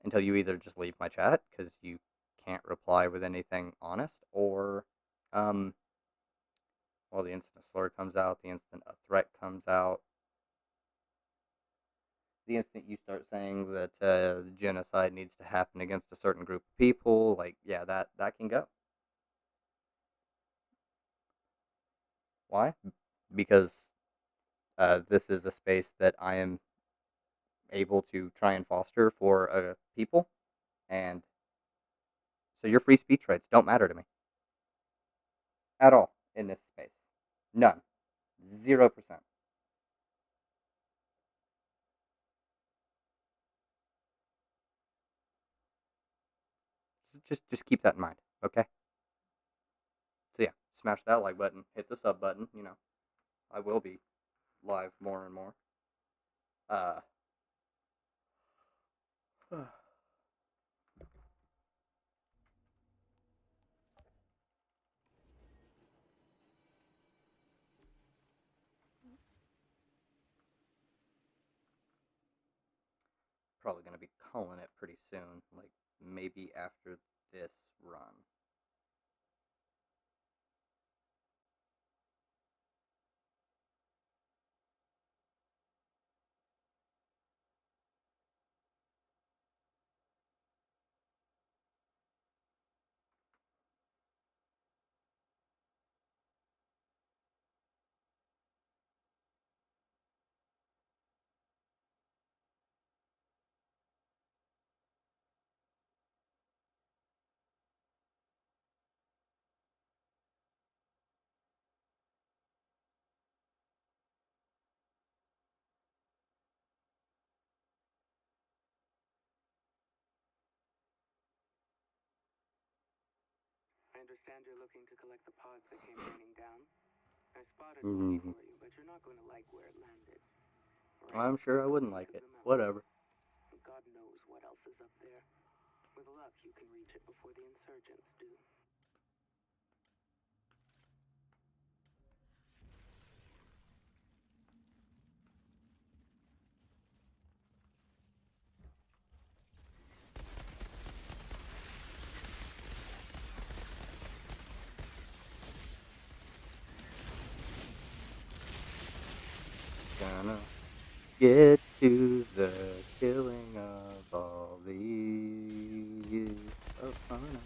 S16: until you either just leave my chat, because you can't reply with anything honest, or, well, the instant a slur comes out, the instant a threat comes out, the instant you start saying that genocide needs to happen against a certain group of people, like, yeah, that can go. Why? Because this is a space that I am able to try and foster for people, and so your free speech rights don't matter to me at all in this space. None. 0%. Just keep that in mind, okay? So yeah, smash that like button, hit the sub button, you know. I will be live more and more. Probably gonna be calling it pretty soon, like maybe after this run.
S18: I understand you're looking to collect the pods that came raining down. I spotted
S16: Mhm.
S18: one for you, but you're not going to like where it landed.
S16: I'm sure I wouldn't like it. Whatever.
S18: God knows what else is up there. With luck, you can reach it before the insurgents do.
S16: Gonna get to the killing of all these opponents.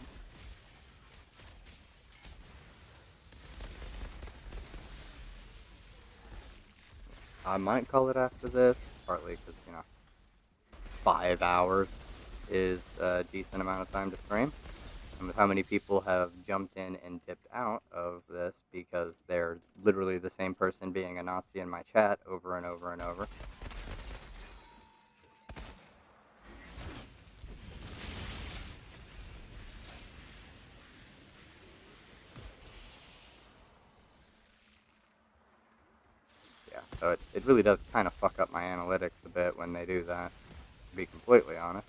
S2: I might call it after this, partly because, 5 hours is a decent amount of time to stream. And with how many people have jumped in and dipped out of this because they're literally the same person being a Nazi in my chat over and over and over. Yeah, so it really does kind of fuck up my analytics a bit when they do that, to be completely honest.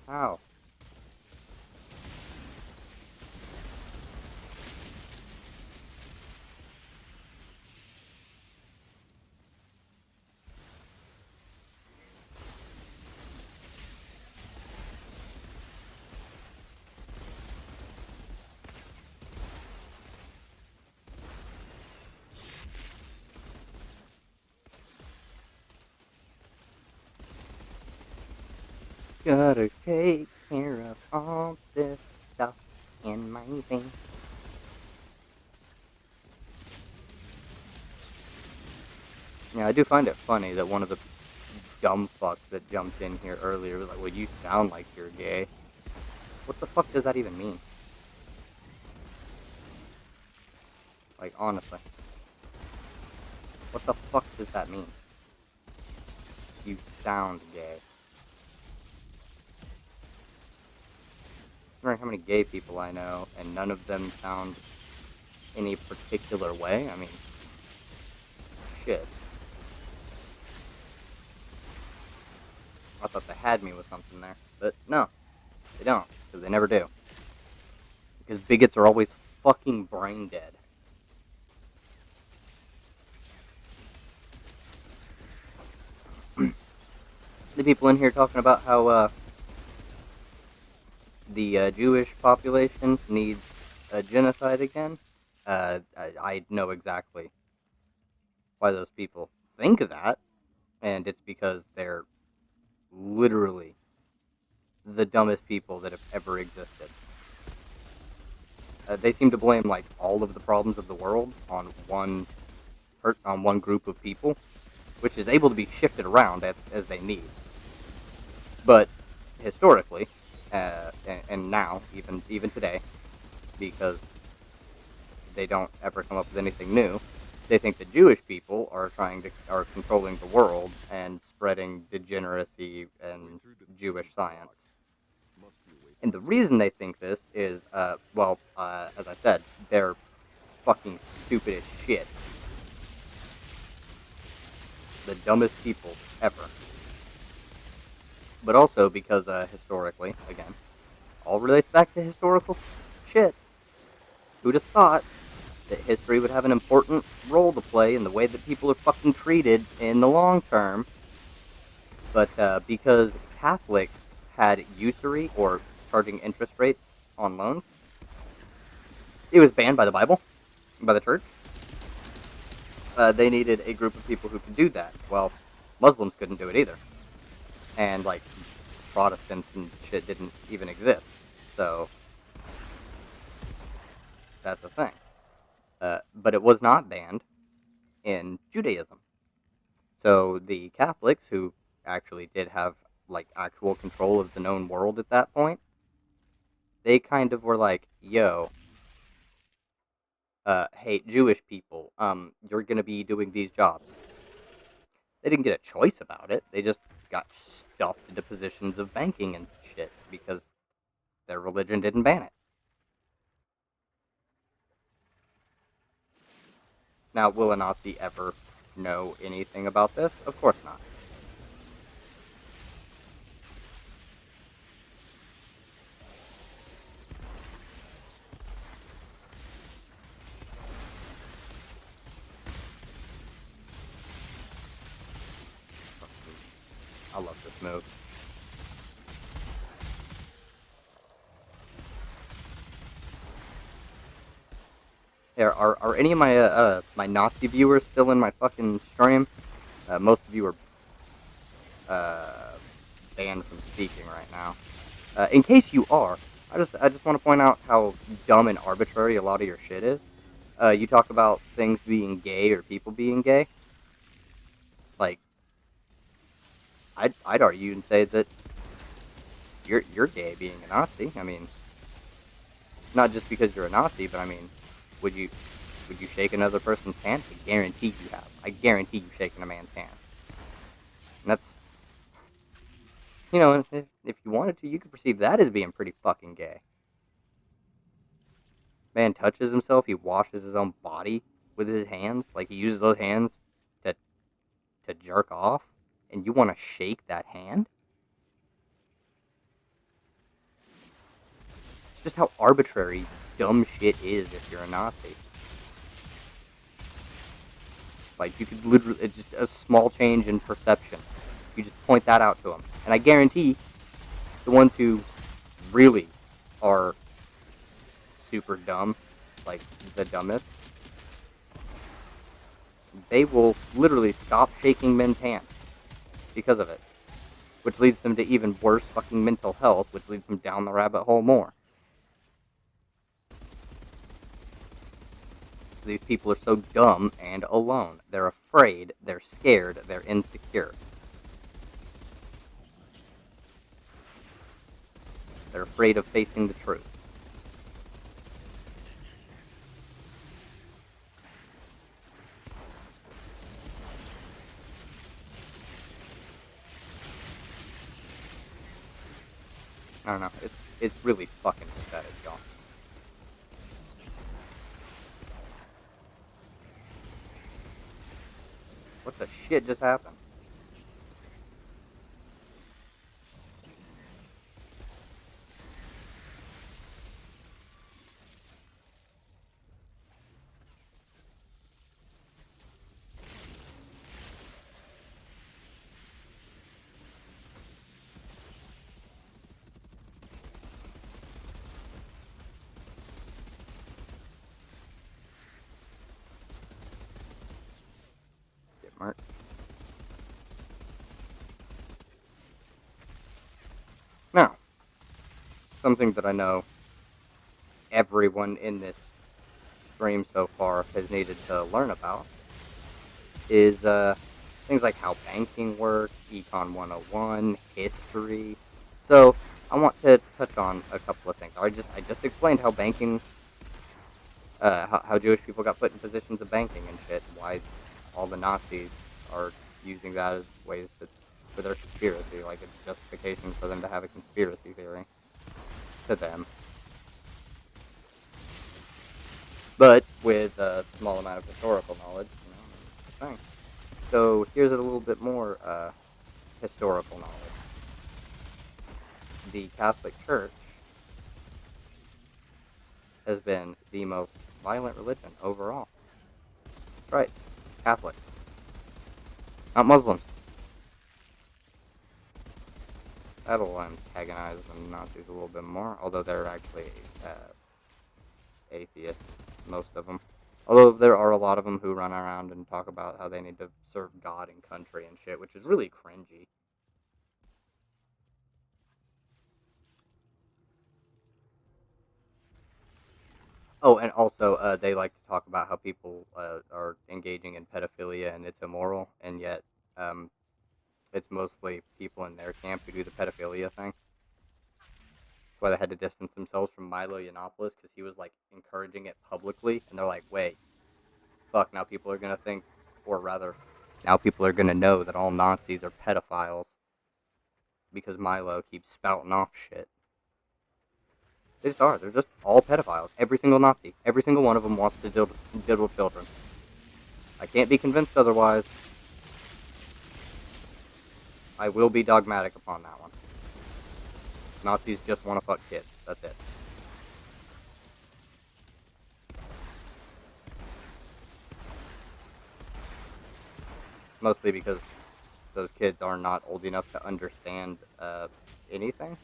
S2: How? Gotta take care of all this stuff in my vein. Yeah, I do find it funny that one of the dumb fucks that jumped in here earlier was like, well, you sound like you're gay. What the fuck does that even mean? Like, honestly. What the fuck does that mean? You sound gay. I'm wondering how many gay people I know, and none of them sound any particular way. I mean, shit. I thought they had me with something there, but no, they don't, because they never do. Because bigots are always fucking brain dead. The people in here talking about how the Jewish population needs a genocide again. I know exactly why those people think of that, and it's because they're literally the dumbest people that have ever existed. They seem to blame like all of the problems of the world on one group of people, which is able to be shifted around as they need. But historically, and now even today, because they don't ever come up with anything new, they think the Jewish people are controlling the world and spreading degeneracy and Jewish science. And the reason they think this is, as I said, they're fucking stupid as shit. The dumbest people ever. But also because, historically, again, all relates back to historical shit. Who'd have thought that history would have an important role to play in the way that people are fucking treated in the long term? But, because Catholics had usury, or charging interest rates on loans, it was banned by the Bible, by the church. They needed a group of people who could do that. Well, Muslims couldn't do it either. And, like, Protestants and shit didn't even exist. So, that's the thing. But it was not banned in Judaism. So the Catholics, who actually did have, like, actual control of the known world at that point, they kind of were like, yo, hey, Jewish people, you're gonna be doing these jobs. They didn't get a choice about it. They just got stuffed into positions of banking and shit because their religion didn't ban it. Now, will a Nazi ever know anything about this? Of course not. I love this move.
S16: Here, are any of my my Nazi viewers still in my fucking stream? Most of you are banned from speaking right now. In case you are, I just want to point out how dumb and arbitrary a lot of your shit is. You talk about things being gay or people being gay. Like, I'd argue and say that you're gay being a Nazi. I mean, not just because you're a Nazi, but I mean, would you shake another person's hand? I guarantee you have. I guarantee you shaking a man's hand. And that's, you know, if you wanted to, you could perceive that as being pretty fucking gay. Man touches himself, he washes his own body with his hands, like he uses those hands to jerk off, and you want to shake that hand? It's just how arbitrary dumb shit is if you're a Nazi. Like, you could literally, it's just a small change in perception. You just point that out to them. And I guarantee the ones who really are super dumb, like the dumbest, they will literally stop shaking men's hands because of it. Which leads them to even worse fucking mental health, which leads them down the rabbit hole more. These people are so dumb and alone. They're afraid, they're scared, they're insecure. They're afraid of facing the truth. I don't know, it's really fucking pathetic, y'all. What the shit just happened? Get marked. Now, something that I know everyone in this stream so far has needed to learn about is things like how banking works, Econ 101, history. So I want to touch on a couple of things. I just explained how banking, how Jewish people got put in positions of banking and shit, why all the Nazis are using that as ways for their conspiracy, like it's justification for them to have a conspiracy theory to them. But with a small amount of historical knowledge, you know, it's the thing. So here's a little bit more historical knowledge. The Catholic Church has been the most violent religion overall. That's right, Catholics, not Muslims. That'll antagonize the Nazis a little bit more, although they're actually atheists, most of them. Although there are a lot of them who run around and talk about how they need to serve God and country and shit, which is really cringy. Oh, and also, they like to talk about how people are engaging in pedophilia and it's immoral, and yet it's mostly people in their camp who do the pedophilia thing. That's why they had to distance themselves from Milo Yiannopoulos, because he was, like, encouraging it publicly, and they're like, wait, fuck, now people are gonna think, or rather, now people are gonna know that all Nazis are pedophiles, because Milo keeps spouting off shit. They just are. They're just all pedophiles. Every single Nazi. Every single one of them wants to diddle children. I can't be convinced otherwise. I will be dogmatic upon that one. Nazis just want to fuck kids. That's it. Mostly because those kids are not old enough to understand anything.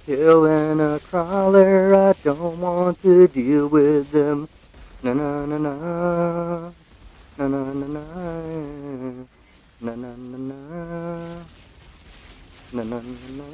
S16: killing a crawler. I don't want to deal with them. Na na na na. Na na na na. Na na na na. Na na na na.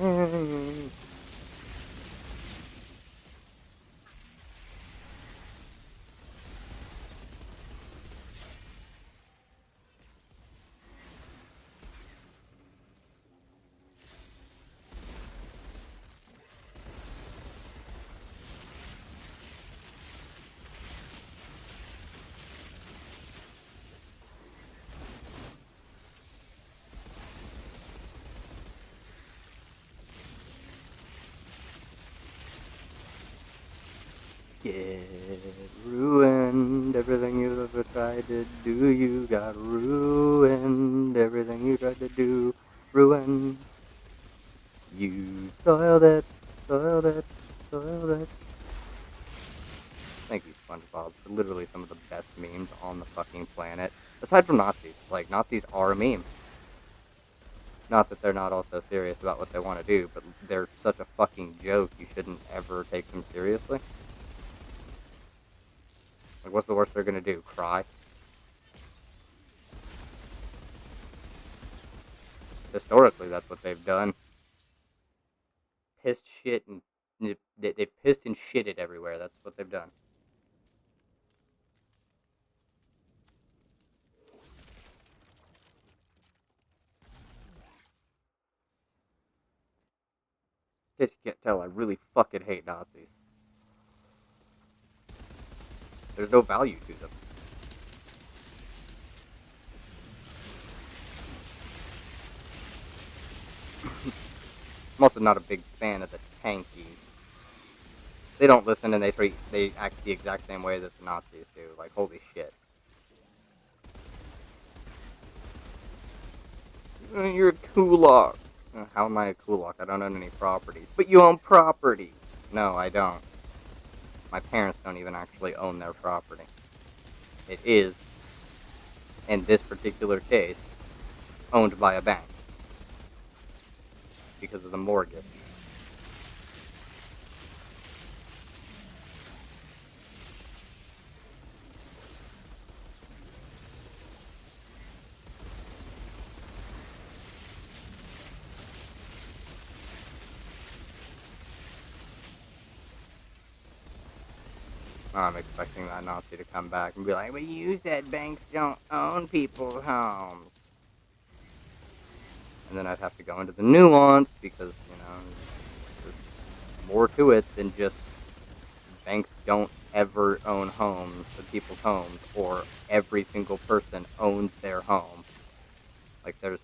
S16: Get ruined. Everything you ever tried to do, you got ruined. Everything you tried to do, ruined. You soiled it, soiled it, soiled it. Thank you, SpongeBob, for literally some of the best memes on the fucking planet. Aside from Nazis. Like, Nazis are a meme. Not that they're not also serious about what they want to do, but they're such a fucking joke, you shouldn't ever take them seriously. Like, what's the worst they're gonna do? Cry? Historically, that's what they've done. Pissed shit and... They've pissed and shitted everywhere. That's what they've done. In case you can't tell, I really fucking hate Nazis. There's no value to them. I'm also not a big fan of the tanky. They don't listen and they act the exact same way that the Nazis do. Like, holy shit. You're a kulak. How am I a kulak? I don't own any property. But you own property. No, I don't. My parents don't even actually own their property. It is, in this particular case, owned by a bank. Because of the mortgage. I'm expecting that Nazi to come back and be like, but you said banks don't own people's homes. And then I'd have to go into the nuance because, you know, there's more to it than just banks don't ever own homes, the people's homes, or every single person owns their home. Like, there's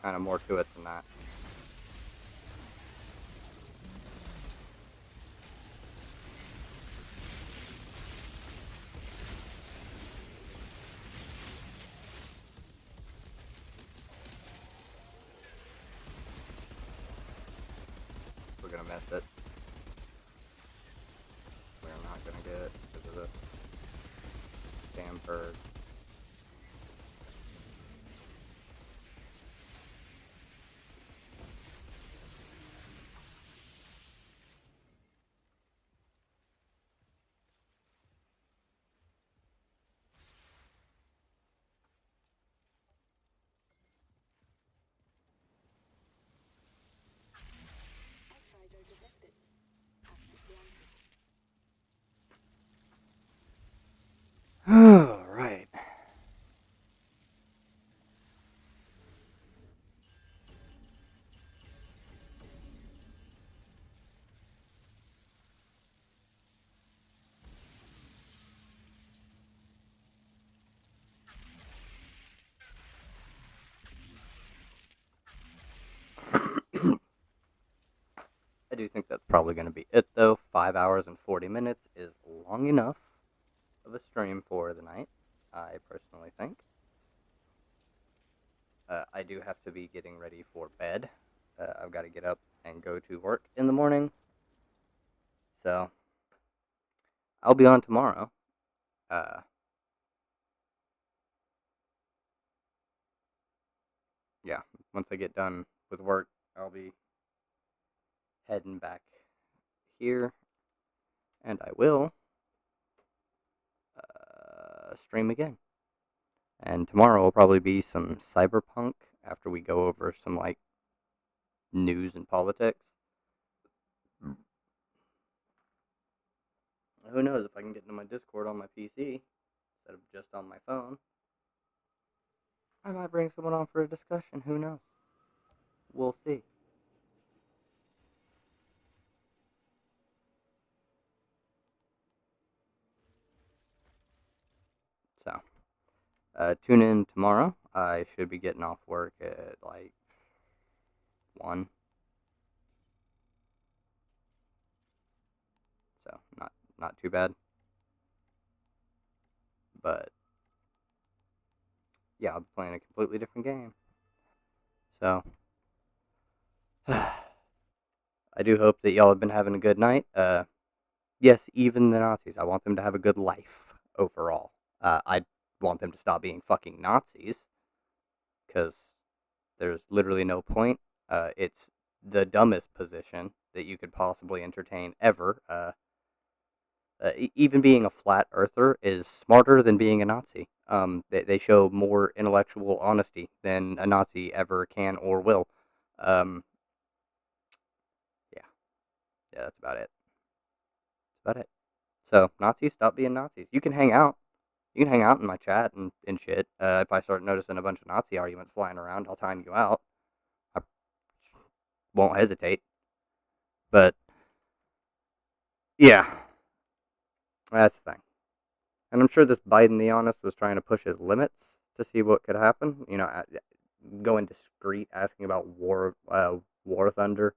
S16: kind of more to it than that. We're gonna miss it. We're not gonna get it because of the damn bird.
S18: Outsider detected. Access granted.
S16: Alright. I do think that's probably going to be it, though. 5 hours and 40 minutes is long enough of a stream for the night, I personally think. I do have to be getting ready for bed. I've got to get up and go to work in the morning. So, I'll be on tomorrow. Yeah, once I get done with work, I'll be
S2: heading back here, and I will stream again. And tomorrow will probably be some cyberpunk after we go over some like news and politics. Who knows if I can get into my Discord on my PC instead of just on my phone. I might bring someone on for a discussion. Who knows? We'll see. So, tune in tomorrow. I should be getting off work at like 1. So, not too bad. But yeah, I'll be playing a completely different game. So, I do hope that y'all have been having a good night. Yes, even the Nazis. I want them to have a good life overall. I want them to stop being fucking Nazis, because there's literally no point. It's the dumbest position that you could possibly entertain ever. Even being a flat earther is smarter than being a Nazi. They show more intellectual honesty than a Nazi ever can or will. Yeah, that's about it. That's about it. So, Nazis, stop being Nazis. You can hang out. You can hang out in my chat and shit. If I start noticing a bunch of Nazi arguments flying around, I'll time you out. I won't hesitate. But, yeah. That's the thing. And I'm sure this Biden the Honest was trying to push his limits to see what could happen. You know, going discreet, asking about War Thunder.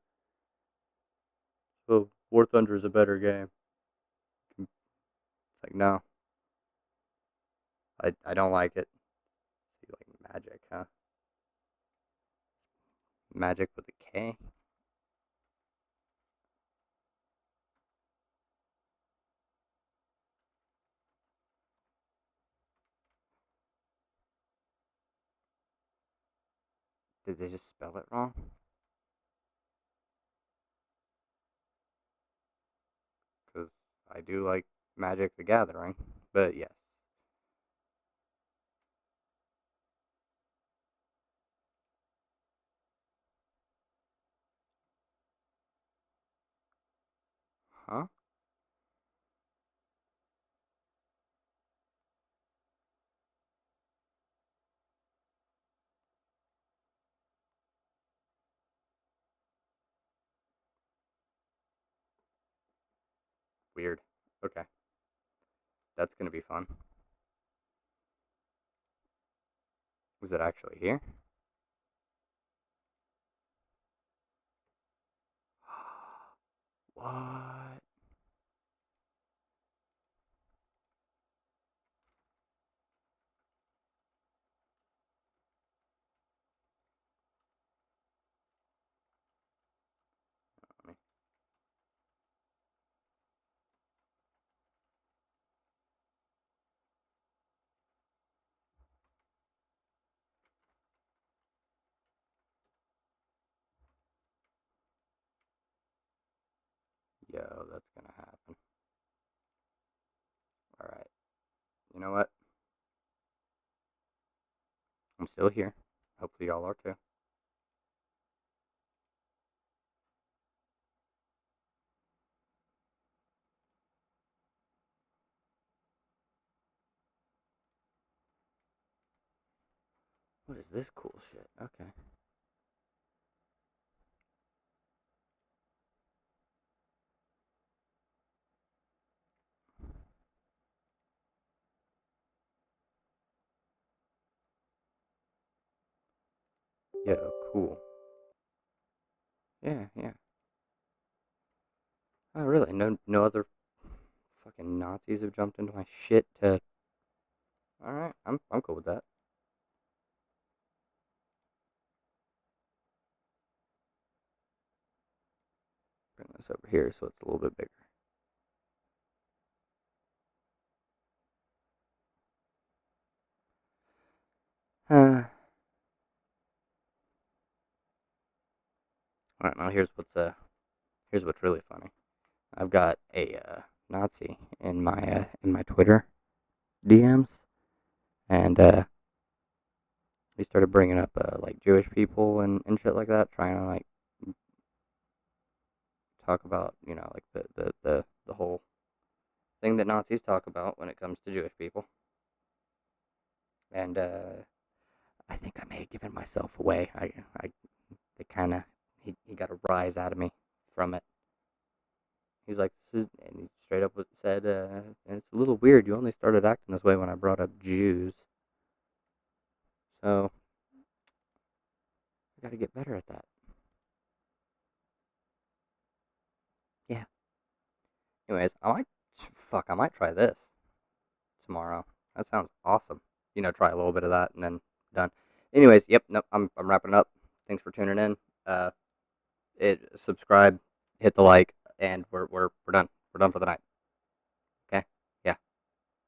S2: Well, War Thunder is a better game. It's like, no. I don't like it. You like Magic, huh? Magic with a K? Did they just spell it wrong? Because I do like Magic the Gathering, but yes. Huh? Weird. Okay. That's gonna be fun. Is it actually here? What? Yo, that's gonna happen. Alright. You know what? I'm still here. Hopefully y'all are too. What is this cool shit? Okay. Yo, cool. Yeah, yeah. Oh, really? No other fucking Nazis have jumped into my shit to... Alright, I'm cool with that. Bring this over here so it's a little bit bigger. Alright, now here's what's
S16: here's what's really funny. I've got a Nazi in my Twitter DMs, and he started bringing up like Jewish people and shit like that, trying to like talk about like the whole thing that Nazis talk about when it comes to Jewish people. And I think I may have given myself away. They kind of he got a rise out of me from it. He's like, and he straight up said, it's a little weird. You only started acting this way when I brought up Jews. So I got to get better at that. Yeah. Anyways, I might try this tomorrow. That sounds awesome. Try a little bit of that and then done. Anyways, yep, nope, I'm wrapping up. Thanks for tuning in. Subscribe, hit the like, and we're done. We're done for the night.